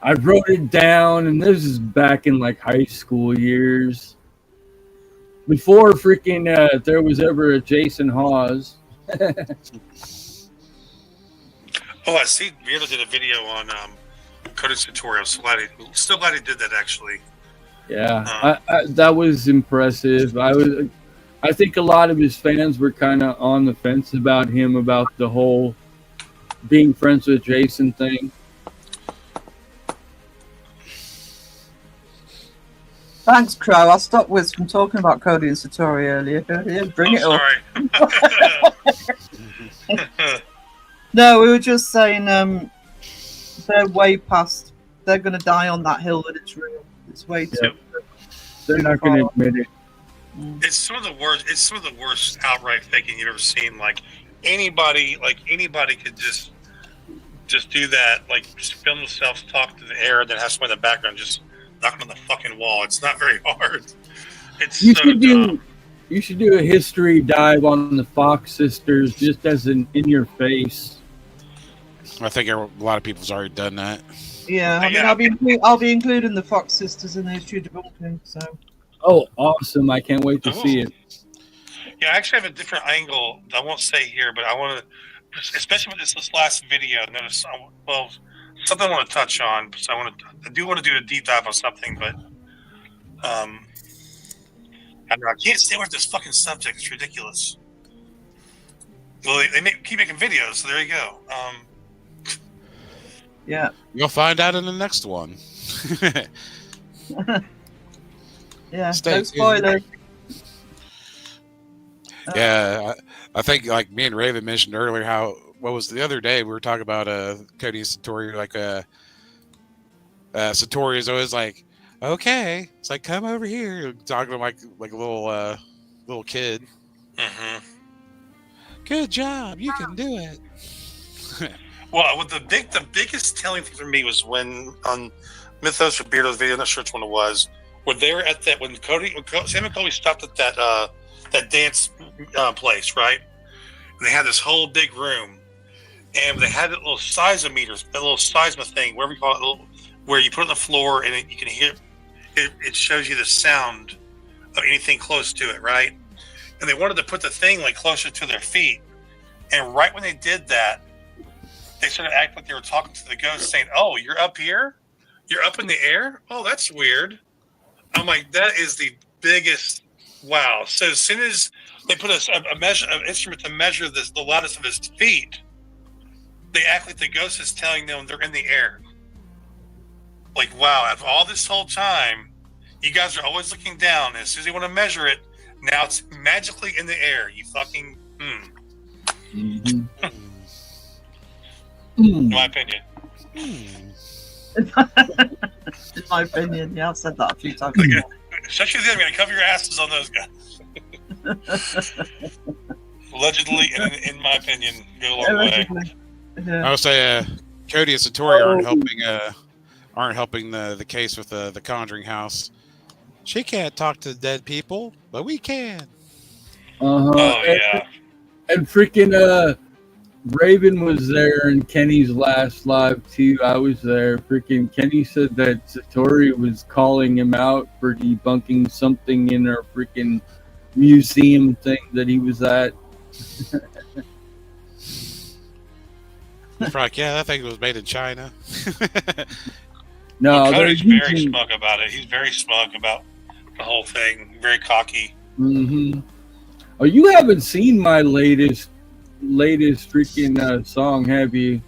I wrote it down, and this is back in like high school years. Before freaking there was ever a Jason Hawes. Oh, I see. Vito did a video on coding tutorial. Still glad he did that, actually. Yeah, that was impressive. I think a lot of his fans were kind of on the fence about him, about the whole being friends with Jason thing. thanks, Crow. I stopped Wiz from talking about Cody and Satori earlier. Yeah, bring it up. No, we were just saying they're way past. They're going to die on that hill, and it's real. It's way too. They're not going to admit it. It's some of the worst. It's some of the worst outright faking you've ever seen. Like anybody could just do that. Like just film themselves talk to the air, and then have someone in the background just knock on the fucking wall. It's not very hard. It's so dumb. You should do a history dive on the Fox sisters, just as an in your face. I think a lot of people's already done that. Yeah, I mean, I'll be including the Fox sisters in the history debunking. So. Oh, awesome! I can't wait to see it. Yeah, I actually have a different angle. I won't say here, but I want to, especially with this last video. Notice, something I want to touch on. So I do want to do a deep dive on something, but I can't stay with this fucking subject. It's ridiculous. Well, they keep making videos, so there you go. Yeah, you'll find out in the next one. Yeah, no spoilers. Yeah, I think like me and Raven mentioned earlier what was the other day we were talking about Cody and Satori, like Satori is always like, okay, it's like come over here, talking to him like a little kid. Mm-hmm. Good job, you can do it. Well, the biggest telling thing for me was when on Mythos or Beardo's video, I'm not sure which one it was, where they were at that when Sam and Cody stopped at that dance place, right? And they had this whole big room, and they had that little seismometer, that little seisma thing, whatever you call it, where you put it on the floor and you can hear it. It shows you the sound of anything close to it, right? And they wanted to put the thing like closer to their feet, and right when they did that, they started acting like they were talking to the ghost, saying, "Oh, you're up here? You're up in the air? Oh, that's weird." I'm like, that is the biggest wow. So as soon as they put an instrument to measure the loudness of his feet, they act like the ghost is telling them they're in the air. Like, wow, after all this whole time, you guys are always looking down. As soon as they want to measure it, now it's magically in the air. You fucking, Mm-hmm. In my opinion. In my opinion, yeah, I've said that a few times. Okay. Especially them, going to cover your asses on those guys. Allegedly, in my opinion, go a long way. Yeah. I would say Cody and Satori aren't helping the case with the Conjuring house. She can't talk to dead people, but we can. Uh-huh. Oh yeah. And freaking Raven was there in Kenny's last live too. I was there. Freaking Kenny said that Satori was calling him out for debunking something in our freaking museum thing that he was at. He's like, yeah, that thing was made in China. No, well, Cody's very smug about it. He's very smug about the whole thing. Very cocky. Mm-hmm. Oh, you haven't seen my latest freaking song, have you?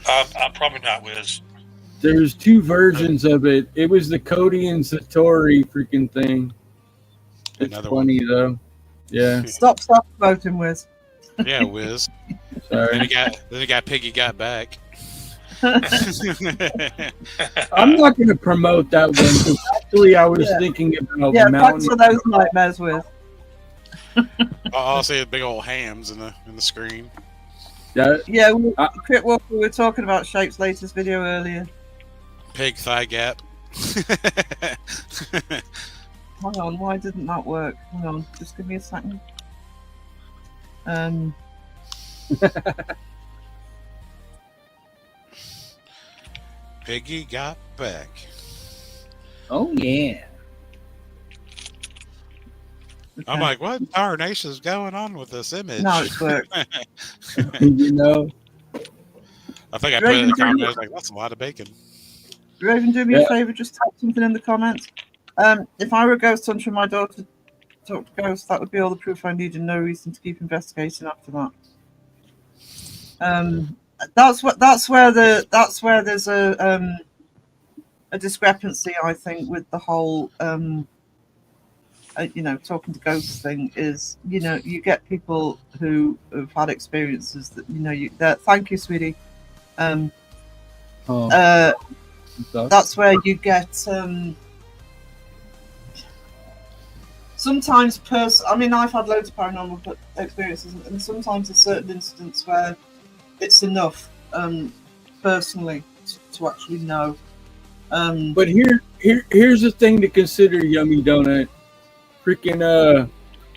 I'm probably not, Wiz. There's two versions of it. It was the Cody and Satori freaking thing. It's Another funny one. though. Yeah. Stop voting, Wiz. Yeah, Wiz. Sorry. Then he got Piggy got back. I'm not going to promote that one because actually I was thinking about thanks for those nightmares, Wiz. I'll see the big old hams in the screen. Yeah, Crit Walker, we were talking about Shape's latest video earlier. Pig thigh gap. Hang on, why didn't that work? Hang on, just give me a second. Piggy got back. Oh yeah. I'm like, what tarnation is going on with this image? No, it's worked. You know. I think I put it in the comments. I was like, that's a lot of bacon. Raven, do me a favor, just type something in the comments. If I were a ghost hunter and my daughter talked to ghosts, that would be all the proof I need and no reason to keep investigating after that. That's where there's a discrepancy, I think, with the whole talking to ghosts thing is, you get people who have had experiences that, thank you, sweetie. That's where you get sometimes I mean, I've had loads of paranormal experiences, and sometimes there's certain incidents where it's enough, personally, to actually know. But here's the thing to consider, Yummy Donut. Freaking,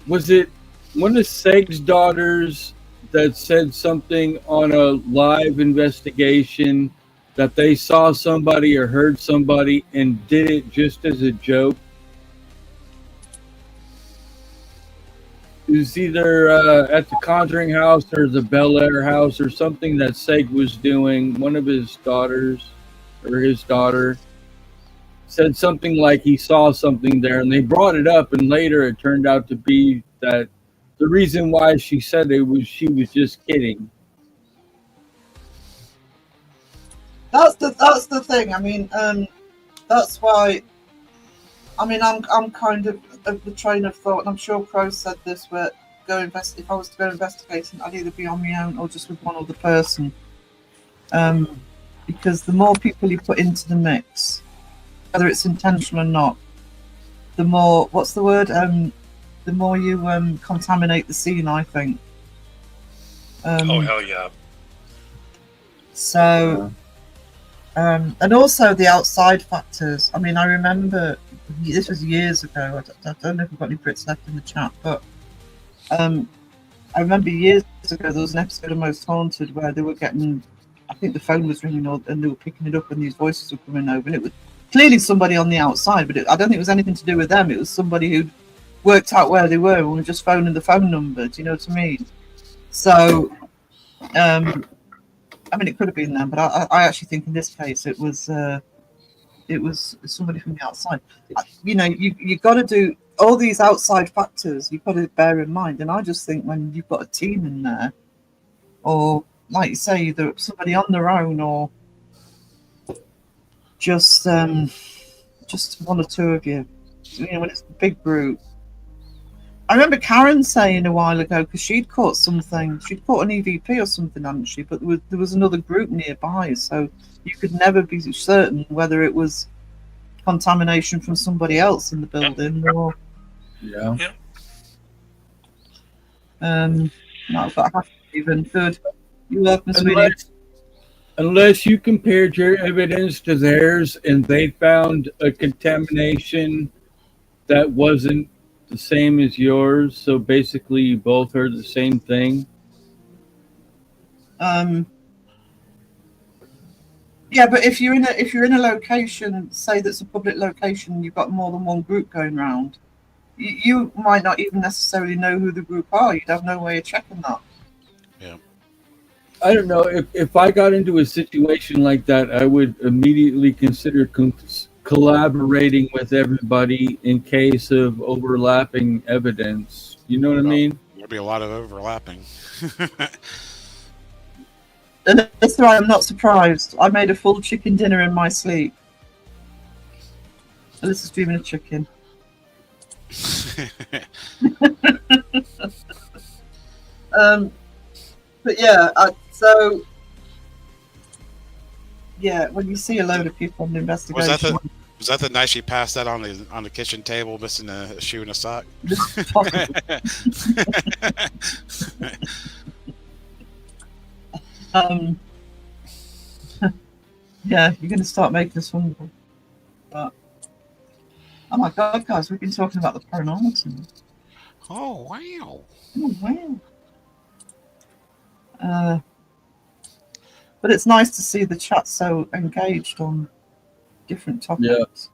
was it one of Seg's daughters that said something on a live investigation that they saw somebody or heard somebody and did it just as a joke? It was either at the Conjuring house or the Bel Air house or something that Seg was doing. One of his daughters or his daughter said something like he saw something there, and they brought it up, and later it turned out to be that the reason why she said it was she was just kidding. That's the thing. I mean, that's why. I mean, I'm kind of the train of thought, and I'm sure Crow said this, where if I was to go investigating, I'd either be on my own or just with one other person. Because the more people you put into the mix, whether it's intentional or not, the more, what's the word? The more you contaminate the scene, I think. Oh, hell yeah. So, and also the outside factors. I mean, I remember, this was years ago, I don't know if we've got any Brits left in the chat, but I remember years ago there was an episode of Most Haunted where they were getting, I think the phone was ringing and they were picking it up and these voices were coming over, and it was clearly somebody on the outside, but I don't think it was anything to do with them. It was somebody who'd worked out where they were and were just phoning the phone number. Do you know what I mean? So, I mean, it could have been them, but I actually think in this case it was somebody from the outside. You know, you got to do all these outside factors. You've got to bear in mind, and I just think when you've got a team in there, or like you say, either somebody on their own or just one or two of you. You know, when it's a big group. I remember Karen saying a while ago, because she'd caught something, she'd caught an EVP or something, hadn't she? But there was another group nearby, so you could never be certain whether it was contamination from somebody else in the building or. Yeah. No, but I have even good. You're welcome, sweetie. Unless you compared your evidence to theirs and they found a contamination that wasn't the same as yours, so basically you both heard the same thing. Yeah, but if you're in a location, say that's a public location, you've got more than one group going round, you might not even necessarily know who the group are. You'd have no way of checking that. Yeah. I don't know. If I got into a situation like that, I would immediately consider collaborating with everybody in case of overlapping evidence. You know what I mean? There'll be a lot of overlapping. And that's why I'm not surprised. I made a full chicken dinner in my sleep. Alyssa's dreaming of chicken. But yeah, so yeah, when you see a load of people on the investigation, was that the night she passed that on the kitchen table, missing a shoe and a sock? Yeah, you're going to start making us hungry. But oh my God, guys, we've been talking about the paranormal tonight. Oh wow! Oh wow! But it's nice to see the chat so engaged on different topics.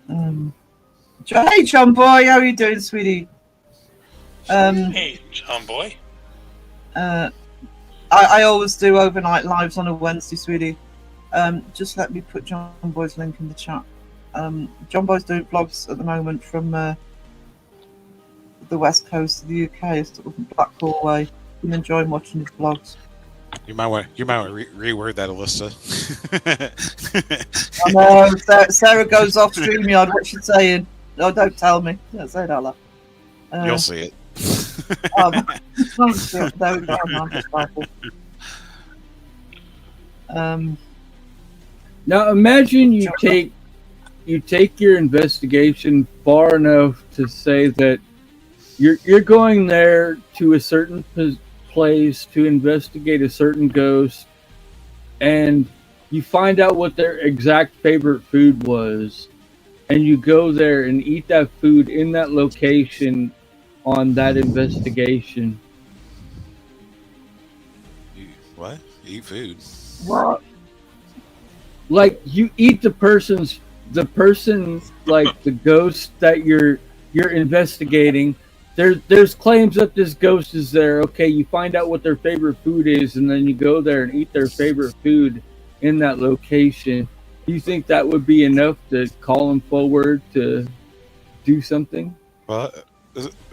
Yeah. Hey, John Boy, how are you doing, sweetie? Hey, John Boy. I always do overnight lives on a Wednesday, sweetie. Just let me put John Boy's link in the chat. John Boy's doing vlogs at the moment from the west coast of the UK, sort of Blackpool way. I'm enjoying watching his vlogs. You might want to reword that, Alyssa. I know. Sarah goes off StreamYard. What's she saying? No, don't tell me. Don't say that. You'll see it. Now imagine you take you take your investigation far enough to say that you're going there to a certain place to investigate a certain ghost, and you find out what their exact favorite food was, and you go there and eat that food in that location on that investigation. What? Eat food? What? Like you eat the person, like the ghost that you're investigating. There's claims that this ghost is there. Okay, you find out what their favorite food is, and then you go there and eat their favorite food in that location. Do you think that would be enough to call them forward to do something? Well,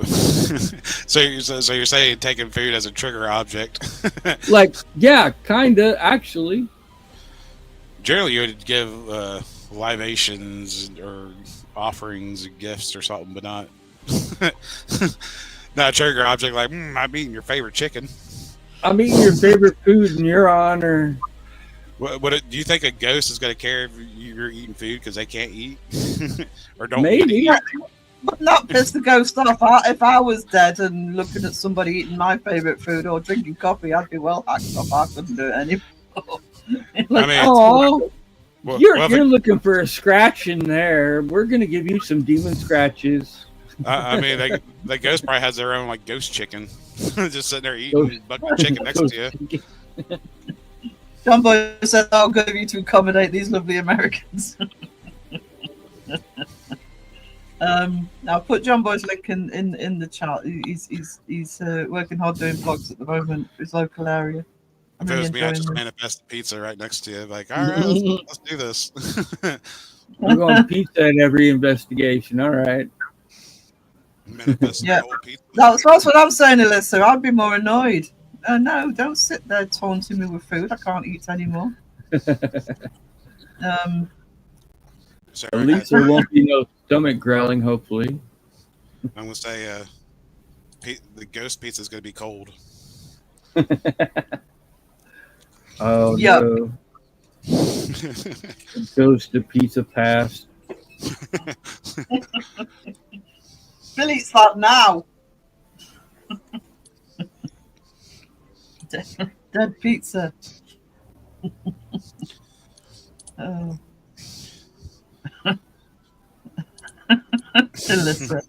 so you're saying taking food as a trigger object? Like, yeah, kinda actually. Generally, you would give libations or offerings, gifts, or something, but not not a trigger object like I'm eating your favorite chicken. I'm eating your favorite food in your honor. Do you think a ghost is going to care if you're eating food because they can't eat or don't? Maybe. Would not piss the ghost off. If I was dead and looking at somebody eating my favorite food or drinking coffee, I'd be well hacked off. I couldn't do it anymore. Like, oh, you're looking for a scratch in there. We're gonna give you some demon scratches. I mean, the ghost probably has their own like ghost chicken, just sitting there eating bucket of chicken next to you. John Boy said, "I'll go you to accommodate these lovely Americans." I'll put John Boy's link in the chat. He's working hard doing vlogs at the moment for his local area. If it was me, I'd just manifest the pizza right next to you. Like, all right, let's do this. We're going pizza in every investigation. All right. Yeah, that's what I'm saying, Alyssa. I'd be more annoyed. No, don't sit there taunting me with food. I can't eat anymore. At least there won't be no stomach growling, hopefully. I'm going to say the ghost pizza is going to be cold. Oh, yeah. No. Ghost to pizza pass. Bill eats that now. Dead pizza. Oh. Alyssa.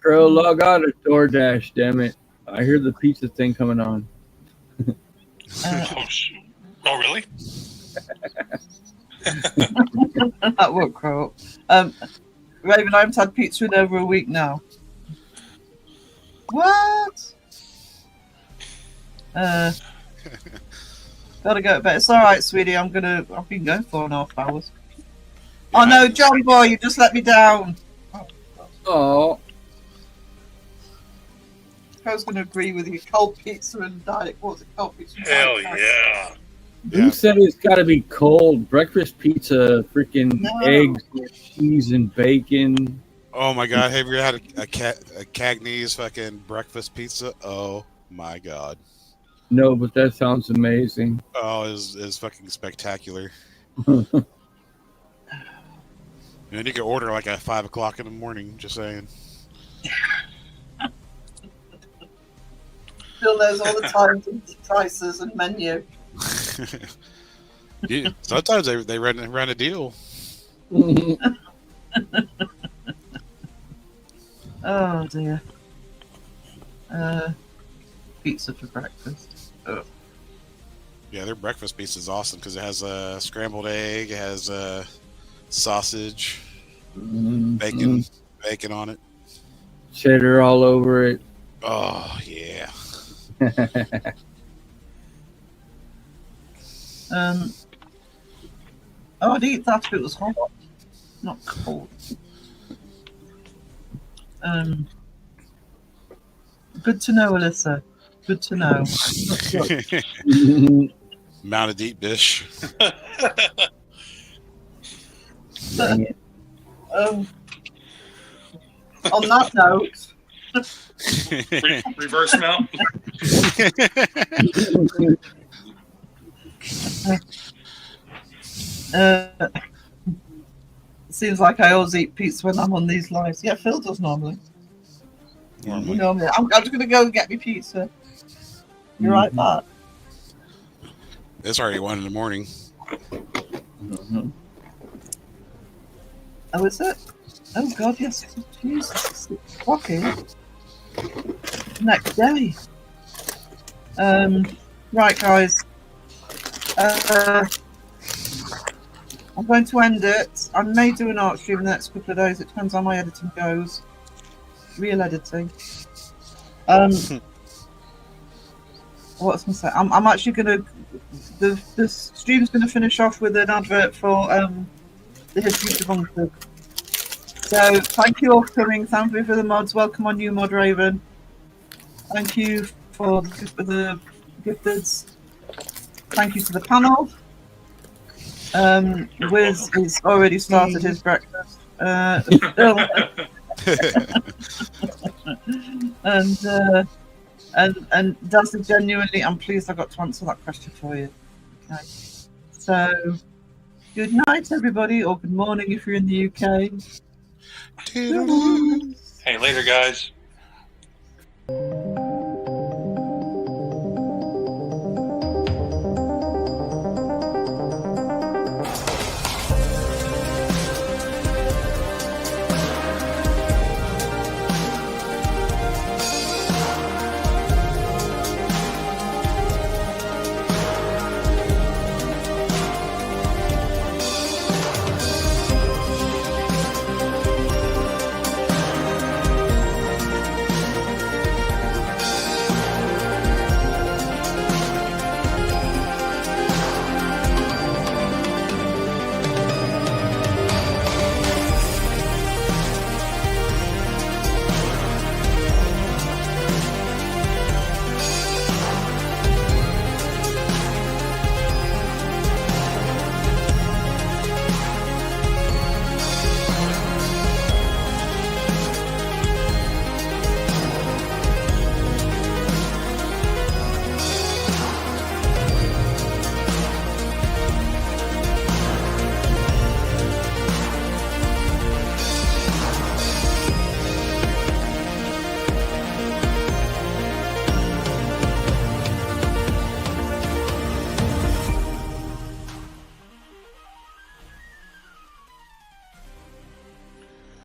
Girl, log on to DoorDash, damn it. I hear the pizza thing coming on. Oh, really? That won't crow up. Raven, I haven't had pizza in over a week now. What? Gotta go to bed. It's alright, sweetie. I've been going 4.5 hours. Oh no, John Boy, you just let me down. Oh. I was going to agree with you. Cold pizza and diet. What was it? Cold pizza. Hell yeah. Who said it's got to be cold? Breakfast pizza, freaking eggs, cheese, and bacon. Oh my god! Have you ever had a Cagney's fucking breakfast pizza? Oh my god! No, but that sounds amazing. Oh, it's fucking spectacular. And you can order like at 5 o'clock in the morning. Just saying. Bill knows all the times and prices and menu. Yeah, sometimes they run a deal. Oh dear. Pizza for breakfast. Oh. Yeah, their breakfast pizza is awesome because it has a scrambled egg, it has a sausage, bacon on it, cheddar all over it. Oh yeah. I'd eat that if it was hot, not cold. Good to know, Alyssa. Good to know. Mount a deep dish. Dang it. On that note. Reverse mount. It seems like I always eat pizza when I'm on these lives. Yeah, Phil does normally. Normally. I'm just going to go and get me pizza. Be right back. It's already 1 in the morning. Oh, is it? Oh, God, yes. Jesus, it's 6 o'clock here. Next day. Right, guys. I'm going to end it. I may do an art stream in the next couple of days. It depends how my editing goes. Real editing. What was I going to say? I'm actually going to... The stream's going to finish off with an advert for the History Debunker. So, thank you all for coming. Thank you for the mods. Welcome on new mod Raven. Thank you for the gifteds. Thank you to the panel. Wiz has already started his breakfast. Phil. and Daz, genuinely, I'm pleased I got to answer that question for you. Okay. So, good night, everybody, or good morning if you're in the UK. Hey, later, guys.